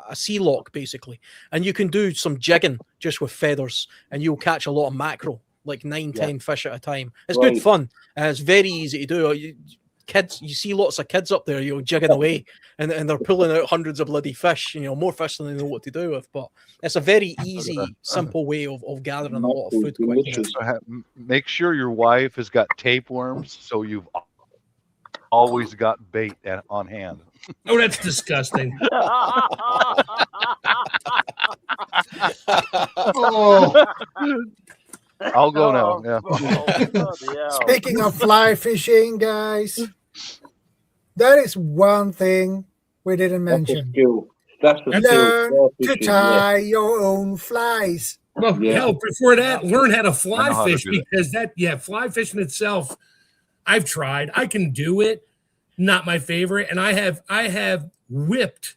a sea lock basically, and you can do some jigging just with feathers, and you'll catch a lot of mackerel, like 10 fish at a time. It's good fun, and it's very easy to do. Kids, you see lots of kids up there, jigging away, and they're pulling out hundreds of bloody fish, more fish than they know what to do with. But it's a very easy, simple way of gathering a lot of food quickly. Make sure your wife has got tapeworms, so you've always got bait on hand. Oh, that's disgusting. I'll go now. Yeah. Speaking of fly fishing, guys, that is one thing we didn't mention. That's the Learn to tie your own flies. Well, hell, before that, learn how to fly fish, because fly fishing itself, I've tried. I can do it. Not my favorite, and I have whipped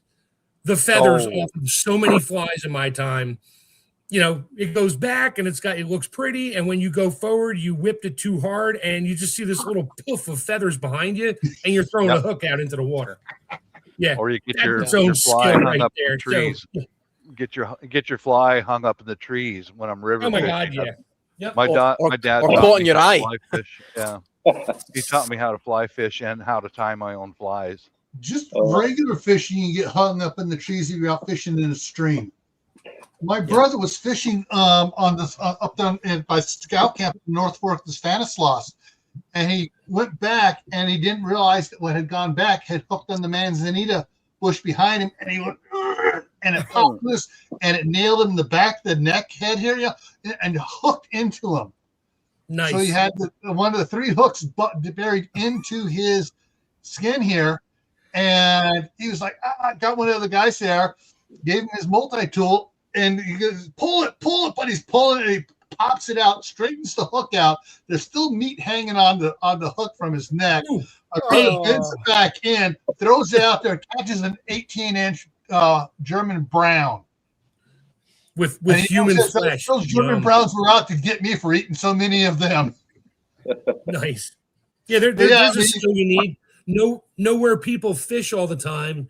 the feathers off of so many flies in my time. It goes back and it looks pretty, and when you go forward, you whipped it too hard, and you just see this little poof of feathers behind you, and you're throwing a hook out into the water. Yeah, or you get your skill fly hung up in there. the trees. So, get your fly hung up in the trees when I'm river fishing. Oh my God, yeah. Yep. My dad or caught in your eye. Fly fish. Yeah. He taught me how to fly fish and how to tie my own flies. Just regular fishing, you get hung up in the trees if you're out fishing in a stream. My brother was fishing on this up down by Scout Camp in North Fork, the Stanislaus, and he went back and he didn't realize that what had gone back had hooked on the manzanita bush behind him, and he went and it popped loose and it nailed him in the back of the neck head here, and hooked into him. Nice. So he had one of the 3 hooks buried into his skin here, and he was like, I got one of the guys there, gave him his multi-tool, and he goes, pull it, but he's pulling it, and he pops it out, straightens the hook out. There's still meat hanging on the hook from his neck. Bends it back in, throws it out there, catches an 18-inch German brown. With human flesh. Those German browns were out to get me for eating so many of them. Nice. Yeah, there's a skill you need. Know where people fish all the time,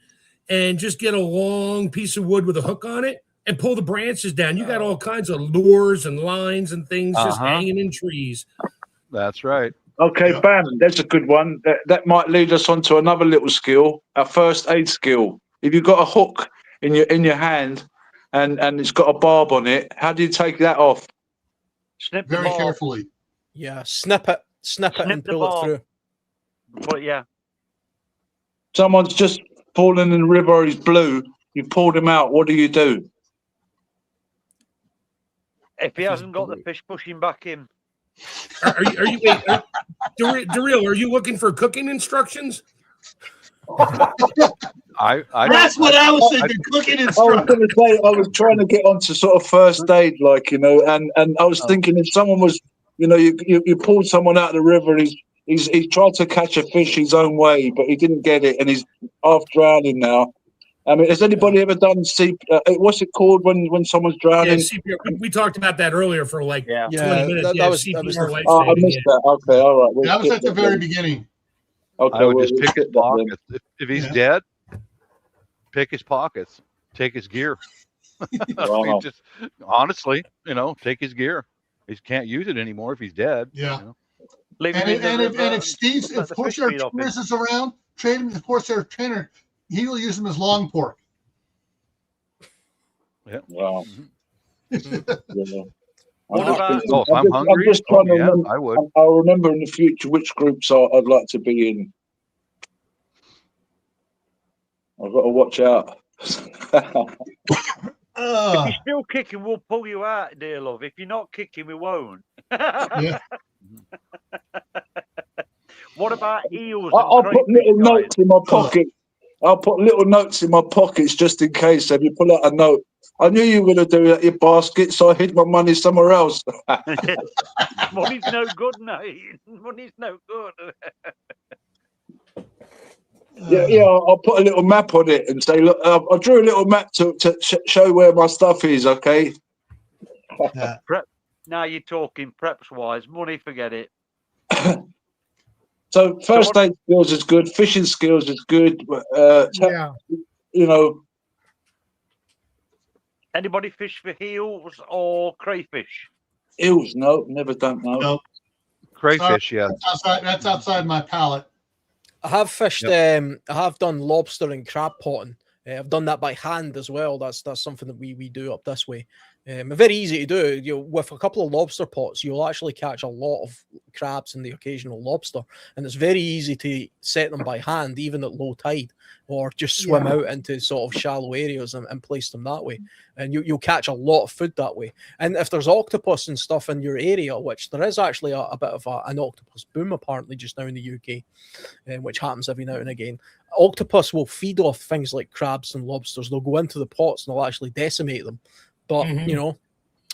and just get a long piece of wood with a hook on it and pull the branches down. You got all kinds of lures and lines and things just hanging in trees. That's right. Okay, bam. That's a good one. That might lead us on to another little skill, our first aid skill. If you've got a hook in your hand and it's got a barb on it, how do you take that off? Snip very carefully. Yeah, snip it and pull it through. Well, yeah. Someone's just fallen in the river, or he's blue. You pulled him out. What do you do? If he hasn't got the fish, push him back in. Are you wait, Daryl, are you looking for cooking instructions? That's what I was thinking. Cooking I was instructions. going to say, I was trying to get onto sort of first aid, like, you know, and I was thinking if someone was, you know, you pulled someone out of the river and he's tried to catch a fish his own way, but he didn't get it and he's half drowning now. I mean, has anybody ever done what's it called when someone's drowning? Yeah, CPR. We talked about that earlier for like 20 minutes. That was CPR life Oh, I saving, missed that. Okay, all right. That was at the very beginning. Okay, I would just pick his pockets. If he's Yeah. dead, pick his pockets, take his gear. I mean, just honestly, you know, take his gear. He can't use it anymore if he's dead. Yeah. You know? And if Steve's, if Horsehair Tourist is around, trade him with Horsehair Trainer. He will use them as long pork. Yeah. Wow. What about? If I'm hungry, I'm just trying to remember, I would. I'll remember in the future which groups I'd like to be in. I've got to watch out. If you're still kicking, we'll pull you out, dear love. If you're not kicking, we won't. Yeah. What about eels? I'll put little notes in my pocket. I'll put little notes in my pockets just in case. If you pull out a note, I knew you were going to do that, you basket, so I hid my money somewhere else. Money's no good, mate. Money's no good. Yeah, I'll put a little map on it and say, look, I drew a little map to show where my stuff is, okay? Prep. Now you're talking preps-wise. Money, forget it. So first aid skills is good. Fishing skills is good. You know. Anybody fish for eels or crayfish? Eels, no, never done. No. Crayfish, yeah. That's outside my palate. I have fished. I have done lobster and crab potting. I've done that by hand as well. That's something that we do up this way. Very easy to do. You know, with a couple of lobster pots, you'll actually catch a lot of crabs and the occasional lobster, and it's very easy to set them by hand, even at low tide, or just swim out into sort of shallow areas and place them that way. And you'll catch a lot of food that way. And if there's octopus and stuff in your area, which there is actually a bit of an octopus boom apparently just now in the UK, which happens every now and again. Octopus will feed off things like crabs and lobsters. They'll go into the pots and they'll actually decimate them. But you know,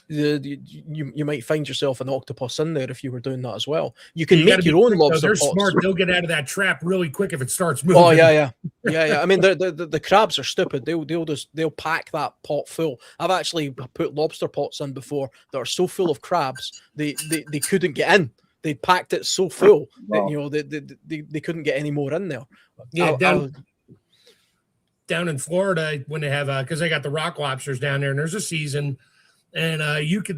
you might find yourself an octopus in there if you were doing that as well. You can make your own lobster They're pots. smart. They'll get out of that trap really quick if it starts moving. Oh yeah. I mean, the crabs are stupid. They'll pack that pot full. I've actually put lobster pots in before that are so full of crabs they couldn't get in. They packed it so full that, you know, they couldn't get any more in there. Yeah, down in Florida when they have because they got the rock lobsters down there, and there's a season, and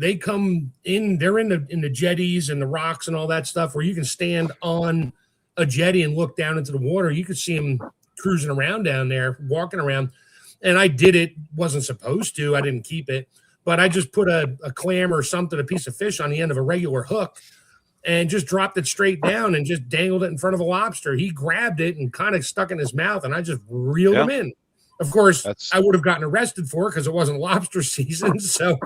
they come in. They're in the jetties and the rocks and all that stuff where you can stand on a jetty and look down into the water. You could see them cruising around down there, walking around. And I did it. Wasn't supposed to. I didn't keep it, but I just put a clam or something, a piece of fish on the end of a regular hook, and just dropped it straight down and just dangled it in front of a lobster. He grabbed it and kind of stuck in his mouth, and I just reeled him in. Of course, I would have gotten arrested for it because it wasn't lobster season. So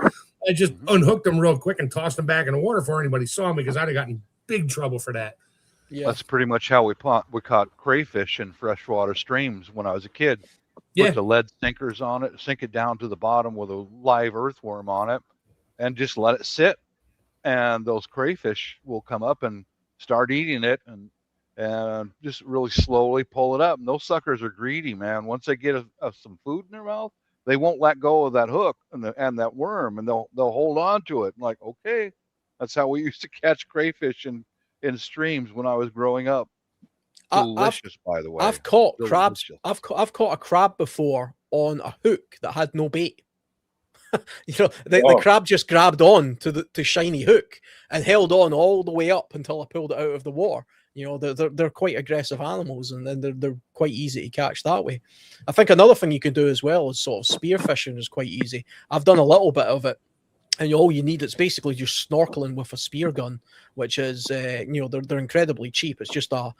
I just unhooked him real quick and tossed him back in the water before anybody saw me, because I'd have gotten in big trouble for that. Yeah. That's pretty much how we caught crayfish in freshwater streams when I was a kid. Put the lead sinkers on it, sink it down to the bottom with a live earthworm on it, and just let it sit. And those crayfish will come up and start eating it, and just really slowly pull it up. And those suckers are greedy, man. Once they get some food in their mouth, they won't let go of that hook and that worm, and they'll hold on to it. I'm like, okay, that's how we used to catch crayfish in streams when I was growing up. Delicious, by the way. I've caught crabs. I've caught a crab before on a hook that had no bait. You know, the crab just grabbed on to the shiny hook and held on all the way up until I pulled it out of the water. You know, they're quite aggressive animals, and then they're quite easy to catch that way. I think another thing you can do as well is sort of spear fishing is quite easy. I've done a little bit of it, and all you need is basically just snorkeling with a spear gun, which is you know, they're incredibly cheap. It's just a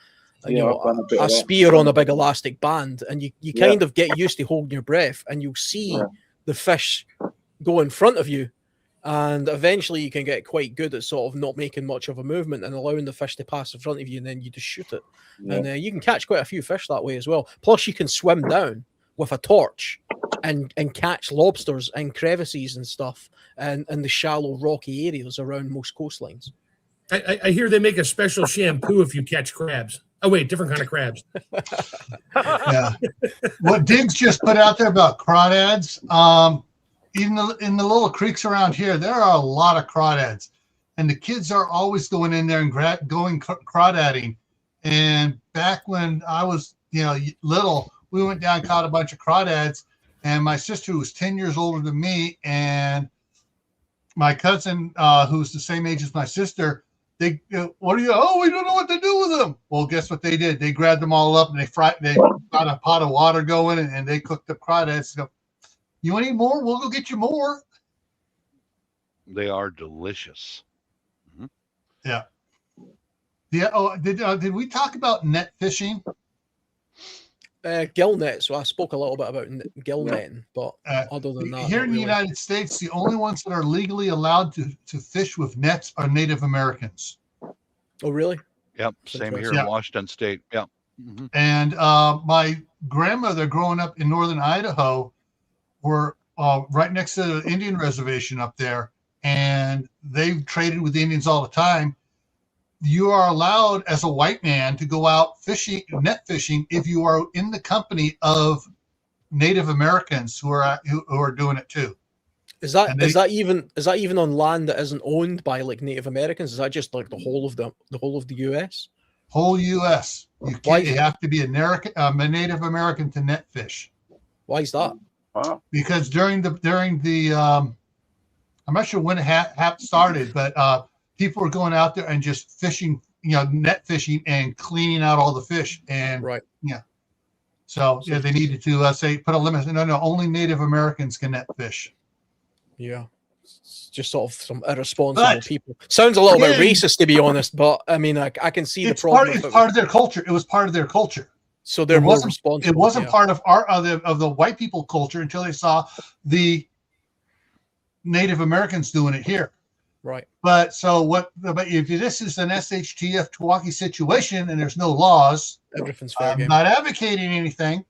spear on a big elastic band, and you kind of get used to holding your breath, and you'll see the fish go in front of you, And eventually you can get quite good at sort of not making much of a movement and allowing the fish to pass in front of you, and then you just shoot it. Yeah. And you can catch quite a few fish that way as well. Plus you can swim down with a torch and catch lobsters and crevices and stuff and the shallow rocky areas around most coastlines. I hear they make a special shampoo if you catch crabs. Oh wait, different kind of crabs. Yeah. What Diggs just put out there about crawdads, even in the little creeks around here, there are a lot of crawdads, and the kids are always going in there and going crawdadding. And back when I was, little, we went down and caught a bunch of crawdads, and my sister, who was 10 years older than me, and my cousin, who's the same age as my sister, we don't know what to do with them. Well, guess what they did? They grabbed them all up and they got a pot of water going and they cooked up crawdads. So, you want any more? We'll go get you more. They are delicious. Mm-hmm. Yeah. Yeah. Oh, did we talk about net fishing? Gill net. So I spoke a little bit about gill netting, but other than that, here in the United States, the only ones that are legally allowed to fish with nets are Native Americans. Oh, really? Yep. Same here in Washington State. Yep. Mm-hmm. And my grandmother, growing up in northern Idaho, were right next to the Indian reservation up there, and they've traded with the Indians all the time. You are allowed as a white man to go out fishing, net fishing, if you are in the company of Native Americans who are doing it too. Is that even on land that isn't owned by like Native Americans? Is that just like the whole of the U.S.? Whole U.S. You have to be a Native American to net fish. Why is that? Wow. Because during the I'm not sure when it started, but people were going out there and just fishing, net fishing and cleaning out all the fish. And right. Yeah. So they needed to say, put a limit. No, only Native Americans can net fish. Yeah. It's just sort of some irresponsible people. Sounds a little bit racist, to be honest, but I mean, I can see the problem. It's part of their culture. It was part of their culture. So they're more responsible. It wasn't part of of the white people culture until they saw the Native Americans doing it here. Right. But if this is an SHTF Tawaki situation and there's no laws, everything's fair I'm game. not advocating anything.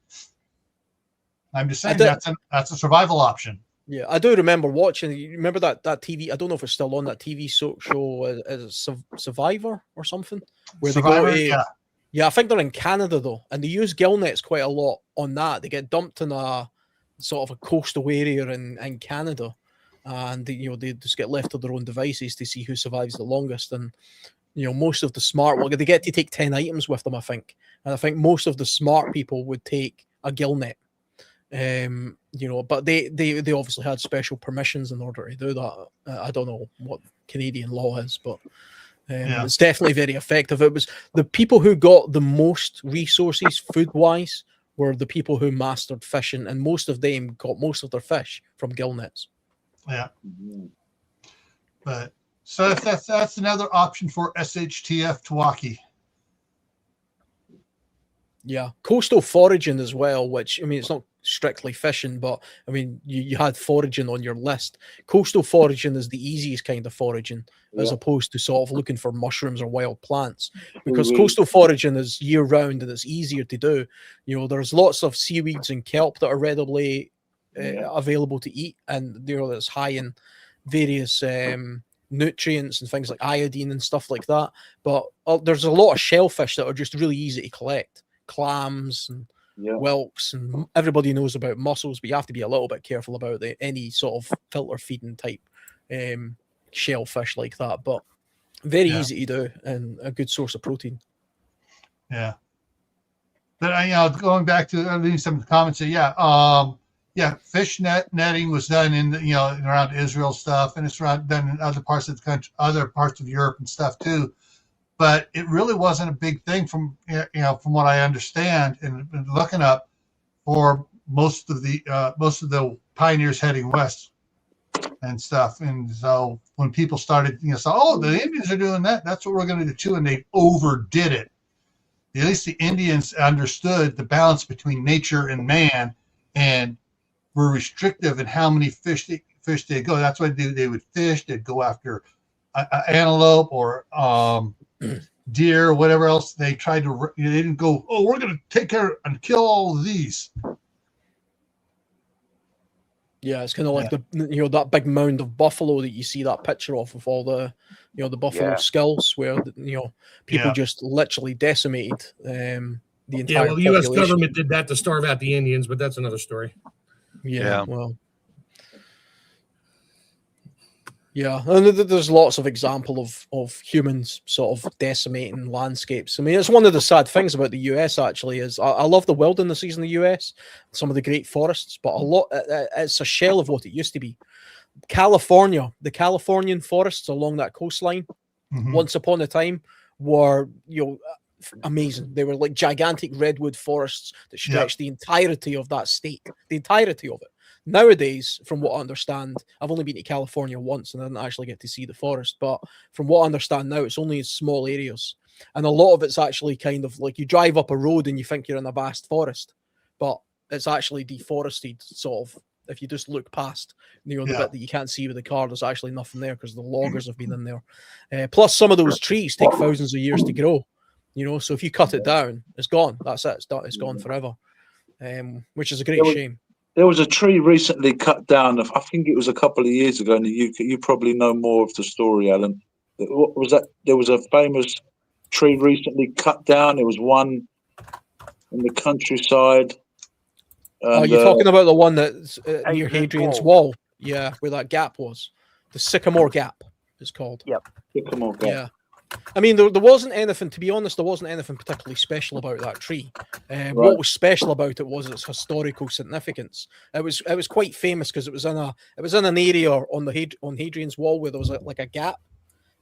I'm just saying that's a survival option. Yeah, I do remember watching. You remember that TV? I don't know if it's still on, that TV show as Survivor or something, where Survivor, they go to, yeah, I think they're in Canada though, and they use gill nets quite a lot on that. They get dumped in a sort of a coastal area in Canada, and they just get left to their own devices to see who survives the longest. And most of the smart they get to take 10 items with them, I think, and I think most of the smart people would take a gill net. But they obviously had special permissions in order to do that. I don't know what Canadian law is, but it's definitely very effective. It was the people who got the most resources food wise were the people who mastered fishing, and most of them got most of their fish from gill nets. Yeah. But so that's another option for SHTF Tawaki. Yeah, coastal foraging as well, which, I mean, it's not strictly fishing, but I mean, you had foraging on your list. Coastal foraging is the easiest kind of foraging, as opposed to sort of looking for mushrooms or wild plants, because coastal foraging is year round and it's easier to do. There's lots of seaweeds and kelp that are readily available to eat, and that's high in various nutrients and things like iodine and stuff like that. But there's a lot of shellfish that are just really easy to collect. Clams and whelks, and everybody knows about mussels, but you have to be a little bit careful about any sort of filter feeding type shellfish like that. But very easy to do and a good source of protein. Yeah. But going back to some comments, fish netting was done in around Israel stuff, and it's done in other parts of the country, other parts of Europe and stuff too. But it really wasn't a big thing from what I understand and looking up for most of the pioneers heading west and stuff. And so when people started, the Indians are doing that, that's what we're going to do too, and they overdid it. At least the Indians understood the balance between nature and man, and were restrictive in how many fish fish they go. That's what they would fish. They'd go after antelope or deer or whatever else. They tried to. They didn't go. Oh, we're going to take care and kill all of these. Yeah, it's kind of like the that big mound of buffalo that you see that picture of with all the the buffalo skulls, where people just literally decimated the entire. Yeah, well, the U.S. population. government did that to starve out the Indians, but that's another story. Yeah. Well. Yeah, and there's lots of example of humans sort of decimating landscapes. I mean, it's one of the sad things about the US. Actually, is I love the wildernesses in the US, some of the great forests, but it's a shell of what it used to be. California, the Californian forests along that coastline, once upon a time were amazing. They were like gigantic redwood forests that stretched the entirety of that state, the entirety of it. Nowadays, from what I understand, I've only been to California once and I didn't actually get to see the forest, but from what I understand now, it's only in small areas. And a lot of it's actually kind of like you drive up a road and you think you're in a vast forest, but it's actually deforested, sort of. If you just look past, the bit that you can't see with the car, there's actually nothing there because the loggers have been in there. Plus, some of those trees take thousands of years to grow, so if you cut it down, it's gone. That's it. It's gone forever, which is a great shame. There was a tree recently cut down. I think it was a couple of years ago in the UK. You probably know more of the story, Alan. What was that? There was a famous tree recently cut down. It was one in the countryside. And, you're talking about the one that's near Hadrian's Wall. Yeah, where that gap was. The Sycamore Gap, it's called. Yep. Sycamore Gap. Yeah. I mean, there wasn't anything, to be honest, there wasn't anything particularly special about that tree. What was special about it was its historical significance. It was quite famous because it was in an area on Hadrian's Wall where there was like a gap,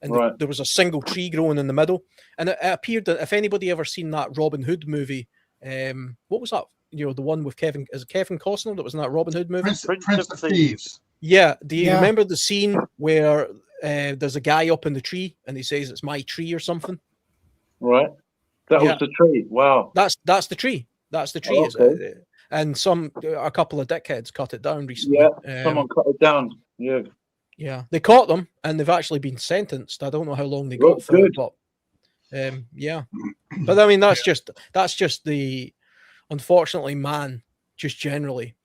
and there was a single tree growing in the middle. And it appeared that if anybody ever seen that Robin Hood movie, what was that? The one with Kevin Costner that was in that Robin Hood movie? Prince of Thieves. Yeah. Do you remember the scene where there's a guy up in the tree and he says it's my tree or something? Right. That was the tree. Wow. That's the tree. That's the tree. Okay. And a couple of dickheads cut it down recently. Yeah, someone cut it down. Yeah. Yeah. They caught them and they've actually been sentenced. I don't know how long they got for it, but yeah. But I mean that's just the unfortunately man just generally,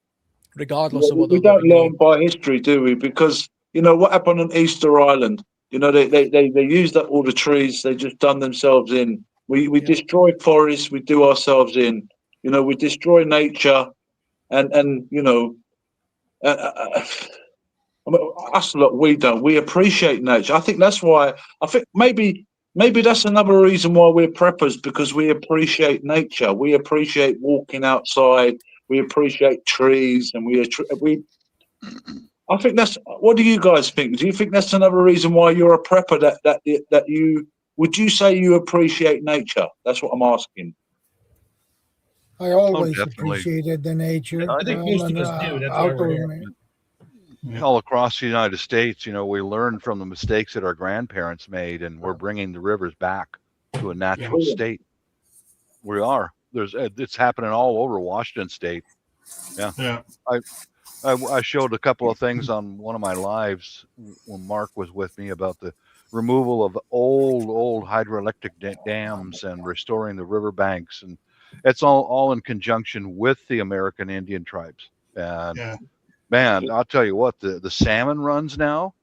regardless of what we don't learn by history, do we? Because what happened on Easter Island? They used up all the trees. They just done themselves in. We destroy forests. We do ourselves in. We destroy nature, and us lot we don't. We appreciate nature. I think that's why. I think maybe that's another reason why we're preppers, because we appreciate nature. We appreciate walking outside. We appreciate trees, and I think that's. What do you guys think? Do you think that's another reason why you're a prepper? That you would you say you appreciate nature? That's what I'm asking. I always appreciated the nature. I think most of us do. That's why we're here. All across the United States, we learned from the mistakes that our grandparents made, and we're bringing the rivers back to a natural state. We are. It's happening all over Washington State. Yeah. I showed a couple of things on one of my lives when Mark was with me about the removal of old hydroelectric dams and restoring the riverbanks, and it's all in conjunction with the American Indian tribes. And man, I'll tell you what, the salmon runs now.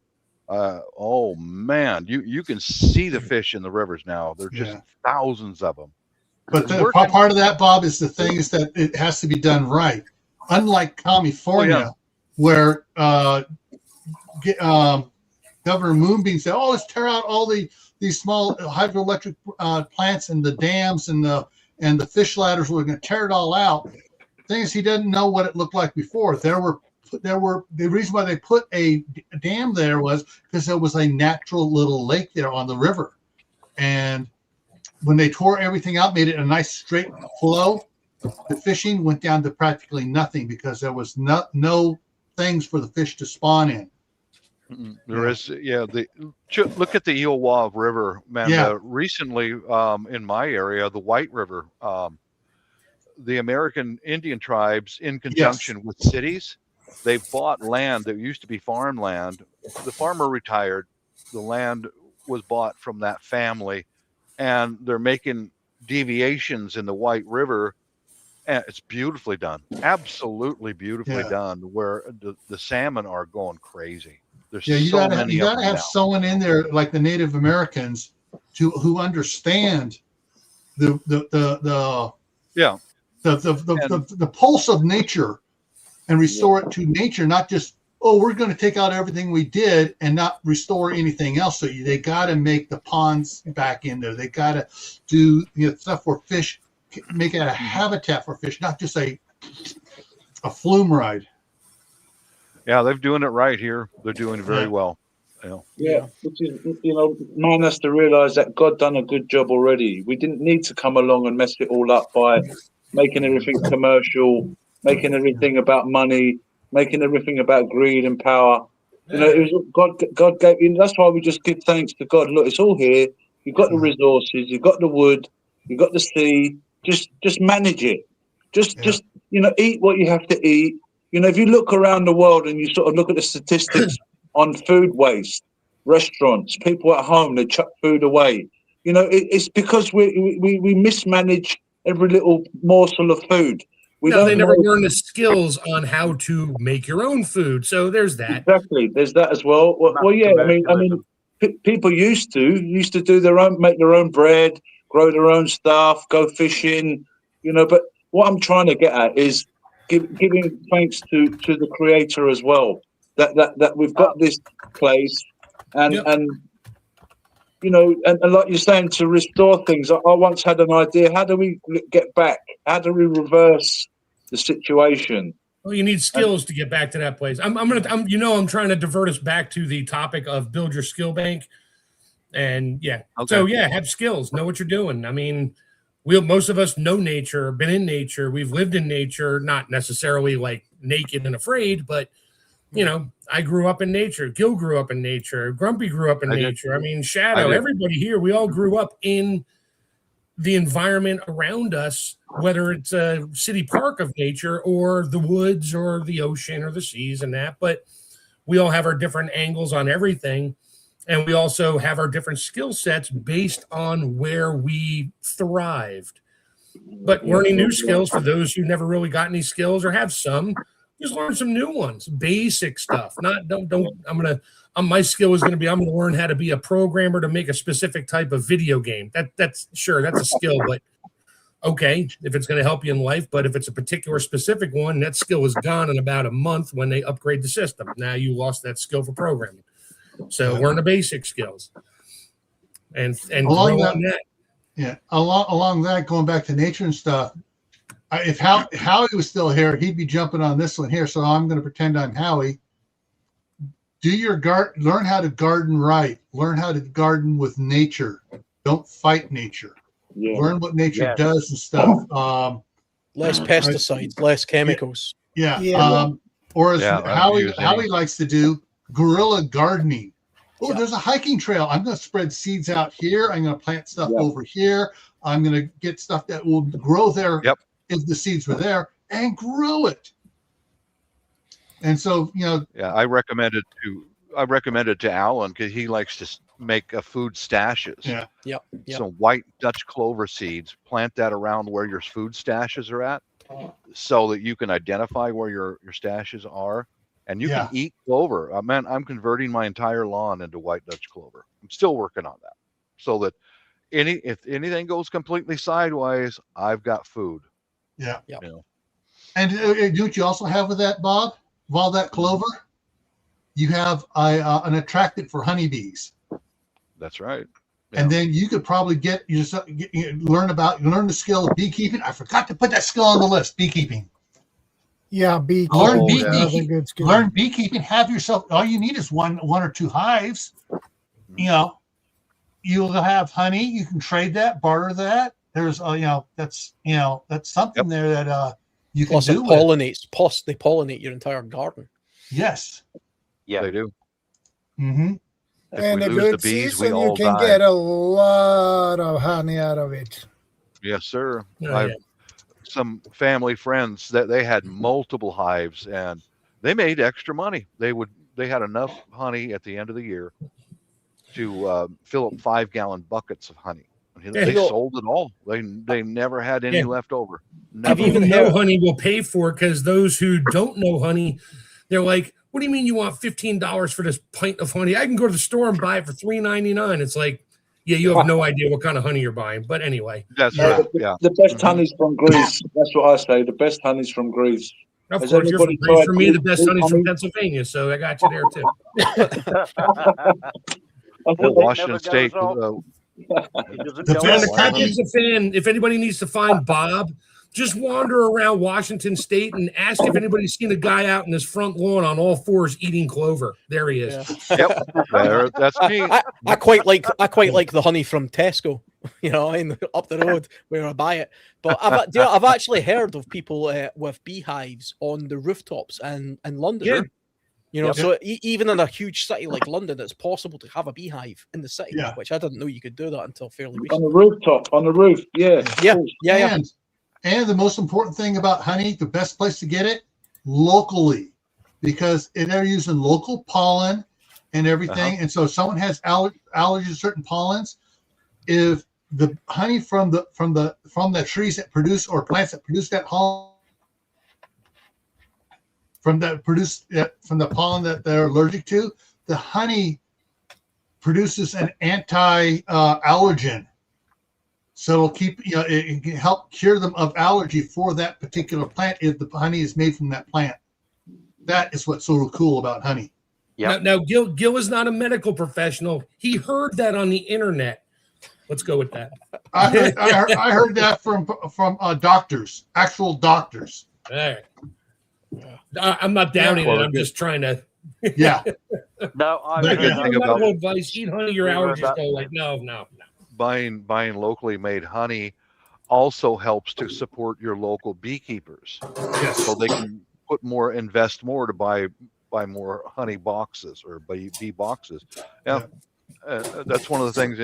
Oh man, you can see the fish in the rivers now. There's just thousands of them. But part of that, Bob, is the thing is that it has to be done right. Unlike California, where Governor Moonbeam said, "Oh, let's tear out all these small hydroelectric plants and the dams and the fish ladders. We're going to tear it all out." The thing is, he didn't know what it looked like before. The reason why they put a dam there was because there was a natural little lake there on the river, and when they tore everything out, made it a nice straight flow, the fishing went down to practically nothing because there was no things for the fish to spawn in. There is, look at the Iowa River, man. Recently, in my area, the White River, the American Indian tribes, in conjunction with cities, They bought land that used to be farmland. The farmer retired. The land was bought from that family, and they're making deviations in the White River, and it's beautifully done. Absolutely beautifully done, where the salmon are going crazy. There's you so gotta many you of gotta them have now. someone in there like the Native Americans who understand the pulse of nature and restore it to nature, not just, oh, we're going to take out everything we did and not restore anything else. So they got to make the ponds back in there. They got to do stuff for fish, make it a habitat for fish, not just a flume ride. Yeah, they're doing it right here. They're doing very well. Yeah, which is, man has to realize that God done a good job already. We didn't need to come along and mess it all up by making everything commercial, making everything about money, making everything about greed and power. It was God gave. That's why we just give thanks to God. Look, it's all here. You've got the resources. You've got the wood. You've got the sea. Just manage it. Just eat what you have to eat. If you look around the world and you sort of look at the statistics on food waste, restaurants, people at home, they chuck food away. It's because we mismanage every little morsel of food. They never learn the skills on how to make your own food. So there's that. Exactly, there's that as well. Well, yeah. I mean, people used to do make their own bread, grow their own stuff, go fishing. But what I'm trying to get at is giving thanks to the Creator as well. That we've got this place, and like you're saying, to restore things. I once had an idea. How do we get back? How do we reverse the situation? Well, you need skills to get back to that place. I'm trying to divert us back to the topic of build your skill bank, and have skills. Know what you're doing. I mean, most of us know nature, been in nature, we've lived in nature, not necessarily like naked and afraid, but I grew up in nature. Gil grew up in nature. Grumpy grew up in nature. I mean, Shadow, everybody here, we all grew up in the environment around us, whether it's a city park of nature or the woods or the ocean or the seas and that. But we all have our different angles on everything. And we also have our different skill sets based on where we thrived. But learning new skills for those who never really got any skills or have some, just learn some new ones, basic stuff. My skill is going to be, I'm going to learn how to be a programmer to make a specific type of video game. That's a skill, but okay, if it's going to help you in life. But if it's a particular specific one, that skill is gone in about a month when they upgrade the system. Now you lost that skill for programming. So learn the basic skills and along grow on that. Yeah, along that, going back to nature and stuff. If Howie was still here, he'd be jumping on this one here. So I'm going to pretend I'm Howie. Do your learn how to garden right. Learn how to garden with nature. Don't fight nature. Yeah. Learn what nature does and stuff. Less pesticides, less chemicals. Or as Howie likes to do, guerrilla gardening. Oh, there's a hiking trail. I'm going to spread seeds out here. I'm going to plant stuff over here. I'm going to get stuff that will grow there. Yep. If the seeds were there, and grow it. And so, I recommend it to Alan because he likes to make food stashes. Yep. So white Dutch clover seeds, plant that around where your food stashes are at, so that you can identify where your stashes are, and you can eat clover. Man, I'm converting my entire lawn into white Dutch clover. I'm still working on that, so that if anything goes completely sideways, I've got food. Yeah. And do what you also have with that, Bob? Of all that clover, you have an attractant for honeybees. That's right. Yeah. And then you could probably learn the skill of beekeeping. I forgot to put that skill on the list. Beekeeping. Yeah, beekeeping. Learn beekeeping. Have yourself. All you need is one or two hives. You'll have honey. You can trade that, barter that. There's that's something there that you can do. They pollinate your entire garden. Yes. Yeah, they do. Mm-hmm. And a good season, you can get a lot of honey out of it. Yes, sir. I have some family friends that they had multiple hives, and they made extra money. They had enough honey at the end of the year to fill up 5-gallon buckets of honey. They sold it all. They never had any left over. People who know honey will pay for it, because those who don't know honey, they're like, what do you mean you want $15 for this pint of honey? I can go to the store and buy it for $3.99. It's like, yeah, you have no idea what kind of honey you're buying. But anyway. That's right. Yeah. The best honey's from Greece. That's what I say. The best honey's from Greece. Of course, you're from Greece. For me, the best honey's from Pennsylvania. So I got you there, too. Washington State. If anybody needs to find Bob, just wander around Washington State and ask if anybody's seen a guy out in his front lawn on all fours eating clover. There he is. Yeah. Yep, that's me. I quite like the honey from Tesco, up the road where I buy it. But I've actually heard of people with beehives on the rooftops in London. Yeah. So even in a huge city like London, it's possible to have a beehive in the city, which I didn't know you could do that until fairly recently. On the rooftop, on the roof, yeah. And the most important thing about honey, the best place to get it, locally, because they're using local pollen and everything. And so if someone has allergies to certain pollens, if the honey from the trees that produce or plants that produce that pollen, from the pollen that they're allergic to, the honey produces an anti-allergen. So it'll keep, it can help cure them of allergy for that particular plant if the honey is made from that plant. That is what's so cool about honey. Yeah. Now Gil is not a medical professional. He heard that on the internet. Let's go with that. I heard that from doctors, actual doctors. All right. I'm not downing it. I'm just trying to. Yeah. No, I'm medical advice. Eat honey, your allergies go like no. Buying locally made honey also helps to support your local beekeepers. Yes. So they can invest more to buy more honey boxes or bee boxes. Yeah. That's one of the things.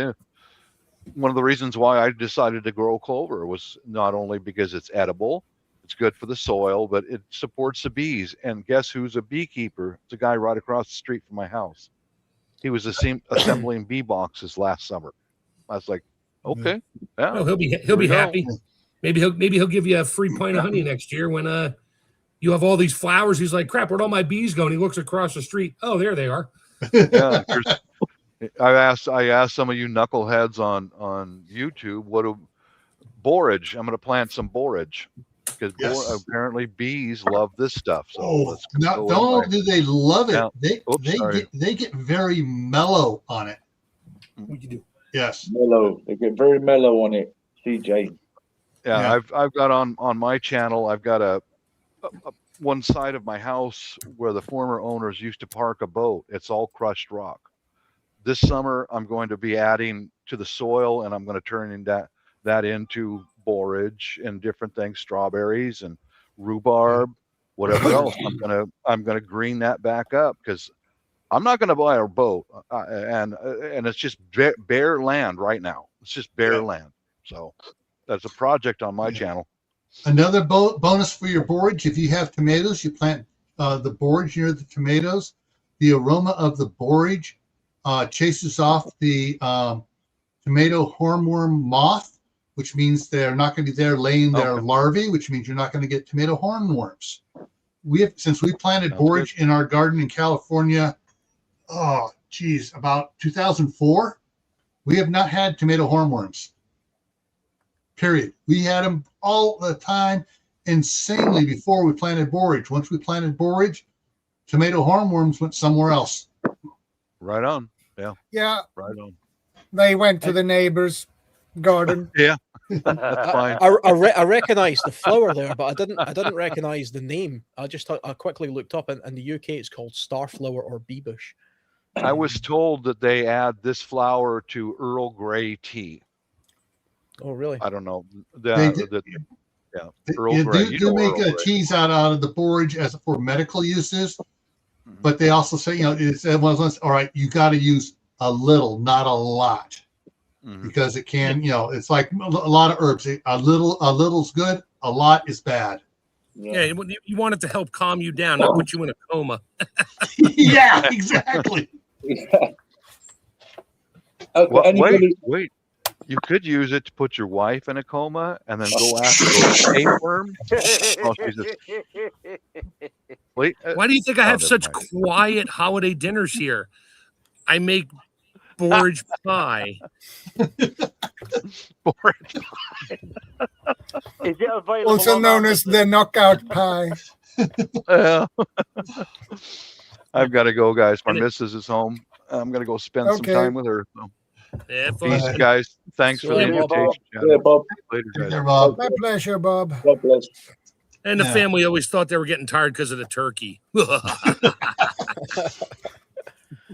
One of the reasons why I decided to grow clover was not only because it's edible, it's good for the soil, but it supports the bees. And guess who's a beekeeper? It's a guy right across the street from my house. He was assembling bee boxes last summer. I was like, okay, yeah. Oh, he'll be happy. Maybe he'll give you a free pint of honey next year when you have all these flowers. He's like, crap, where'd all my bees go? And he looks across the street. Oh, there they are. Yeah, I asked some of you knuckleheads on YouTube borage. I'm going to plant some borage because apparently bees love this stuff. So not only do they love it, they get very mellow on it. What you do? Yes, mellow. They get very mellow on it, CJ. Yeah. I've got on my channel. I've got a one side of my house where the former owners used to park a boat. It's all crushed rock. This summer, I'm going to be adding to the soil, and I'm going to turn that into borage and different things, strawberries and rhubarb, whatever else. I'm gonna green that back up because I'm not going to buy a boat, and it's just bare land right now. It's just bare land. So that's a project on my channel. Another bonus for your borage: if you have tomatoes, you plant the borage near the tomatoes. The aroma of the borage chases off the tomato hornworm moth, which means they're not going to be there laying their larvae, which means you're not going to get tomato hornworms. Since we planted borage in our garden in California, about 2004, we have not had tomato hornworms. Period. We had them all the time, insanely, before we planted borage. Once we planted borage, tomato hornworms went somewhere else. Right on. Yeah. Right on. They went to the neighbor's garden. Yeah. That's fine. I recognized the flower there, but I didn't recognize the name. I quickly looked up, and in the UK it's called starflower or bee bush. I was told that they add this flower to Earl Grey tea. Oh, really? I don't know. Earl Grey. They do make teas out of the borage for medical uses, but they also say, it's one of those, all right, you got to use a little, not a lot, because it can, it's like a lot of herbs. A little's good, a lot is bad. Yeah, you want it to help calm you down, not put you in a coma. Yeah, exactly. Okay, Wait. You could use it to put your wife in a coma and then go after those tapeworms. Oh, Jesus. Wait. Why do you think I have never such mind. quiet holiday dinners here? I make borage pie. Porridge. Is it available? Also on known as the Amazon? knockout pie. I've got to go, guys. My And it- missus is home. I'm going to go spend some Okay. time with her. So. Yeah, Peace, fun. guys. Thanks for the Yeah, Bob. invitation. Yeah, Bob. Later, guys. Here, Bob. My pleasure, Bob. God bless. And the Yeah. family always thought they were getting tired because of the turkey.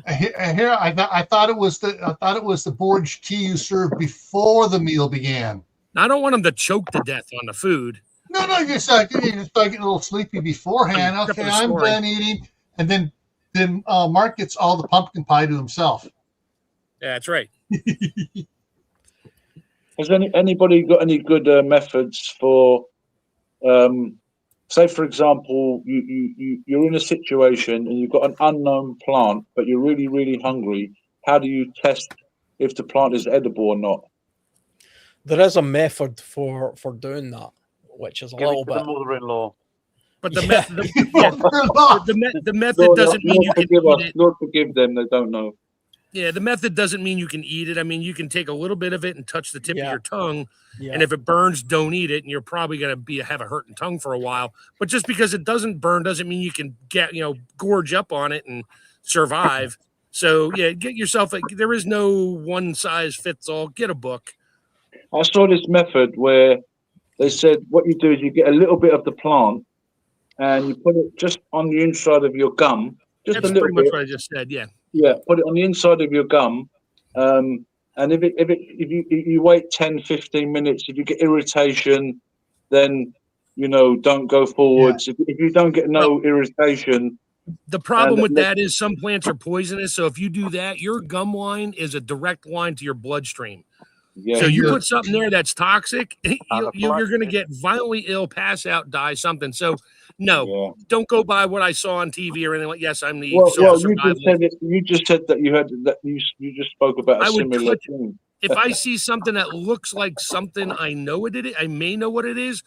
Here, I thought it was the borage tea you served before the meal began. I don't want them to choke to death on the food. No, you start getting a little sleepy beforehand. Except for Okay, the I'm snoring. done eating, and then Mark gets all the pumpkin pie to himself. Yeah, that's right. Has anybody got any good methods for, say, for example, you're in a situation and you've got an unknown plant, but you're really, really hungry. How do you test if the plant is edible or not? There is a method for doing that, which is a Give little it to the bit. mother-in-law. But the Yeah. method, the method doesn't mean you can forgive eat us. it. Lord forgive them, they don't know. Yeah, the method doesn't mean you can eat it. I mean, you can take a little bit of it and touch the tip of Yeah. your tongue, Yeah. and if it burns, don't eat it, and you're probably going to have a hurting tongue for a while. But just because it doesn't burn doesn't mean you can gorge up on it and survive. So yeah, get yourself. There is no one size fits all. Get a book. I saw this method where they said what you do is you get a little bit of the plant and you put it just on the inside of your gum, just That's a little pretty much bit. what I just said. Yeah. Yeah, put it on the inside of your gum. And if you wait 10, 15 minutes, if you get irritation, then don't go forwards. If you don't get no irritation, The problem And with let- that is some plants are poisonous. So if you do that, your gum line is a direct line to your bloodstream. yeah, So you you're- put something there that's toxic, you're going to Anaphylaxis. get violently ill, pass out, die, something. So no, yeah. don't go by what I saw on TV or anything like. Yes, I'm the Well, you survivalist. just said it. You just said that you just spoke about a I would similar touch- thing. If I see something that looks like something I know what it is, I may know what it is.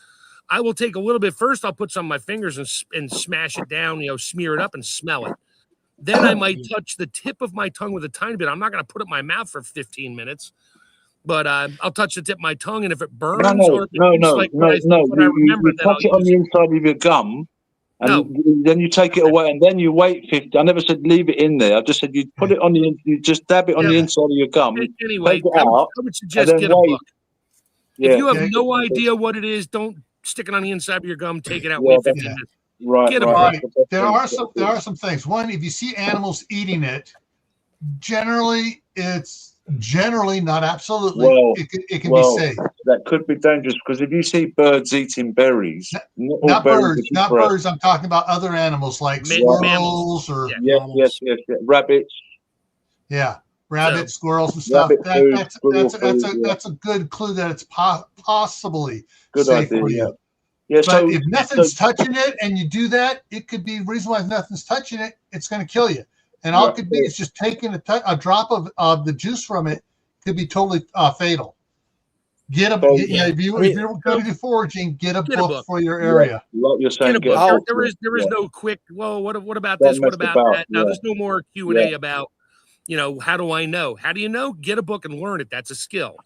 I will take a little bit first. I'll put some of my fingers and smash it down, smear it up and smell it. Then I might touch the tip of my tongue with a tiny bit. I'm not going to put it in my mouth for 15 minutes, but I'll touch the tip of my tongue, and if it burns or if it looks like what I remember, You then I'll touch it on use the inside of your gum, and No. then you take it away, and then you wait 50. I never said leave it in there. I just said you put it on you just dab it on the Yeah. inside of your gum. Anyway, Take it I out, would suggest and then get a wait. book. Yeah, If you have Yeah. no idea what it is, don't stick it on the inside of your gum. Take it out. Yeah, Wait 15 yeah. minutes. right, get a right. book. There are some things. One, if you see animals eating it, generally it's not absolutely. Well, it can well, be safe. That could be dangerous because if you see birds eating berries, not all Not berries birds, are not good. birds. I'm talking about other animals like Mammals. squirrels or Yeah. Yes, rabbits. rabbits, squirrels, and stuff. Rabbit food, That's a good clue that it's possibly Good safe idea. for Yeah. you. Yeah. But So if nothing's touching it and you do that, it could be the reason why nothing's touching it. It's going to kill you. And all it could be is just taking a drop of the juice from it could be totally fatal. If you're going to do foraging, get a book for your area. like you're saying, Get a book. out. There is no quick. Well, what about Don't this? What mess about about, that? Now yeah. there's no more Q&A about how do I know? How do you know? Get a book and learn it. That's a skill.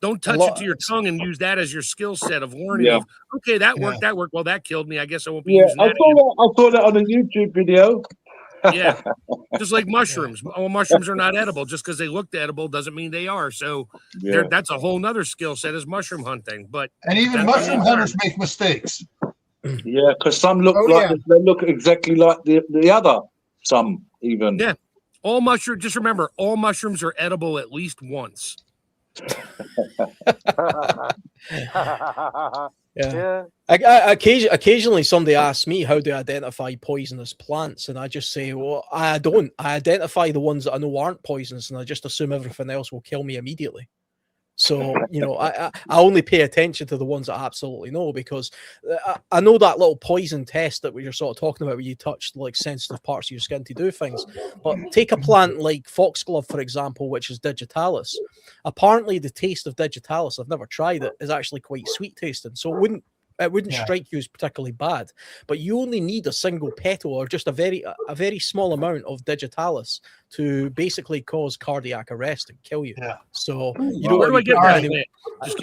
Don't touch it to your tongue and use that as your skill set of learning. Yeah. Okay, that worked. That worked. Well, that killed me. I guess I won't be Yeah, using I that. saw that on a YouTube video. Yeah, just like mushrooms. Oh, mushrooms are not edible. Just because they looked edible doesn't mean they are. So that's a whole nother skill set is mushroom hunting. But And even mushroom hunters make mistakes. Yeah, because some look they look exactly like the other. Some even. Yeah, all mushrooms. Just remember, all mushrooms are edible at least once. Yeah. Occasionally somebody asks me how do I identify poisonous plants, and I just say, well, I don't. I identify the ones that I know aren't poisonous, and I just assume everything else will kill me immediately. So, I only pay attention to the ones that I absolutely know, because I know that little poison test that we were sort of talking about, where you touched like sensitive parts of your skin to do things. But take a plant like foxglove, for example, which is digitalis. Apparently, the taste of digitalis, I've never tried it, is actually quite sweet tasting. So it wouldn't strike you as particularly bad, but you only need a single petal or just a very small amount of digitalis to basically cause cardiac arrest and kill you. Yeah. So you don't Where do I get that?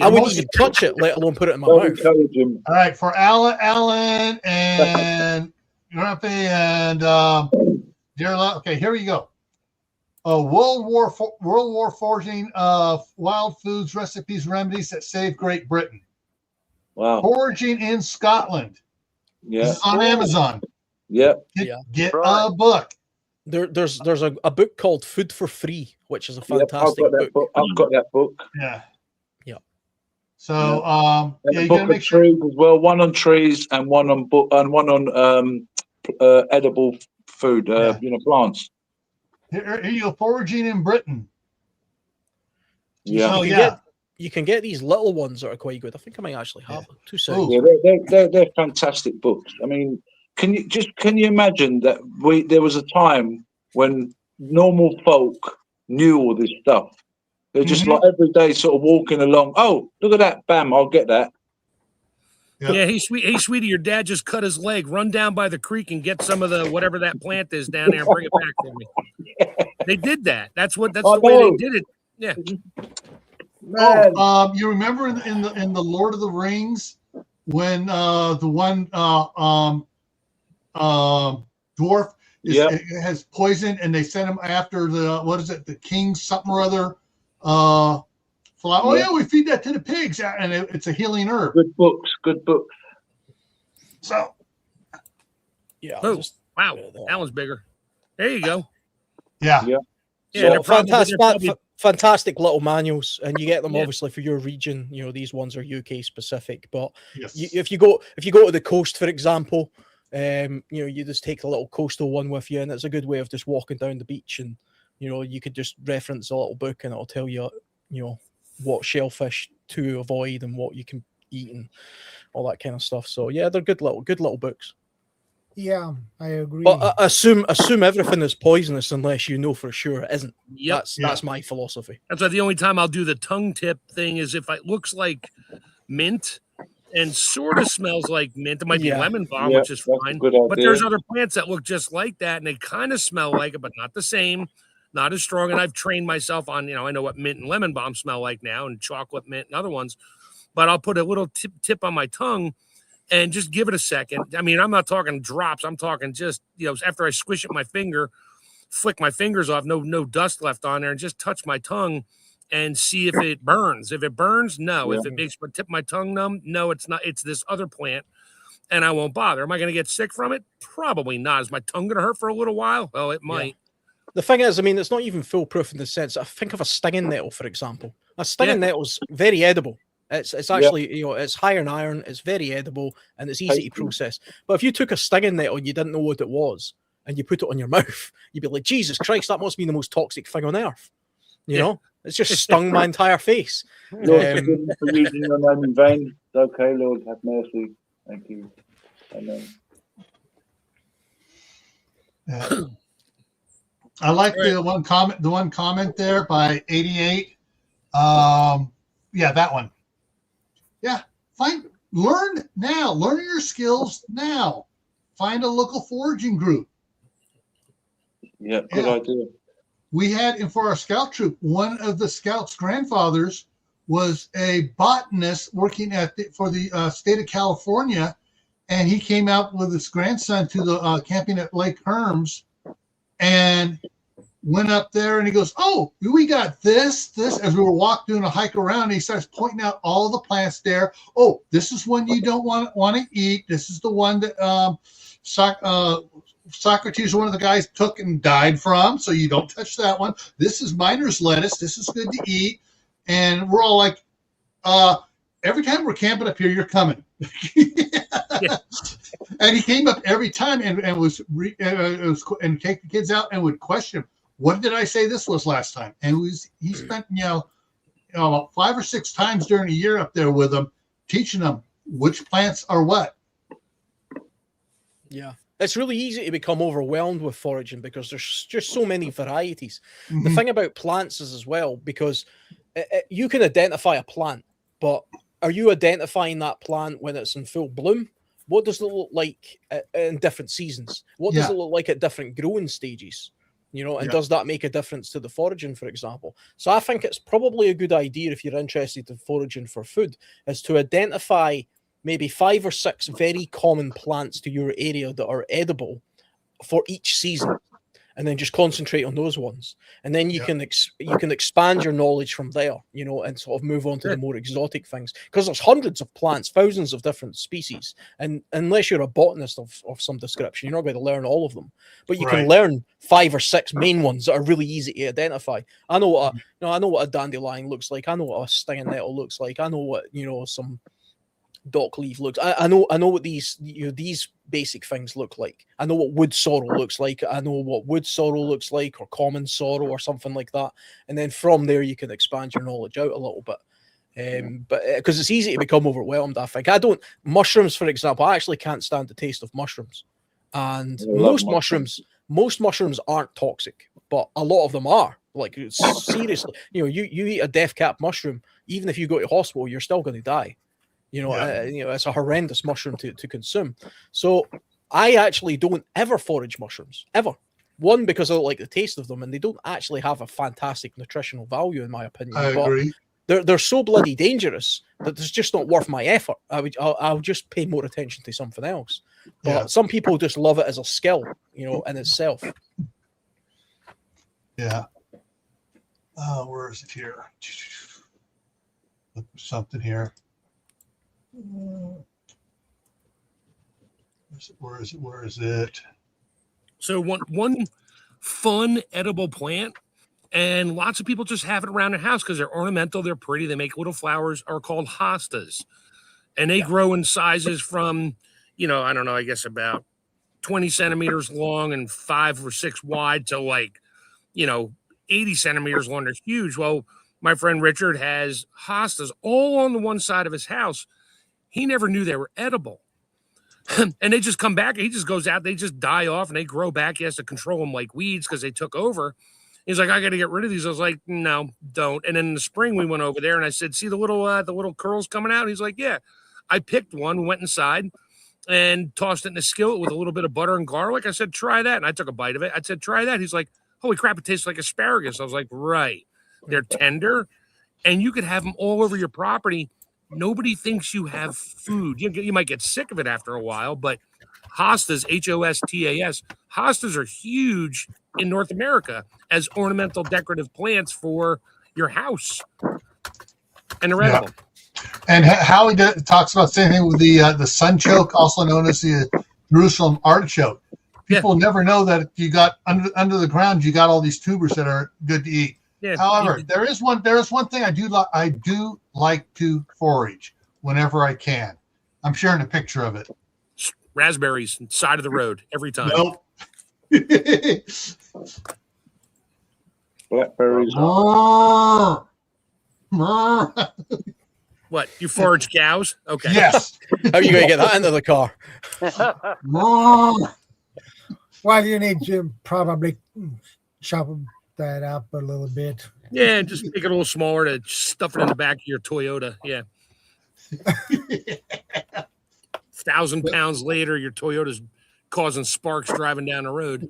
I wouldn't even touch it, let alone put it in my mouth. All right, for Alan and Grumpy and Dear Love. Okay, here we go. World War foraging wild foods, recipes, remedies that saved Great Britain. Wow. Foraging in Scotland. Yeah. This is on Amazon. Yeah. Get a book. There's a book called Food for Free, which is a fantastic book. I've got that book. Yeah. Yeah. So you gotta make sure trees as well. One on trees and one on edible food. Plants. Here you go. Foraging in Britain. Yeah. So, you can get these little ones that are quite good. I think I might actually have them. 2 seconds. Yeah, they're fantastic books. I mean, can you imagine that there was a time when normal folk knew all this stuff? They're just like every day sort of walking along. Oh, look at that! Bam! I'll get that. Yep. Yeah, hey sweetie, your dad just cut his leg. Run down by the creek and get some of the whatever that plant is down there and bring it back for me. They did that. That's the way they did it. Yeah. You remember in the Lord of the Rings when the one dwarf has poison and they sent him after the king something or other. We feed that to the pigs, and it's a healing herb. Good books. So, wow, that one's bigger. There you go. Yeah. So fantastic little manuals, and you get them obviously for your region. These ones are UK specific, but if you go to the coast, for example, you just take a little coastal one with you, and it's a good way of just walking down the beach, and you could just reference a little book, and it'll tell you, what shellfish to avoid and what you can eat and all that kind of stuff. So yeah, they're good little books. Yeah, I agree. But assume everything is poisonous unless you know for sure it isn't. Yep. That's my philosophy. That's why the only time I'll do the tongue tip thing is if it looks like mint and sort of smells like mint. It might be lemon balm, which is fine. But there's other plants that look just like that, and they kind of smell like it, but not the same, not as strong. And I've trained myself on, I know what mint and lemon balm smell like now, and chocolate mint and other ones. But I'll put a little tip on my tongue and just give it a second. I mean, I'm not talking drops. I'm talking just, after I squish it with my finger, flick my fingers off, no dust left on there, and just touch my tongue and see if it burns. If it burns, no. If it makes my tip of my tongue numb, no, it's not. It's this other plant, and I won't bother. Am I going to get sick from it? Probably not. Is my tongue going to hurt for a little while? Oh, it might. Yeah. The thing is, I mean, it's not even foolproof in the sense. I think of a stinging nettle, for example. A stinging nettle's very edible. It's actually, it's higher in iron, it's very edible, and it's easy to process. But if you took a stinging nettle and you didn't know what it was, and you put it on your mouth, you'd be like, Jesus Christ, that must be the most toxic thing on earth. You know? It's just stung my entire face. Lord, forgive me for using your name in vain. Okay, Lord, have mercy. Thank you. Amen. I like the one comment there by 88. That one. Yeah, learn now. Learn your skills now. Find a local foraging group. Yeah, good idea. We had, for our scout troop, one of the scouts' grandfathers was a botanist working for the state of California, and he came out with his grandson to the camping at Lake Herms, and went up there, and he goes, "Oh, we got this." As we were doing a hike around, he starts pointing out all the plants there. Oh, this is one you don't want to eat. This is the one that Socrates, one of the guys, took and died from, so you don't touch that one. This is miner's lettuce. This is good to eat. And we're all like, every time we're camping up here, you're coming. And he came up every time and take the kids out and would question him. What did I say this was last time? And he spent, about 5 or 6 times during the year up there with them, teaching them which plants are what. Yeah. It's really easy to become overwhelmed with foraging because there's just so many varieties. The Mhm. thing about plants is as well, because you can identify a plant, but are you identifying that plant when it's in full bloom? What does it look like in different seasons? What does Yeah. it look like at different growing stages? You know, and Yeah. does that make a difference to the foraging, for example? So I think it's probably a good idea if you're interested in foraging for food, is to identify maybe 5 or 6 very common plants to your area that are edible for each season, and then just concentrate on those ones. And then you Yeah. can expand your knowledge from there, you know, and sort of move on to Yeah. the more exotic things, because there's hundreds of plants, thousands of different species, and unless you're a botanist of some description, you're not going to learn all of them, but you can Right. learn 5 or 6 main ones that are really easy to identify. I know what I know what a dandelion looks like. I know what a stinging nettle looks like. I know what, you know, some dock leaf looks. I know what these, you know, these basic things look like. I know what wood sorrel looks like. I know what wood sorrel looks like, or common sorrel, or something like that. And then from there you can expand your knowledge out a little bit. But because it's easy to become overwhelmed, I think. I don't mushrooms, for example. I actually can't stand the taste of mushrooms, and I love most mushrooms aren't toxic, but a lot of them are. Like, seriously, you know, you eat a death cap mushroom, even if you go to hospital, you're still going to die. You know, Yeah. you know, it's a horrendous mushroom to consume. So I actually don't ever forage mushrooms, ever. One, because I don't like the taste of them, and they don't actually have a fantastic nutritional value, in my opinion. I But agree. they're so bloody dangerous that it's just not worth my effort. I'll just pay more attention to something else. But Yeah. some people just love it as a skill, you know, in itself. Yeah. Where is it here? Look for something here. Where is it? So one fun edible plant, and lots of people just have it around their house because they're ornamental, they're pretty, they make little flowers, are called hostas. And they grow in sizes from, you know, I don't know, I guess about 20 centimeters long and 5 or 6 wide to, like, you know, 80 centimeters long. They're huge. Well, my friend Richard has hostas all on the one side of his house. He never knew they were edible. And they just come back. He just goes out. They just die off and they grow back. He has to control them like weeds because they took over. He's like, I got to get rid of these. I was like, no, don't. And then in the spring, we went over there and I said, see the little curls coming out? He's like, yeah. I picked one, went inside and tossed it in the skillet with a little bit of butter and garlic. I said, try that. And I took a bite of it. I said, try that. He's like, holy crap, it tastes like asparagus. I was like, right. They're tender and you could have them all over your property. Nobody thinks you have food. You might get sick of it after a while, but hostas, Hostas, hostas are huge in North America as ornamental decorative plants for your house. And they're edible. And Howie talks about the same thing with the sunchoke, also known as the Jerusalem artichoke. People never know that you got under the ground. You got all these tubers that are good to eat. Yeah. However, there is one thing I do like to forage whenever I can. I'm sharing a picture of it. Raspberries, side of the road, every time. Nope. Blackberries. What? You forage cows? Okay. Yes. How are you going to get that into the car? Well, you need to probably chop that up a little bit. Yeah, just make it a little smaller to stuff it in the back of your Toyota. Yeah. 1,000 pounds later, your Toyota's causing sparks driving down the road.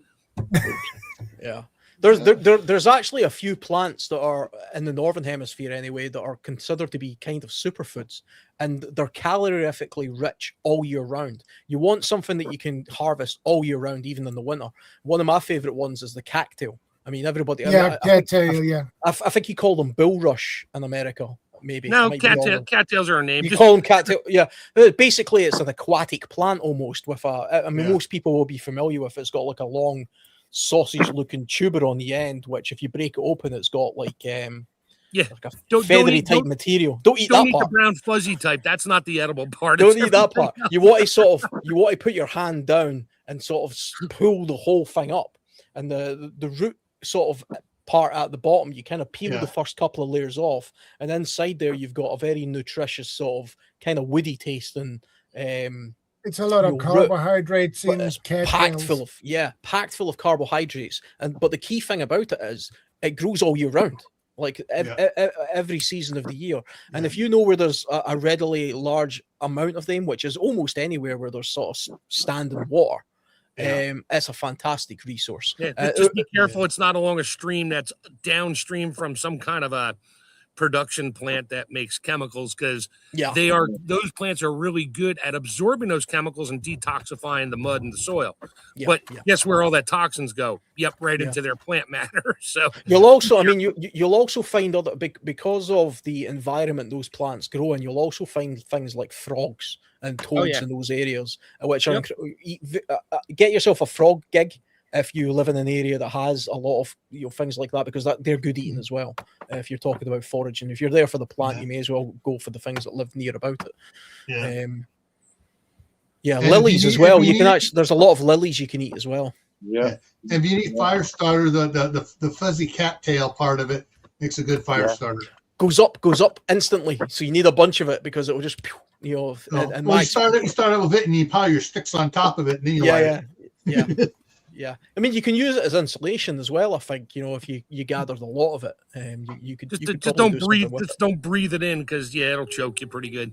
Yeah. There's actually a few plants that are in the northern hemisphere anyway that are considered to be kind of superfoods, and they're calorifically rich all year round. You want something that you can harvest all year round, even in the winter. One of my favorite ones is the cactail. I mean, everybody. Yeah, cattail. Yeah, I think you call them bulrush in America. Maybe No, cattails are a name. You call them cattail. Yeah, basically it's an aquatic plant almost. With most people will be familiar with. It's got like a long sausage-looking tuber on the end, which if you break it open, it's got like like a feathery type material. Don't eat that part. Don't eat the brown fuzzy type. That's not the edible part. Don't eat that part. You want to put your hand down and sort of pull the whole thing up, and the root sort of part at the bottom. You kind of peel Yeah. the first couple of layers off, and inside there you've got a very nutritious sort of kind of woody tasting It's a lot of root, carbohydrates but in it's packed full of carbohydrates. But the key thing about it is it grows all year round, like every season of the year. And if you know where there's a readily large amount of them, which is almost anywhere where there's sort of standing water, it's a fantastic resource. Just be careful it's not along a stream that's downstream from some kind of a production plant that makes chemicals, because those plants are really good at absorbing those chemicals and detoxifying the mud and the soil. But guess where all that toxins go? Right into their plant matter. So you'll also, you'll also find other, because of the environment those plants grow in, you'll also find things like frogs and toads in those areas, which are get yourself a frog gig if you live in an area that has a lot of things like that, because they're good eating as well. If you're talking about foraging, if you're there for the plant, you may as well go for the things that live near about it. Lilies as well. You can actually, there's a lot of lilies you can eat as well. And if you need fire starter, the fuzzy cattail part of it makes a good fire starter. Goes up instantly. So you need a bunch of it because it will just, you start out with it and you pile your sticks on top of it, and then you light it. Yeah, I mean, you can use it as insulation as well. I think if you gathered a lot of it, you could just don't breathe. Just don't breathe it in, because it'll choke you pretty good.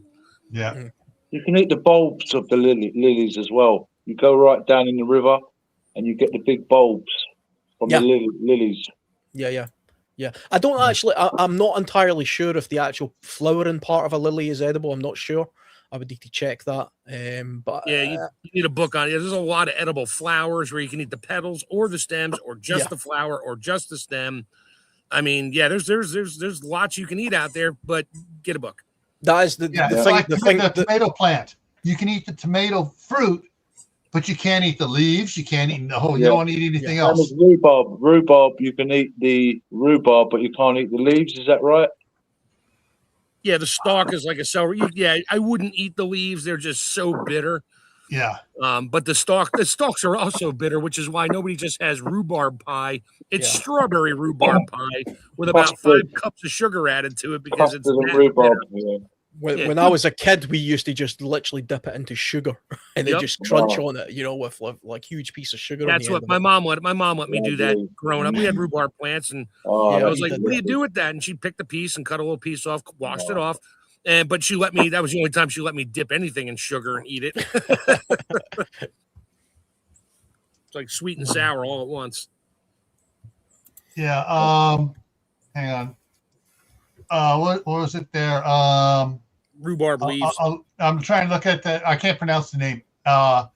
Yeah, you can eat the bulbs of the lilies as well. You go right down in the river, and you get the big bulbs from the lilies. Yeah. I don't actually. I'm not entirely sure if the actual flowering part of a lily is edible. I'm not sure. I would need to check that. But you need a book on it. There's a lot of edible flowers where you can eat the petals or the stems or just the flower or just the stem. I mean, there's lots you can eat out there, but get a book. That is the thing. The tomato plant. You can eat the tomato fruit, but you can't eat the leaves. You can't eat the whole. You don't want to eat anything else. Rhubarb. You can eat the rhubarb, but you can't eat the leaves. Is that right? Yeah, the stalk is like a celery. I wouldn't eat the leaves. They're just so bitter. Yeah. But the stalks are also bitter, which is why nobody just has rhubarb pie. It's strawberry rhubarb pie with about 5 cups of sugar added to it, because it's rhubarb. When I was a kid, we used to just literally dip it into sugar and then just crunch on it, with like huge piece of sugar. That's what my mom let me do that growing up. We had rhubarb plants, and I was like, "What do you do with that?" And she'd pick the piece and cut a little piece off, washed it off, but she let me. That was the only time she let me dip anything in sugar and eat it. It's like sweet and sour all at once. Yeah. Hang on. What was it there? Rhubarb leaves. I'm trying to look at that. I can't pronounce the name. Aulonoc.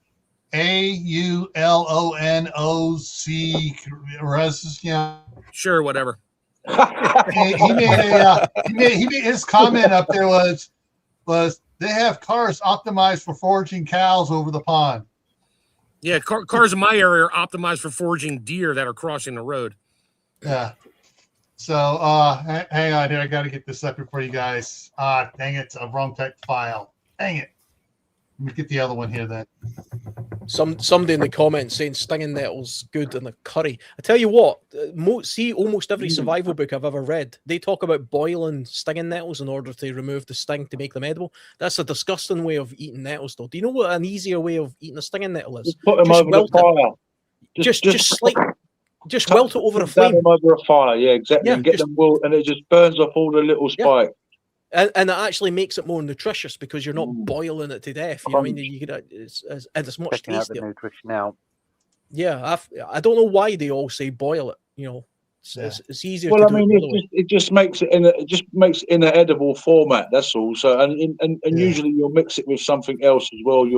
Sure, whatever. he made his comment up there was they have cars optimized for foraging cows over the pond. Yeah, cars in my area are optimized for foraging deer that are crossing the road. Yeah. So hang on here. I got to get this up here for you guys. Dang it, it's a wrong type file. Dang it. Let me get the other one here then. Somebody in the comments saying stinging nettles good in the curry. I tell you what, almost every survival book I've ever read, they talk about boiling stinging nettles in order to remove the sting to make them edible. That's a disgusting way of eating nettles, though. Do you know what an easier way of eating a stinging nettle is? Just put them over the fire. Just welt it over a flame. Them over a fire, exactly. And get them and it just burns off all the little spikes. And it actually makes it more nutritious because you're not boiling it to death. You know what I mean? It's much tastier. The nutrition out. Yeah, I don't know why they all say boil it. It's easier. Well, it just makes it in an edible format. That's all. So and usually you'll mix it with something else as well.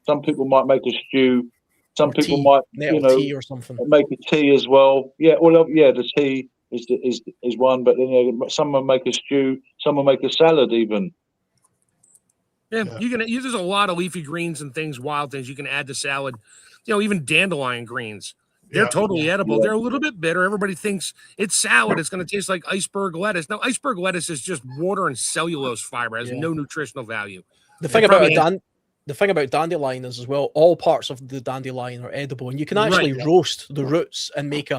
Some people might make a stew. Some people might tea or something. Make a tea as well. Yeah, the tea is one, but then some will make a stew. Some will make a salad even. Yeah, you can. There's a lot of leafy greens and wild things you can add to salad. Even dandelion greens. They're totally edible. They're a little bit bitter. Everybody thinks it's salad. It's going to taste like iceberg lettuce. No, iceberg lettuce is just water and cellulose fiber. It has no nutritional value. The thing about dandelion is as well, all parts of the dandelion are edible, and you can actually roast the roots and make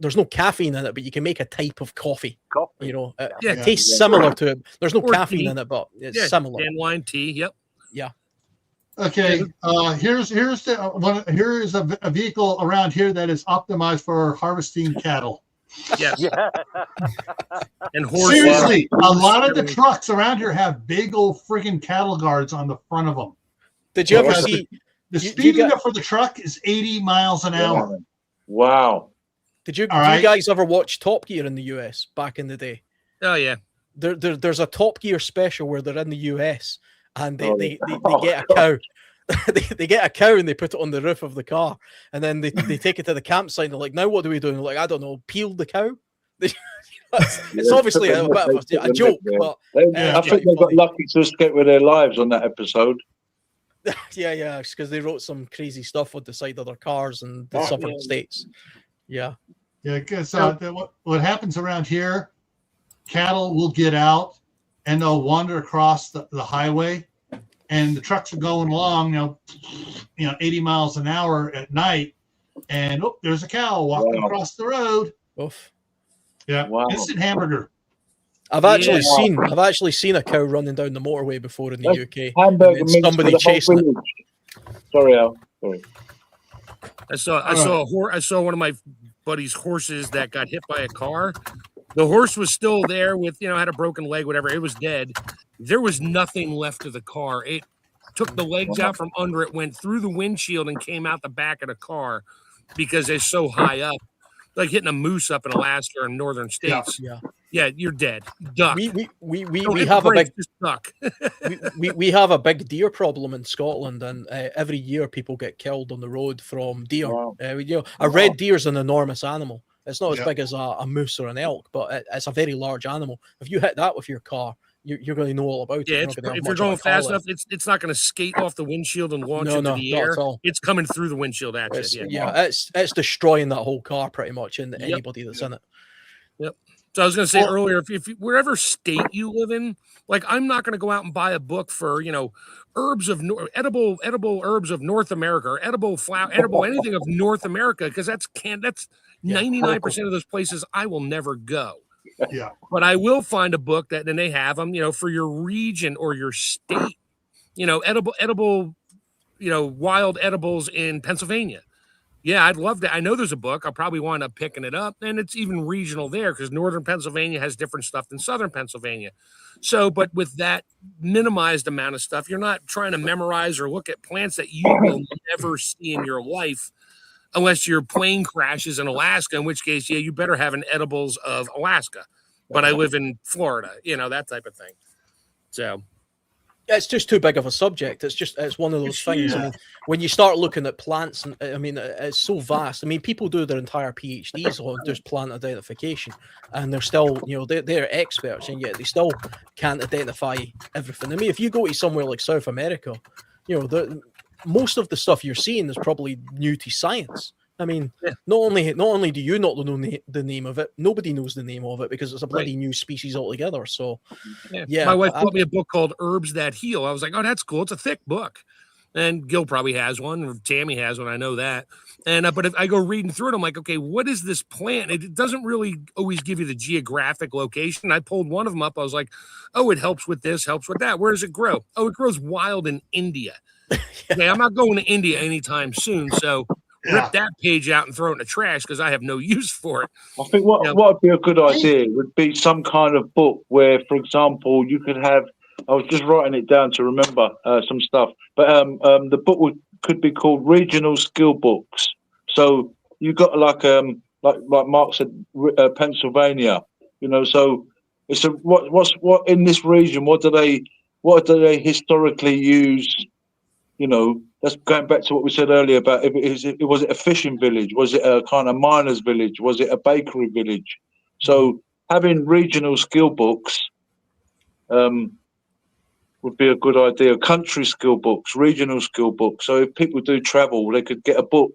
there's no caffeine in it, but you can make a type of coffee. Coffee. You know, it Yeah. tastes similar to it. There's no Or caffeine tea. in it, but it's Yeah, similar. dandelion tea. Yep. Okay, here's a vehicle around here that is optimized for harvesting cattle. Yes. Yeah. And horses. Seriously, a lot of the trucks around here have big old freaking cattle guards on the front of them. Did you ever Because see? The You speed got- limit for the truck is 80 miles an hour. Wow. Did you All right. guys ever watch Top Gear in the US back in the day? Oh yeah. There's a Top Gear special where they're in the US and they Oh. get a cow. they get a cow and they put it on the roof of the car, and then they take it to the campsite. And they're like, "Now what do we do?" And they're like, "I don't know, peel the cow." It's obviously a bit of a joke, but I think they got lucky to escape with their lives on that episode. yeah, because they wrote some crazy stuff on the side of their cars and the southern states. Yeah, because what happens around here, cattle will get out and they'll wander across the highway, and the trucks are going along, 80 miles an hour at night, and there's a cow walking across the road. oof. Yeah, Wow. instant hamburger. I've actually seen a cow running down the motorway before in the UK. Hamburger and meats somebody for the whole chasing it. village. Sorry, Al. Sorry. I saw one of my buddy's horses that got hit by a car. The horse was still there with, had a broken leg, whatever. It was dead. There was nothing left of the car. It took the legs out from under it, went through the windshield and came out the back of the car because they're so high up, like hitting a moose up in Alaska or northern states. Yeah, you're dead. Duck. We have a big duck. we have a big deer problem in Scotland, and every year people get killed on the road from deer. Wow. A red deer is an enormous animal. It's not as big as a moose or an elk, but it's a very large animal. If you hit that with your car, you're going to know all about it. Yeah, if you're going fast enough, it's not going to skate off the windshield and launch into the air. It's coming through the windshield at you. It's destroying that whole car pretty much, and anybody that's in it. Yep. So I was going to say earlier, if wherever state you live in, like I'm not going to go out and buy a book for herbs of edible herbs of North America, or edible anything of North America, because that's 99% of those places I will never go. Yeah. But I will find a book and they have them, for your region or your state, edible, wild edibles in Pennsylvania. Yeah, I'd love that. I know there's a book. I'll probably wind up picking it up. And it's even regional there because northern Pennsylvania has different stuff than southern Pennsylvania. So, but with that minimized amount of stuff, you're not trying to memorize or look at plants that you will never see in your life unless your plane crashes in Alaska, in which case, you better have an edibles of Alaska. But I live in Florida, that type of thing. So it's just too big of a subject. It's one of those things. I mean, when you start looking at plants, and it's so vast. I mean, people do their entire PhDs on just plant identification, and they're still, they're experts, and yet they still can't identify everything. I mean, if you go to somewhere like South America, most of the stuff you're seeing is probably new to science. I mean, not only do you not know the name of it, nobody knows the name of it because it's a bloody new species altogether. So, my wife bought me a book called Herbs That Heal. I was like, oh, that's cool. It's a thick book. And Gil probably has one, or Tammy has one. I know that. And but if I go reading through it, I'm like, okay, what is this plant? It doesn't really always give you the geographic location. I pulled one of them up. I was like, oh, it helps with this, helps with that. Where does it grow? Oh, it grows wild in India. Okay, I'm not going to India anytime soon. So rip that page out and throw it in the trash because I have no use for it. I think what would be a good idea would be some kind of book where, for example, you could have. I was just writing it down to remember some stuff, but the book could be called Regional Skill Books. So you got like Mark said, Pennsylvania. So it's what in this region. What do they historically use? That's going back to what we said earlier about was it a fishing village? Was it a kind of miners' village? Was it a bakery village? So having regional skill books would be a good idea. Country skill books, regional skill books. So if people do travel, they could get a book,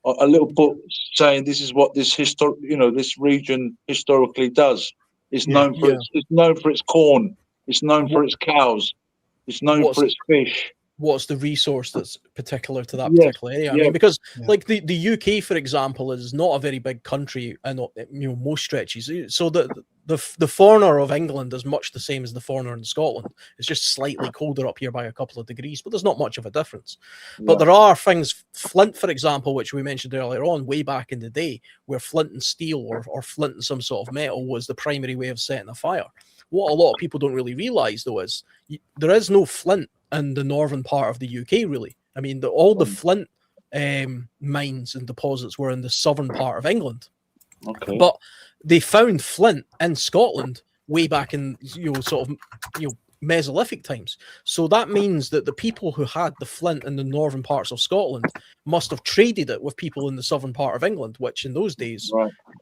a little book saying this is what this this region historically does. It's known for its corn. It's known for its cows. It's known for its fish. what's the resource that's particular to that Yes, particular area. I yeah. mean, because Yeah. like the UK, for example, is not a very big country and most stretches. So the fauna of England is much the same as the fauna in Scotland. It's just slightly colder up here by a couple of degrees, but there's not much of a difference. But there are things, flint, for example, which we mentioned earlier on, way back in the day, where flint and steel or flint and some sort of metal was the primary way of setting a fire. What a lot of people don't really realize, though, is there is no flint in the northern part of the UK, really. I mean, all the flint mines and deposits were in the southern part of England. Okay. But they found flint in Scotland way back in sort of Mesolithic times. So that means that the people who had the flint in the northern parts of Scotland must have traded it with people in the southern part of England, which in those days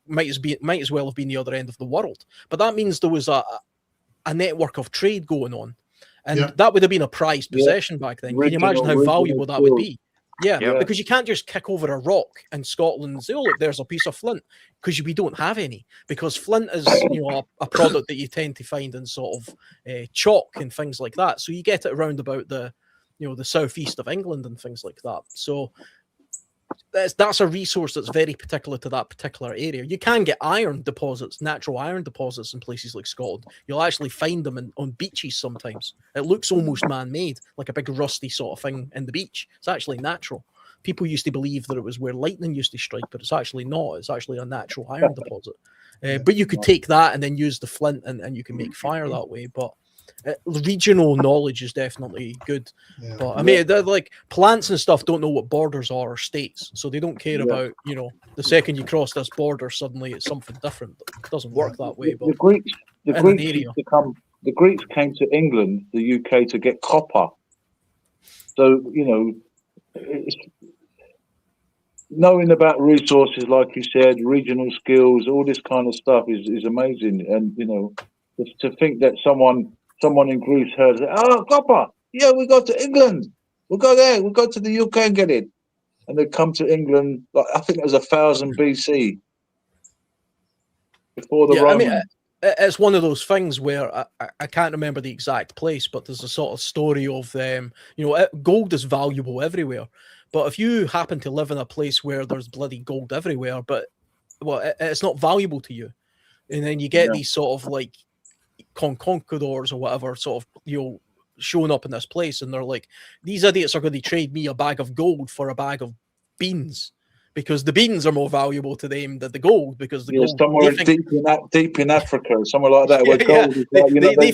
might as well have been the other end of the world. But that means there was a network of trade going on. And that would have been a prized possession back then. Can you imagine how valuable that would be? Yeah, because you can't just kick over a rock in Scotland and say, "Oh, look, there's a piece of flint," because we don't have any. Because flint is, a product that you tend to find in sort of chalk and things like that. So you get it around about the southeast of England and things like that. So that's a resource that's very particular to that particular area. You can get iron deposits, natural iron deposits in places like Scotland. You'll actually find them on beaches sometimes. It looks almost man-made, like a big rusty sort of thing in the beach. It's actually natural. People used to believe that it was where lightning used to strike, but it's actually not. It's actually a natural iron deposit. But you could take that and then use the flint and you can make fire that way. But regional knowledge is definitely good. But I mean, they're like plants and stuff don't know what borders are or states, so they don't care about the second you cross this border, suddenly it's something different. It doesn't work that way. But the Greeks came to England, the UK, to get copper. So it's, knowing about resources, like you said, regional skills, all this kind of stuff is amazing. And to think that someone in Greece heard, "Oh, copper! Yeah, we go to England. We go there. We go to the UK and get it." And they come to England, like I think it was 1000 BC, before the Romans. I mean, it's one of those things where I can't remember the exact place, but there's a sort of story of gold is valuable everywhere. But if you happen to live in a place where there's bloody gold everywhere, but it's not valuable to you, and then you get these sort of like conquistadors or whatever sort of showing up in this place, and they're like, these idiots are going to trade me a bag of gold for a bag of beans because the beans are more valuable to them than the gold, because the gold somewhere deep in Africa, somewhere like that, where gold is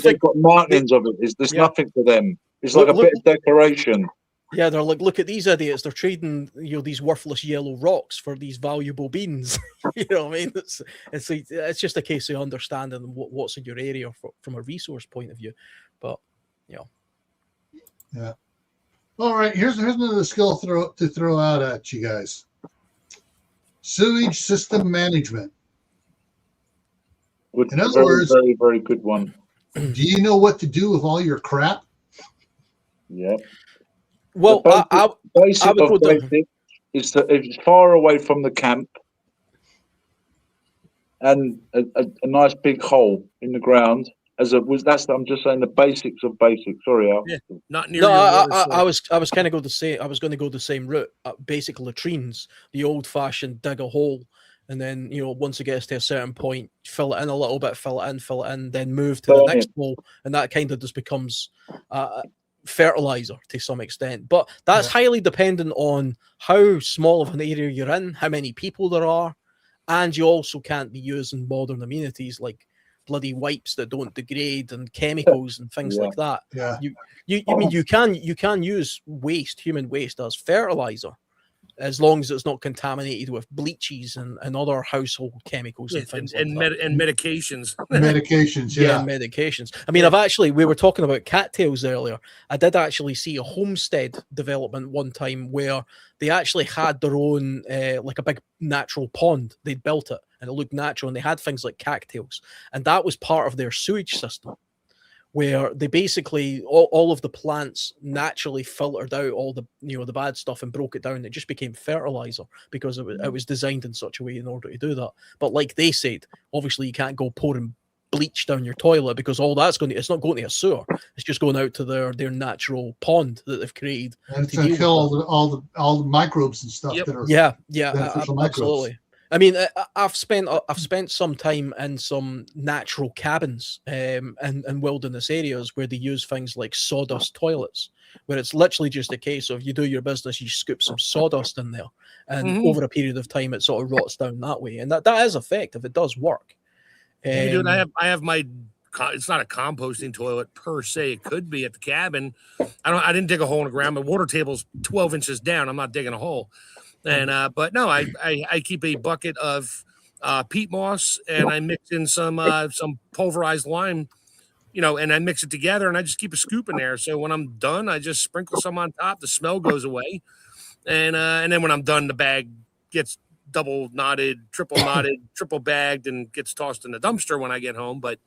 they've got mountains of it. There's nothing for them. It's like a bit of decoration. Yeah, they're like, look at these idiots. They're trading, these worthless yellow rocks for these valuable beans. You know what I mean? It's just a case of understanding what's in your area from a resource point of view. But yeah. All right, here's another skill to throw out at you guys. Sewage system management. In other words, very, very good one. Do you know what to do with all your crap? Yeah. Well, basic is that it's far away from the camp and a nice big hole in the ground. I'm just saying the basics of basics. Sorry, Al. Yeah, not near. No, I was going to go the same route. Basic latrines, the old-fashioned dig a hole, and then once it gets to a certain point, fill it in a little bit, fill it in, then move to the next hole, and that kind of just becomes fertilizer to some extent. But that's highly dependent on how small of an area you're in, how many people there are, and you also can't be using modern amenities like bloody wipes that don't degrade and chemicals and things like that. Yeah. You can use human waste as fertilizer, as long as it's not contaminated with bleaches and other household chemicals and things like that. And medications. Medications, yeah. Medications. I mean, we were talking about cattails earlier. I did actually see a homestead development one time where they actually had their own, like a big natural pond. They'd built it and it looked natural, and they had things like cattails. And that was part of their sewage system, where they basically all of the plants naturally filtered out all the the bad stuff and broke it down. It just became fertilizer because it was designed in such a way in order to do that. But like they said, obviously you can't go pouring bleach down your toilet, because all that's it's not going to a sewer. It's just going out to their natural pond that they've created. And it's going to kill all the microbes and stuff that are beneficial microbes. Absolutely. I mean, I've spent some time in some natural cabins and wilderness areas where they use things like sawdust toilets, where it's literally just a case of you do your business, you scoop some sawdust in there, and over a period of time it sort of rots down that way, and that is effective. It does work. Dude, I have my. It's not a composting toilet per se. It could be at the cabin. I didn't dig a hole in the ground. My water table's 12 inches down. I'm not digging a hole. And but no, I keep a bucket of peat moss, and I mix in some pulverized lime, and I mix it together, and I just keep a scoop in there. So when I'm done, I just sprinkle some on top. The smell goes away, and then when I'm done, the bag gets double knotted, triple knotted, triple bagged, and gets tossed in the dumpster when I get home. But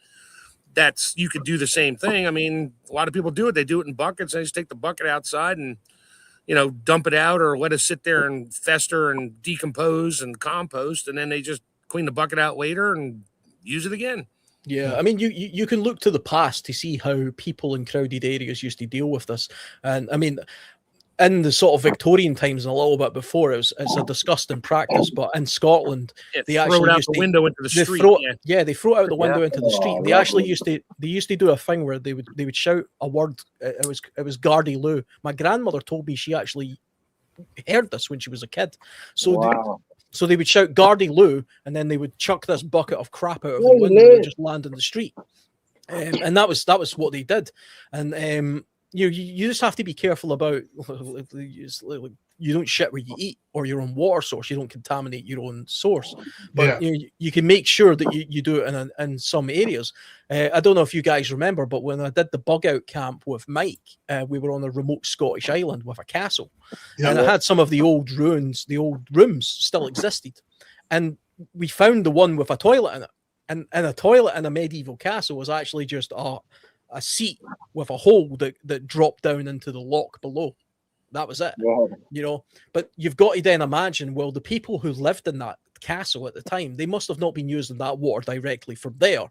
you could do the same thing. I mean, a lot of people do it. They do it in buckets. They just take the bucket outside and dump it out, or let it sit there and fester and decompose and compost, and then they just clean the bucket out later and use it again. Yeah, I mean, you can look to the past to see how people in crowded areas used to deal with this, and I mean, in the sort of Victorian times and a little bit before, it's a disgusting practice. But in Scotland, they throw actually it out used the window into the street. They throw it out the window into the street. They actually used to do a thing where they would shout a word. It was Gardy Lou. My grandmother told me she actually heard this when she was a kid. So so they would shout Gardy Lou, and then they would chuck this bucket of crap out of the window and just land in the street. And that was what they did. And you just have to be careful about you don't shit where you eat, or your own water source. You don't contaminate your own source, but you can make sure that you do it in some areas. I don't know if you guys remember, but when I did the bug out camp with Mike, we were on a remote Scottish island with a castle, and I had some of the old ruins, the old rooms still existed, and we found the one with a toilet in it, and a toilet in a medieval castle was actually just a seat with a hole that dropped down into the lock below. That was it. But you've got to then imagine, well, the people who lived in that castle at the time, they must have not been using that water directly from there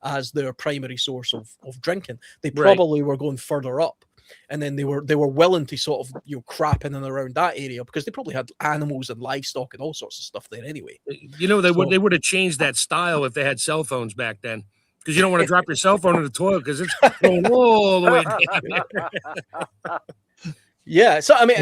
as their primary source of drinking. They probably were going further up, and then they were willing to sort of crap in and around that area, because they probably had animals and livestock and all sorts of stuff there anyway. They would have changed that style if they had cell phones back then. Because you don't want to drop your cell phone in the toilet because it's going all the way down. Yeah, so I mean,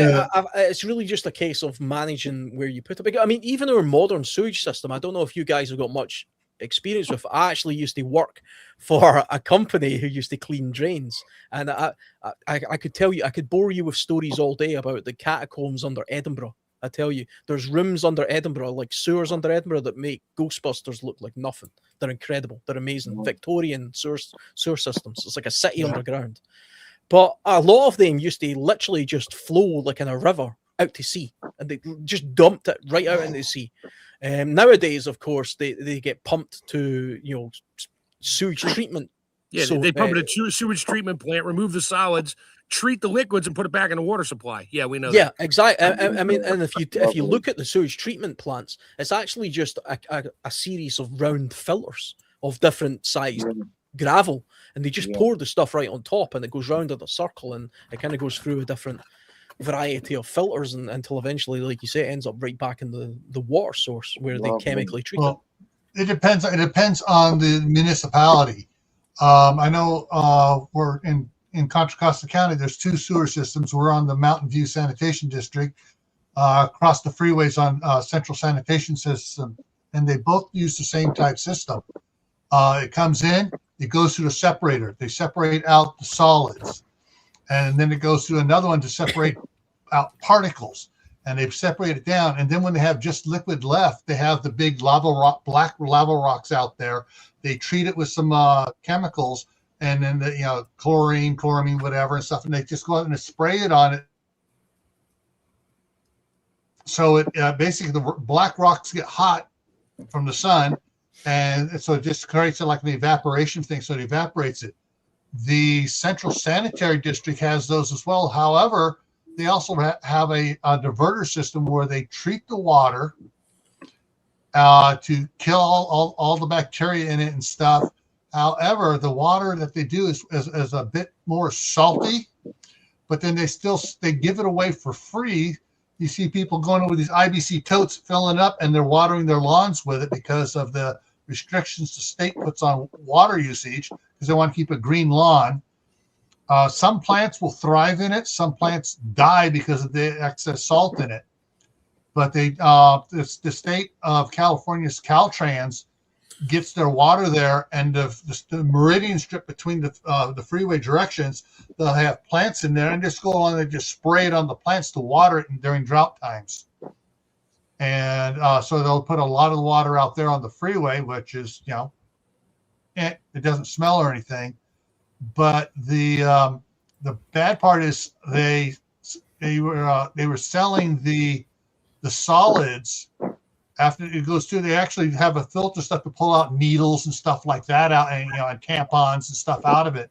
it's really just a case of managing where you put it. I mean, even our modern sewage system, I don't know if you guys have got much experience with. I actually used to work for a company who used to clean drains, and I could tell you, I could bore you with stories all day about the catacombs under Edinburgh. I tell you, there's rooms under Edinburgh, like sewers under Edinburgh, that make Ghostbusters look like nothing. They're incredible. They're amazing. Victorian sewer systems. It's like a city underground. But a lot of them used to literally just flow like in a river out to sea, and they just dumped it right out into the sea. Nowadays, of course, they get pumped to sewage treatment. Yeah, so, they pump it to a sewage treatment plant, remove the solids, treat the liquids, and put it back in the water supply. Yeah, we know. Yeah, exactly. I mean, and if you look at the sewage treatment plants, it's actually just a series of round filters of different sized gravel, and they just pour the stuff right on top, and it goes round in a circle, and it kind of goes through a different variety of filters, and until eventually, like you say, it ends up right back in the water source where they chemically treat it. It depends. It depends on the municipality. I know we're in Contra Costa County, there's 2 sewer systems. We're on the Mountain View Sanitation District, across the freeways on Central Sanitation System, and they both use the same type system. It comes in, it goes through the separator. They separate out the solids, and then it goes through another one to separate out particles, and they separate it down. And then when they have just liquid left, they have the big black lava rocks out there. They treat it with some chemicals, and then chlorine, chloramine, whatever and stuff, and they just go out and spray it on it. So it basically the black rocks get hot from the sun, and so it just creates like an evaporation thing. So it evaporates it. The Central Sanitary District has those as well. However, they also have a diverter system where they treat the water to kill all the bacteria in it and stuff. However, the water that they do is a bit more salty, but then they give it away for free. You see people going over these IBC totes, filling up, and they're watering their lawns with it because of the restrictions the state puts on water usage, because they want to keep a green lawn. Some plants will thrive in it. Some plants die because of the excess salt in it. But the state of California's Caltrans gets their water there, and the meridian strip between the freeway directions, they'll have plants in there, and just go along and just spray it on the plants to water it during drought times. And so they'll put a lot of water out there on the freeway, which is, it doesn't smell or anything. But the bad part is they were selling the solids. After it goes through, they actually have a filter stuff to pull out needles and stuff like that out, and and tampons and stuff out of it.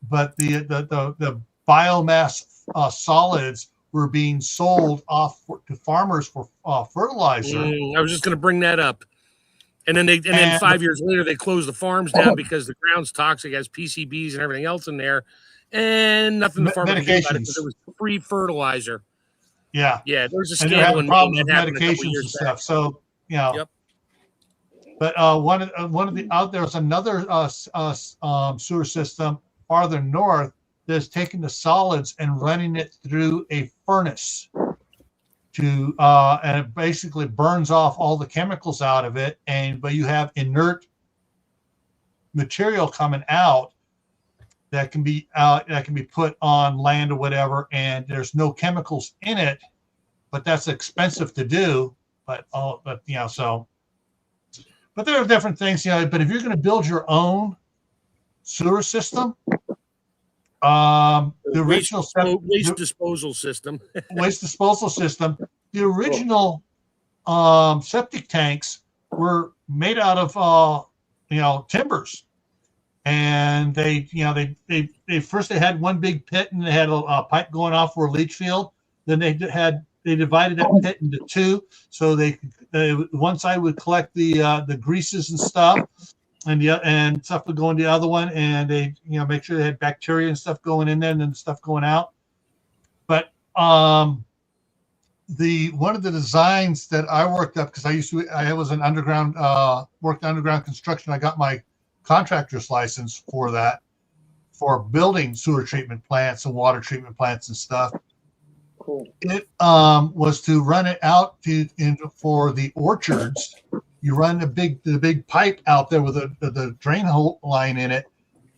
But the biomass solids were being sold off to farmers for fertilizer. I was just going to bring that up. And then 5 years later, they close the farms down because the ground's toxic, has PCBs and everything else in there, and nothing the farmer can do about it because it was free fertilizer. Yeah, there's a scandal. scandal And problem with medications and stuff. Back. So Yep. But there's another sewer system farther north that's taking the solids and running it through a furnace and it basically burns off all the chemicals out of it, but you have inert material coming out that can be put on land or whatever, and there's no chemicals in it, but that's expensive to do. But there are different things, but if you're going to build your own sewer system, the original waste disposal system, the original septic tanks were made out of timbers. And they first had one big pit, and they had a pipe going off for a leach field. Then they divided that pit into two, so one side would collect the greases and stuff, and stuff would go in the other one, and they make sure they had bacteria and stuff going in there, and then stuff going out. But one of the designs that I worked up, because I was an underground worked underground construction. I got my contractor's license for building sewer treatment plants and water treatment plants and stuff. Cool. It was to run it out for the orchards. You run the big pipe out there with the drain hole line in it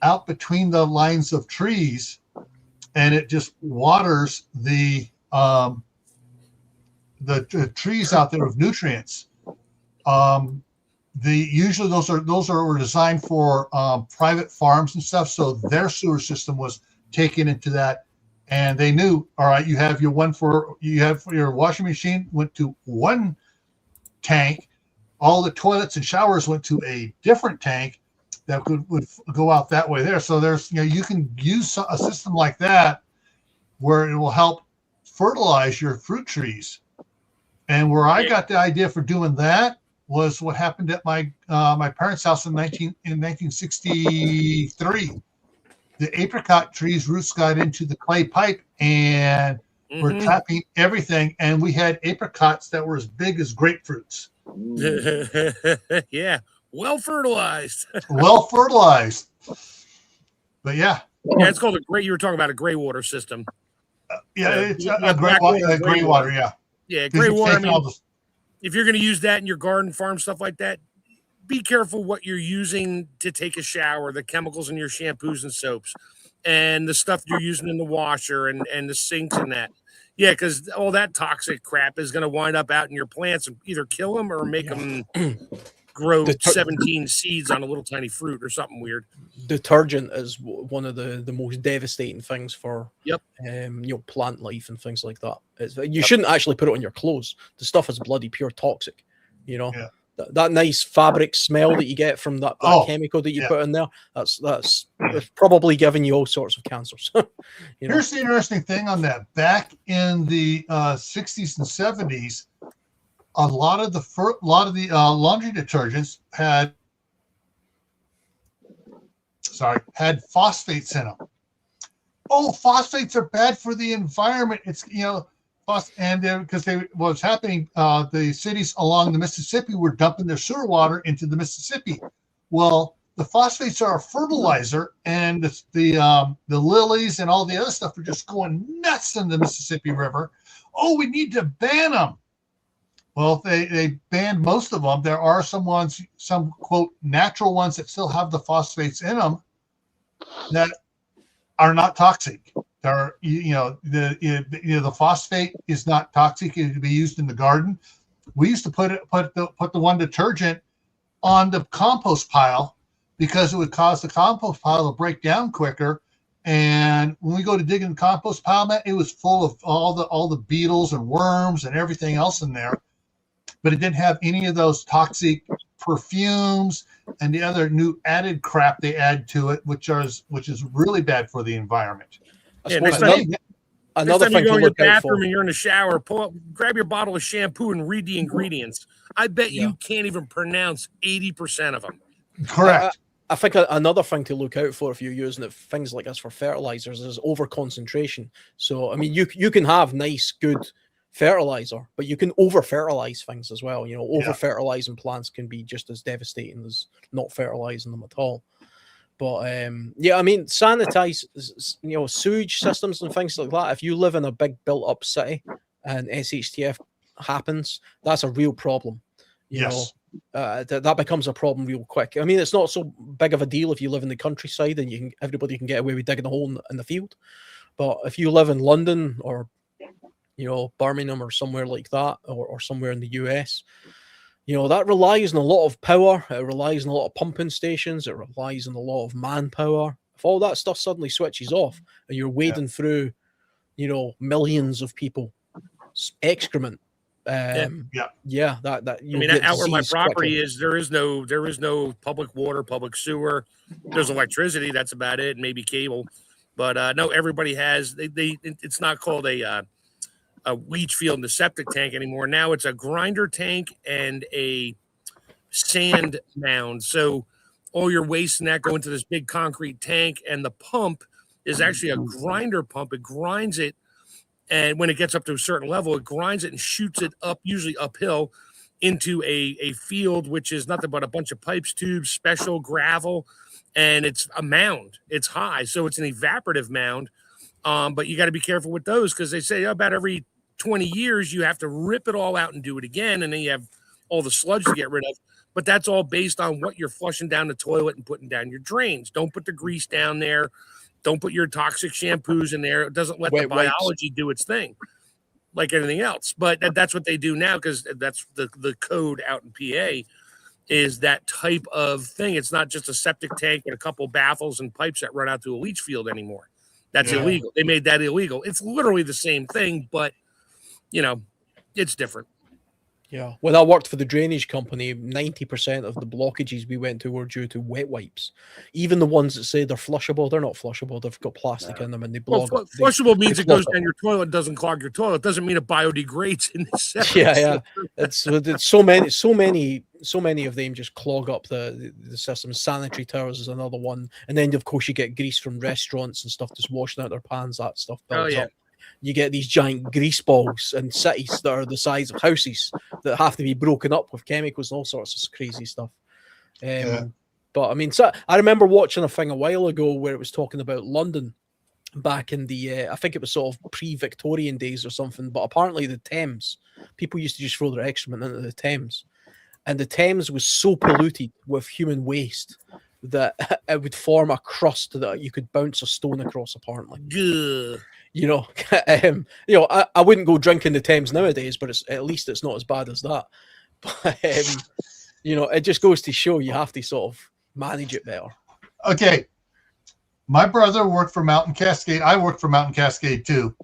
out between the lines of trees, and it just waters the trees out there with nutrients. Usually those were designed for private farms and stuff, so their sewer system was taken into that, and they knew, all right, you have your washing machine went to one tank, all the toilets and showers went to a different tank that would go out that way there. So there's you can use a system like that where it will help fertilize your fruit trees. And where I got the idea for doing that was what happened at my parents' house in 1963. The apricot trees' roots got into the clay pipe and were trapping everything, and we had apricots that were as big as grapefruits. Yeah, well fertilized. But yeah, it's called you were talking about a gray water system. It's a gray water. Yeah, gray water. I mean, if you're going to use that in your garden, farm, stuff like that, be careful what you're using to take a shower, the chemicals in your shampoos and soaps, and the stuff you're using in the washer and the sinks and that. Yeah, because all that toxic crap is going to wind up out in your plants and either kill them or make them grow 17 seeds on a little tiny fruit or something weird. Detergent is one of the most devastating things for plant life and things like that. You shouldn't actually put it on your clothes. The stuff is bloody pure toxic. That nice fabric smell that you get from that chemical that you put in there, that's probably giving you all sorts of cancers. Here's the interesting thing on that. Back in the 60s and 70s, a lot of the laundry detergents had had phosphates in them. Oh, phosphates are bad for the environment. It's, and because what was happening, the cities along the Mississippi were dumping their sewer water into the Mississippi. Well, the phosphates are a fertilizer, and the lilies and all the other stuff are just going nuts in the Mississippi River. Oh, we need to ban them. Well, they banned most of them. There are some quote natural ones that still have the phosphates in them that are not toxic. The phosphate is not toxic. It can be used in the garden. We used to put the one detergent on the compost pile because it would cause the compost pile to break down quicker. And when we go to dig in the compost pile, man, it was full of all the beetles and worms and everything else in there. But it didn't have any of those toxic perfumes and the other new added crap they add to it, which is really bad for the environment. Next time you go in your bathroom and you're in the shower, grab your bottle of shampoo and read the ingredients. I bet you can't even pronounce 80% of them. Correct. I think another thing to look out for if you're using things like this for fertilizers is over concentration. So, I mean, you can have nice, good fertilizer, but you can over fertilize things as well. Over fertilizing plants can be just as devastating as not fertilizing them at all. But I mean, sanitize, sewage systems and things like that. If you live in a big built up city and SHTF happens, that's a real problem. You know, that becomes a problem real quick. I mean, it's not so big of a deal if you live in the countryside and everybody can get away with digging a hole in the field. But if you live in London or Birmingham or somewhere like that, or somewhere in the US, that relies on a lot of power. It relies on a lot of pumping stations. It relies on a lot of manpower. If all that stuff suddenly switches off and you're wading through, millions of people excrement. That I mean, out where my property is, there is no public water, public sewer. There's electricity. That's about it. Maybe cable, but no, everybody has. It's not called a leach field in the septic tank anymore. Now it's a grinder tank and a sand mound. So all your waste and that go into this big concrete tank, and the pump is actually a grinder pump. It grinds it. And when it gets up to a certain level, it grinds it and shoots it up, usually uphill, into a field, which is nothing but a bunch of pipes, tubes, special gravel, and it's a mound. It's high, so it's an evaporative mound. But you got to be careful with those because they say about every 20 years you have to rip it all out and do it again, and then you have all the sludge to get rid of. But that's all based on what you're flushing down the toilet and putting down your drains. Don't put the grease down there. Don't put your toxic shampoos in there. It doesn't let the biology do its thing like anything else. But that's what they do now because that's the code out in PA is that type of thing. It's not just a septic tank and a couple baffles and pipes that run out to a leach field anymore. That's illegal. They made that illegal. It's literally the same thing, but, it's different. Yeah. When I worked for the drainage company, 90% of the blockages we went to were due to wet wipes. Even the ones that say they're flushable, they're not flushable. They've got plastic in them and they block. Well, flushable means it goes down your toilet, doesn't clog your toilet. It doesn't mean it biodegrades in the septic. Yeah. It's so many of them just clog up the system. Sanitary towers is another one. And then, of course, you get grease from restaurants and stuff just washing out their pans. That stuff builds up. You get these giant grease balls in cities that are the size of houses that have to be broken up with chemicals and all sorts of crazy stuff. But I mean, so I remember watching a thing a while ago where it was talking about London back in the, I think it was sort of pre-Victorian days or something, but apparently the Thames, people used to just throw their excrement into the Thames. And the Thames was so polluted with human waste that it would form a crust that you could bounce a stone across, apparently. I wouldn't go drinking the Thames nowadays, but at least it's not as bad as that. But it just goes to show you have to sort of manage it better. Okay, my brother worked for Mountain Cascade. I worked for Mountain Cascade too.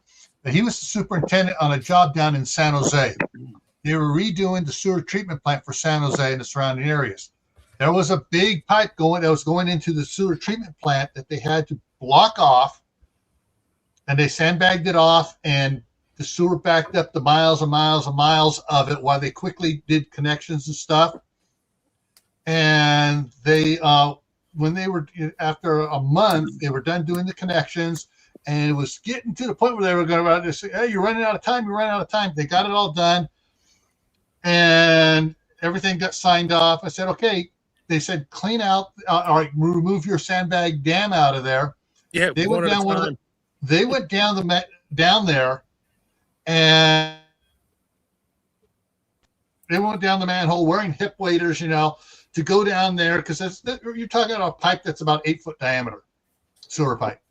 But he was the superintendent on a job down in San Jose. They were redoing the sewer treatment plant for San Jose and the surrounding areas. There was a big pipe that was going into the sewer treatment plant that they had to block off. And they sandbagged it off, and the sewer backed up the miles and miles and miles of it while they quickly did connections and stuff. And they when they were, after a month, they were done doing the connections, and it was getting to the point where they were going to say, hey, you're running out of time. You're running out of time. They got it all done, and everything got signed off. I said, okay. They said, clean out, all right, remove your sandbag dam out of there. Yeah, they went down they went down there, and they went down the manhole wearing hip waders, to go down there, because you're talking about a pipe that's about 8 foot diameter, sewer pipe.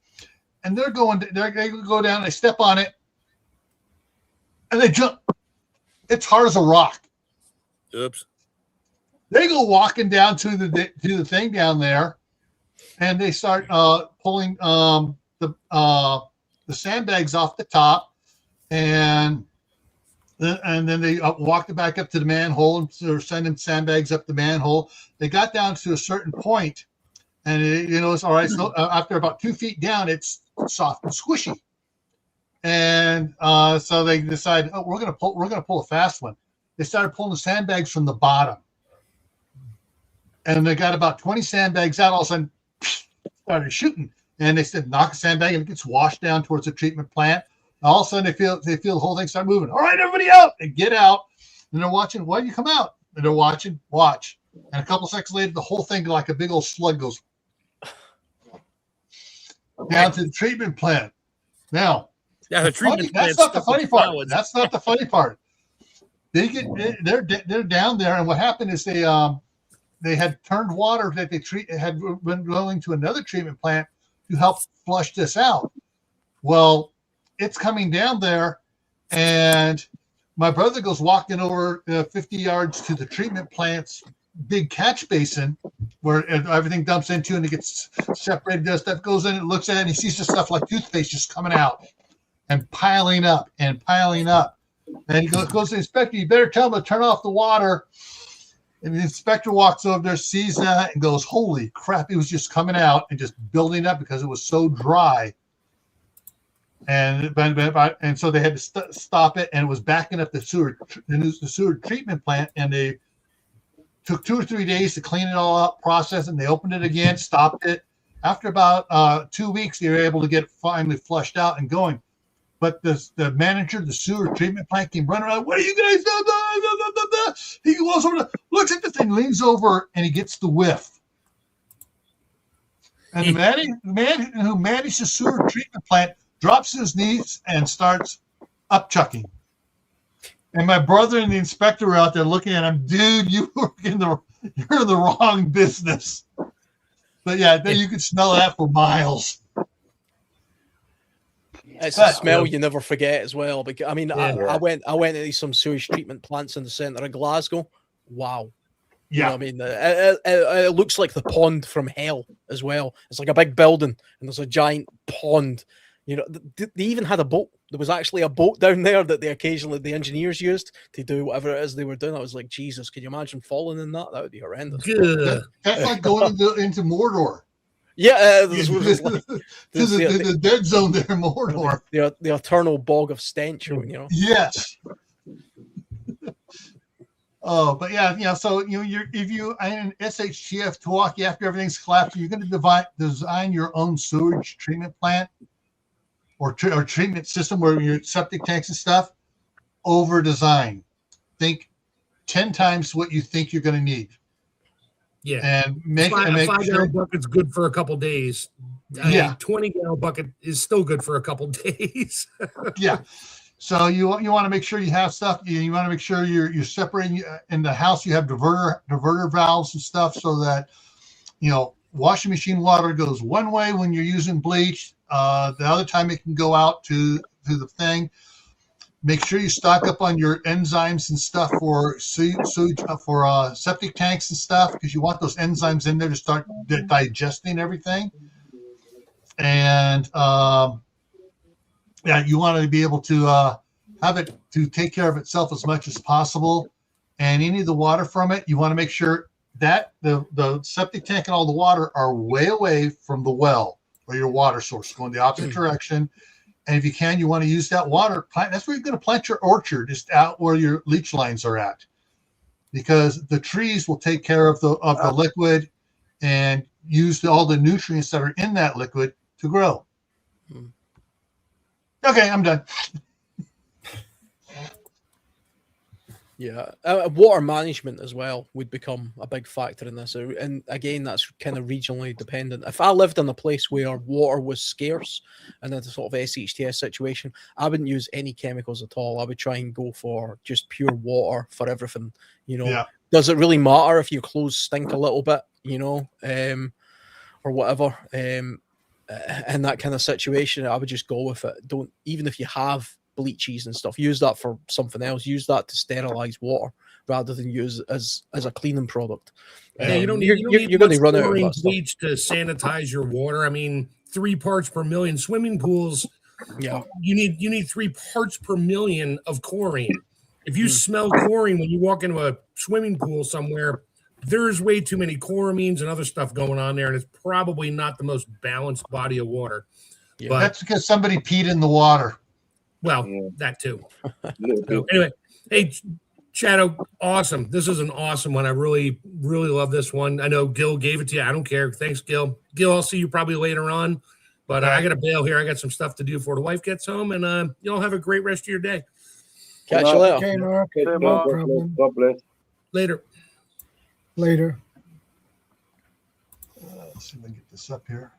And they go down, they step on it, and they jump. It's hard as a rock. Oops. They go walking down to the thing down there, and they start pulling the sandbags off the top, and then they walked back up to the manhole, and they're sending sandbags up the manhole. They got down to a certain point, and it's all right. So after about 2 feet down, it's soft and squishy, and so they decided, oh, we're gonna pull a fast one. They started pulling the sandbags from the bottom, and they got about 20 sandbags out. All of a sudden, started shooting, and they said, knock a sandbag, and it gets washed down towards the treatment plant. All of a sudden, they feel the whole thing start moving. All right, everybody out! They get out, and they're watching. Why do you come out? And they're watching. Watch, and a couple seconds later, the whole thing, like a big old slug, goes down to the treatment plant. Now, the treatment that's not the funny part. That's not the funny part. They're down there, and what happened is they had turned water that had been going to another treatment plant to help flush this out. Well, it's coming down there, and my brother goes walking over 50 yards to the treatment plant's big catch basin where everything dumps into, and it gets separated. That stuff goes in, and looks at it, and he sees the stuff like toothpaste just coming out and piling up and piling up. And he goes to the inspector, you better tell him to turn off the water. And the inspector walks over there, sees that, and goes, holy crap, it was just coming out and just building up because it was so dry. And so they had to stop it, and it was backing up the sewer treatment plant, and they took 2 or 3 days to clean it all up, process it, and they opened it again, stopped it. After about 2 weeks, they were able to get it finally flushed out and going. But the manager of the sewer treatment plant came running around. What are you guys doing? He goes over, looks at the thing, leans over, and he gets the whiff. And the man who managed the sewer treatment plant drops to his knees and starts upchucking. And my brother and the inspector were out there looking at him. Dude, you're in the wrong business. But yeah, you could smell that for miles. It's a smell you never forget as well. Because I mean, I went to some sewage treatment plants in the centre of Glasgow. Wow. Yeah, I mean, it looks like the pond from hell as well. It's like a big building, and there's a giant pond. They even had a boat. There was actually a boat down there that the engineers used to do whatever it is they were doing. I was like, Jesus, could you imagine falling in that? That would be horrendous. That's like going into Mordor. Yeah, the dead zone there in Mordor. The eternal bog of stench, Yes. Oh, but yeah, so if you in SHTF Milwaukee, after everything's collapsed, you're going to design your own sewage treatment plant or treatment system where your septic tanks and stuff. Over design. Think 10 times what you think you're going to need. Yeah, and make a 5-gallon sure bucket's good for a couple days. A 20-gallon bucket is still good for a couple days. Yeah. So you want to make sure you have stuff. You want to make sure you're separating in the house. You have diverter valves and stuff so that washing machine water goes one way when you're using bleach. The other time it can go out to the thing. Make sure you stock up on your enzymes and stuff for sewage, for septic tanks and stuff, because you want those enzymes in there to start digesting everything. And you want to be able to have it to take care of itself as much as possible. And any of the water from it, you want to make sure that the septic tank and all the water are way away from the well or your water source, going the opposite direction. And if you can, you want to use that water plant. That's where you're going to plant your orchard, just out where your leach lines are at, because the trees will take care of the liquid, and use all the nutrients that are in that liquid to grow. Okay, I'm done. Yeah, water management as well would become a big factor in this, and again, that's kind of regionally dependent. If I lived in a place where water was scarce and in a sort of SHTS situation, I wouldn't use any chemicals at all. I would try and go for just pure water for everything. You know, does it really matter if your clothes stink a little bit? You know, or whatever. In that kind of situation, I would just go with it. Don't, even if you have bleaches and stuff, use that for something else. Use that to sterilize water rather than use as a cleaning product. Yeah, you don't need, you're going to run out of that bleach to sanitize your water. I mean, 3 parts per million. Swimming pools, you need 3 parts per million of chlorine. If you smell chlorine when you walk into a swimming pool somewhere, there's way too many chloramines and other stuff going on there, and it's probably not the most balanced body of water. Yeah. But that's because somebody peed in the water. Well, that too. So, anyway, hey, Shadow, awesome. This is an awesome one. I really, really love this one. I know Gil gave it to you. I don't care. Thanks, Gil. Gil, I'll see you probably later on, but I got to bail here. I got some stuff to do before the wife gets home, and y'all have a great rest of your day. Catch you later. Okay, Mark. No problem. God bless. Later. Later. Let's see if I can get this up here.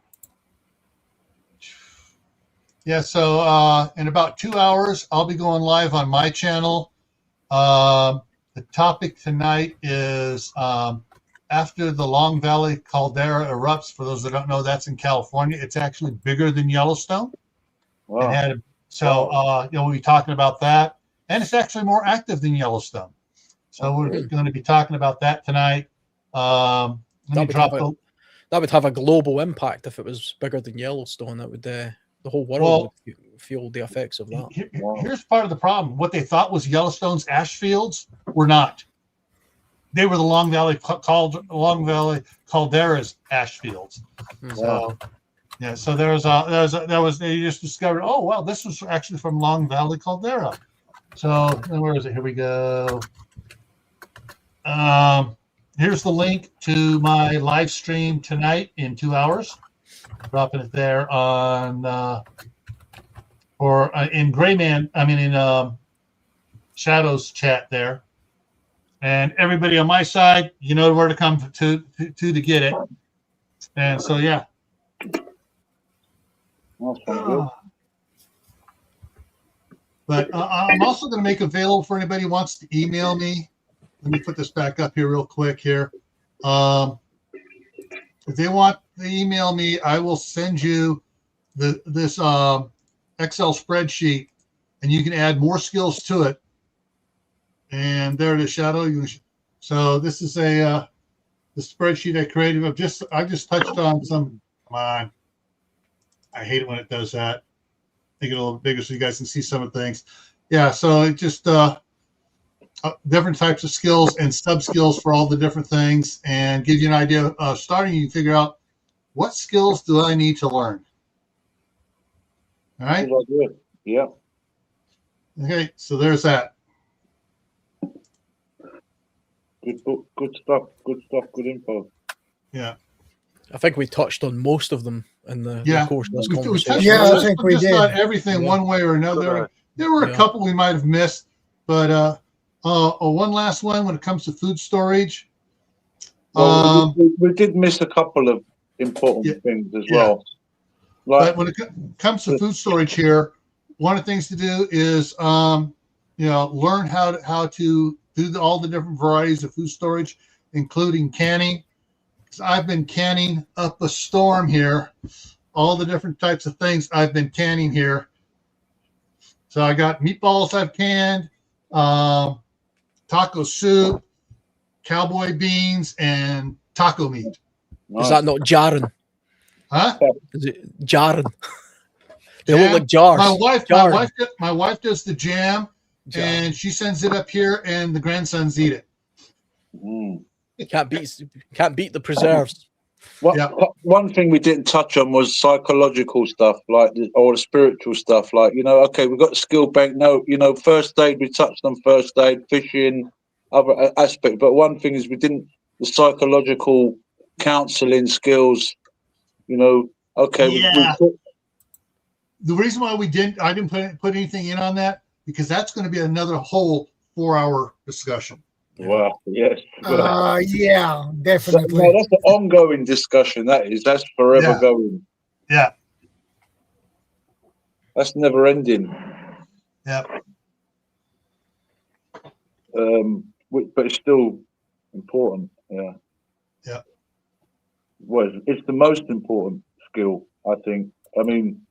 Yeah, so in about 2 hours, I'll be going live on my channel. The topic tonight is after the Long Valley caldera erupts. For those that don't know, that's in California. It's actually bigger than Yellowstone. Wow. We'll be talking about that. And it's actually more active than Yellowstone. So we're going to be talking about that tonight. That would have a global impact if it was bigger than Yellowstone. That would the whole world would feel the effects of that. Here's part of the problem. What they thought was Yellowstone's ash fields were not. They were the Long Valley Caldera's ash fields. So they just discovered, oh wow, this was actually from Long Valley Caldera. So where is it? Here we go. Here's the link to my live stream tonight in 2 hours. Dropping it there on in Shadow's chat there. And everybody on my side, you know where to come to get it. And so but I'm also going to make available for anybody who wants to email me. Let me put this back up here real quick here. If they want to email me, I will send you this Excel spreadsheet, and you can add more skills to it. And there it is, Shadow. So this is the spreadsheet I created. I just touched on some. Come on, I hate it when it does that. Make it a little bigger so you guys can see some of the things. Yeah, so it just different types of skills and sub skills for all the different things, and give you an idea of starting. You can figure out what skills do I need to learn. All right. Yeah. Okay. So there's that. Good book. Good stuff. Good stuff. Good info. Yeah. I think we touched on most of them in the course of this conversation. I think we did. Not everything one way or another. There were a couple we might have missed, but one last one when it comes to food storage. We did miss a couple of important things as well. But when it comes to food storage here, one of the things to do is learn how to do all the different varieties of food storage, including canning. So I've been canning up a storm here. All the different types of things I've been canning here. So I got meatballs I've canned, taco soup, cowboy beans, and taco meat. Is that not jarring? Huh? Is it jarring? They look like jars. My wife does the jam, and she sends it up here, and the grandsons eat it. Can't beat the preserves. One thing we didn't touch on was psychological stuff, or the spiritual stuff. We've got the skill bank. First aid. We touched on first aid, fishing, other aspect. But one thing is the psychological counselling skills. You know, okay, Yeah. The reason why I didn't put anything in on that, because that's going to be another whole 4-hour discussion. Wow, yes. Yeah, definitely. No, that's an ongoing discussion. That's forever going. Yeah. That's never ending. Yeah. But it's still important. Yeah. Yeah. Well, it's the most important skill, I think. I mean,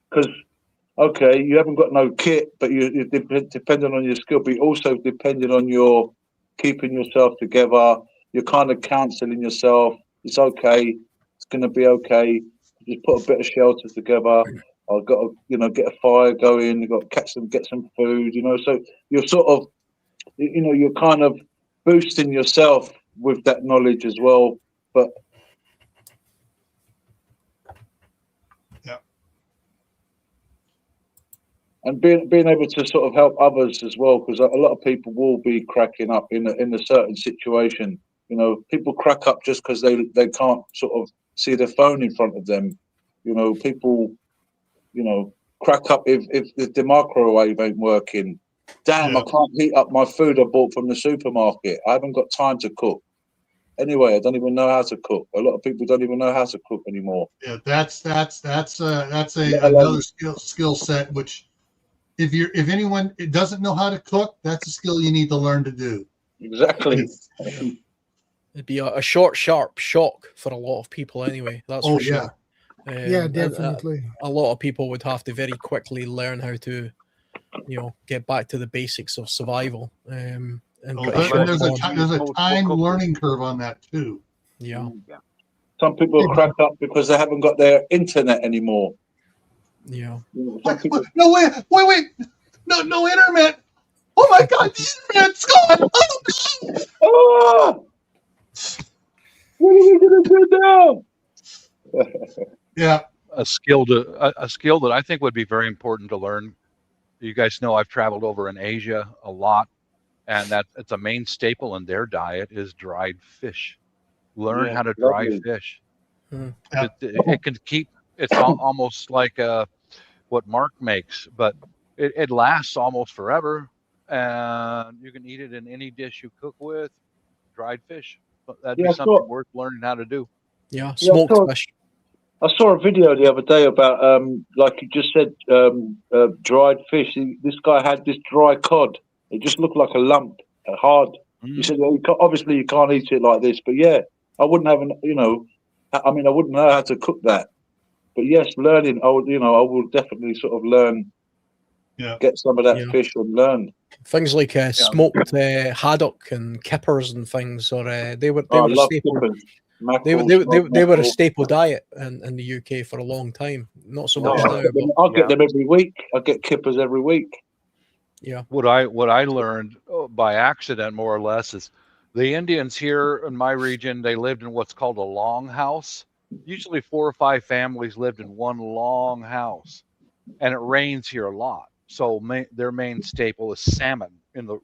because okay, you haven't got no kit, but you're dependent on your skill, but you're also dependent on your keeping yourself together. You're kind of counselling yourself. It's okay. It's going to be okay. Just put a bit of shelter together. I've got to, get a fire going. You've got to get some food, So you're sort of, you're kind of boosting yourself with that knowledge as well. But and being able to sort of help others as well, because a lot of people will be cracking up in a certain situation. People crack up just because they can't sort of see their phone in front of them. People, crack up if the microwave ain't working. Damn, I can't heat up my food I bought from the supermarket. I haven't got time to cook. Anyway, I don't even know how to cook. A lot of people don't even know how to cook anymore. Yeah, that's another skill set. Which, if anyone doesn't know how to cook, that's a skill you need to learn to do. Exactly. It'd be a short, sharp shock for a lot of people anyway. That's for sure. Yeah, definitely. A lot of people would have to very quickly learn how to, get back to the basics of survival. And there's a time learning curve on that too. Yeah. Some people crack up because they haven't got their internet anymore. Yeah. What? No, wait. No internet. Oh my God, the internet's gone. Oh, no. What are we gonna do now? Yeah. A skill that I think would be very important to learn. You guys know I've traveled over in Asia a lot, and it's a main staple in their diet is dried fish. Learn how to dry fish. It can keep. It's almost like what Mark makes, but it lasts almost forever, and you can eat it in any dish you cook with. Dried fish. That'd be something worth learning how to do. Yeah, smoked fish. I saw a video the other day about, like you just said, dried fish. This guy had this dry cod. It just looked like a lump, hard. He said, well, obviously you can't eat it like this, but yeah, I wouldn't have, I wouldn't know how to cook that. But yes, learning, I will definitely sort of learn, get some of that fish and learn. Things like smoked haddock and kippers and things, or they were a staple. They were a staple diet in the UK for a long time. Not so much now. I'll get them every week. I get kippers every week. Yeah. What I learned by accident, more or less, is the Indians here in my region, they lived in what's called a long house. Usually 4 or 5 families lived in one long house, and it rains here a lot. So their main staple is salmon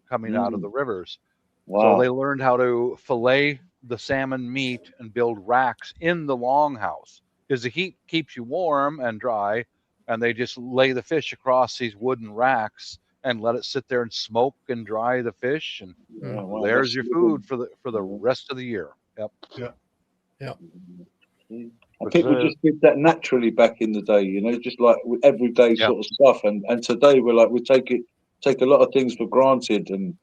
coming out of the rivers. Wow. So they learned how to fillet the salmon meat and build racks in the longhouse, because the heat keeps you warm and dry, and they just lay the fish across these wooden racks and let it sit there and smoke and dry the fish, and there's your food for the rest of the year. Yep. Yeah. And people just did that naturally back in the day, just like with everyday sort of stuff. And today we take a lot of things for granted. And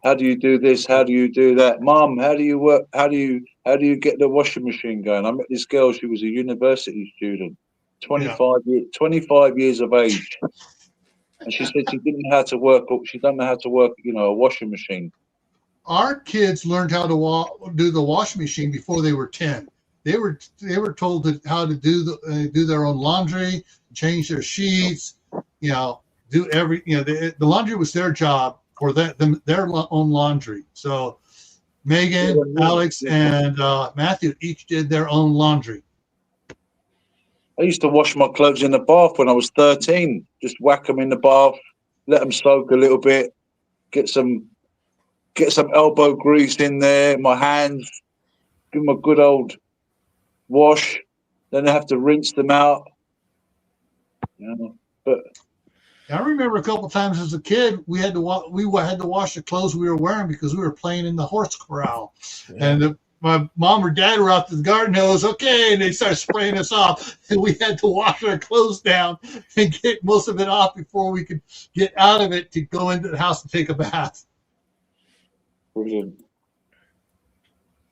how do you do this? How do you do that? Mom, how do you work? How do you get the washing machine going? I met this girl. She was a university student, 25 years of age, and she said she didn't know how to work. She don't know how to work, a washing machine. Our kids learned how to do the washing machine before they were 10. They were told how to do their own laundry, change their sheets, do every the laundry was their job, or their own laundry. So Megan, Alex, and Matthew each did their own laundry. I used to wash my clothes in the bath when I was 13. Just whack them in the bath, let them soak a little bit, get some elbow grease in there, my hands, give them a good old wash. Then they have to rinse them out. You know, but I remember a couple times as a kid, we had to wash the clothes we were wearing because we were playing in the horse corral, and my mom or dad were out to the garden hose. Okay, and they started spraying us off, and we had to wash our clothes down and get most of it off before we could get out of it to go into the house and take a bath. brilliant.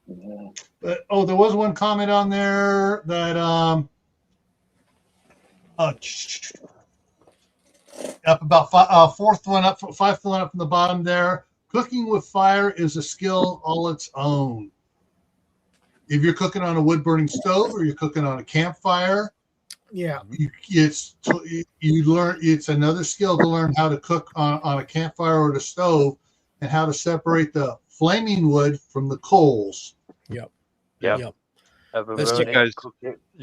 Yeah. But there was one comment on there that up about fifth one up from the bottom there. Cooking with fire is a skill all its own. If you're cooking on a wood burning stove or you're cooking on a campfire, it's another skill to learn how to cook on a campfire or the stove and how to separate the flaming wood from the coals. Yep. You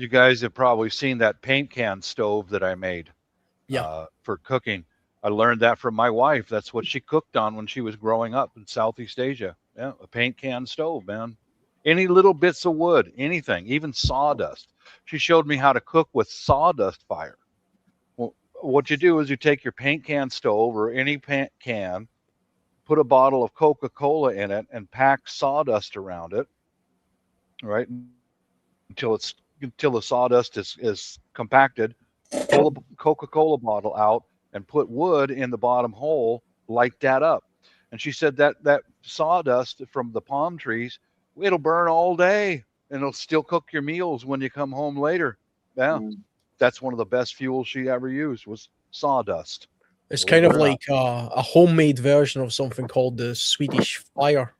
guys have probably seen that paint can stove that I made for cooking. I learned that from my wife. That's what she cooked on when she was growing up in Southeast Asia. Yeah, a paint can stove, man. Any little bits of wood, anything, even sawdust. She showed me how to cook with sawdust fire. Well, what you do is you take your paint can stove or any paint can, put a bottle of Coca-Cola in it, and pack sawdust around it, right? Until the sawdust is compacted. Pull the Coca-Cola bottle out and put wood in the bottom hole, light that up. And she said that sawdust from the palm trees, it'll burn all day and it'll still cook your meals when you come home later. Yeah. That's one of the best fuels she ever used was sawdust. It's kind of like a homemade version of something called the Swedish fire,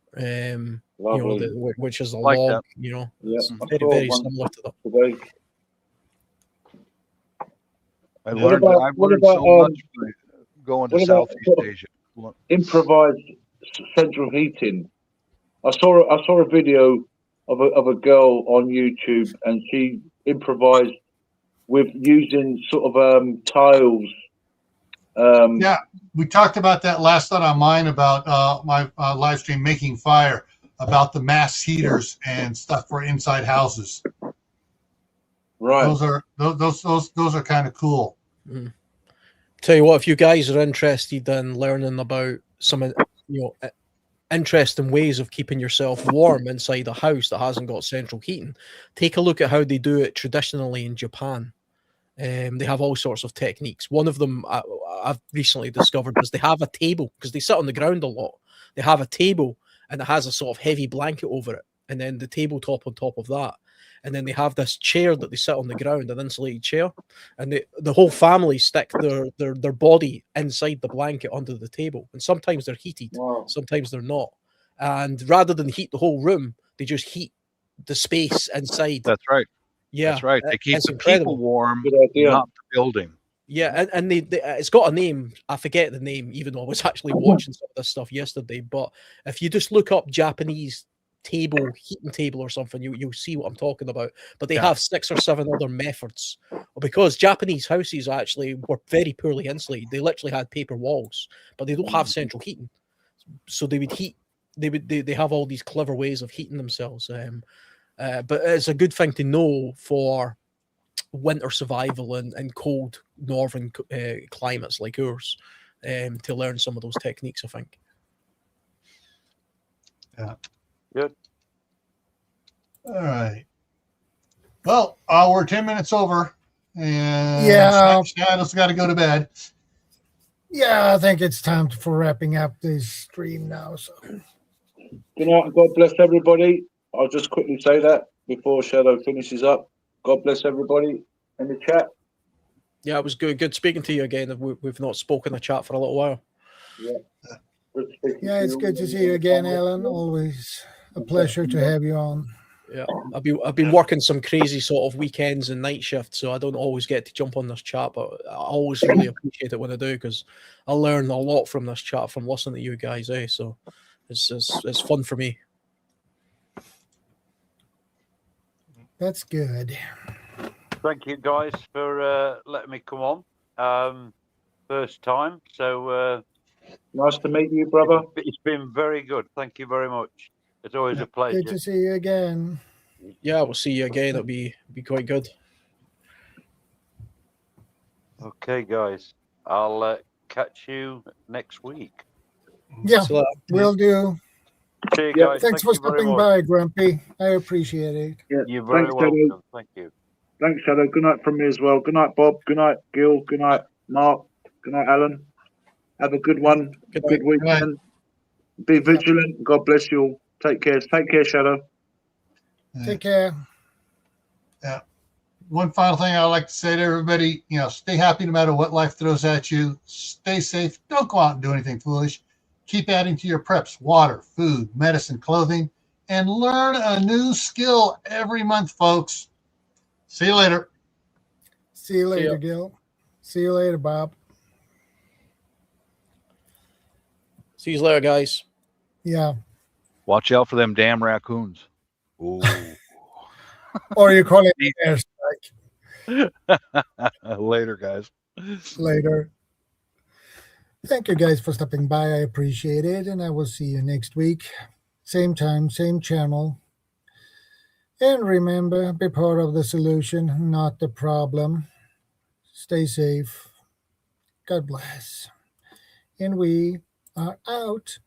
which is a like log, that. It's very, very similar to that. I've learned so much by going to Southeast Asia. Improvised central heating. I saw a video of a girl on YouTube, and she improvised with using sort of tiles. We talked about that last night on mine about my live stream Making Fire, about the mass heaters and stuff for inside houses. Right. Those are kind of cool. Tell you what, if you guys are interested in learning about some interesting ways of keeping yourself warm inside a house that hasn't got central heating, take a look at how they do it traditionally in Japan. They have all sorts of techniques. One of them I've recently discovered is they have a table, because they sit on the ground a lot. They have a table and it has a sort of heavy blanket over it, and then the tabletop on top of that. And then they have this chair that they sit on the ground, an insulated chair, and the whole family stick their body inside the blanket under the table. And sometimes they're heated, sometimes they're not. And rather than heat the whole room, they just heat the space inside. That's right. Yeah, that's right. They keep the incredible. people warm, not the building. Yeah, and they it's got a name. I forget the name, even though I was actually watching some of this stuff yesterday. But if you just look up Japanese heating table or something, you'll see what I'm talking about. But they have 6 or 7 other methods, because Japanese houses actually were very poorly insulated. They literally had paper walls, but they don't have central heating, so they would heat. They have all these clever ways of heating themselves. But it's a good thing to know for winter survival and cold northern climates like ours, to learn some of those techniques, I think. Yeah. Good. All right. Well, we're 10 minutes over, and Shadow's got to go to bed. Yeah, I think it's time for wrapping up this stream now. So, Good night. God bless everybody. I'll just quickly say that before Shadow finishes up. God bless everybody in the chat. Yeah, it was good speaking to you again. We've not spoken in the chat for a little while. Yeah, it's good to see you again, Alan. Always a pleasure to have you on. Yeah, I've been working some crazy sort of weekends and night shifts, so I don't always get to jump on this chat, but I always really appreciate it when I do, because I learn a lot from this chat from listening to you guys. So it's fun for me. That's good. Thank you guys for letting me come on. First time, so nice to meet you, brother. It's been very good. Thank you very much. It's always a Good pleasure. to see you again. Yeah, we'll see you again. It'll be quite good. Okay, guys. I'll catch you next week. Yeah, So, will do. See you Yeah. guys. Thanks Thank for you very stopping much. by, Grumpy. I appreciate it. Yeah. You're very Thanks, Shadow. welcome. Thank you. Thanks, Shadow. Good night from me as well. Good night, Bob. Good night, Gil. Good night, Mark. Good night, Alan. Have a good one. Good Good night. weekend. Be vigilant. God bless you all. Take care. Take care, Shadow. Take care. One final thing I'd like to say to everybody, stay happy no matter what life throws at you. Stay safe. Don't go out and do anything foolish. Keep adding to your preps, water, food, medicine, clothing, and learn a new skill every month, folks. See you later. See you See ya. later, Gil. See you later, Bob. See you later, guys. Yeah. Watch out for them damn raccoons. Ooh. Or you call it airstrike Later, guys. later. Thank you guys for stopping by. I appreciate it. And I will see you next week. Same time, same channel. And remember, be part of the solution, not the problem. Stay safe. God bless. And we are out.